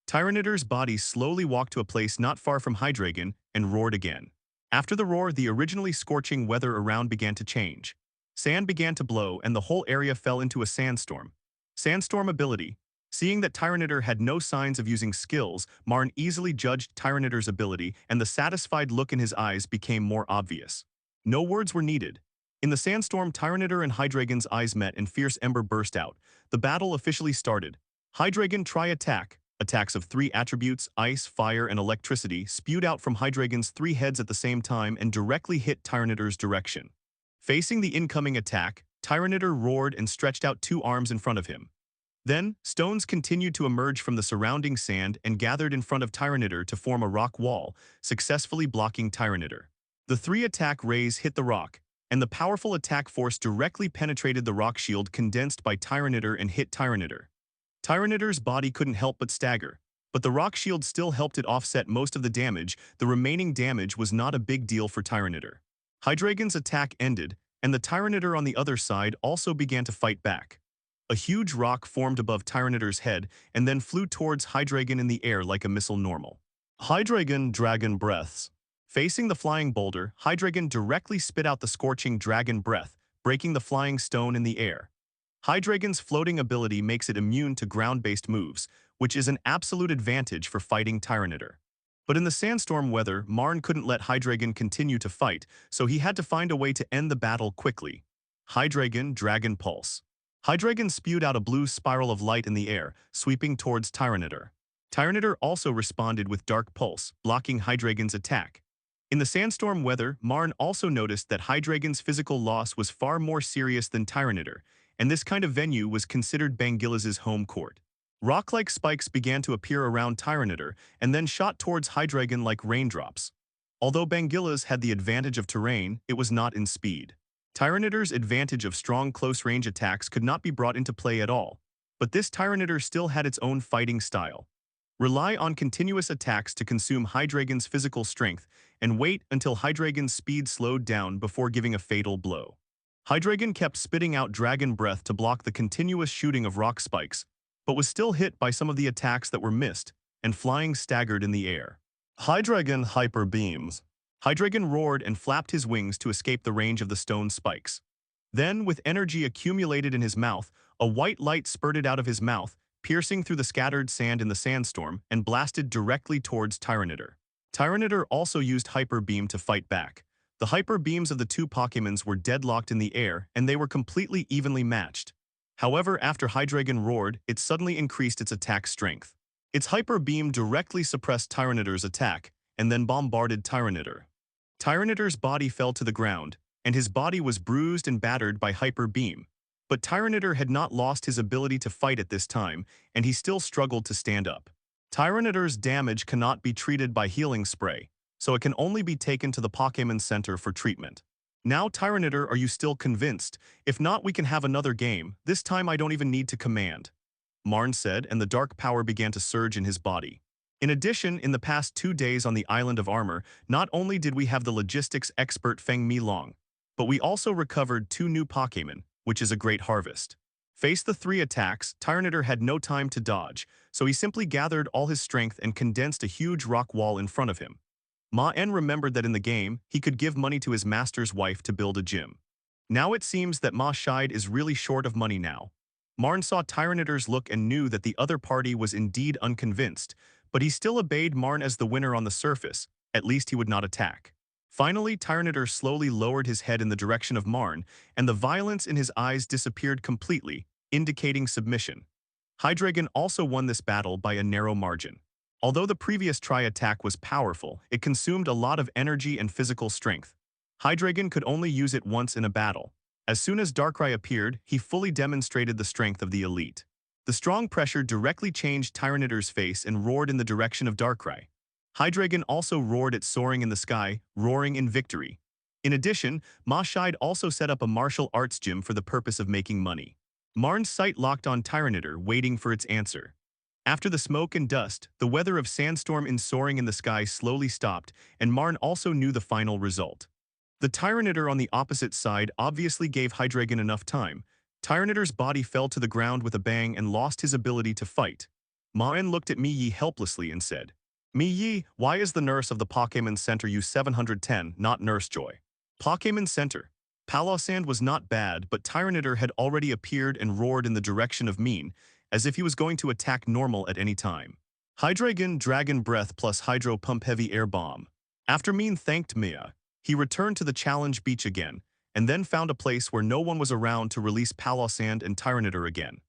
Tyranidar's body slowly walked to a place not far from Hydreigon and roared again. After the roar, the originally scorching weather around began to change. Sand began to blow and the whole area fell into a sandstorm. Sandstorm ability. Seeing that Tyranidar had no signs of using skills, Maen easily judged Tyranidar's ability and the satisfied look in his eyes became more obvious. No words were needed. In the sandstorm, Tyranidar and Hydreigon's eyes met and fierce ember burst out. The battle officially started. Hydreigon try attack. Attacks of 3 attributes, ice, fire, and electricity, spewed out from Hydreigon's 3 heads at the same time and directly hit Tyranidar's direction. Facing the incoming attack, Tyranidar roared and stretched out 2 arms in front of him. Then, stones continued to emerge from the surrounding sand and gathered in front of Tyranidar to form a rock wall, successfully blocking Tyranidar. The 3 attack rays hit the rock, and the powerful attack force directly penetrated the rock shield condensed by Tyranidar and hit Tyranidar. Tyranidar's body couldn't help but stagger, but the rock shield still helped it offset most of the damage. The remaining damage was not a big deal for Tyranidar. Hydreigon's attack ended, and the Tyranidar on the other side also began to fight back. A huge rock formed above Tyranidar's head and then flew towards Hydreigon in the air like a missile normal. Hydreigon Dragon Breaths. Facing the flying boulder, Hydreigon directly spit out the scorching dragon breath, breaking the flying stone in the air. Hydreigon's floating ability makes it immune to ground-based moves, which is an absolute advantage for fighting Tyranidar. But in the sandstorm weather, Maen couldn't let Hydreigon continue to fight, so he had to find a way to end the battle quickly. Hydreigon Dragon Pulse. Hydreigon spewed out a blue spiral of light in the air, sweeping towards Tyranidar. Tyranidar also responded with Dark Pulse, blocking Hydreigon's attack. In the sandstorm weather, Maen also noticed that Hydreigon's physical loss was far more serious than Tyranidar, and this kind of venue was considered Bangilaz's home court. Rock-like spikes began to appear around Tyranidar and then shot towards Hydreigon like raindrops. Although Bangilaz had the advantage of terrain, it was not in speed. Tyranidar's advantage of strong close-range attacks could not be brought into play at all, but this Tyranidar still had its own fighting style. Rely on continuous attacks to consume Hydreigon's physical strength and wait until Hydreigon's speed slowed down before giving a fatal blow. Hydreigon kept spitting out dragon breath to block the continuous shooting of rock spikes, but was still hit by some of the attacks that were missed, and flying staggered in the air. Hydreigon Hyper Beams. Hydreigon roared and flapped his wings to escape the range of the stone spikes. Then, with energy accumulated in his mouth, a white light spurted out of his mouth, piercing through the scattered sand in the sandstorm, and blasted directly towards Tyranidar. Tyranidar also used Hyper Beam to fight back. The hyper beams of the 2 Pokémons were deadlocked in the air, and they were completely evenly matched. However, after Hydreigon roared, it suddenly increased its attack strength. Its hyper beam directly suppressed Tyranidar's attack, and then bombarded Tyranidar. Tyranidar's body fell to the ground, and his body was bruised and battered by hyper beam. But Tyranidar had not lost his ability to fight at this time, and he still struggled to stand up. Tyranidar's damage cannot be treated by healing spray, so it can only be taken to the Pokémon Center for treatment. Now, Tyranidar, are you still convinced? If not, we can have another game. This time I don't even need to command. Maen said, and the dark power began to surge in his body. In addition, in the past 2 days on the Island of Armor, not only did we have the logistics expert Feng Milong, but we also recovered 2 new Pokémon, which is a great harvest. Faced the 3 attacks, Tyranidar had no time to dodge, so he simply gathered all his strength and condensed a huge rock wall in front of him. Maen remembered that in the game, he could give money to his master's wife to build a gym. Now it seems that Ma Shide is really short of money now. Maen saw Tyranidar's look and knew that the other party was indeed unconvinced, but he still obeyed Maen as the winner on the surface. At least he would not attack. Finally, Tyranidar slowly lowered his head in the direction of Maen, and the violence in his eyes disappeared completely, indicating submission. Hydreigon also won this battle by a narrow margin. Although the previous tri-attack was powerful, it consumed a lot of energy and physical strength. Hydreigon could only use it once in a battle. As soon as Darkrai appeared, he fully demonstrated the strength of the elite. The strong pressure directly changed Tyranidar's face and roared in the direction of Darkrai. Hydreigon also roared at soaring in the sky, roaring in victory. In addition, Ma Shide also set up a martial arts gym for the purpose of making money. Maen's sight locked on Tyranidar, waiting for its answer. After the smoke and dust, the weather of sandstorm and soaring in the sky slowly stopped, and Maen also knew the final result. The Tyranidar on the opposite side obviously gave Hydreigon enough time. Tyranidar's body fell to the ground with a bang and lost his ability to fight. Maen looked at Mi helplessly and said, Mi, why is the nurse of the Pokémon Center U710 not Nurse Joy? Pokémon Center. Palossand was not bad, but Tyranitar had already appeared and roared in the direction of Maen, as if he was going to attack normal at any time. Hydreigon Dragon Breath plus Hydro Pump Heavy Air Bomb. After Maen thanked Mia, he returned to the challenge beach again, and then found a place where no one was around to release Palossand and Tyranitar again.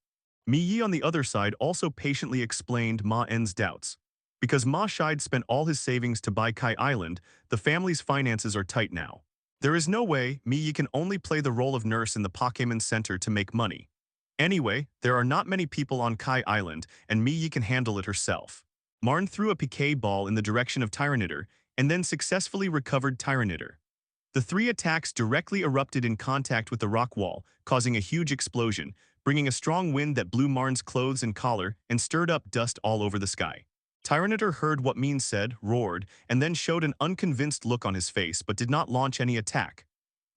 Mi on the other side also patiently explained Maen's doubts. Because Ma Shide spent all his savings to buy Kai Island, the family's finances are tight now. There is no way Mi can only play the role of nurse in the Pokémon Center to make money. Anyway, there are not many people on Kai Island, and Mi can handle it herself. Maen threw a Piquet ball in the direction of Tyranitar, and then successfully recovered Tyranitar. The three attacks directly erupted in contact with the rock wall, causing a huge explosion, bringing a strong wind that blew Maen's clothes and collar and stirred up dust all over the sky. Tyranitar heard what Maen said, roared, and then showed an unconvinced look on his face but did not launch any attack.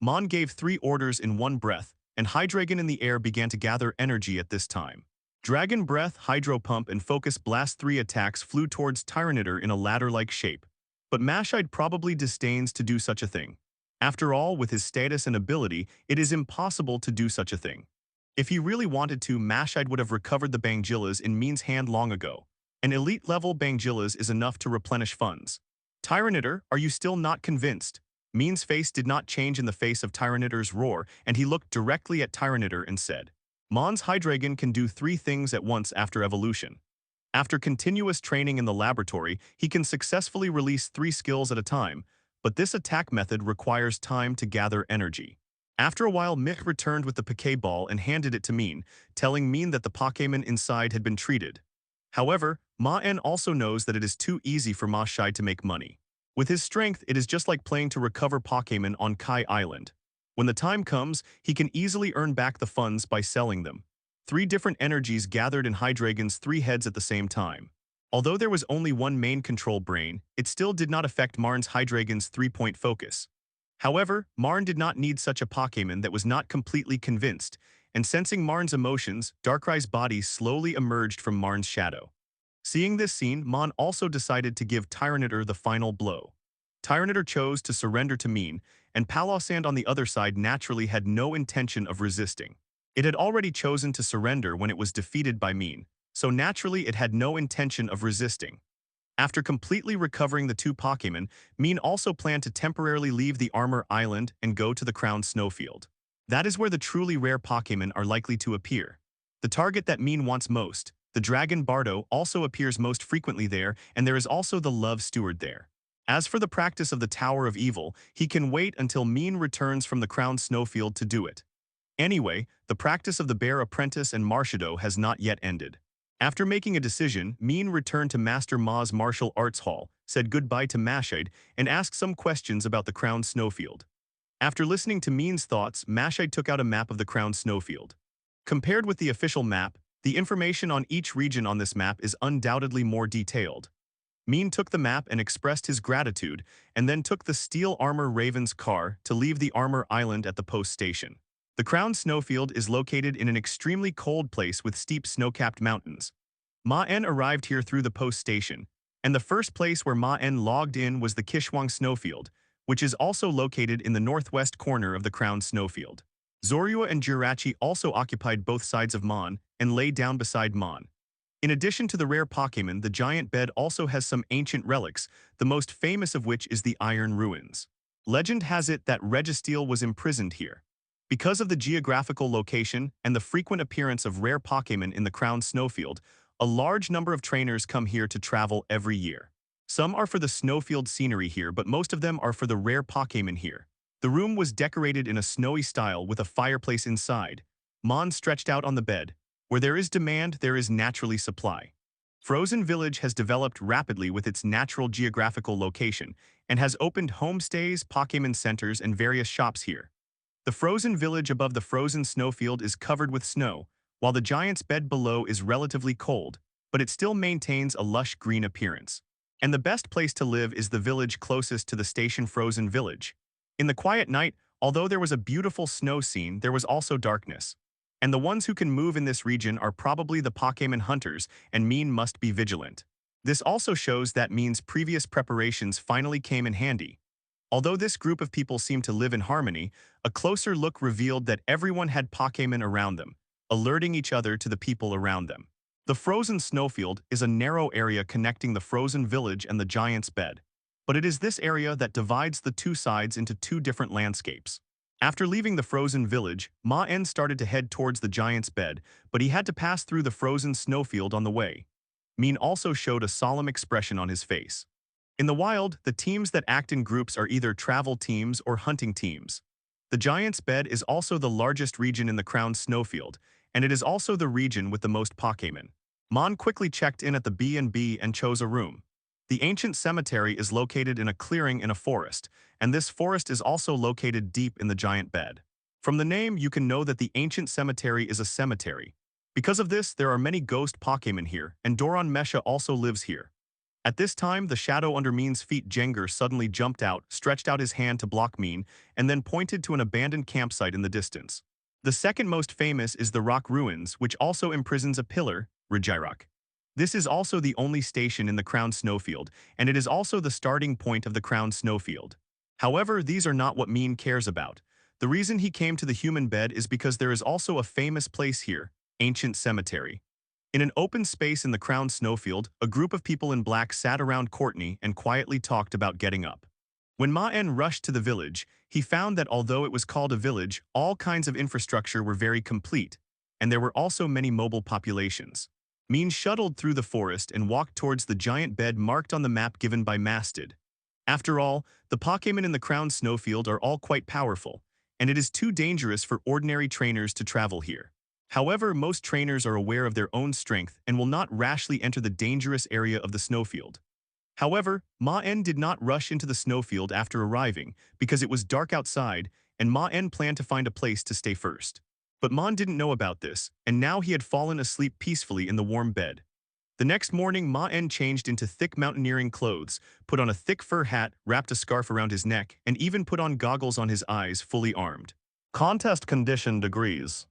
Maen gave 3 orders in one breath, and Hydreigon in the air began to gather energy at this time. Dragon Breath, Hydro Pump, and Focus Blast 3 attacks flew towards Tyranitar in a ladder-like shape. But Mashide probably disdains to do such a thing. After all, with his status and ability, it is impossible to do such a thing. If he really wanted to, Mashide would have recovered the Bangillas in Maen's hand long ago. An elite-level Bangillas is enough to replenish funds. Tyranitar, are you still not convinced? Maen's face did not change in the face of Tyranitar's roar, and he looked directly at Tyranitar and said, Maen's Hydreigon can do 3 things at once after evolution. After continuous training in the laboratory, he can successfully release 3 skills at a time, but this attack method requires time to gather energy. After a while, Mick returned with the Piquet ball and handed it to Maen, telling Maen that the Pokémon inside had been treated. However, Maen also knows that it is too easy for Ma Shide to make money. With his strength, it is just like playing to recover Pokémon on Kai Island. When the time comes, he can easily earn back the funds by selling them. 3 different energies gathered in Hydreigon's 3 heads at the same time. Although there was only one main control brain, it still did not affect Maen's Hydreigon's 3-point focus. However, Maen did not need such a Pokémon that was not completely convinced, and sensing Maen's emotions, Darkrai's body slowly emerged from Maen's shadow. Seeing this scene, Maen also decided to give Tyranitar the final blow. Tyranitar chose to surrender to Maen, and Palossand on the other side naturally had no intention of resisting. It had already chosen to surrender when it was defeated by Maen, so naturally it had no intention of resisting. After completely recovering the 2 Pokémon, Maen also planned to temporarily leave the Armor Island and go to the Crown Snowfield. That is where the truly rare Pokémon are likely to appear. The target that Maen wants most, the Dragon Bardo, also appears most frequently there, and there is also the Love Steward there. As for the practice of the Tower of Evil, he can wait until Maen returns from the Crown Snowfield to do it. Anyway, the practice of the Bear Apprentice and Marshadow has not yet ended. After making a decision, Maen returned to Master Ma's martial arts hall, said goodbye to Mashide, and asked some questions about the Crown Snowfield. After listening to Maen's thoughts, Mashide took out a map of the Crown Snowfield. Compared with the official map, the information on each region on this map is undoubtedly more detailed. Maen took the map and expressed his gratitude, and then took the Steel Armor Raven's car to leave the Armor Island at the post station. The Crown Snowfield is located in an extremely cold place with steep snow-capped mountains. Maen arrived here through the post station, and the first place where Maen logged in was the Kishwang Snowfield, which is also located in the northwest corner of the Crown Snowfield. Zorua and Jirachi also occupied both sides of Maen and lay down beside Maen. In addition to the rare Pokémon, the giant bed also has some ancient relics, the most famous of which is the Iron Ruins. Legend has it that Registeel was imprisoned here. Because of the geographical location and the frequent appearance of rare Pokémon in the Crown Snowfield, a large number of trainers come here to travel every year. Some are for the snowfield scenery here, but most of them are for the rare Pokémon here. The room was decorated in a snowy style with a fireplace inside. Maen stretched out on the bed. Where there is demand, there is naturally supply. Frozen Village has developed rapidly with its natural geographical location and has opened homestays, Pokémon centers, and various shops here. The frozen village above the frozen snowfield is covered with snow, while the giant's bed below is relatively cold, but it still maintains a lush green appearance. And the best place to live is the village closest to the station Frozen Village. In the quiet night, although there was a beautiful snow scene, there was also darkness. And the ones who can move in this region are probably the Pokémon hunters, and Maen must be vigilant. This also shows that Maen's previous preparations finally came in handy. Although this group of people seemed to live in harmony, a closer look revealed that everyone had Pokémon around them, alerting each other to the people around them. The frozen snowfield is a narrow area connecting the frozen village and the giant's bed. But it is this area that divides the two sides into two different landscapes. After leaving the frozen village, Maen started to head towards the giant's bed, but he had to pass through the frozen snowfield on the way. Maen also showed a solemn expression on his face. In the wild, the teams that act in groups are either travel teams or hunting teams. The giant's bed is also the largest region in the crowned snowfield, and it is also the region with the most Pokémon. Maen quickly checked in at the B&B and chose a room. The ancient cemetery is located in a clearing in a forest, and this forest is also located deep in the giant bed. From the name, you can know that the ancient cemetery is a cemetery. Because of this, there are many ghost Pokémon here, and Doron Mesha also lives here. At this time, the shadow under Maen's feet Jengar suddenly jumped out, stretched out his hand to block Maen, and then pointed to an abandoned campsite in the distance. The second most famous is the Rock Ruins, which also imprisons a pillar, Regirock. This is also the only station in the crowned snowfield, and it is also the starting point of the crowned snowfield. However, these are not what Maen cares about. The reason he came to the human bed is because there is also a famous place here, Ancient Cemetery. In an open space in the crowned snowfield, a group of people in black sat around Courtney and quietly talked about getting up. When Maen rushed to the village, he found that although it was called a village, all kinds of infrastructure were very complete, and there were also many mobile populations. Maen shuttled through the forest and walked towards the giant bed marked on the map given by Mastid. After all, the Pokémon in the crowned snowfield are all quite powerful, and it is too dangerous for ordinary trainers to travel here. However, most trainers are aware of their own strength and will not rashly enter the dangerous area of the snowfield. However, Maen did not rush into the snowfield after arriving because it was dark outside and Maen planned to find a place to stay first. But Maen didn't know about this, and now he had fallen asleep peacefully in the warm bed. The next morning, Maen changed into thick mountaineering clothes, put on a thick fur hat, wrapped a scarf around his neck, and even put on goggles on his eyes, fully armed. Contest condition degrees.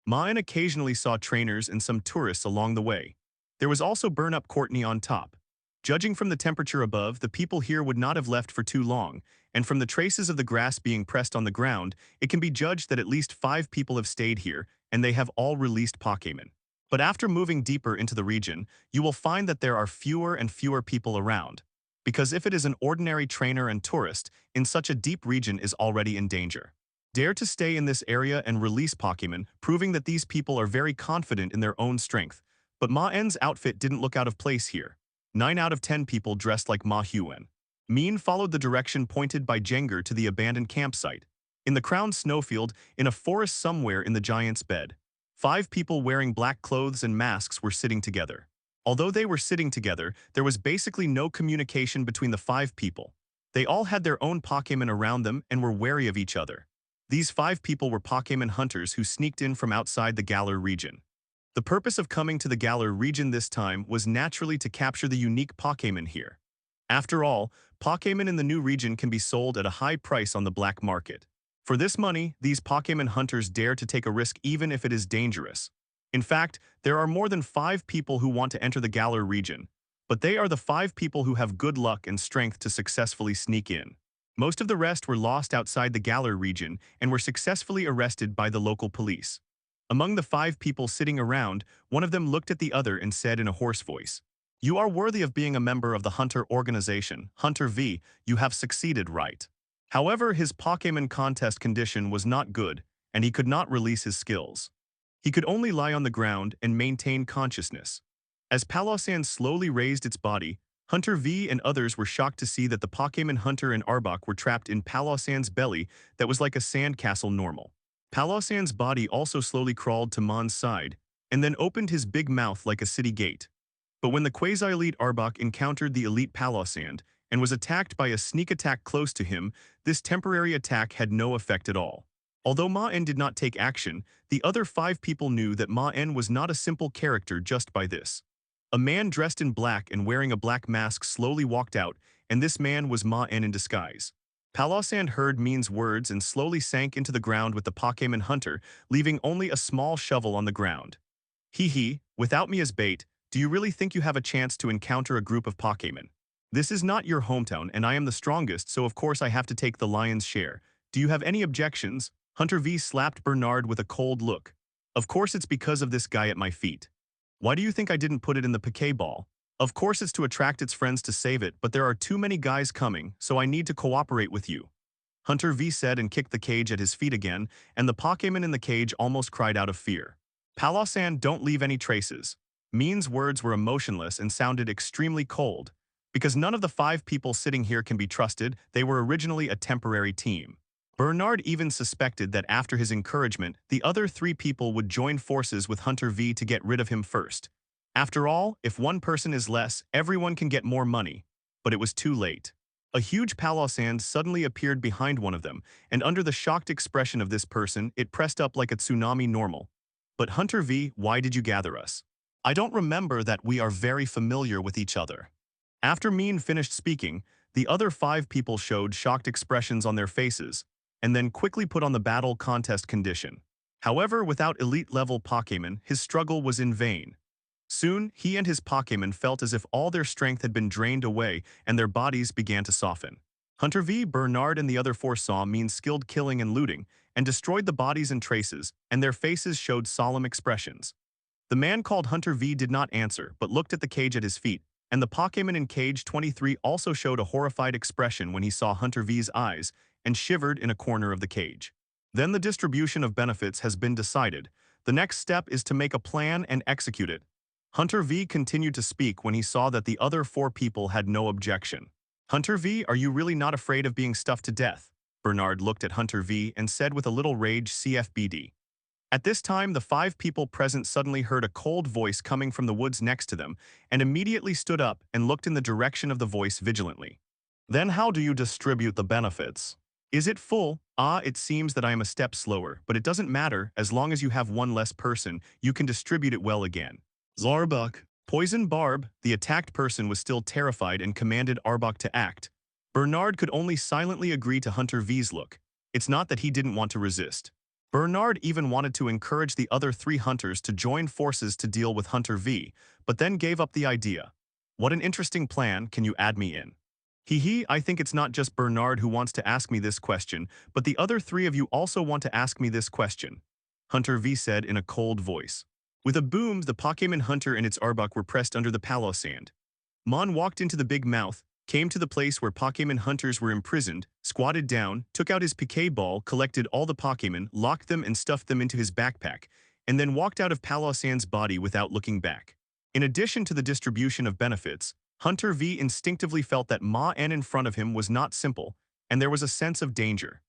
Maen occasionally saw trainers and some tourists along the way. There was also Burn-Up Courtney on top. Judging from the temperature above, the people here would not have left for too long, and from the traces of the grass being pressed on the ground, it can be judged that at least 5 people have stayed here, and they have all released Pokémon. But after moving deeper into the region, you will find that there are fewer and fewer people around, because if it is an ordinary trainer and tourist, in such a deep region is already in danger. Dare to stay in this area and release Pokémon, proving that these people are very confident in their own strength. But Maen's outfit didn't look out of place here. 9 out of 10 people dressed like Ma Huan. Maen followed the direction pointed by Jengar to the abandoned campsite. In the crowned snowfield, in a forest somewhere in the giant's bed, 5 people wearing black clothes and masks were sitting together. Although they were sitting together, there was basically no communication between the 5 people. They all had their own Pokémon around them and were wary of each other. These 5 people were Pokémon hunters who sneaked in from outside the Galar region. The purpose of coming to the Galar region this time was naturally to capture the unique Pokémon here. After all, Pokémon in the new region can be sold at a high price on the black market. For this money, these Pokémon hunters dare to take a risk even if it is dangerous. In fact, there are more than 5 people who want to enter the Galar region, but they are the 5 people who have good luck and strength to successfully sneak in. Most of the rest were lost outside the Galar region and were successfully arrested by the local police. Among the 5 people sitting around, one of them looked at the other and said in a hoarse voice, "You are worthy of being a member of the Hunter organization, Hunter V, you have succeeded, right?" However, his Pokémon contest condition was not good, and he could not release his skills. He could only lie on the ground and maintain consciousness. As Palossand slowly raised its body, Hunter V and others were shocked to see that the Pokémon Hunter and Arbok were trapped in Palossand's belly that was like a sandcastle normal. Palossand's body also slowly crawled to Maen's side, and then opened his big mouth like a city gate. But when the Quasi-Elite Arbok encountered the Elite Palossand and was attacked by a sneak attack close to him, this temporary attack had no effect at all. Although Maen did not take action, the other 5 people knew that Maen was not a simple character just by this. A man dressed in black and wearing a black mask slowly walked out, and this man was Maen in disguise. Palossand heard Mean's words and slowly sank into the ground with the Pokémon hunter, leaving only a small shovel on the ground. Hee hee, without me as bait, do you really think you have a chance to encounter a group of Pokémon? This is not your hometown and I am the strongest, so of course I have to take the lion's share. Do you have any objections? Hunter V slapped Bernard with a cold look. Of course it's because of this guy at my feet. Why do you think I didn't put it in the Pokéball? Of course it's to attract its friends to save it, but there are too many guys coming, so I need to cooperate with you. Hunter V said and kicked the cage at his feet again, and the Pokémon in the cage almost cried out of fear. Palossand, don't leave any traces. Mean's words were emotionless and sounded extremely cold. Because none of the 5 people sitting here can be trusted, they were originally a temporary team. Bernard even suspected that after his encouragement, the other 3 people would join forces with Hunter V to get rid of him first. After all, if one person is less, everyone can get more money. But it was too late. A huge Palossand suddenly appeared behind one of them, and under the shocked expression of this person, it pressed up like a tsunami normal. But Hunter V, why did you gather us? I don't remember that we are very familiar with each other. After Maen finished speaking, the other 5 people showed shocked expressions on their faces, and then quickly put on the battle contest condition. However, without elite-level Pokémon, his struggle was in vain. Soon, he and his Pokémon felt as if all their strength had been drained away and their bodies began to soften. Hunter V, Bernard, and the other 4 saw Maen's skilled killing and looting, and destroyed the bodies and traces, and their faces showed solemn expressions. The man called Hunter V did not answer, but looked at the cage at his feet, and the Pokémon in cage 23 also showed a horrified expression when he saw Hunter V's eyes, and shivered in a corner of the cage. Then the distribution of benefits has been decided. The next step is to make a plan and execute it. Hunter V continued to speak when he saw that the other 4 people had no objection. Hunter V, are you really not afraid of being stuffed to death? Bernard looked at Hunter V and said with a little rage, CFBD. At this time, the 5 people present suddenly heard a cold voice coming from the woods next to them, and immediately stood up and looked in the direction of the voice vigilantly. Then how do you distribute the benefits? Is it full? It seems that I am a step slower, but it doesn't matter, as long as you have one less person, you can distribute it well again. Zarbuk. Poison Barb, the attacked person was still terrified and commanded Arbok to act. Bernard could only silently agree to Hunter V's look. It's not that he didn't want to resist. Bernard even wanted to encourage the other 3 hunters to join forces to deal with Hunter V, but then gave up the idea. What an interesting plan, can you add me in? Hee hee, I think it's not just Bernard who wants to ask me this question, but the other 3 of you also want to ask me this question. Hunter V said in a cold voice. With a boom, the Pokémon hunter and its Arbok were pressed under the Palossand. Maen walked into the big mouth, came to the place where Pokémon hunters were imprisoned, squatted down, took out his Pokéball, collected all the Pokémon, locked them and stuffed them into his backpack, and then walked out of Palossand's body without looking back. In addition to the distribution of benefits, Hunter V instinctively felt that Maen in front of him was not simple, and there was a sense of danger.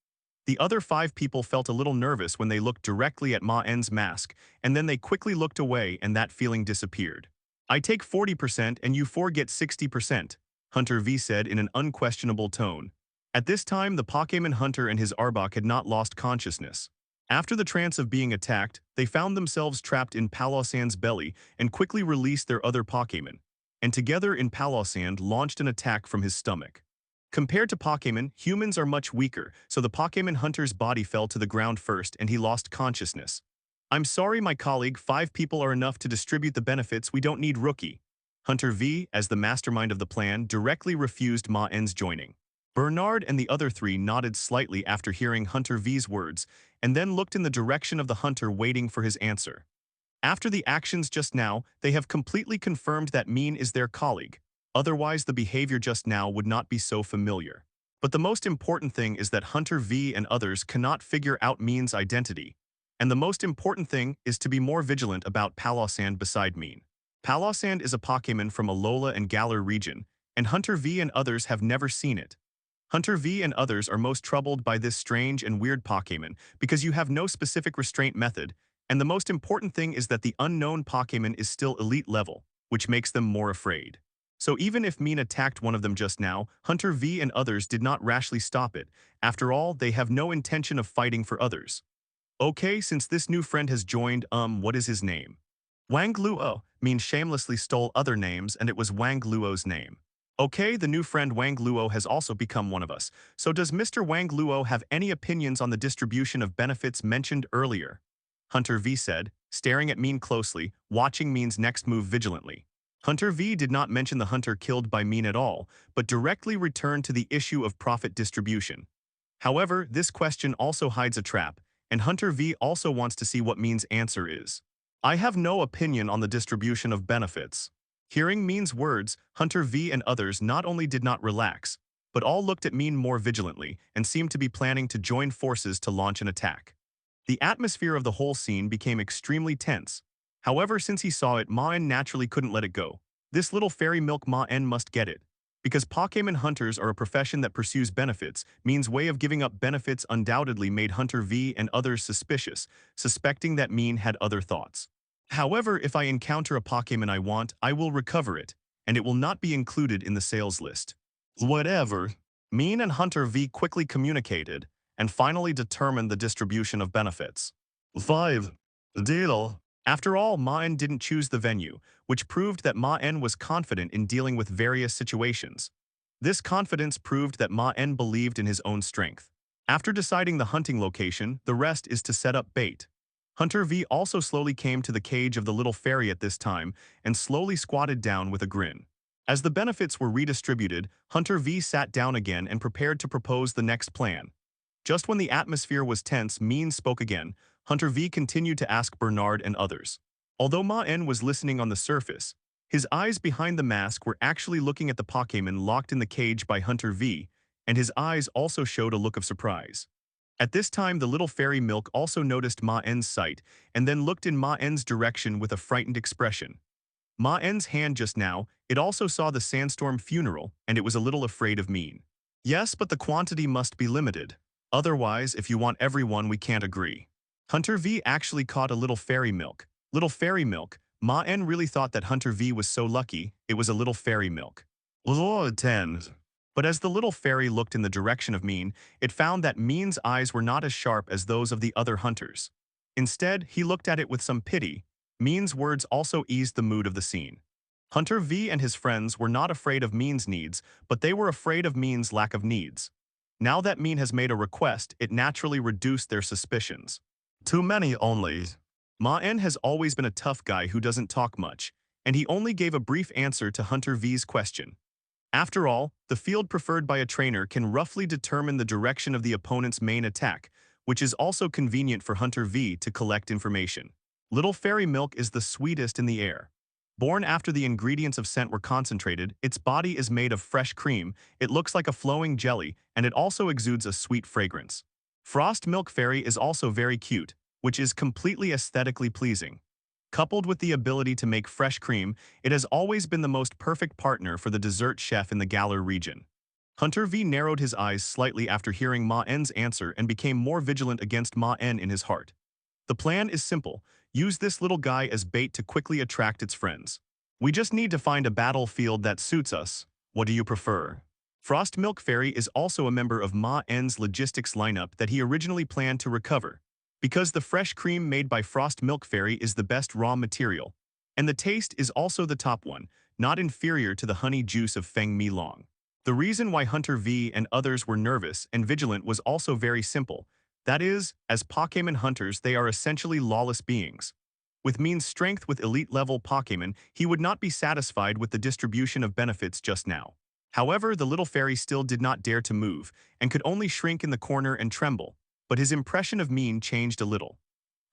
The other 5 people felt a little nervous when they looked directly at Maen's mask, and then they quickly looked away and that feeling disappeared. I take 40% and you 4 get 60%, Hunter V said in an unquestionable tone. At this time, the Pokémon hunter and his Arbok had not lost consciousness. After the trance of being attacked, they found themselves trapped in Palossand's belly and quickly released their other Pokémon, and together in Palossand launched an attack from his stomach. Compared to Pokémon, humans are much weaker, so the Pokémon hunter's body fell to the ground first and he lost consciousness. I'm sorry, my colleague, 5 people are enough to distribute the benefits, we don't need rookie. Hunter V, as the mastermind of the plan, directly refused Maen's joining. Bernard and the other 3 nodded slightly after hearing Hunter V's words, and then looked in the direction of the hunter waiting for his answer. After the actions just now, they have completely confirmed that Maen is their colleague. Otherwise, the behavior just now would not be so familiar. But the most important thing is that Hunter V and others cannot figure out Maen's identity. And the most important thing is to be more vigilant about Palossand beside Maen. Palossand is a Pokémon from Alola and Galar region, and Hunter V and others have never seen it. Hunter V and others are most troubled by this strange and weird Pokémon because you have no specific restraint method, and the most important thing is that the unknown Pokémon is still elite level, which makes them more afraid. So even if Maen attacked one of them just now, Hunter V and others did not rashly stop it. After all, they have no intention of fighting for others. Okay, since this new friend has joined, what is his name? Wang Luo. Maen shamelessly stole other names and it was Wang Luo's name. Okay, the new friend Wang Luo has also become one of us. So does Mr. Wang Luo have any opinions on the distribution of benefits mentioned earlier? Hunter V said, staring at Maen closely, watching Maen's next move vigilantly. Hunter V did not mention the hunter killed by Maen at all, but directly returned to the issue of profit distribution. However, this question also hides a trap, and Hunter V also wants to see what Maen's answer is. I have no opinion on the distribution of benefits. Hearing Maen's words, Hunter V and others not only did not relax, but all looked at Maen more vigilantly and seemed to be planning to join forces to launch an attack. The atmosphere of the whole scene became extremely tense. However, since he saw it, Maen naturally couldn't let it go. This little fairy milk Maen must get it. Because Pokémon hunters are a profession that pursues benefits, Maen's way of giving up benefits undoubtedly made Hunter V and others suspicious, suspecting that Maen had other thoughts. However, if I encounter a Pokémon I want, I will recover it, and it will not be included in the sales list. Whatever. Maen and Hunter V quickly communicated, and finally determined the distribution of benefits. 5. Deal. After all, Maen didn't choose the venue, which proved that Maen was confident in dealing with various situations. This confidence proved that Maen believed in his own strength. After deciding the hunting location, the rest is to set up bait. Hunter V also slowly came to the cage of the little fairy at this time and slowly squatted down with a grin. As the benefits were redistributed, Hunter V sat down again and prepared to propose the next plan. Just when the atmosphere was tense, Maen spoke again. Hunter V continued to ask Bernard and others. Although Maen was listening on the surface, his eyes behind the mask were actually looking at the Pokémon locked in the cage by Hunter V, and his eyes also showed a look of surprise. At this time, the little fairy Milk also noticed Maen's sight and then looked in Maen's direction with a frightened expression. Maen's hand just now, it also saw the sandstorm funeral, and it was a little afraid of Maen. Yes, but the quantity must be limited. Otherwise, if you want everyone, we can't agree. Hunter V actually caught a little fairy Milk. Little fairy Milk, Maen really thought that Hunter V was so lucky, it was a little fairy Milk. Lord 10. But as the little fairy looked in the direction of Maen, it found that Maen's eyes were not as sharp as those of the other hunters. Instead, he looked at it with some pity. Maen's words also eased the mood of the scene. Hunter V and his friends were not afraid of Maen's needs, but they were afraid of Maen's lack of needs. Now that Maen has made a request, it naturally reduced their suspicions. Too many only. Maen has always been a tough guy who doesn't talk much, and he only gave a brief answer to Hunter V's question. After all, the field preferred by a trainer can roughly determine the direction of the opponent's main attack, which is also convenient for Hunter V to collect information. Little fairy milk is the sweetest in the air. Born after the ingredients of scent were concentrated, its body is made of fresh cream, it looks like a flowing jelly, and it also exudes a sweet fragrance. Frost Milk Fairy is also very cute, which is completely aesthetically pleasing. Coupled with the ability to make fresh cream, it has always been the most perfect partner for the dessert chef in the Galar region. Hunter V narrowed his eyes slightly after hearing Maen's answer and became more vigilant against Maen in his heart. The plan is simple. Use this little guy as bait to quickly attract its friends. We just need to find a battlefield that suits us. What do you prefer? Frost Milk Fairy is also a member of Maen's logistics lineup that he originally planned to recover. Because the fresh cream made by Frost Milk Fairy is the best raw material, and the taste is also the top one, not inferior to the honey juice of Feng Mi Long. The reason why Hunter V and others were nervous and vigilant was also very simple. That is, as Pokémon hunters, they are essentially lawless beings. With Maen's strength with elite-level Pokémon, he would not be satisfied with the distribution of benefits just now. However, the little fairy still did not dare to move, and could only shrink in the corner and tremble. But his impression of Maen changed a little.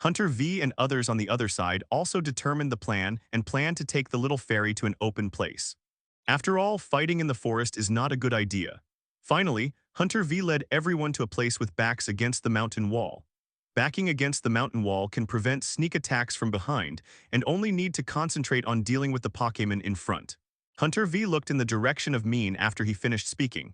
Hunter V and others on the other side also determined the plan and planned to take the little fairy to an open place. After all, fighting in the forest is not a good idea. Finally, Hunter V led everyone to a place with backs against the mountain wall. Backing against the mountain wall can prevent sneak attacks from behind and only need to concentrate on dealing with the Pokémon in front. Hunter V looked in the direction of Maen after he finished speaking.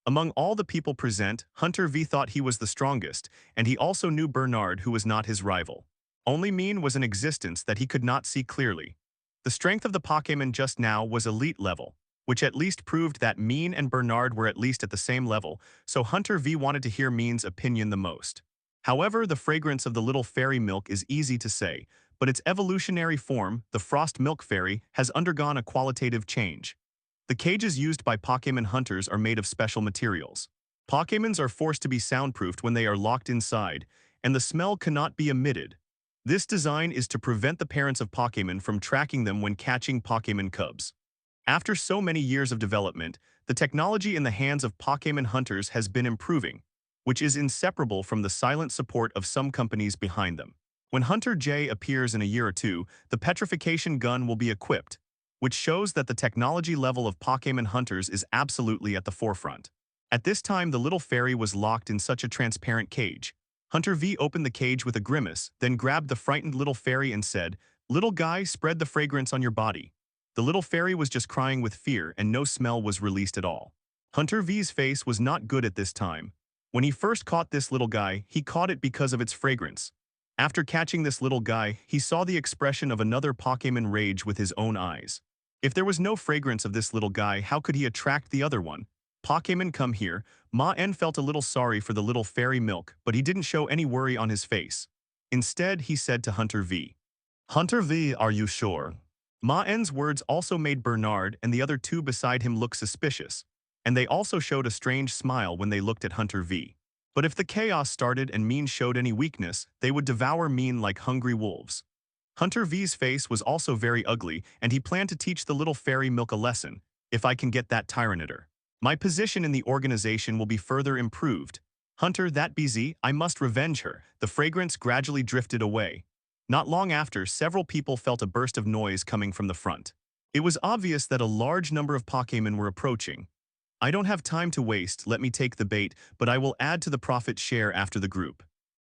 Among all the people present, Hunter V thought he was the strongest, and he also knew Bernard, who was not his rival. Only Maen was in existence that he could not see clearly. The strength of the Pokémon just now was elite level, which at least proved that Maen and Bernard were at least at the same level, so Hunter V wanted to hear Maen's opinion the most. However, the fragrance of the little fairy milk is easy to say, but its evolutionary form, the Frost Milk Fairy, has undergone a qualitative change. The cages used by Pokémon hunters are made of special materials. Pokémons are forced to be soundproofed when they are locked inside, and the smell cannot be emitted. This design is to prevent the parents of Pokémon from tracking them when catching Pokémon cubs. After so many years of development, the technology in the hands of Pokémon hunters has been improving, which is inseparable from the silent support of some companies behind them. When Hunter J appears in a year or two, the petrification gun will be equipped, which shows that the technology level of Pokémon hunters is absolutely at the forefront. At this time, the little fairy was locked in such a transparent cage. Hunter V opened the cage with a grimace, then grabbed the frightened little fairy and said, "Little guy, spread the fragrance on your body." The little fairy was just crying with fear and no smell was released at all. Hunter V's face was not good at this time. When he first caught this little guy, he caught it because of its fragrance. After catching this little guy, he saw the expression of another Pokémon rage with his own eyes. If there was no fragrance of this little guy, how could he attract the other one? Pokémon, come here. Maen felt a little sorry for the little fairy milk, but he didn't show any worry on his face. Instead, he said to Hunter V, "Hunter V, are you sure?" Maen's words also made Bernard and the other two beside him look suspicious, and they also showed a strange smile when they looked at Hunter V. But if the chaos started and Maen showed any weakness, they would devour Maen like hungry wolves. Hunter V's face was also very ugly, and he planned to teach the little fairy milk a lesson. If I can get that Tyranitar, my position in the organization will be further improved. Hunter, that BZ, I must revenge her. The fragrance gradually drifted away. Not long after, several people felt a burst of noise coming from the front. It was obvious that a large number of Pokémon were approaching. I don't have time to waste, let me take the bait, but I will add to the profit share after the group.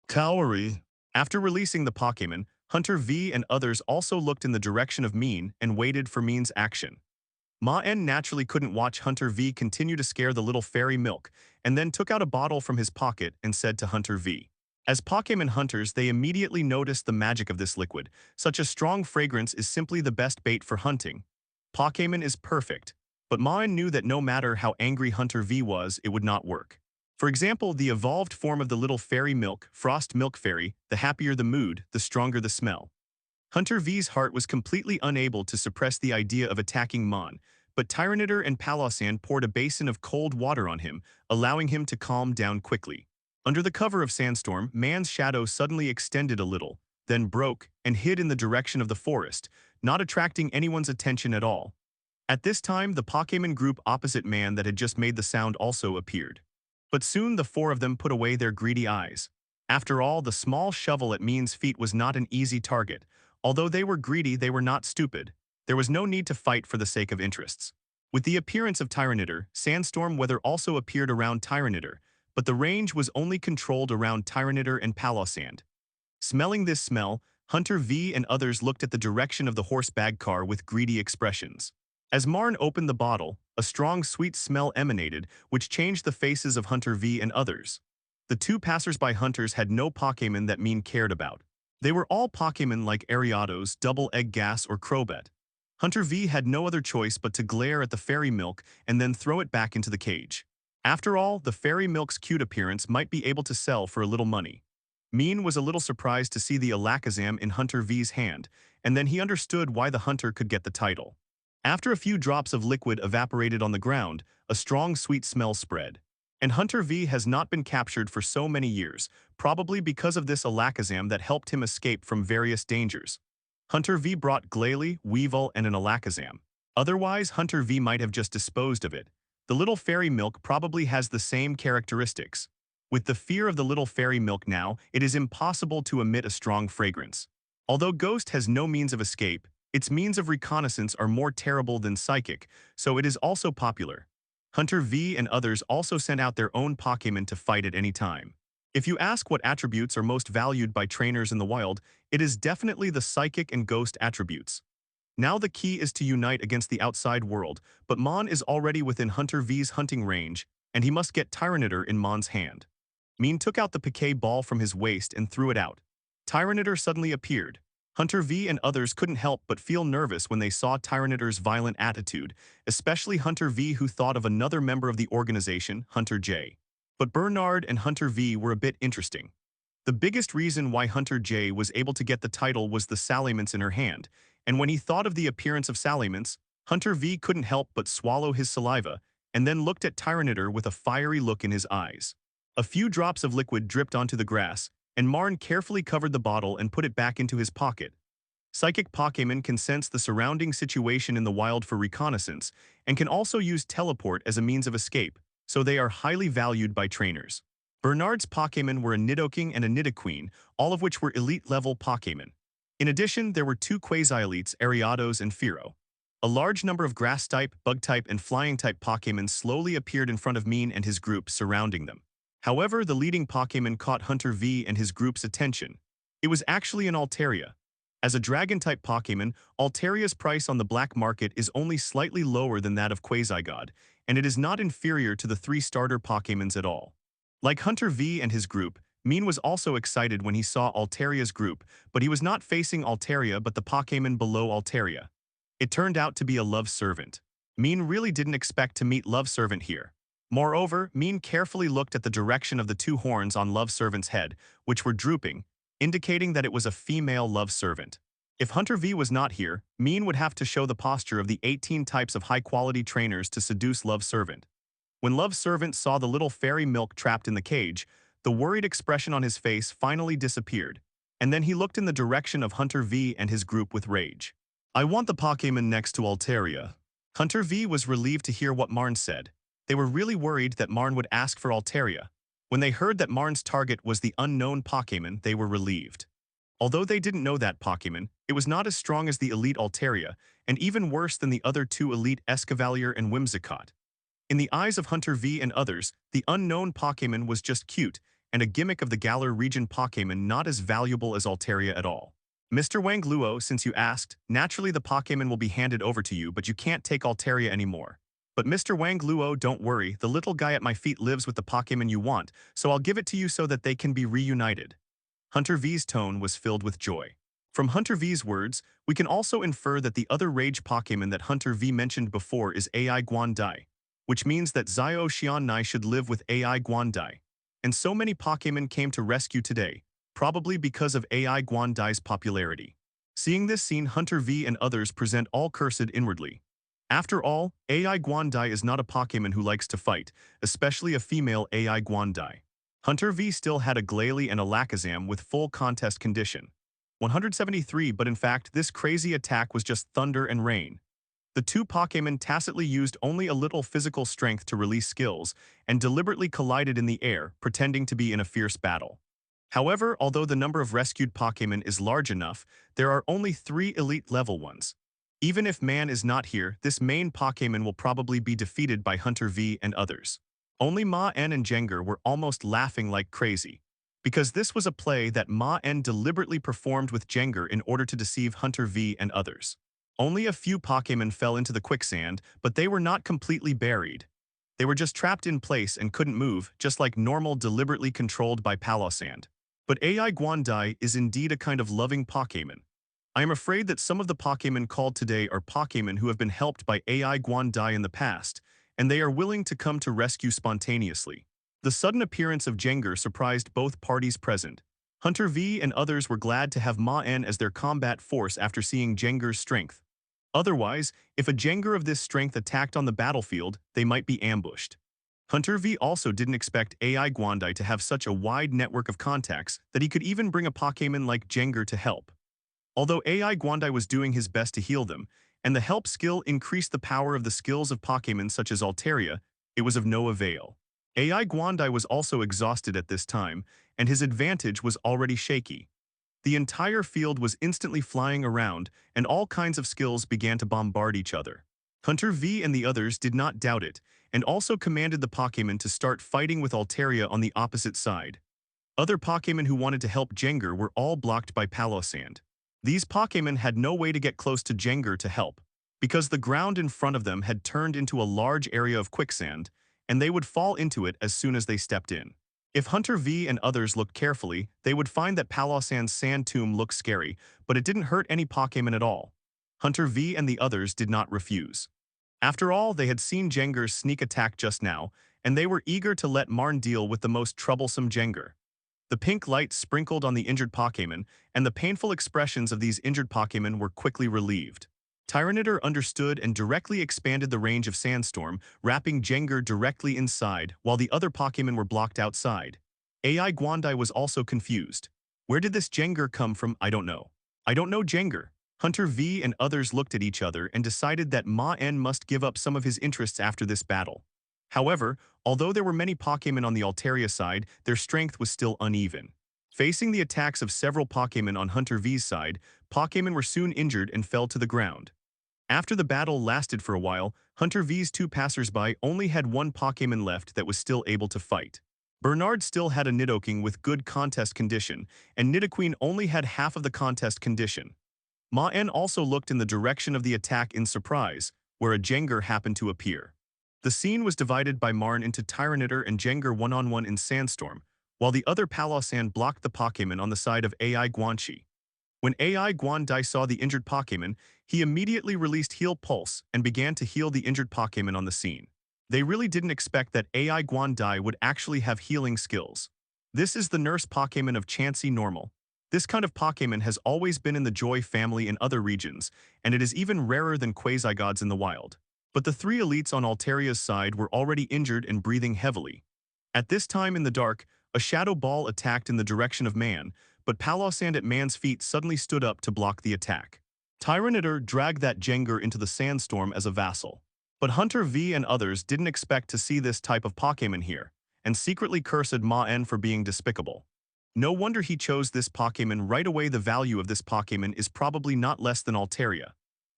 Cowrie. After releasing the Pokémon, Hunter V and others also looked in the direction of Maen and waited for Maen's action. Maen naturally couldn't watch Hunter V continue to scare the little fairy milk, and then took out a bottle from his pocket and said to Hunter V. As Pokémon hunters, they immediately noticed the magic of this liquid. Such a strong fragrance is simply the best bait for hunting. Pokémon is perfect, but Maen knew that no matter how angry Hunter V was, it would not work. For example, the evolved form of the little fairy milk, Frost Milk Fairy, the happier the mood, the stronger the smell. Hunter V's heart was completely unable to suppress the idea of attacking Maen, but Tyranitar and Palossand poured a basin of cold water on him, allowing him to calm down quickly. Under the cover of Sandstorm, Maen's shadow suddenly extended a little, then broke and hid in the direction of the forest, not attracting anyone's attention at all. At this time, the Pokémon group opposite Maen that had just made the sound also appeared. But soon the four of them put away their greedy eyes. After all, the small shovel at Maen's feet was not an easy target. Although they were greedy, they were not stupid. There was no need to fight for the sake of interests. With the appearance of Tyranitar, Sandstorm Weather also appeared around Tyranitar, but the range was only controlled around Tyranitar and Palossand. Smelling this smell, Hunter V and others looked at the direction of the horse bag car with greedy expressions. As Maen opened the bottle, a strong sweet smell emanated, which changed the faces of Hunter V and others. The two passers-by hunters had no Pokémon that Maen cared about. They were all Pokémon like Ariados, Double Egg Gas, or Crobat. Hunter V had no other choice but to glare at the fairy milk and then throw it back into the cage. After all, the fairy milk's cute appearance might be able to sell for a little money. Maen was a little surprised to see the Alakazam in Hunter V's hand, and then he understood why the hunter could get the title. After a few drops of liquid evaporated on the ground, a strong sweet smell spread. And Hunter V has not been captured for so many years, probably because of this Alakazam that helped him escape from various dangers. Hunter V brought Glalie, Weevil, and an Alakazam. Otherwise, Hunter V might have just disposed of it. The little fairy milk probably has the same characteristics. With the fear of the little fairy milk now, it is impossible to emit a strong fragrance. Although Ghost has no means of escape, its means of reconnaissance are more terrible than Psychic, so it is also popular. Hunter V and others also sent out their own Pokémon to fight at any time. If you ask what attributes are most valued by trainers in the wild, it is definitely the Psychic and Ghost attributes. Now the key is to unite against the outside world, but Maen is already within Hunter V's hunting range, and he must get Tyranitar in Maen's hand. Maen took out the Piquet ball from his waist and threw it out. Tyranitar suddenly appeared. Hunter V and others couldn't help but feel nervous when they saw Tyranitar's violent attitude, especially Hunter V, who thought of another member of the organization, Hunter J. But Bernard and Hunter V were a bit interesting. The biggest reason why Hunter J was able to get the title was the Salamence in her hand, and when he thought of the appearance of Salamence, Hunter V couldn't help but swallow his saliva, and then looked at Tyranitar with a fiery look in his eyes. A few drops of liquid dripped onto the grass, and Maen carefully covered the bottle and put it back into his pocket. Psychic Pokémon can sense the surrounding situation in the wild for reconnaissance, and can also use teleport as a means of escape, so they are highly valued by trainers. Bernard's Pokémon were a Nidoking and a Nidoqueen, all of which were elite-level Pokémon. In addition, there were two Quasi-Elites, Ariados and Fearow. A large number of Grass-type, Bug-type, and Flying-type Pokémon slowly appeared in front of Maen and his group, surrounding them. However, the leading Pokémon caught Hunter V and his group's attention. It was actually an Altaria. As a Dragon-type Pokémon, Altaria's price on the black market is only slightly lower than that of Quasi-God, and it is not inferior to the 3 starter Pokémons at all. Like Hunter V and his group, Maen was also excited when he saw Altaria's group, but he was not facing Altaria but the Pokémon below Altaria. It turned out to be a Love Servant. Maen really didn't expect to meet Love Servant here. Moreover, Maen carefully looked at the direction of the 2 horns on Love Servant's head, which were drooping, indicating that it was a female Love Servant. If Hunter V was not here, Maen would have to show the posture of the 18 types of high-quality trainers to seduce Love Servant. When Love Servant saw the little fairy milk trapped in the cage, the worried expression on his face finally disappeared, and then he looked in the direction of Hunter V and his group with rage. "I want the Pokémon next to Altaria." Hunter V was relieved to hear what Maen said. They were really worried that Maen would ask for Altaria. When they heard that Maen's target was the unknown Pokémon, they were relieved. Although they didn't know that Pokémon, it was not as strong as the Elite Altaria, and even worse than the other 2 Elite Escavalier and Whimsicott. In the eyes of Hunter V and others, the unknown Pokémon was just cute, and a gimmick of the Galar region Pokémon not as valuable as Altaria at all. "Mr. Wang Luo, since you asked, naturally the Pokémon will be handed over to you, but you can't take Altaria anymore. But Mr. Wang Luo, don't worry, the little guy at my feet lives with the Pokémon you want, so I'll give it to you so that they can be reunited." Hunter V's tone was filled with joy. From Hunter V's words, we can also infer that the other rage Pokémon that Hunter V mentioned before is AI Guandai, which means that Zio Xiannai should live with AI Guandai. And so many Pokémon came to rescue today, probably because of AI Guandai's popularity. Seeing this scene, Hunter V and others present all cursed inwardly. After all, AI Guandai is not a Pokémon who likes to fight, especially a female AI Guandai. Hunter V still had a Glalie and a Lakazam with full contest condition. 173, but in fact, this crazy attack was just thunder and rain. The 2 Pokémon tacitly used only a little physical strength to release skills, and deliberately collided in the air, pretending to be in a fierce battle. However, although the number of rescued Pokémon is large enough, there are only 3 elite-level ones. Even if Maen is not here, this main Pokémon will probably be defeated by Hunter V and others. Only Maen and Jengar were almost laughing like crazy, because this was a play that Maen deliberately performed with Jengar in order to deceive Hunter V and others. Only a few Pokémon fell into the quicksand, but they were not completely buried. They were just trapped in place and couldn't move, just like normal deliberately controlled by Palosand. But AI Guandai is indeed a kind of loving Pokémon. I am afraid that some of the Pokémon called today are Pokémon who have been helped by AI Guandai in the past, and they are willing to come to rescue spontaneously. The sudden appearance of Jengar surprised both parties present. Hunter V and others were glad to have Maen as their combat force after seeing Jengar's strength. Otherwise, if a Jengar of this strength attacked on the battlefield, they might be ambushed. Hunter V also didn't expect AI Guandai to have such a wide network of contacts that he could even bring a Pokémon like Jengar to help. Although AI Guandai was doing his best to heal them, and the help skill increased the power of the skills of Pokémon such as Altaria, it was of no avail. AI Guandai was also exhausted at this time, and his advantage was already shaky. The entire field was instantly flying around, and all kinds of skills began to bombard each other. Hunter V and the others did not doubt it, and also commanded the Pokémon to start fighting with Altaria on the opposite side. Other Pokémon who wanted to help Jengar were all blocked by Palosand. These Pokémon had no way to get close to Jengar to help, because the ground in front of them had turned into a large area of quicksand, and they would fall into it as soon as they stepped in. If Hunter V and others looked carefully, they would find that Palosand's sand tomb looked scary, but it didn't hurt any Pokémon at all. Hunter V and the others did not refuse. After all, they had seen Jengar's sneak attack just now, and they were eager to let Maen deal with the most troublesome Jengar. The pink light sprinkled on the injured Pokémon, and the painful expressions of these injured Pokémon were quickly relieved. Tyranitar understood and directly expanded the range of Sandstorm, wrapping Jengar directly inside while the other Pokémon were blocked outside. AI Guandai was also confused. Where did this Jengar come from? I don't know. I don't know Jengar. Hunter V and others looked at each other and decided that Maen must give up some of his interests after this battle. However, although there were many Pokémon on the Altaria side, their strength was still uneven. Facing the attacks of several Pokémon on Hunter V's side, Pokémon were soon injured and fell to the ground. After the battle lasted for a while, Hunter V's two passersby only had one Pokémon left that was still able to fight. Bernard still had a Nidoking with good contest condition, and Nidoqueen only had half of the contest condition. Maen also looked in the direction of the attack in surprise, where a Jengar happened to appear. The scene was divided by Maen into Tyranitar and Jengar one-on-one in Sandstorm, while the other Palossand blocked the Pokémon on the side of AI Guanxi. When AI Guandai saw the injured Pokémon, he immediately released Heal Pulse and began to heal the injured Pokémon on the scene. They really didn't expect that AI Guandai would actually have healing skills. This is the nurse Pokémon of Chansey Normal. This kind of Pokémon has always been in the Joy family in other regions, and it is even rarer than Quasi-Gods in the wild. But the three elites on Altaria's side were already injured and breathing heavily. At this time in the dark, a shadow ball attacked in the direction of Maen, but Palossand at Maen's feet suddenly stood up to block the attack. Tyranitar dragged that Jengar into the Sandstorm as a vassal. But Hunter V and others didn't expect to see this type of Pokémon here, and secretly cursed Maen for being despicable. No wonder he chose this Pokémon right away. The value of this Pokémon is probably not less than Altaria.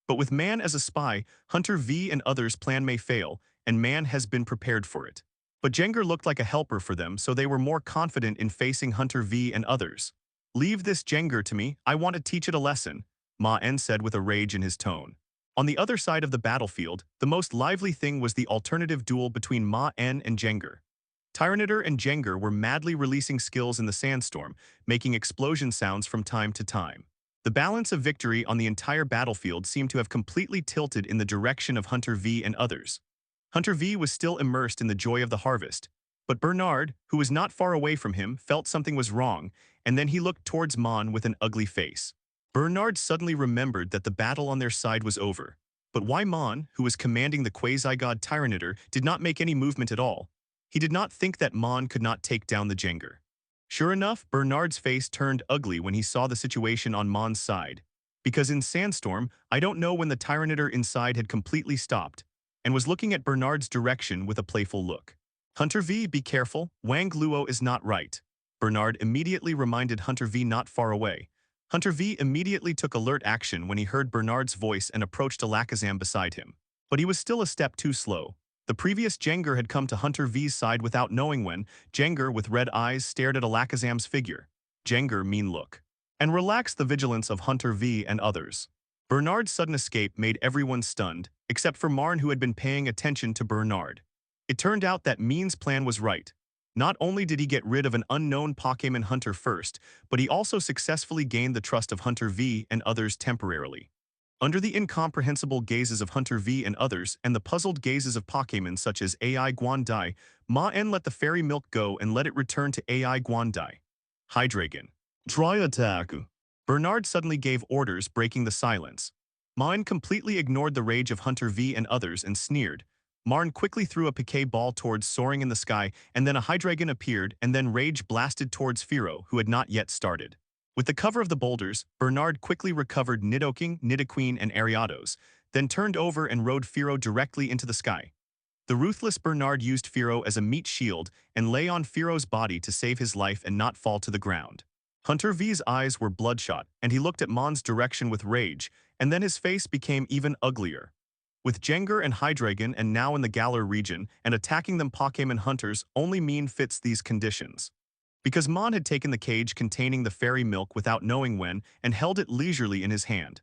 But with Maen as a spy, Hunter V and others' plan may fail, and Maen has been prepared for it. But Jengar looked like a helper for them, so they were more confident in facing Hunter V and others. "Leave this Jengar to me, I want to teach it a lesson," Maen said with a rage in his tone. On the other side of the battlefield, the most lively thing was the alternative duel between Maen and Jengar. Tyranitar and Jengar were madly releasing skills in the sandstorm, making explosion sounds from time to time. The balance of victory on the entire battlefield seemed to have completely tilted in the direction of Hunter V and others. Hunter V was still immersed in the joy of the harvest, but Bernard, who was not far away from him, felt something was wrong, and then he looked towards Maen with an ugly face. Bernard suddenly remembered that the battle on their side was over. But why Maen, who was commanding the quasi-god Tyranitar, did not make any movement at all? He did not think that Maen could not take down the Jengar. Sure enough, Bernard's face turned ugly when he saw the situation on Maen's side. Because in Sandstorm, I don't know when the Tyranitar inside had completely stopped, and was looking at Bernard's direction with a playful look. "Hunter V, be careful, Wang Luo is not right." Bernard immediately reminded Hunter V not far away. Hunter V immediately took alert action when he heard Bernard's voice and approached Alakazam beside him. But he was still a step too slow. The previous Jengar had come to Hunter V's side without knowing when. Jengar, with red eyes, stared at Alakazam's figure. Jengar, mean look. And relaxed the vigilance of Hunter V and others. Bernard's sudden escape made everyone stunned, except for Maen, who had been paying attention to Bernard. It turned out that Mean's plan was right. Not only did he get rid of an unknown Pokémon hunter first, but he also successfully gained the trust of Hunter V and others temporarily. Under the incomprehensible gazes of Hunter V and others, and the puzzled gazes of Pokémon such as AI Guandai, Maen let the fairy milk go and let it return to AI Guandai. Hydreigon. Try attack. Bernard suddenly gave orders, breaking the silence. Maen completely ignored the rage of Hunter V and others and sneered. Maen quickly threw a Piquet ball towards soaring in the sky, and then a Hydreigon appeared, and then Rage blasted towards Firo, who had not yet started. With the cover of the boulders, Bernard quickly recovered Nidoking, Nidoqueen, and Ariados, then turned over and rode Firo directly into the sky. The ruthless Bernard used Firo as a meat shield and lay on Firo's body to save his life and not fall to the ground. Hunter V's eyes were bloodshot, and he looked at Maen's direction with rage, and then his face became even uglier. With Jengar and Hydreigon and now in the Galar region and attacking them Pokémon hunters only Mean fits these conditions. Because Maen had taken the cage containing the fairy milk without knowing when and held it leisurely in his hand.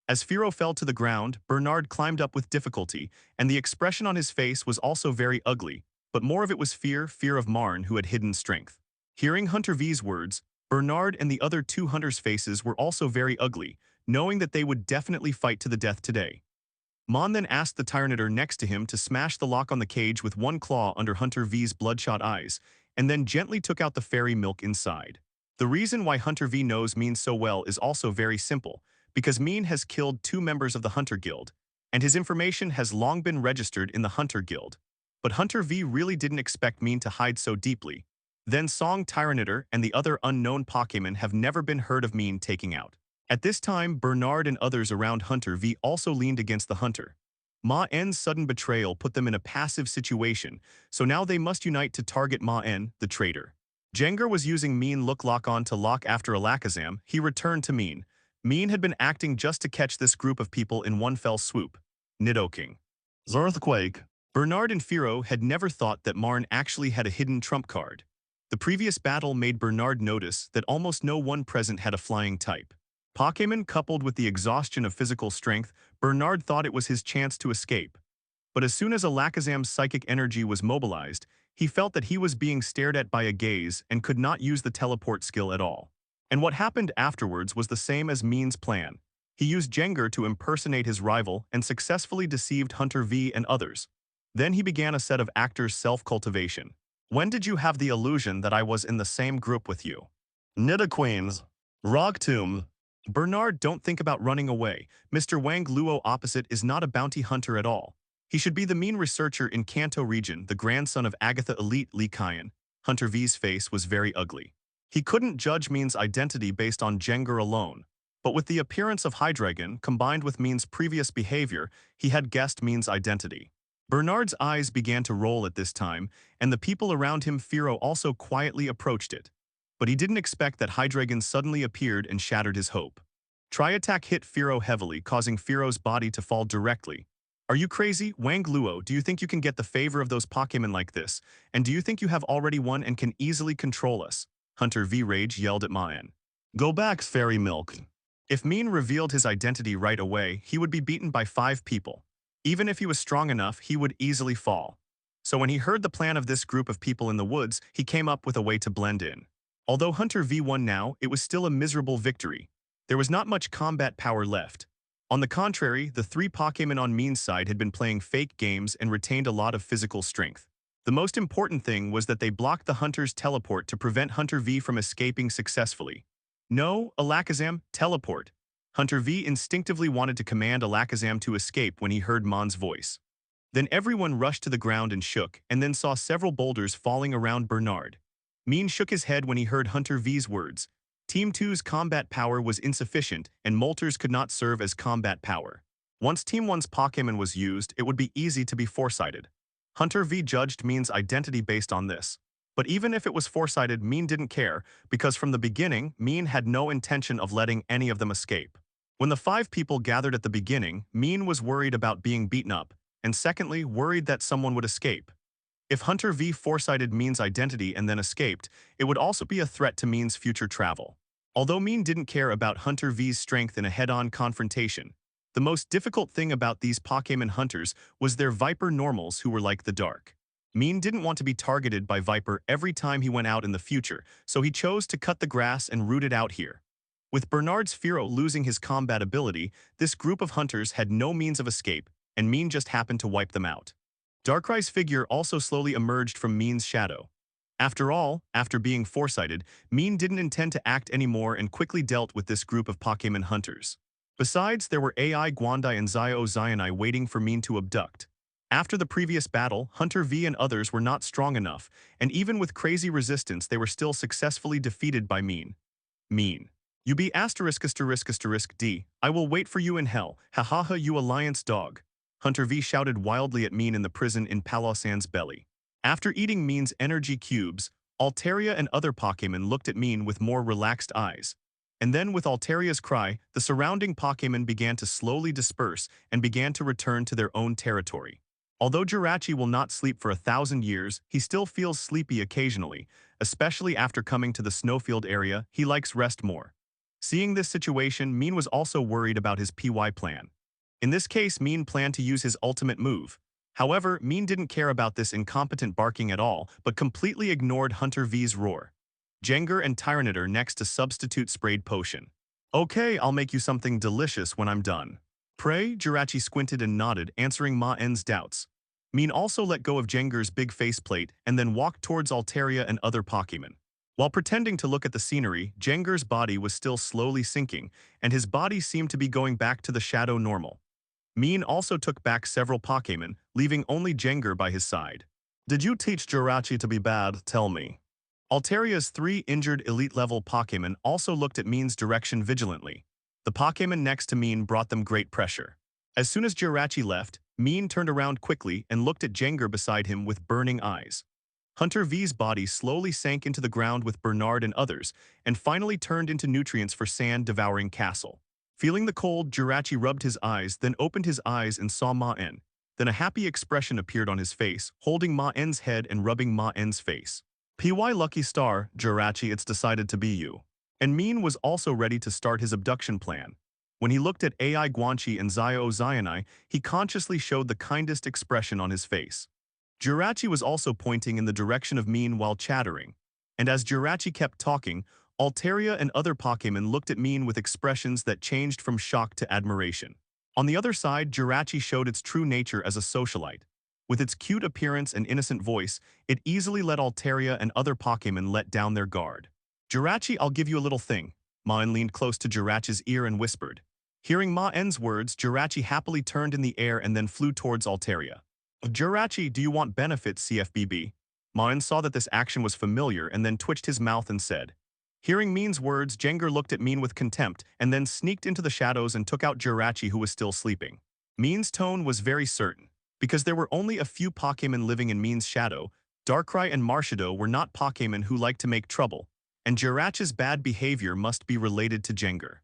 As Firo fell to the ground, Bernard climbed up with difficulty, and the expression on his face was also very ugly, but more of it was fear of Maen, who had hidden strength. Hearing Hunter V's words, Bernard and the other two hunters' faces were also very ugly, knowing that they would definitely fight to the death today. Maen then asked the Tyranitar next to him to smash the lock on the cage with one claw under Hunter V's bloodshot eyes, and then gently took out the fairy milk inside. The reason why Hunter V knows Mean so well is also very simple, because Maen has killed 2 members of the Hunter Guild, and his information has long been registered in the Hunter Guild. But Hunter V really didn't expect Maen to hide so deeply. Then Song Tyranitar and the other unknown Pokémon have never been heard of Maen taking out. At this time, Bernard and others around Hunter V also leaned against the Hunter. Maen's sudden betrayal put them in a passive situation, so now they must unite to target Maen, the traitor. Jengar was using Maen lock-on to lock after Alakazam. He returned to Maen. Maen had been acting just to catch this group of people in one fell swoop. Nidoking. Earthquake. Bernard and Firo had never thought that Maen actually had a hidden trump card. The previous battle made Bernard notice that almost no one present had a flying type. Pokémon coupled with the exhaustion of physical strength, Bernard thought it was his chance to escape. But as soon as Alakazam's psychic energy was mobilized, he felt that he was being stared at by a gaze and could not use the teleport skill at all. And what happened afterwards was the same as Maen's plan. He used Jengar to impersonate his rival and successfully deceived Hunter V and others. Then he began a set of actors' self-cultivation. When did you have the illusion that I was in the same group with you? Nidoqueens. Rock Tomb. Bernard, don't think about running away. Mr. Wang Luo opposite is not a bounty hunter at all. He should be the Maen researcher in Kanto region, the grandson of Agatha Elite Lee Kyan. Hunter V's face was very ugly. He couldn't judge Maen's identity based on Jengar alone. But with the appearance of Hydreigon combined with Maen's previous behavior, he had guessed Maen's identity. Bernard's eyes began to roll at this time, and the people around him Firo also quietly approached it. But he didn't expect that Hydreigon suddenly appeared and shattered his hope. Tri-attack hit Firo heavily, causing Firo's body to fall directly. Are you crazy, Wang Luo? Do you think you can get the favor of those Pokémon like this? And do you think you have already won and can easily control us? Hunter V Rage yelled at Maen. Go back, Fairy Milk. If Maen revealed his identity right away, he would be beaten by 5 people. Even if he was strong enough, he would easily fall. So when he heard the plan of this group of people in the woods, he came up with a way to blend in. Although Hunter V won now, it was still a miserable victory. There was not much combat power left. On the contrary, the 3 Pokémon on Maen's side had been playing fake games and retained a lot of physical strength. The most important thing was that they blocked the Hunter's teleport to prevent Hunter V from escaping successfully. No, Alakazam, teleport. Hunter V instinctively wanted to command Alakazam to escape when he heard Maen's voice. Then everyone rushed to the ground and shook, and then saw several boulders falling around Bernard. Maen shook his head when he heard Hunter V's words. Team 2's combat power was insufficient, and Moltres could not serve as combat power. Once Team 1's Pokémon was used, it would be easy to be foresighted. Hunter V judged Maen's identity based on this. But even if it was foresighted, Maen didn't care, because from the beginning, Maen had no intention of letting any of them escape. When the 5 people gathered at the beginning, Maen was worried about being beaten up, and secondly, worried that someone would escape. If Hunter V foresighted Maen's identity and then escaped, it would also be a threat to Maen's future travel. Although Maen didn't care about Hunter V's strength in a head-on confrontation, the most difficult thing about these Pokémon hunters was their Viper normals who were like the dark. Maen didn't want to be targeted by Viper every time he went out in the future, so he chose to cut the grass and root it out here. With Bernard's Firo losing his combat ability, this group of hunters had no means of escape, and Maen just happened to wipe them out. Darkrai's figure also slowly emerged from Maen's shadow. After all, after being foresighted, Maen didn't intend to act anymore and quickly dealt with this group of Pokémon hunters. Besides, there were AI Guandai and Zio Zionai waiting for Maen to abduct. After the previous battle, Hunter V and others were not strong enough, and even with crazy resistance they were still successfully defeated by Maen. Maen. You be ****D. I will wait for you in hell, ha you alliance dog. Hunter V shouted wildly at Maen in the prison in Palossand's belly. After eating Maen's energy cubes, Altaria and other Pokémon looked at Maen with more relaxed eyes. And then with Altaria's cry, the surrounding Pokémon began to slowly disperse and began to return to their own territory. Although Jirachi will not sleep for 1,000 years, he still feels sleepy occasionally, especially after coming to the snowfield area. He likes rest more. Seeing this situation, Maen was also worried about his PY plan. In this case, Maen planned to use his ultimate move. However, Maen didn't care about this incompetent barking at all, but completely ignored Hunter V's roar. Jengar and Tyranitar next to substitute sprayed potion. Okay, I'll make you something delicious when I'm done. Pray, Jirachi squinted and nodded, answering Maen's doubts. Maen also let go of Jengar's big faceplate and then walked towards Altaria and other Pokémon. While pretending to look at the scenery, Jenger's body was still slowly sinking, and his body seemed to be going back to the shadow normal. Maen also took back several Pokémon, leaving only Jenger by his side. Did you teach Jirachi to be bad? Tell me. Alteria's 3 injured elite-level Pokémon also looked at Maen's direction vigilantly. The Pokémon next to Maen brought them great pressure. As soon as Jirachi left, Maen turned around quickly and looked at Jenger beside him with burning eyes. Hunter V's body slowly sank into the ground with Bernard and others, and finally turned into nutrients for sand-devouring Castle. Feeling the cold, Jirachi rubbed his eyes, then opened his eyes and saw Maen. Then a happy expression appeared on his face, holding Maen's head and rubbing Maen's face. "PY Lucky Star, Jirachi, it's decided to be you." And Maen was also ready to start his abduction plan. When he looked at AI Guanchi and Zio Zionai, he consciously showed the kindest expression on his face. Jirachi was also pointing in the direction of Maen while chattering. And as Jirachi kept talking, Altaria and other Pokémon looked at Maen with expressions that changed from shock to admiration. On the other side, Jirachi showed its true nature as a socialite. With its cute appearance and innocent voice, it easily let Altaria and other Pokémon let down their guard. "Jirachi, I'll give you a little thing." Maen leaned close to Jirachi's ear and whispered. Hearing Maen's words, Jirachi happily turned in the air and then flew towards Altaria. "Jirachi, do you want benefits, CFBB?" Maen saw that this action was familiar and then twitched his mouth and said. Hearing Maen's words, Jenger looked at Maen with contempt and then sneaked into the shadows and took out Jirachi, who was still sleeping. Maen's tone was very certain. Because there were only a few Pokémon living in Maen's shadow, Darkrai and Marshadow were not Pokémon who liked to make trouble, and Jirachi's bad behavior must be related to Jenger.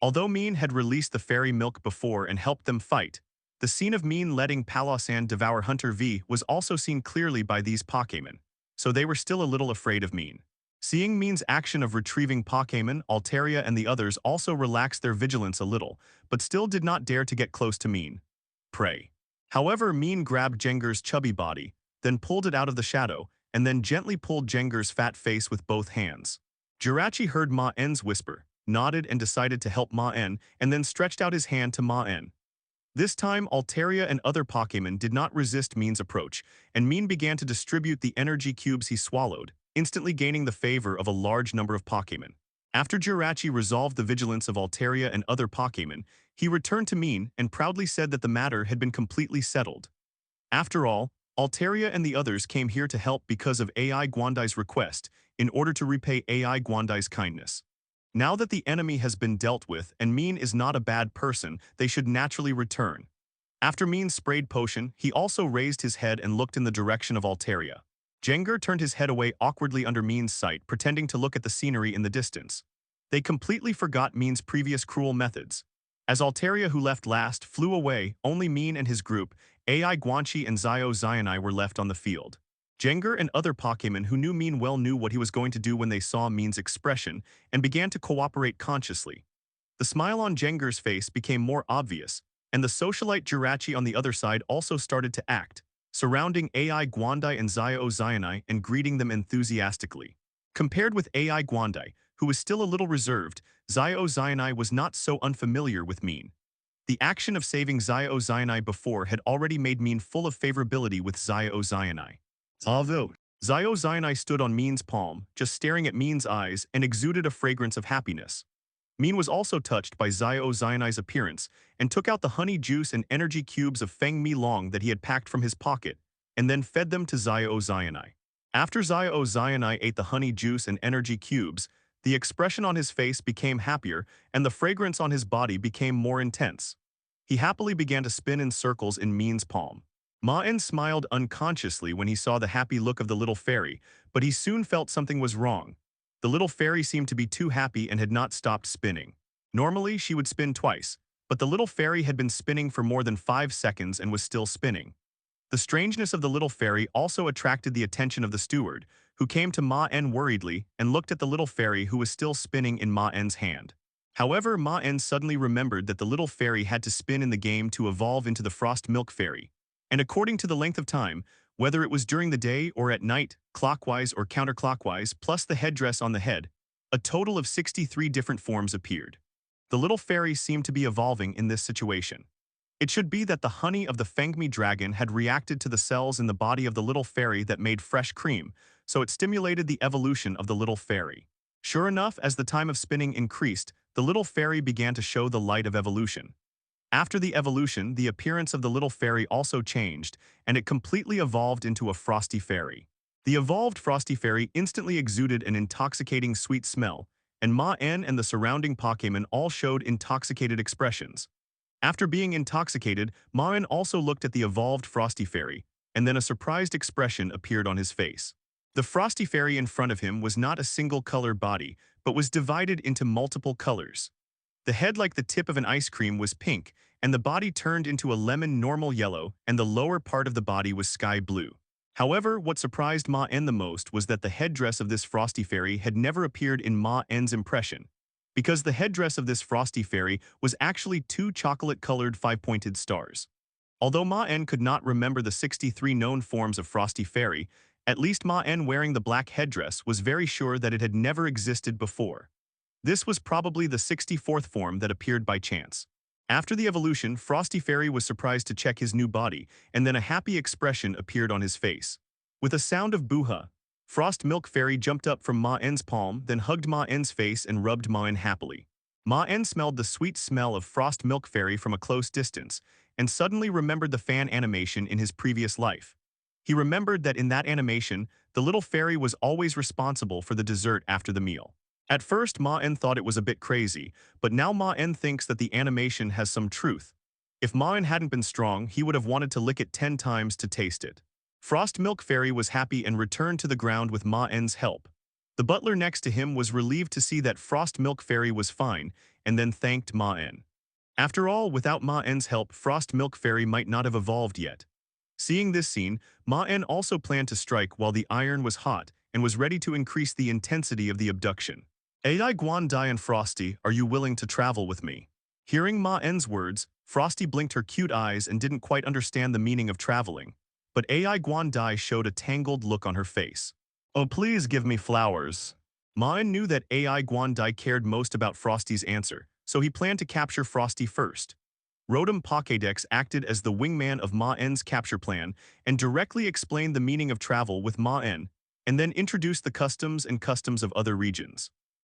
Although Maen had released the fairy milk before and helped them fight, the scene of Maen letting Palossand devour Hunter V was also seen clearly by these Pokémon, so they were still a little afraid of Maen. Seeing Maen's action of retrieving Pokémon, Altaria and the others also relaxed their vigilance a little, but still did not dare to get close to Maen. Prey. However, Maen grabbed Jenger's chubby body, then pulled it out of the shadow, and then gently pulled Jenger's fat face with both hands. Jirachi heard Maen's whisper, nodded and decided to help Maen, and then stretched out his hand to Maen. This time, Altaria and other Pokémon did not resist Maen's approach, and Maen began to distribute the energy cubes he swallowed, instantly gaining the favor of a large number of Pokémon. After Jirachi resolved the vigilance of Altaria and other Pokémon, he returned to Maen and proudly said that the matter had been completely settled. After all, Altaria and the others came here to help because of AI Guandai's request, in order to repay AI Guandai's kindness. Now that the enemy has been dealt with and Maen is not a bad person, they should naturally return. After Maen sprayed potion, he also raised his head and looked in the direction of Altaria. Jenger turned his head away awkwardly under Maen's sight, pretending to look at the scenery in the distance. They completely forgot Maen's previous cruel methods. As Altaria, who left last, flew away, only Maen and his group, AI Guanchi and Zio Zionai, were left on the field. Jenger and other Pokémon who knew Maen well knew what he was going to do when they saw Maen's expression and began to cooperate consciously. The smile on Jenger's face became more obvious, and the socialite Jirachi on the other side also started to act, surrounding AI Guandai and Zio Zionai and greeting them enthusiastically. Compared with AI Guandai, who was still a little reserved, Zio Zionai was not so unfamiliar with Maen. The action of saving Zio Zionai before had already made Maen full of favorability with Zio Zionai. Although Zio Zionai stood on Maen's palm, just staring at Maen's eyes, and exuded a fragrance of happiness. Maen was also touched by Zio Zionai's appearance and took out the honey juice and energy cubes of Feng Mi Long that he had packed from his pocket, and then fed them to Zio Zionai. After Zio Zionai ate the honey juice and energy cubes, the expression on his face became happier and the fragrance on his body became more intense. He happily began to spin in circles in Maen's palm. Maen smiled unconsciously when he saw the happy look of the little fairy, but he soon felt something was wrong. The little fairy seemed to be too happy and had not stopped spinning. Normally, she would spin twice, but the little fairy had been spinning for more than 5 seconds and was still spinning. The strangeness of the little fairy also attracted the attention of the steward, who came to Maen worriedly and looked at the little fairy who was still spinning in Maen's hand. However, Maen suddenly remembered that the little fairy had to spin in the game to evolve into the Frost Milk Fairy, and according to the length of time, whether it was during the day or at night, clockwise or counterclockwise, plus the headdress on the head, a total of 63 different forms appeared. The little fairy seemed to be evolving in this situation. It should be that the honey of the Fengmi dragon had reacted to the cells in the body of the little fairy that made fresh cream, so it stimulated the evolution of the little fairy. Sure enough, as the time of spinning increased, the little fairy began to show the light of evolution. After the evolution, the appearance of the little fairy also changed, and it completely evolved into a frosty fairy. The evolved frosty fairy instantly exuded an intoxicating sweet smell, and Maen and the surrounding Pokémon all showed intoxicated expressions. After being intoxicated, Maen also looked at the evolved frosty fairy, and then a surprised expression appeared on his face. The frosty fairy in front of him was not a single color body, but was divided into multiple colors. The head, like the tip of an ice cream, was pink, and the body turned into a lemon normal yellow, and the lower part of the body was sky blue. However, what surprised Maen the most was that the headdress of this frosty fairy had never appeared in Maen's impression, because the headdress of this frosty fairy was actually two chocolate-colored five-pointed stars. Although Maen could not remember the 63 known forms of frosty fairy, at least Maen wearing the black headdress was very sure that it had never existed before. This was probably the 64th form that appeared by chance. After the evolution, Frosty Fairy was surprised to check his new body, and then a happy expression appeared on his face. With a sound of boo-ha, Frost Milk Fairy jumped up from Maen's palm, then hugged Maen's face and rubbed Maen happily. Maen smelled the sweet smell of Frost Milk Fairy from a close distance, and suddenly remembered the fan animation in his previous life. He remembered that in that animation, the little fairy was always responsible for the dessert after the meal. At first, Maen thought it was a bit crazy, but now Maen thinks that the animation has some truth. If Maen hadn't been strong, he would have wanted to lick it 10 times to taste it. Frost Milk Fairy was happy and returned to the ground with Maen's help. The butler next to him was relieved to see that Frost Milk Fairy was fine, and then thanked Maen. After all, without Maen's help, Frost Milk Fairy might not have evolved yet. Seeing this scene, Maen also planned to strike while the iron was hot and was ready to increase the intensity of the abduction. Ai Guandai and Frosty, are you willing to travel with me? Hearing Maen's words, Frosty blinked her cute eyes and didn't quite understand the meaning of traveling. But Ai Guandai showed a tangled look on her face. Oh, please give me flowers. Maen knew that Ai Guandai cared most about Frosty's answer, so he planned to capture Frosty first. Rotom Pokédex acted as the wingman of Maen's capture plan and directly explained the meaning of travel with Maen, and then introduced the customs of other regions.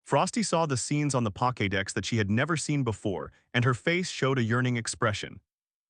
Frosty saw the scenes on the Pokédex that she had never seen before, and her face showed a yearning expression.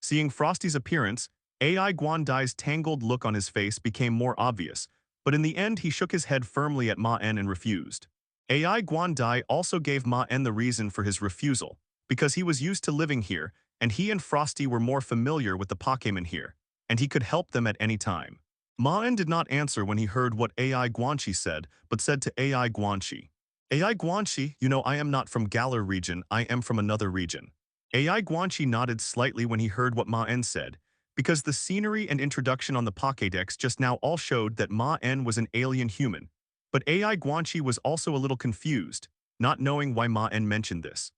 Seeing Frosty's appearance, Ai Guandai's tangled look on his face became more obvious, but in the end he shook his head firmly at Maen and refused. Ai Guandai also gave Maen the reason for his refusal, because he was used to living here, and he and Frosty were more familiar with the Pokémon here, and he could help them at any time. Maen did not answer when he heard what Ai Guanxi said, but said to Ai Guanxi, Ai Guanxi, you know I am not from Galar region, I am from another region. Ai Guanxi nodded slightly when he heard what Maen said, because the scenery and introduction on the Pokédex just now all showed that Maen was an alien human. But Ai Guanxi was also a little confused, not knowing why Maen mentioned this.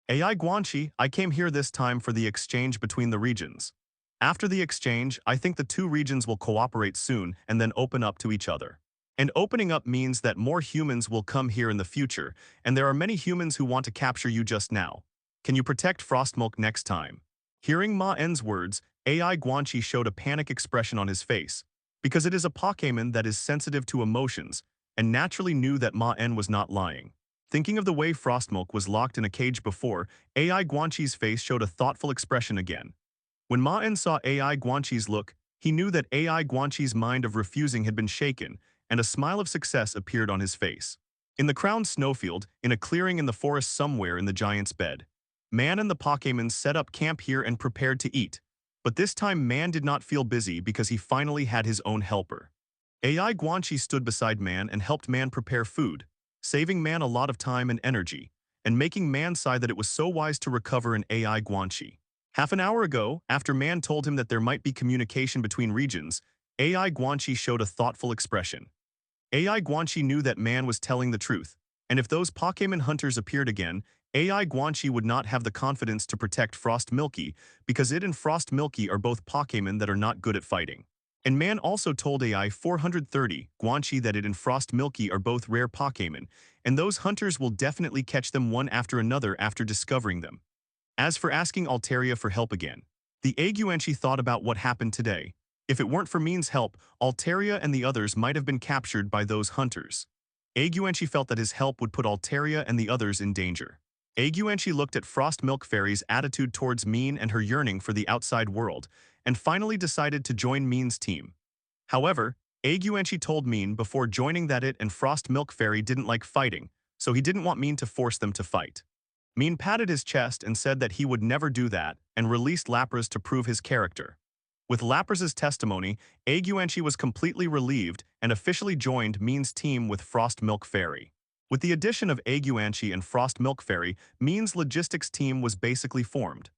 Ai Guanxi, I came here this time for the exchange between the regions. After the exchange, I think the two regions will cooperate soon and then open up to each other. And opening up means that more humans will come here in the future, and there are many humans who want to capture you just now. Can you protect Frostmilk next time? Hearing Maen's words, Ai Guanxi showed a panic expression on his face, because it is a Pokémon that is sensitive to emotions, and naturally knew that Maen was not lying. Thinking of the way Frostmilk was locked in a cage before, Ai Guanxi's face showed a thoughtful expression again. When Maen saw Ai Guanxi's look, he knew that Ai Guanxi's mind of refusing had been shaken, and a smile of success appeared on his face. In the crowned snowfield, in a clearing in the forest somewhere in the giant's bed, Maen and the Pokémon set up camp here and prepared to eat. But this time Maen did not feel busy because he finally had his own helper. Ai Guanxi stood beside Maen and helped Maen prepare food, saving Maen a lot of time and energy, and making Maen sigh that it was so wise to recover in Ai Guanxi. Half an hour ago, after Maen told him that there might be communication between regions, Ai Guanxi showed a thoughtful expression. Ai Guanxi knew that Maen was telling the truth, and if those Pokémon hunters appeared again, Ai Guanxi would not have the confidence to protect Frost Milky because it and Frost Milky are both Pokémon that are not good at fighting. And Maen also told Ai 430 Guanxi that it and Frost Milky are both rare Pokémon, and those hunters will definitely catch them one after another after discovering them. As for asking Altaria for help again, the Aguanxi thought about what happened today, If it weren't for Mean's help, Altaria and the others might have been captured by those hunters. Aguanchi felt that his help would put Altaria and the others in danger. Aguanchi looked at Frost Milk Fairy's attitude towards Mean and her yearning for the outside world, and finally decided to join Mean's team. However, Aguanchi told Mean before joining that it and Frost Milk Fairy didn't like fighting, so he didn't want Mean to force them to fight. Mean patted his chest and said that he would never do that, and released Lapras to prove his character. With Lapras's testimony, Aguanchi was completely relieved and officially joined Mean's team with Frost Milk Fairy. With the addition of Aguanchi and Frost Milk Fairy, Mean's logistics team was basically formed.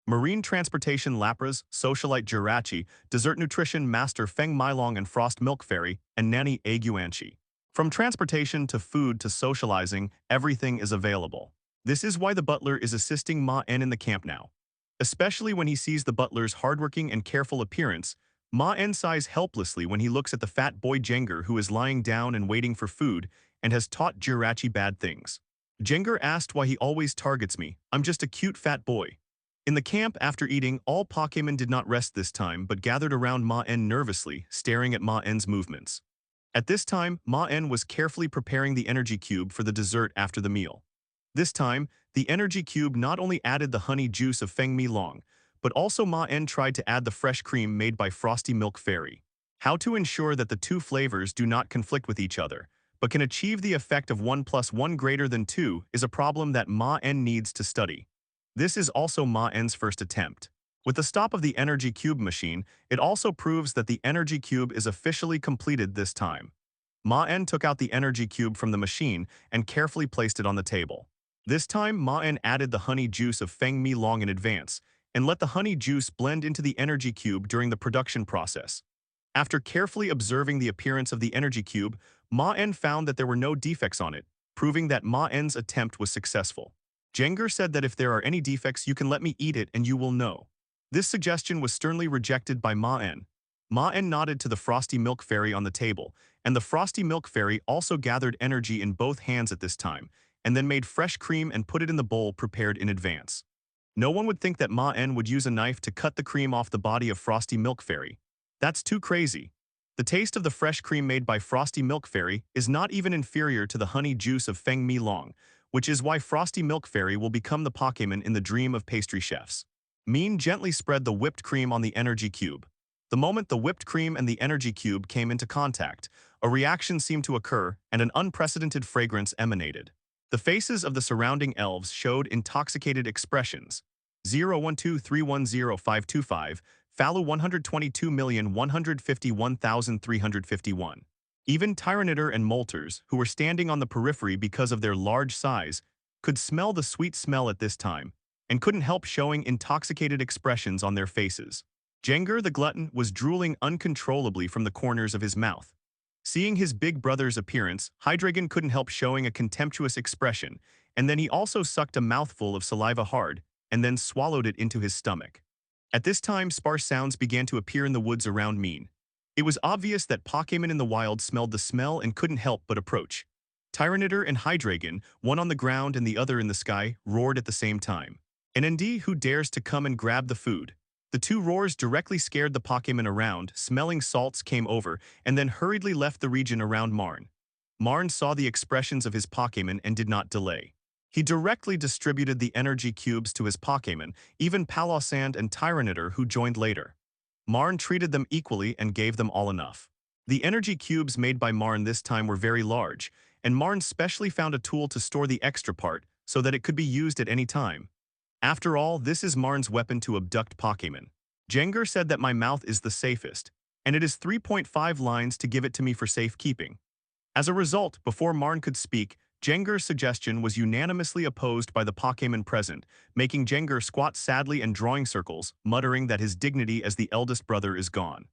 Marine Transportation Lapras, Socialite Jirachi, Dessert Nutrition Master Feng Milong and Frost Milk Fairy, and Nanny Aguanchi. From transportation to food to socializing, everything is available. This is why the butler is assisting Maen in the camp now. Especially when he sees the butler's hardworking and careful appearance, Maen sighs helplessly when he looks at the fat boy Jengar who is lying down and waiting for food and has taught Jirachi bad things. Jengar asked why he always targets me. I'm just a cute fat boy. In the camp after eating, all Pokémon did not rest this time but gathered around Maen nervously, staring at Maen's movements. At this time, Maen was carefully preparing the energy cube for the dessert after the meal. This time, the energy cube not only added the honey juice of Feng Milong, but also Maen tried to add the fresh cream made by Frosty Milk Fairy. How to ensure that the two flavors do not conflict with each other, but can achieve the effect of 1 + 1 greater than 2 is a problem that Maen needs to study. This is also Maen's first attempt. With the stop of the energy cube machine, it also proves that the energy cube is officially completed this time. Maen took out the energy cube from the machine and carefully placed it on the table. This time, Maen added the honey juice of Feng Milong in advance, and let the honey juice blend into the energy cube during the production process. After carefully observing the appearance of the energy cube, Maen found that there were no defects on it, proving that Maen's attempt was successful. Jengar said that if there are any defects you can let me eat it and you will know. This suggestion was sternly rejected by Maen. Maen nodded to the Frosty Milk Fairy on the table, and the Frosty Milk Fairy also gathered energy in both hands at this time, and then made fresh cream and put it in the bowl prepared in advance. No one would think that Maen would use a knife to cut the cream off the body of Frosty Milk Fairy. That's too crazy. The taste of the fresh cream made by Frosty Milk Fairy is not even inferior to the honey juice of Feng Milong, which is why Frosty Milk Fairy will become the Pokémon in the dream of pastry chefs. Mean gently spread the whipped cream on the energy cube. The moment the whipped cream and the energy cube came into contact, a reaction seemed to occur and an unprecedented fragrance emanated. The faces of the surrounding elves showed intoxicated expressions. 012310525, Falu 122,151,351. Even Tyranitar and Moltres, who were standing on the periphery because of their large size, could smell the sweet smell at this time, and couldn't help showing intoxicated expressions on their faces. Jengar the Glutton was drooling uncontrollably from the corners of his mouth. Seeing his big brother's appearance, Hydreigon couldn't help showing a contemptuous expression, and then he also sucked a mouthful of saliva hard, and then swallowed it into his stomach. At this time, sparse sounds began to appear in the woods around Mean. It was obvious that Pokémon in the wild smelled the smell and couldn't help but approach. Tyranitar and Hydreigon, one on the ground and the other in the sky, roared at the same time. An ND who dares to come and grab the food. The two roars directly scared the Pokémon around, smelling salts came over, and then hurriedly left the region around Maen. Maen saw the expressions of his Pokémon and did not delay. He directly distributed the energy cubes to his Pokémon, even Palossand and Tyranitar who joined later. Maen treated them equally and gave them all enough. The energy cubes made by Maen this time were very large, and Maen specially found a tool to store the extra part so that it could be used at any time. After all, this is Maen's weapon to abduct Pokémon. Jengar said that my mouth is the safest, and it is 3.5 lines to give it to me for safekeeping. As a result, before Maen could speak, Jengar's suggestion was unanimously opposed by the Pokémon present, making Jengar squat sadly and drawing circles, muttering that his dignity as the eldest brother is gone.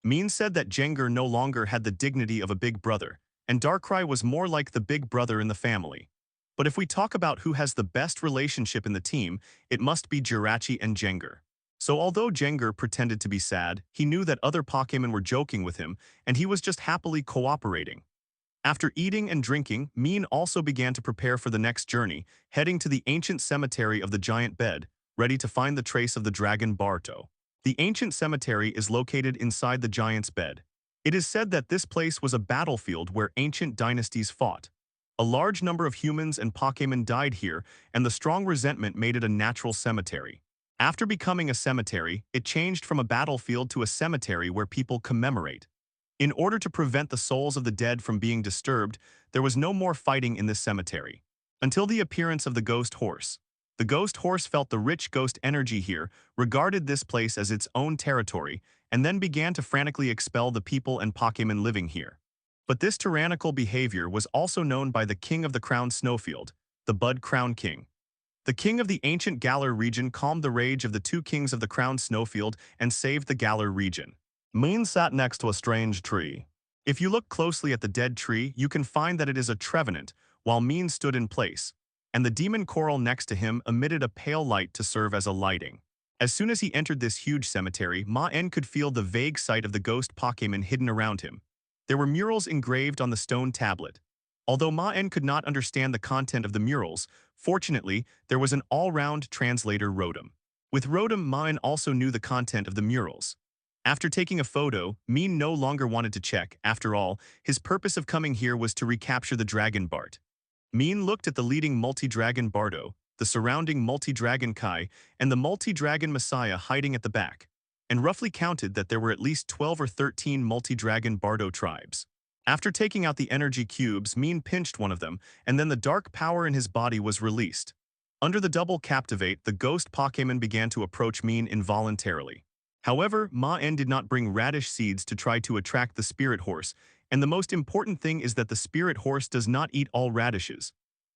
Mean said that Jengar no longer had the dignity of a big brother, and Darkrai was more like the big brother in the family. But if we talk about who has the best relationship in the team, it must be Jirachi and Jengar. So although Jengar pretended to be sad, he knew that other Pokémon were joking with him, and he was just happily cooperating. After eating and drinking, Mean also began to prepare for the next journey, heading to the ancient cemetery of the Giant Bed, ready to find the trace of the dragon Barto. The ancient cemetery is located inside the giant's bed. It is said that this place was a battlefield where ancient dynasties fought. A large number of humans and Pokémon died here, and the strong resentment made it a natural cemetery. After becoming a cemetery, it changed from a battlefield to a cemetery where people commemorate. In order to prevent the souls of the dead from being disturbed, there was no more fighting in this cemetery. Until the appearance of the ghost horse. The ghost horse felt the rich ghost energy here, regarded this place as its own territory, and then began to frantically expel the people and Pokémon living here. But this tyrannical behavior was also known by the king of the Crown Snowfield, the Bud Crown King. The king of the ancient Galar region calmed the rage of the two kings of the Crown Snowfield and saved the Galar region. Maen sat next to a strange tree. If you look closely at the dead tree, you can find that it is a trevenant, while Maen stood in place, and the demon coral next to him emitted a pale light to serve as a lighting. As soon as he entered this huge cemetery, Maen could feel the vague sight of the ghost Pokémon hidden around him. There were murals engraved on the stone tablet. Although Maen could not understand the content of the murals, fortunately, there was an all-round translator Rotom. With Rotom, Maen also knew the content of the murals. After taking a photo, Maen no longer wanted to check. After all, his purpose of coming here was to recapture the Dragon Bart. Maen looked at the leading multi-dragon Bardo, the surrounding multi-dragon Kai, and the multi-dragon Messiah hiding at the back, and roughly counted that there were at least 12 or 13 multi-dragon Bardo tribes. After taking out the energy cubes, Maen pinched one of them, and then the dark power in his body was released. Under the double Captivate, the ghost Pokémon began to approach Maen involuntarily. However, Maen did not bring radish seeds to try to attract the spirit horse, and the most important thing is that the spirit horse does not eat all radishes.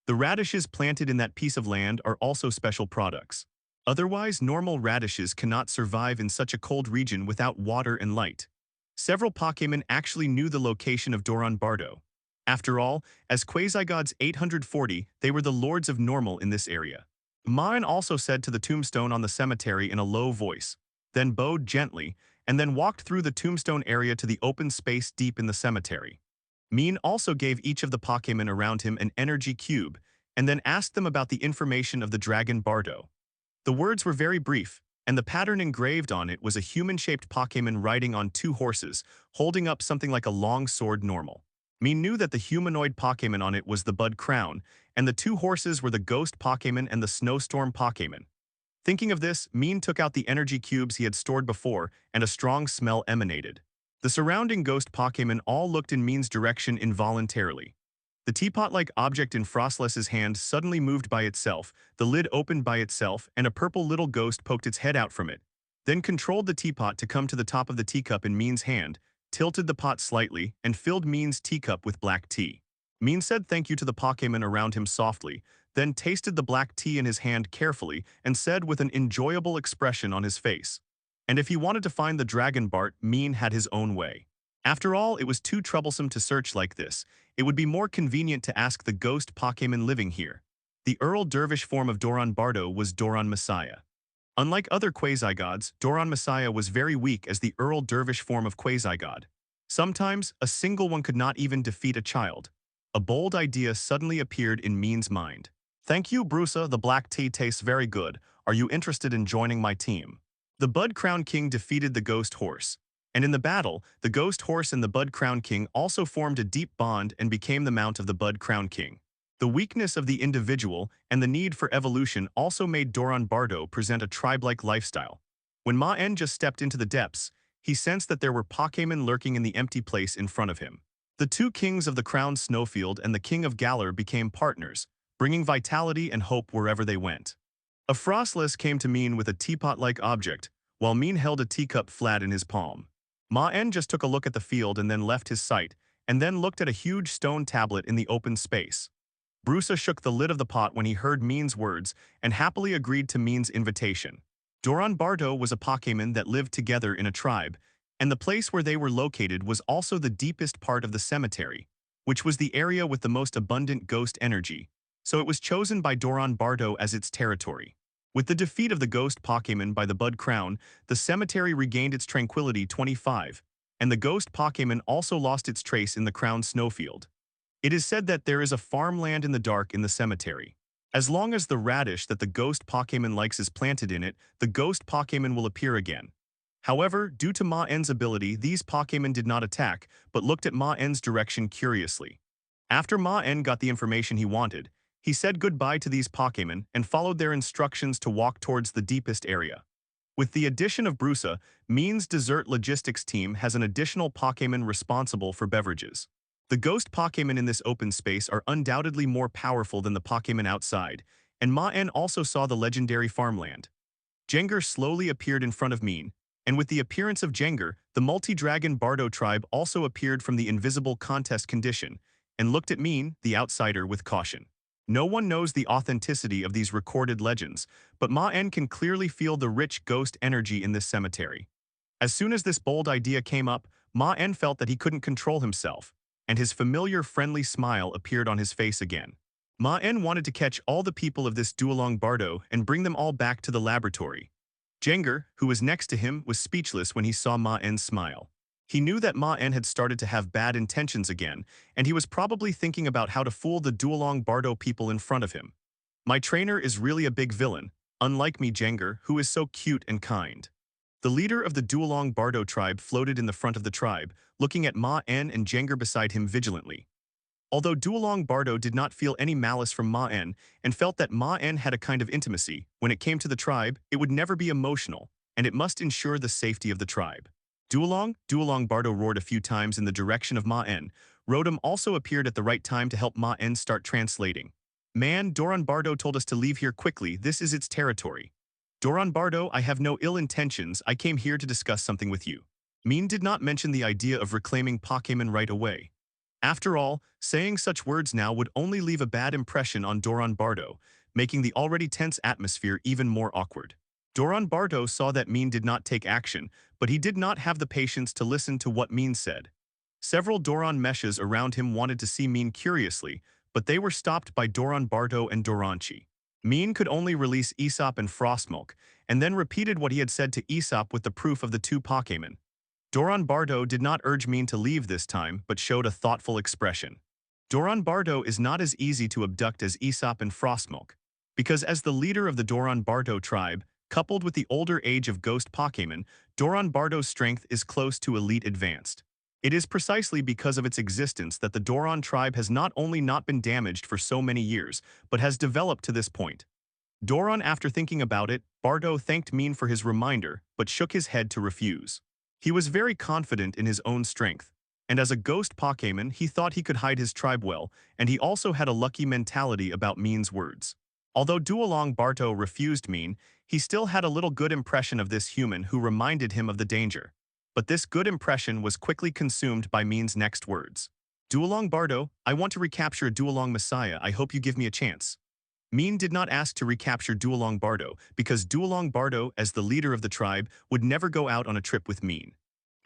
The radishes planted in that piece of land are also special products. Otherwise, normal radishes cannot survive in such a cold region without water and light. Several Pokémon actually knew the location of Doron Bardo. After all, as Quasi-Gods 840, they were the lords of normal in this area. Maen also said to the tombstone on the cemetery in a low voice, then bowed gently, and then walked through the tombstone area to the open space deep in the cemetery. Maen also gave each of the Pokémon around him an energy cube, and then asked them about the information of the Dragon Bardo. The words were very brief, and the pattern engraved on it was a human-shaped Pokémon riding on two horses, holding up something like a long sword normal. Maen knew that the humanoid Pokémon on it was the Bud Crown, and the two horses were the Ghost Pokémon and the Snowstorm Pokémon. Thinking of this, Maen took out the energy cubes he had stored before, and a strong smell emanated. The surrounding ghost Pokémon all looked in Maen's direction involuntarily. The teapot-like object in Frostless's hand suddenly moved by itself, the lid opened by itself, and a purple little ghost poked its head out from it, then controlled the teapot to come to the top of the teacup in Maen's hand, tilted the pot slightly, and filled Maen's teacup with black tea. Maen said thank you to the Pokémon around him softly, then tasted the black tea in his hand carefully and said with an enjoyable expression on his face. And if he wanted to find the Dragon Bart, Maen had his own way. After all, it was too troublesome to search like this. It would be more convenient to ask the ghost Pokémon living here. The Earl Dervish form of Doron Bardo was Doron Messiah. Unlike other Quasi-Gods, Doron Messiah was very weak as the Earl Dervish form of Quasi-God. Sometimes, a single one could not even defeat a child. A bold idea suddenly appeared in Maen's mind. Thank you, Brusa, the black tea tastes very good. Are you interested in joining my team? The Bud Crown King defeated the Ghost Horse. And in the battle, the Ghost Horse and the Bud Crown King also formed a deep bond and became the mount of the Bud Crown King. The weakness of the individual and the need for evolution also made Doron Bardo present a tribe-like lifestyle. When Maen just stepped into the depths, he sensed that there were Pokémon lurking in the empty place in front of him. The two kings of the Crown Snowfield and the King of Galar became partners, bringing vitality and hope wherever they went. A Frostless came to Maen with a teapot-like object, while Maen held a teacup flat in his palm. Maen just took a look at the field and then left his sight, and then looked at a huge stone tablet in the open space. Brusa shook the lid of the pot when he heard Maen's words and happily agreed to Maen's invitation. Doron Bardo was a Pokémon that lived together in a tribe, and the place where they were located was also the deepest part of the cemetery, which was the area with the most abundant ghost energy, so it was chosen by Doron Bardo as its territory. With the defeat of the ghost Pokémon by the Bud Crown, the cemetery regained its tranquility 25, and the ghost Pokémon also lost its trace in the Crown Snowfield. It is said that there is a farmland in the dark in the cemetery. As long as the radish that the ghost Pokémon likes is planted in it, the ghost Pokémon will appear again. However, due to Maen's ability, these Pokémon did not attack, but looked at Maen's direction curiously. After Maen got the information he wanted, he said goodbye to these Pokémon and followed their instructions to walk towards the deepest area. With the addition of Brusa, Maen's dessert logistics team has an additional Pokémon responsible for beverages. The ghost Pokémon in this open space are undoubtedly more powerful than the Pokémon outside, and Maen also saw the legendary farmland. Jengar slowly appeared in front of Maen, and with the appearance of Jengar, the multi-dragon Bardo tribe also appeared from the invisible contest condition, and looked at Maen, the outsider, with caution. No one knows the authenticity of these recorded legends, but Maen can clearly feel the rich ghost energy in this cemetery. As soon as this bold idea came up, Maen felt that he couldn't control himself, and his familiar friendly smile appeared on his face again. Maen wanted to catch all the people of this Duolong Bardo and bring them all back to the laboratory. Jengar, who was next to him, was speechless when he saw Maen's smile. He knew that Maen had started to have bad intentions again, and he was probably thinking about how to fool the Duolong Bardo people in front of him. My trainer is really a big villain, unlike me, Jengar, who is so cute and kind. The leader of the Duolong Bardo tribe floated in the front of the tribe, looking at Maen and Jengar beside him vigilantly. Although Duolong Bardo did not feel any malice from Maen and felt that Maen had a kind of intimacy, when it came to the tribe, it would never be emotional, and it must ensure the safety of the tribe. Duolong Bardo roared a few times in the direction of Maen. Rotom also appeared at the right time to help Maen start translating. Man, Doron Bardo told us to leave here quickly, this is its territory. Doron Bardo, I have no ill intentions, I came here to discuss something with you. Maen did not mention the idea of reclaiming Pokémon right away. After all, saying such words now would only leave a bad impression on Doron Bardo, making the already tense atmosphere even more awkward. Doron Bardo saw that Maen did not take action, but he did not have the patience to listen to what Maen said. Several Doron meshes around him wanted to see Maen curiously, but they were stopped by Doron Bardo and Doranchi. Maen could only release Aesop and Frostmilk, and then repeated what he had said to Aesop with the proof of the two Pokémon. Doron Bardo did not urge Maen to leave this time, but showed a thoughtful expression. Doron Bardo is not as easy to abduct as Aesop and Frostmilk, because as the leader of the Doron Bardo tribe, coupled with the older age of ghost Pokémon, Doron Bardo's strength is close to elite advanced. It is precisely because of its existence that the Doron tribe has not only not been damaged for so many years, but has developed to this point. Doron, after thinking about it, Bardo thanked Maen for his reminder, but shook his head to refuse. He was very confident in his own strength, and as a ghost Pokémon, he thought he could hide his tribe well, and he also had a lucky mentality about Maen's words. Although Duolong Bardo refused Maen, he still had a little good impression of this human who reminded him of the danger. But this good impression was quickly consumed by Maen's next words. Duolong Bardo, I want to recapture Duolong Messiah, I hope you give me a chance. Maen did not ask to recapture Duolong Bardo, because Duolong Bardo, as the leader of the tribe, would never go out on a trip with Maen.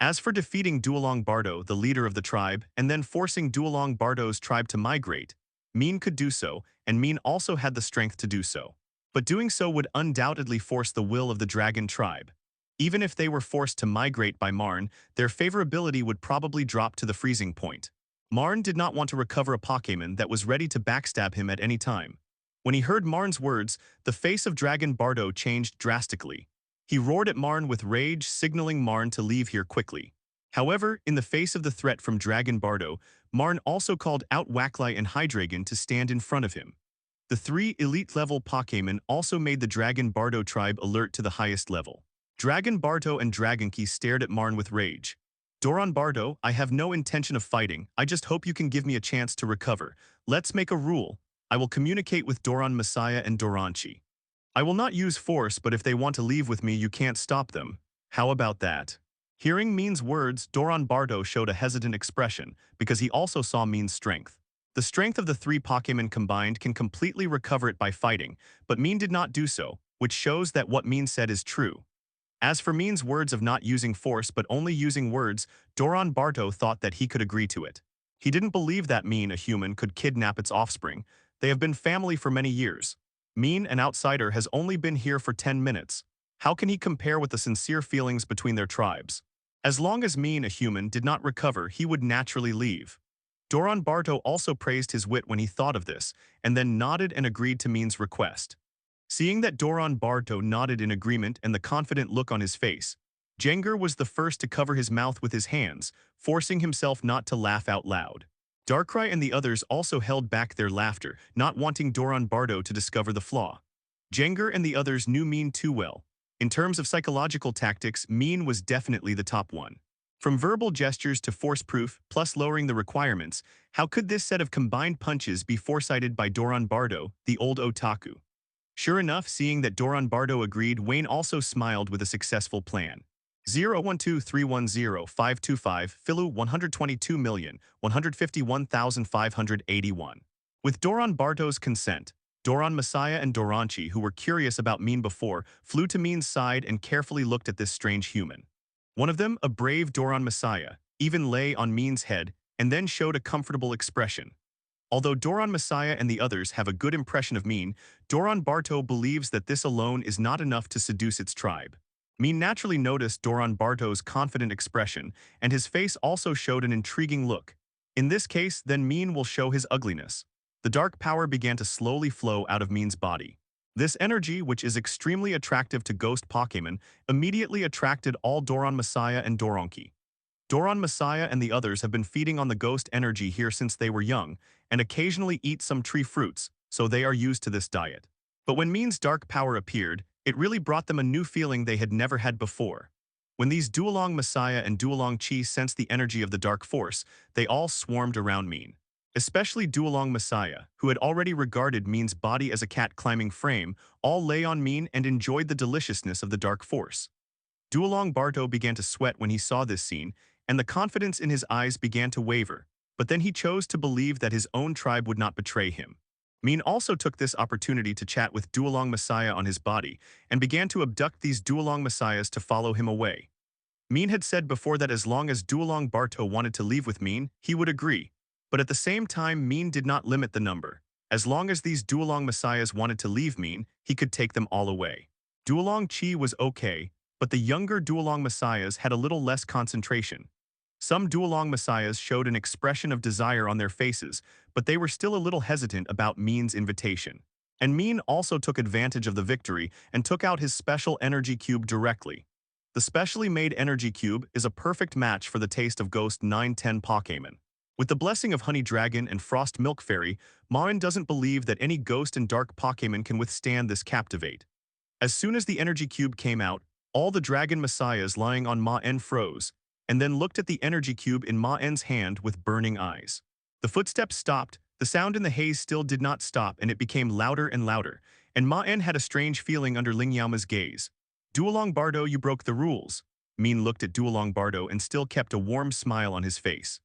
As for defeating Duolong Bardo, the leader of the tribe, and then forcing Duolong Bardo's tribe to migrate, Maen could do so, and Maen also had the strength to do so. But doing so would undoubtedly force the will of the dragon tribe. Even if they were forced to migrate by Maen, their favorability would probably drop to the freezing point. Maen did not want to recover a Pokémon that was ready to backstab him at any time. When he heard Maen's words, the face of Dragon Bardo changed drastically. He roared at Maen with rage, signaling Maen to leave here quickly. However, in the face of the threat from Dragon Bardo, Maen also called out Wackleye and Hydreigon to stand in front of him. The three elite-level Pokémon also made the Dragon Bardo tribe alert to the highest level. Dragon Bardo and Dragonki stared at Maen with rage. Doron Bardo, I have no intention of fighting, I just hope you can give me a chance to recover. Let's make a rule. I will communicate with Doron Messiah and Doranchi. I will not use force, but if they want to leave with me, you can't stop them. How about that? Hearing Maen's words, Doron Bardo showed a hesitant expression, because he also saw Maen's strength. The strength of the three Pokémon combined can completely recover it by fighting, but Maen did not do so, which shows that what Maen said is true. As for Maen's words of not using force but only using words, Doron Bardo thought that he could agree to it. He didn't believe that Maen, a human, could kidnap its offspring. They have been family for many years. Maen, an outsider, has only been here for 10 minutes. How can he compare with the sincere feelings between their tribes? As long as Maen, a human, did not recover, he would naturally leave. Doron Bardo also praised his wit when he thought of this, and then nodded and agreed to Maen's request. Seeing that Doron Bardo nodded in agreement and the confident look on his face, Jengar was the first to cover his mouth with his hands, forcing himself not to laugh out loud. Darkrai and the others also held back their laughter, not wanting Doran Bardo to discover the flaw. Jengar and the others knew Maen too well. In terms of psychological tactics, Maen was definitely the top one. From verbal gestures to force-proof, plus lowering the requirements, how could this set of combined punches be foresighted by Doran Bardo, the old otaku? Sure enough, seeing that Doran Bardo agreed, Wayne also smiled with a successful plan. 012310525 Philu 122,151,581. With Doran Bardo's consent, Doran Messiah and Doranchi, who were curious about Maen before, flew to Maen's side and carefully looked at this strange human. One of them, a brave Doran Messiah, even lay on Maen's head and then showed a comfortable expression. Although Doran Messiah and the others have a good impression of Maen, Doran Bardo believes that this alone is not enough to seduce its tribe. Maen naturally noticed Doran Bardo's confident expression, and his face also showed an intriguing look. In this case, then Maen will show his ugliness. The dark power began to slowly flow out of Maen's body. This energy, which is extremely attractive to ghost Pokémon, immediately attracted all Doran Messiah and Doranki. Doran Messiah and the others have been feeding on the ghost energy here since they were young, and occasionally eat some tree fruits, so they are used to this diet. But when Maen's dark power appeared, it really brought them a new feeling they had never had before. When these Duolong Messiah and Duolong Chi sensed the energy of the dark force, they all swarmed around Maen. Especially Duolong Messiah, who had already regarded Maen's body as a cat-climbing frame, all lay on Maen and enjoyed the deliciousness of the dark force. Duolong Bardo began to sweat when he saw this scene, and the confidence in his eyes began to waver, but then he chose to believe that his own tribe would not betray him. Maen also took this opportunity to chat with Duolong Messiah on his body, and began to abduct these Duolong Messiahs to follow him away. Maen had said before that as long as Duolong Bardo wanted to leave with Maen, he would agree. But at the same time, Maen did not limit the number. As long as these Duolong Messiahs wanted to leave Maen, he could take them all away. Duolong Chi was okay, but the younger Duolong Messiahs had a little less concentration. Some Duolong Messiahs showed an expression of desire on their faces, but they were still a little hesitant about Maen's invitation. And Maen also took advantage of the victory and took out his special energy cube directly. The specially made energy cube is a perfect match for the taste of Ghost 910 Pokémon. With the blessing of Honey Dragon and Frost Milk Fairy, Maen doesn't believe that any Ghost and Dark Pokémon can withstand this captivate. As soon as the energy cube came out, all the Dragon Messiahs lying on Maen froze, and then looked at the energy cube in Maen's hand with burning eyes. The footsteps stopped, the sound in the haze still did not stop, and it became louder and louder, and Maen had a strange feeling under Lingyama's gaze. Duolong Bardo, you broke the rules. Maen looked at Duolong Bardo and still kept a warm smile on his face.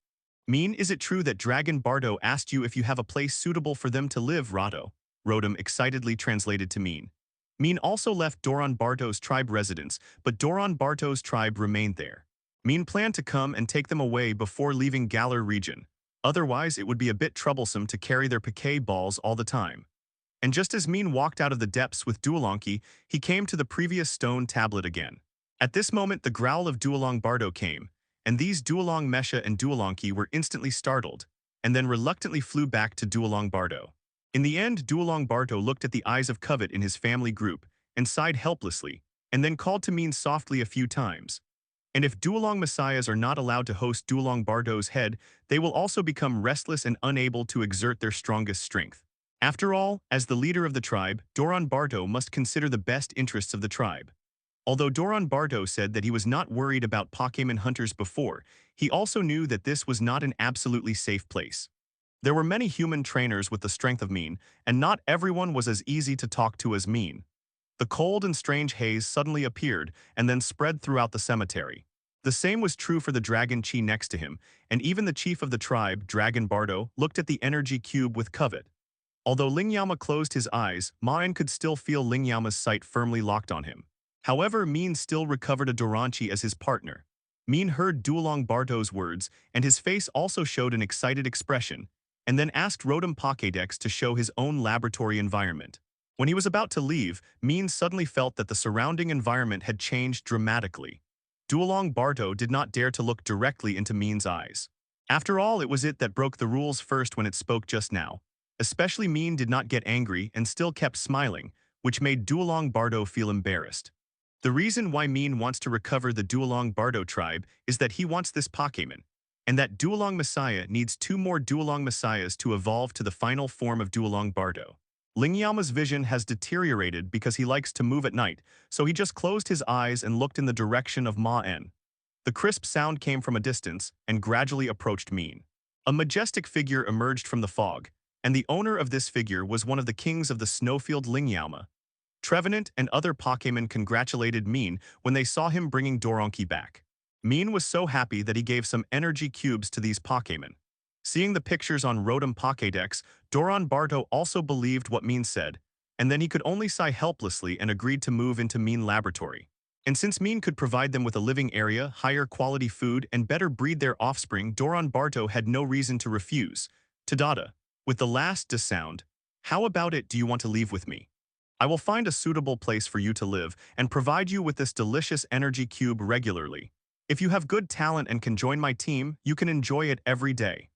Maen, is it true that Dragon Bardo asked you if you have a place suitable for them to live, Rado? Rotom excitedly translated to Maen. Maen also left Doran Bardo's tribe residence, but Doran Bardo's tribe remained there. Maen planned to come and take them away before leaving Galar region. Otherwise, it would be a bit troublesome to carry their Poké balls all the time. And just as Maen walked out of the depths with Duolonki, he came to the previous stone tablet again. At this moment, the growl of Duolong Bardo came, and these Duolong Mesha and Duolonki were instantly startled, and then reluctantly flew back to Duolong Bardo. In the end, Duolong Bardo looked at the eyes of Covet in his family group, and sighed helplessly, and then called to Maen softly a few times. And if Duolong Messiahs are not allowed to host Duolong Bardo's head, they will also become restless and unable to exert their strongest strength. After all, as the leader of the tribe, Doran Bardo must consider the best interests of the tribe. Although Doran Bardo said that he was not worried about Pokémon hunters before, he also knew that this was not an absolutely safe place. There were many human trainers with the strength of Maen, and not everyone was as easy to talk to as Maen. The cold and strange haze suddenly appeared and then spread throughout the cemetery. The same was true for the Dragon Chi next to him, and even the chief of the tribe, Dragon Bardo, looked at the energy cube with covet. Although Lingyama closed his eyes, Maen could still feel Lingyama's sight firmly locked on him. However, Maen still recovered a Doranchi as his partner. Maen heard Duolong Bardo's words, and his face also showed an excited expression, and then asked Rotom Pokédex to show his own laboratory environment. When he was about to leave, Maen suddenly felt that the surrounding environment had changed dramatically. Duolong Bardo did not dare to look directly into Maen's eyes. After all, it was it that broke the rules first when it spoke just now. Especially Maen did not get angry and still kept smiling, which made Duolong Bardo feel embarrassed. The reason why Maen wants to recover the Duolong Bardo tribe is that he wants this Pokémon, and that Duolong Messiah needs 2 more Duolong Messiahs to evolve to the final form of Duolong Bardo. Lingyama's vision has deteriorated because he likes to move at night, so he just closed his eyes and looked in the direction of Maen. The crisp sound came from a distance and gradually approached Maen. A majestic figure emerged from the fog, and the owner of this figure was one of the kings of the snowfield Lingyama. Trevenant and other Pokémon congratulated Maen when they saw him bringing Doronki back. Maen was so happy that he gave some energy cubes to these Pokémon. Seeing the pictures on Rotom Pokédex, Doron Bardo also believed what Maen said, and then he could only sigh helplessly and agreed to move into Maen Laboratory. And since Maen could provide them with a living area, higher quality food, and better breed their offspring, Doron Bardo had no reason to refuse. Tadada, with the last D sound, how about it, do you want to leave with me? I will find a suitable place for you to live and provide you with this delicious energy cube regularly. If you have good talent and can join my team, you can enjoy it every day.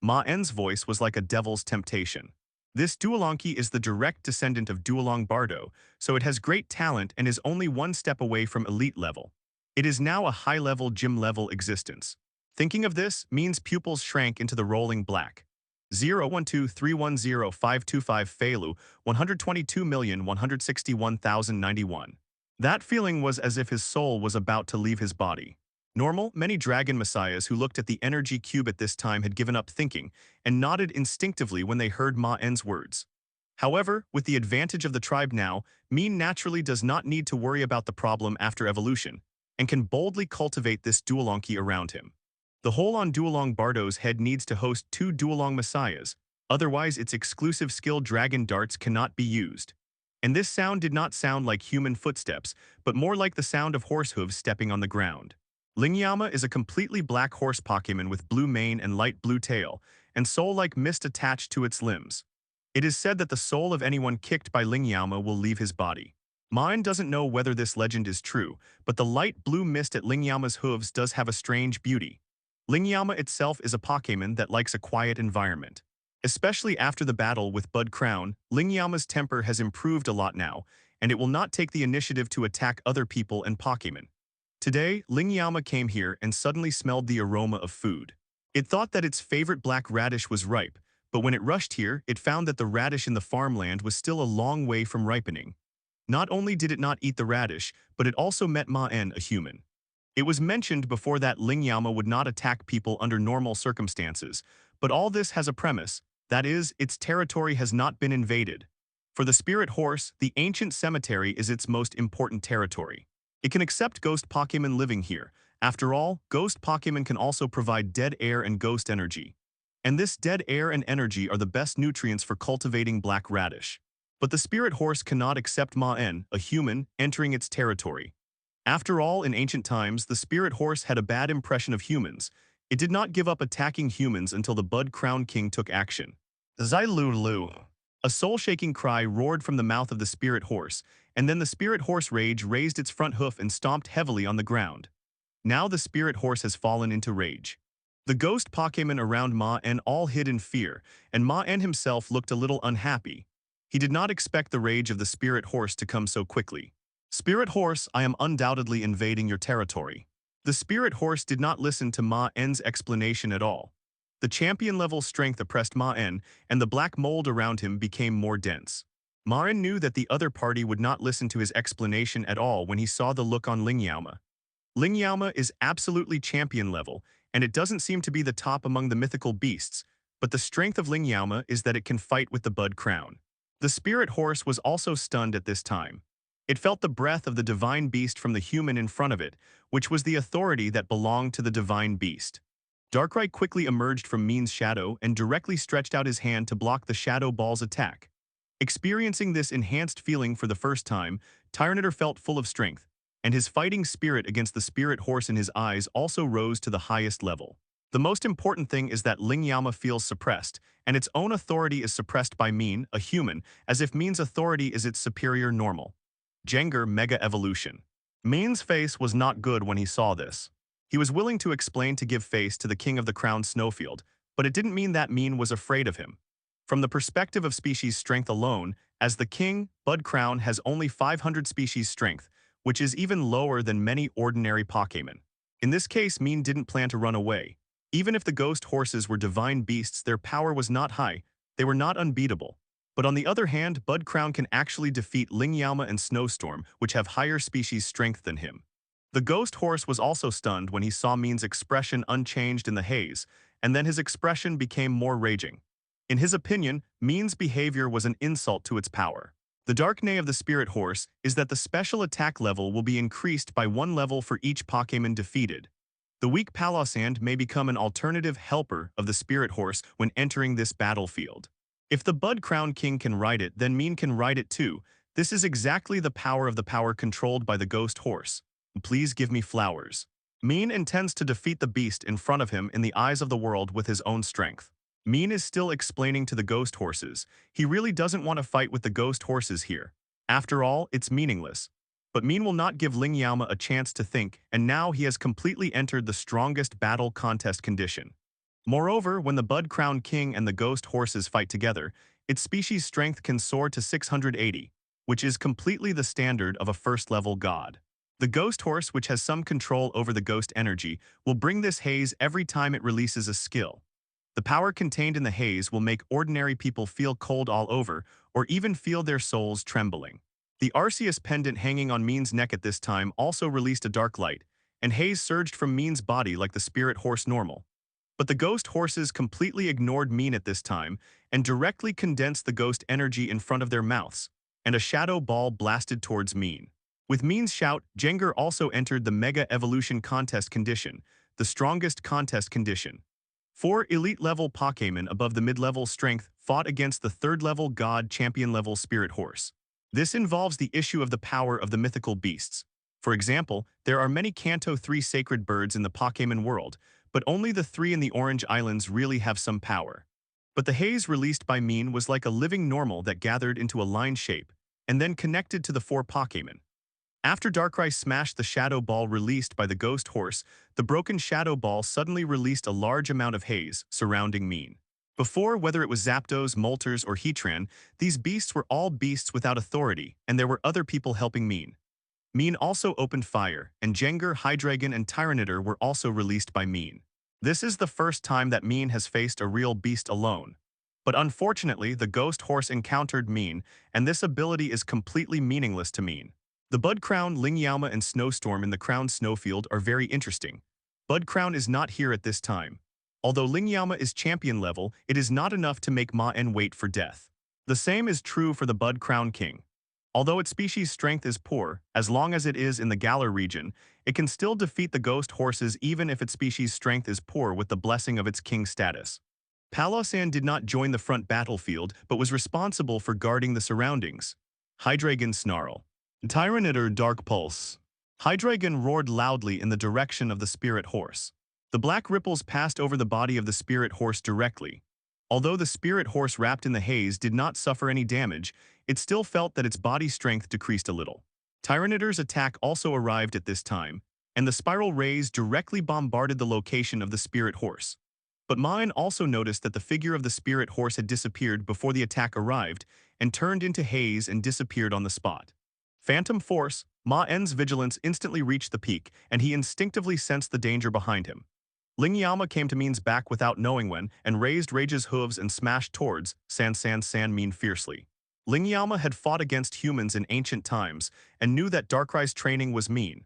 Maen's voice was like a devil's temptation. This Duolonki is the direct descendant of Duolong Bardo, so it has great talent and is only 1 step away from elite level. It is now a high-level gym-level existence. Thinking of this, Maen's pupils shrank into the rolling black. 012310525 Feilu, 122,161,091. That feeling was as if his soul was about to leave his body. Normal, many dragon messiahs who looked at the energy cube at this time had given up thinking and nodded instinctively when they heard Maen's words. However, with the advantage of the tribe now, Maen naturally does not need to worry about the problem after evolution and can boldly cultivate this Duolonki around him. The hole on Duolong Bardo's head needs to host 2 Duolong Messiahs, otherwise its exclusive skill Dragon Darts cannot be used. And this sound did not sound like human footsteps, but more like the sound of horse hooves stepping on the ground. Lingyama is a completely black horse Pokémon with blue mane and light blue tail, and soul-like mist attached to its limbs. It is said that the soul of anyone kicked by Lingyama will leave his body. Maen doesn't know whether this legend is true, but the light blue mist at Lingyama's hooves does have a strange beauty. Lingyama itself is a Pokémon that likes a quiet environment. Especially after the battle with Bud Crown, Lingyama's temper has improved a lot now, and it will not take the initiative to attack other people and Pokémon. Today, Lingyama came here and suddenly smelled the aroma of food. It thought that its favorite black radish was ripe, but when it rushed here, it found that the radish in the farmland was still a long way from ripening. Not only did it not eat the radish, but it also met Maen, a human. It was mentioned before that Lingyama would not attack people under normal circumstances, but all this has a premise, that is, its territory has not been invaded. For the spirit horse, the ancient cemetery is its most important territory. It can accept ghost Pokémon living here. After all, ghost Pokémon can also provide dead air and ghost energy. And this dead air and energy are the best nutrients for cultivating black radish. But the spirit horse cannot accept Maen, a human, entering its territory. After all, in ancient times, the spirit horse had a bad impression of humans. It did not give up attacking humans until the Bud Crown King took action. Zai-lu-lu. A soul-shaking cry roared from the mouth of the spirit horse, and then the spirit horse rage raised its front hoof and stomped heavily on the ground. Now the spirit horse has fallen into rage. The ghost Pokémon around Maen all hid in fear, and Maen himself looked a little unhappy. He did not expect the rage of the spirit horse to come so quickly. Spirit horse, I am undoubtedly invading your territory. The spirit horse did not listen to Maen's explanation at all. The champion-level strength oppressed Maen, and the black mold around him became more dense. Maen knew that the other party would not listen to his explanation at all when he saw the look on Lingyama. Lingyama is absolutely champion-level, and it doesn't seem to be the top among the mythical beasts, but the strength of Lingyama is that it can fight with the Bud Crown. The spirit horse was also stunned at this time. It felt the breath of the divine beast from the human in front of it, which was the authority that belonged to the divine beast. Darkrai quickly emerged from Maen's shadow and directly stretched out his hand to block the Shadow Ball's attack. Experiencing this enhanced feeling for the first time, Tyranitar felt full of strength, and his fighting spirit against the spirit horse in his eyes also rose to the highest level. The most important thing is that Lingyama feels suppressed, and its own authority is suppressed by Maen, a human, as if Maen's authority is its superior normal. Jengar Mega Evolution. Maen's face was not good when he saw this. He was willing to explain to give face to the king of the crowned snowfield, but it didn't mean that Maen was afraid of him. From the perspective of species strength alone, as the king, Bud Crown has only 500 species strength, which is even lower than many ordinary Pokémon. In this case, Maen didn't plan to run away. Even if the ghost horses were divine beasts, their power was not high. They were not unbeatable. But on the other hand, Bud Crown can actually defeat Lingyama and Snowstorm, which have higher species strength than him. The ghost horse was also stunned when he saw Maen's expression unchanged in the haze, and then his expression became more raging. In his opinion, Maen's behavior was an insult to its power. The dark neigh of the spirit horse is that the special attack level will be increased by 1 level for each Pokémon defeated. The weak Palossand may become an alternative helper of the spirit horse when entering this battlefield. If the Bud Crown King can ride it, then Maen can ride it too. This is exactly the power of the power controlled by the ghost horse. Please give me flowers. Maen intends to defeat the beast in front of him in the eyes of the world with his own strength. Maen is still explaining to the ghost horses. He really doesn't want to fight with the ghost horses here. After all, it's meaningless. But Maen will not give Lingyama a chance to think, and now he has completely entered the strongest battle contest condition. Moreover, when the Bud Crown King and the ghost horses fight together, its species strength can soar to 680, which is completely the standard of a first-level god. The ghost horse, which has some control over the ghost energy, will bring this haze every time it releases a skill. The power contained in the haze will make ordinary people feel cold all over, or even feel their souls trembling. The Arceus pendant hanging on Maen's neck at this time also released a dark light, and haze surged from Maen's body like the spirit horse normal. But the ghost horses completely ignored Maen at this time and directly condensed the ghost energy in front of their mouths, and a shadow ball blasted towards Maen. With Maen's shout, Jengar also entered the Mega Evolution Contest condition, the strongest contest condition. 4 elite-level Pokémon above the mid-level strength fought against the third-level God champion-level Spirit Horse. This involves the issue of the power of the mythical beasts. For example, there are many Kanto 3 sacred birds in the Pokémon world, but only the 3 in the Orange Islands really have some power. But the haze released by Maen was like a living normal that gathered into a line shape, and then connected to the 4 Pokémon. After Darkrai smashed the Shadow Ball released by the Ghost Horse, the broken Shadow Ball suddenly released a large amount of haze surrounding Maen. Before, whether it was Zapdos, Moltres, or Heatran, these beasts were all beasts without authority, and there were other people helping Maen. Maen also opened fire, and Jengar, Hydreigon, and Tyranitar were also released by Maen. This is the first time that Maen has faced a real beast alone. But unfortunately, the Ghost Horse encountered Maen, and this ability is completely meaningless to Maen. The Bud Crown, Lingyama, and Snowstorm in the Crown Snowfield are very interesting. Bud Crown is not here at this time. Although Lingyama is champion level, it is not enough to make Maen wait for death. The same is true for the Bud Crown King. Although its species strength is poor, as long as it is in the Galar region, it can still defeat the ghost horses even if its species strength is poor with the blessing of its king status. Palossand did not join the front battlefield but was responsible for guarding the surroundings. Hydreigon Snarl. Tyranitar Dark Pulse. Hydreigon roared loudly in the direction of the spirit horse. The black ripples passed over the body of the spirit horse directly. Although the spirit horse wrapped in the haze did not suffer any damage, it still felt that its body strength decreased a little. Tyranitar's attack also arrived at this time, and the spiral rays directly bombarded the location of the spirit horse. But Maen also noticed that the figure of the spirit horse had disappeared before the attack arrived and turned into haze and disappeared on the spot. Phantom Force, Maen's vigilance instantly reached the peak, and he instinctively sensed the danger behind him. Lingyama came to Maen's back without knowing when, and raised Rage's hooves and smashed towards San Maen fiercely. Lingyama had fought against humans in ancient times, and knew that Darkrai's training was Maen.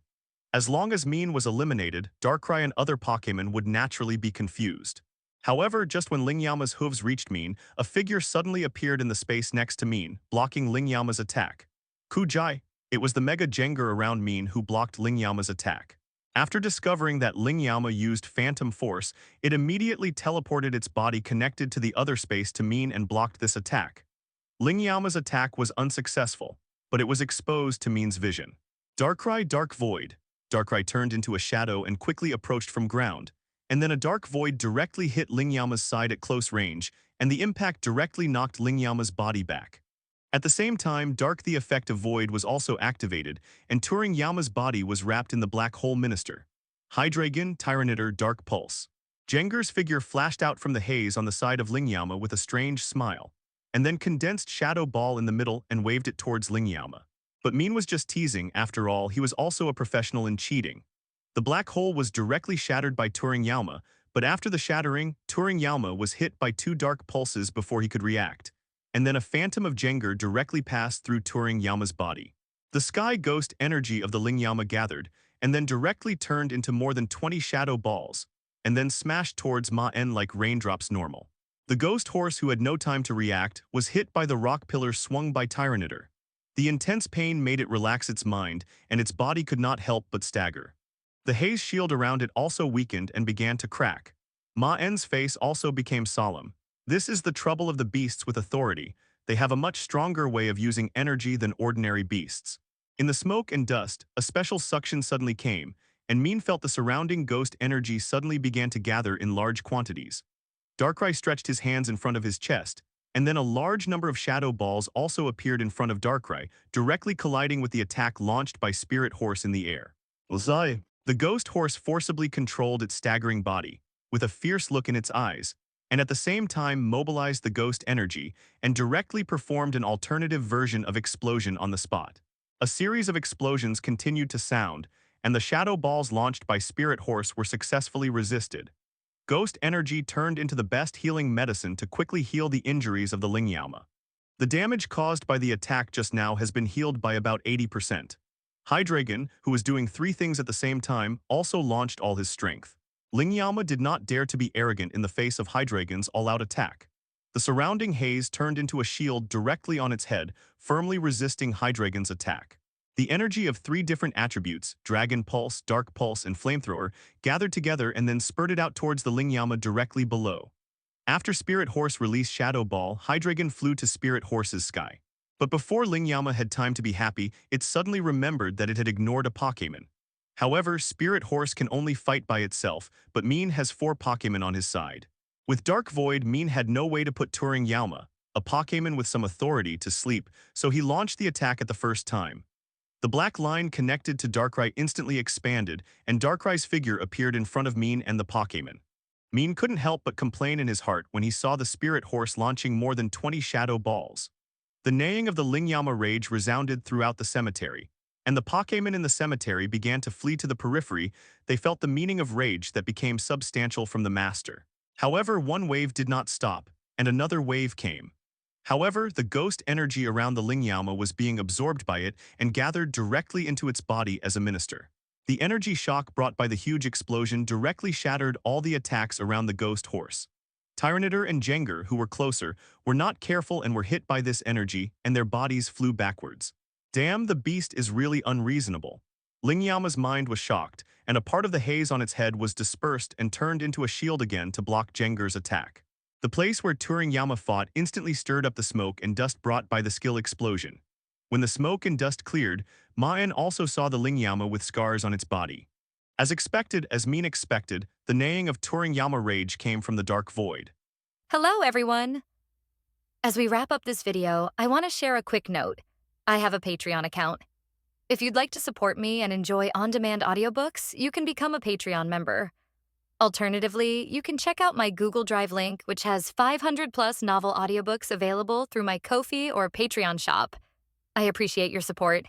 As long as Maen was eliminated, Darkrai and other Pokémon would naturally be confused. However, just when Lingyama's hooves reached Maen, a figure suddenly appeared in the space next to Maen, blocking Lingyama's attack. Kujai. It was the Mega Jengar around Maen who blocked Lingyama's attack. After discovering that Lingyama used Phantom Force, it immediately teleported its body connected to the other space to Maen and blocked this attack. Lingyama's attack was unsuccessful, but it was exposed to Maen's vision. Darkrai Dark Void. Darkrai turned into a shadow and quickly approached from ground, and then a Dark Void directly hit Lingyama's side at close range, and the impact directly knocked Lingyama's body back. At the same time, the effect of Void was also activated, and Turing Yama's body was wrapped in the Black Hole Minister. Hydreigon, Tyranitar, Dark Pulse. Jengar's figure flashed out from the haze on the side of Lingyama with a strange smile, and then condensed Shadow Ball in the middle and waved it towards Lingyama. But Maen was just teasing, after all, he was also a professional in cheating. The black hole was directly shattered by Turing Yalma, but after the shattering, Turing Yalma was hit by two dark pulses before he could react, and then a phantom of Jengar directly passed through Turing Yalma's body. The sky ghost energy of the Ling Yalma gathered, and then directly turned into more than 20 shadow balls, and then smashed towards Maen like raindrops normal. The ghost horse, who had no time to react, was hit by the rock pillar swung by Tyranitar. The intense pain made it relax its mind, and its body could not help but stagger. The haze shield around it also weakened and began to crack. Maen's face also became solemn. This is the trouble of the beasts with authority. They have a much stronger way of using energy than ordinary beasts. In the smoke and dust, a special suction suddenly came, and Maen felt the surrounding ghost energy suddenly began to gather in large quantities. Darkrai stretched his hands in front of his chest, and then a large number of shadow balls also appeared in front of Darkrai, directly colliding with the attack launched by Spirit Horse in the air. Uzai. The ghost horse forcibly controlled its staggering body, with a fierce look in its eyes, and at the same time mobilized the ghost energy and directly performed an alternative version of explosion on the spot. A series of explosions continued to sound, and the shadow balls launched by Spirit Horse were successfully resisted. Ghost energy turned into the best healing medicine to quickly heal the injuries of the Ling Yalma. The damage caused by the attack just now has been healed by about 80%. Hydreigon, who was doing three things at the same time, also launched all his strength. Ling Yalma did not dare to be arrogant in the face of Hydreigon's all-out attack. The surrounding haze turned into a shield directly on its head, firmly resisting Hydreigon's attack. The energy of three different attributes, Dragon Pulse, Dark Pulse, and Flamethrower, gathered together and then spurted out towards the Ling Yalma directly below. After Spirit Horse released Shadow Ball, Hydreigon flew to Spirit Horse's sky. But before Ling Yalma had time to be happy, it suddenly remembered that it had ignored a Pokémon. However, Spirit Horse can only fight by itself, but Maen has 4 Pokémon on his side. With Dark Void, Maen had no way to put Turing Yalma, a Pokémon with some authority, to sleep, so he launched the attack at the first time. The black line connected to Darkrai instantly expanded, and Darkrai's figure appeared in front of Maen and the Pokémon. Maen couldn't help but complain in his heart when he saw the Spirit Horse launching more than 20 shadow balls. The neighing of the Ling Yalma rage resounded throughout the cemetery, and the Pokémon in the cemetery began to flee to the periphery. They felt the meaning of rage that became substantial from the master. However, one wave did not stop, and another wave came. However, the ghost energy around the Ling Yalma was being absorbed by it and gathered directly into its body as a minister. The energy shock brought by the huge explosion directly shattered all the attacks around the ghost horse. Tyranitar and Jengar, who were closer, were not careful and were hit by this energy, and their bodies flew backwards. Damn, the beast is really unreasonable. Ling Yalma's mind was shocked, and a part of the haze on its head was dispersed and turned into a shield again to block Jengar's attack. The place where Turing Yalma fought instantly stirred up the smoke and dust brought by the skill explosion. When the smoke and dust cleared, Maen also saw the Ling Yalma with scars on its body. As expected, as Maen expected, the neighing of Turing Yalma rage came from the dark void. Hello, everyone! As we wrap up this video, I want to share a quick note. I have a Patreon account. If you'd like to support me and enjoy on-demand audiobooks, you can become a Patreon member. Alternatively, you can check out my Google Drive link, which has 500+ novel audiobooks available through my Ko-fi or Patreon shop. I appreciate your support.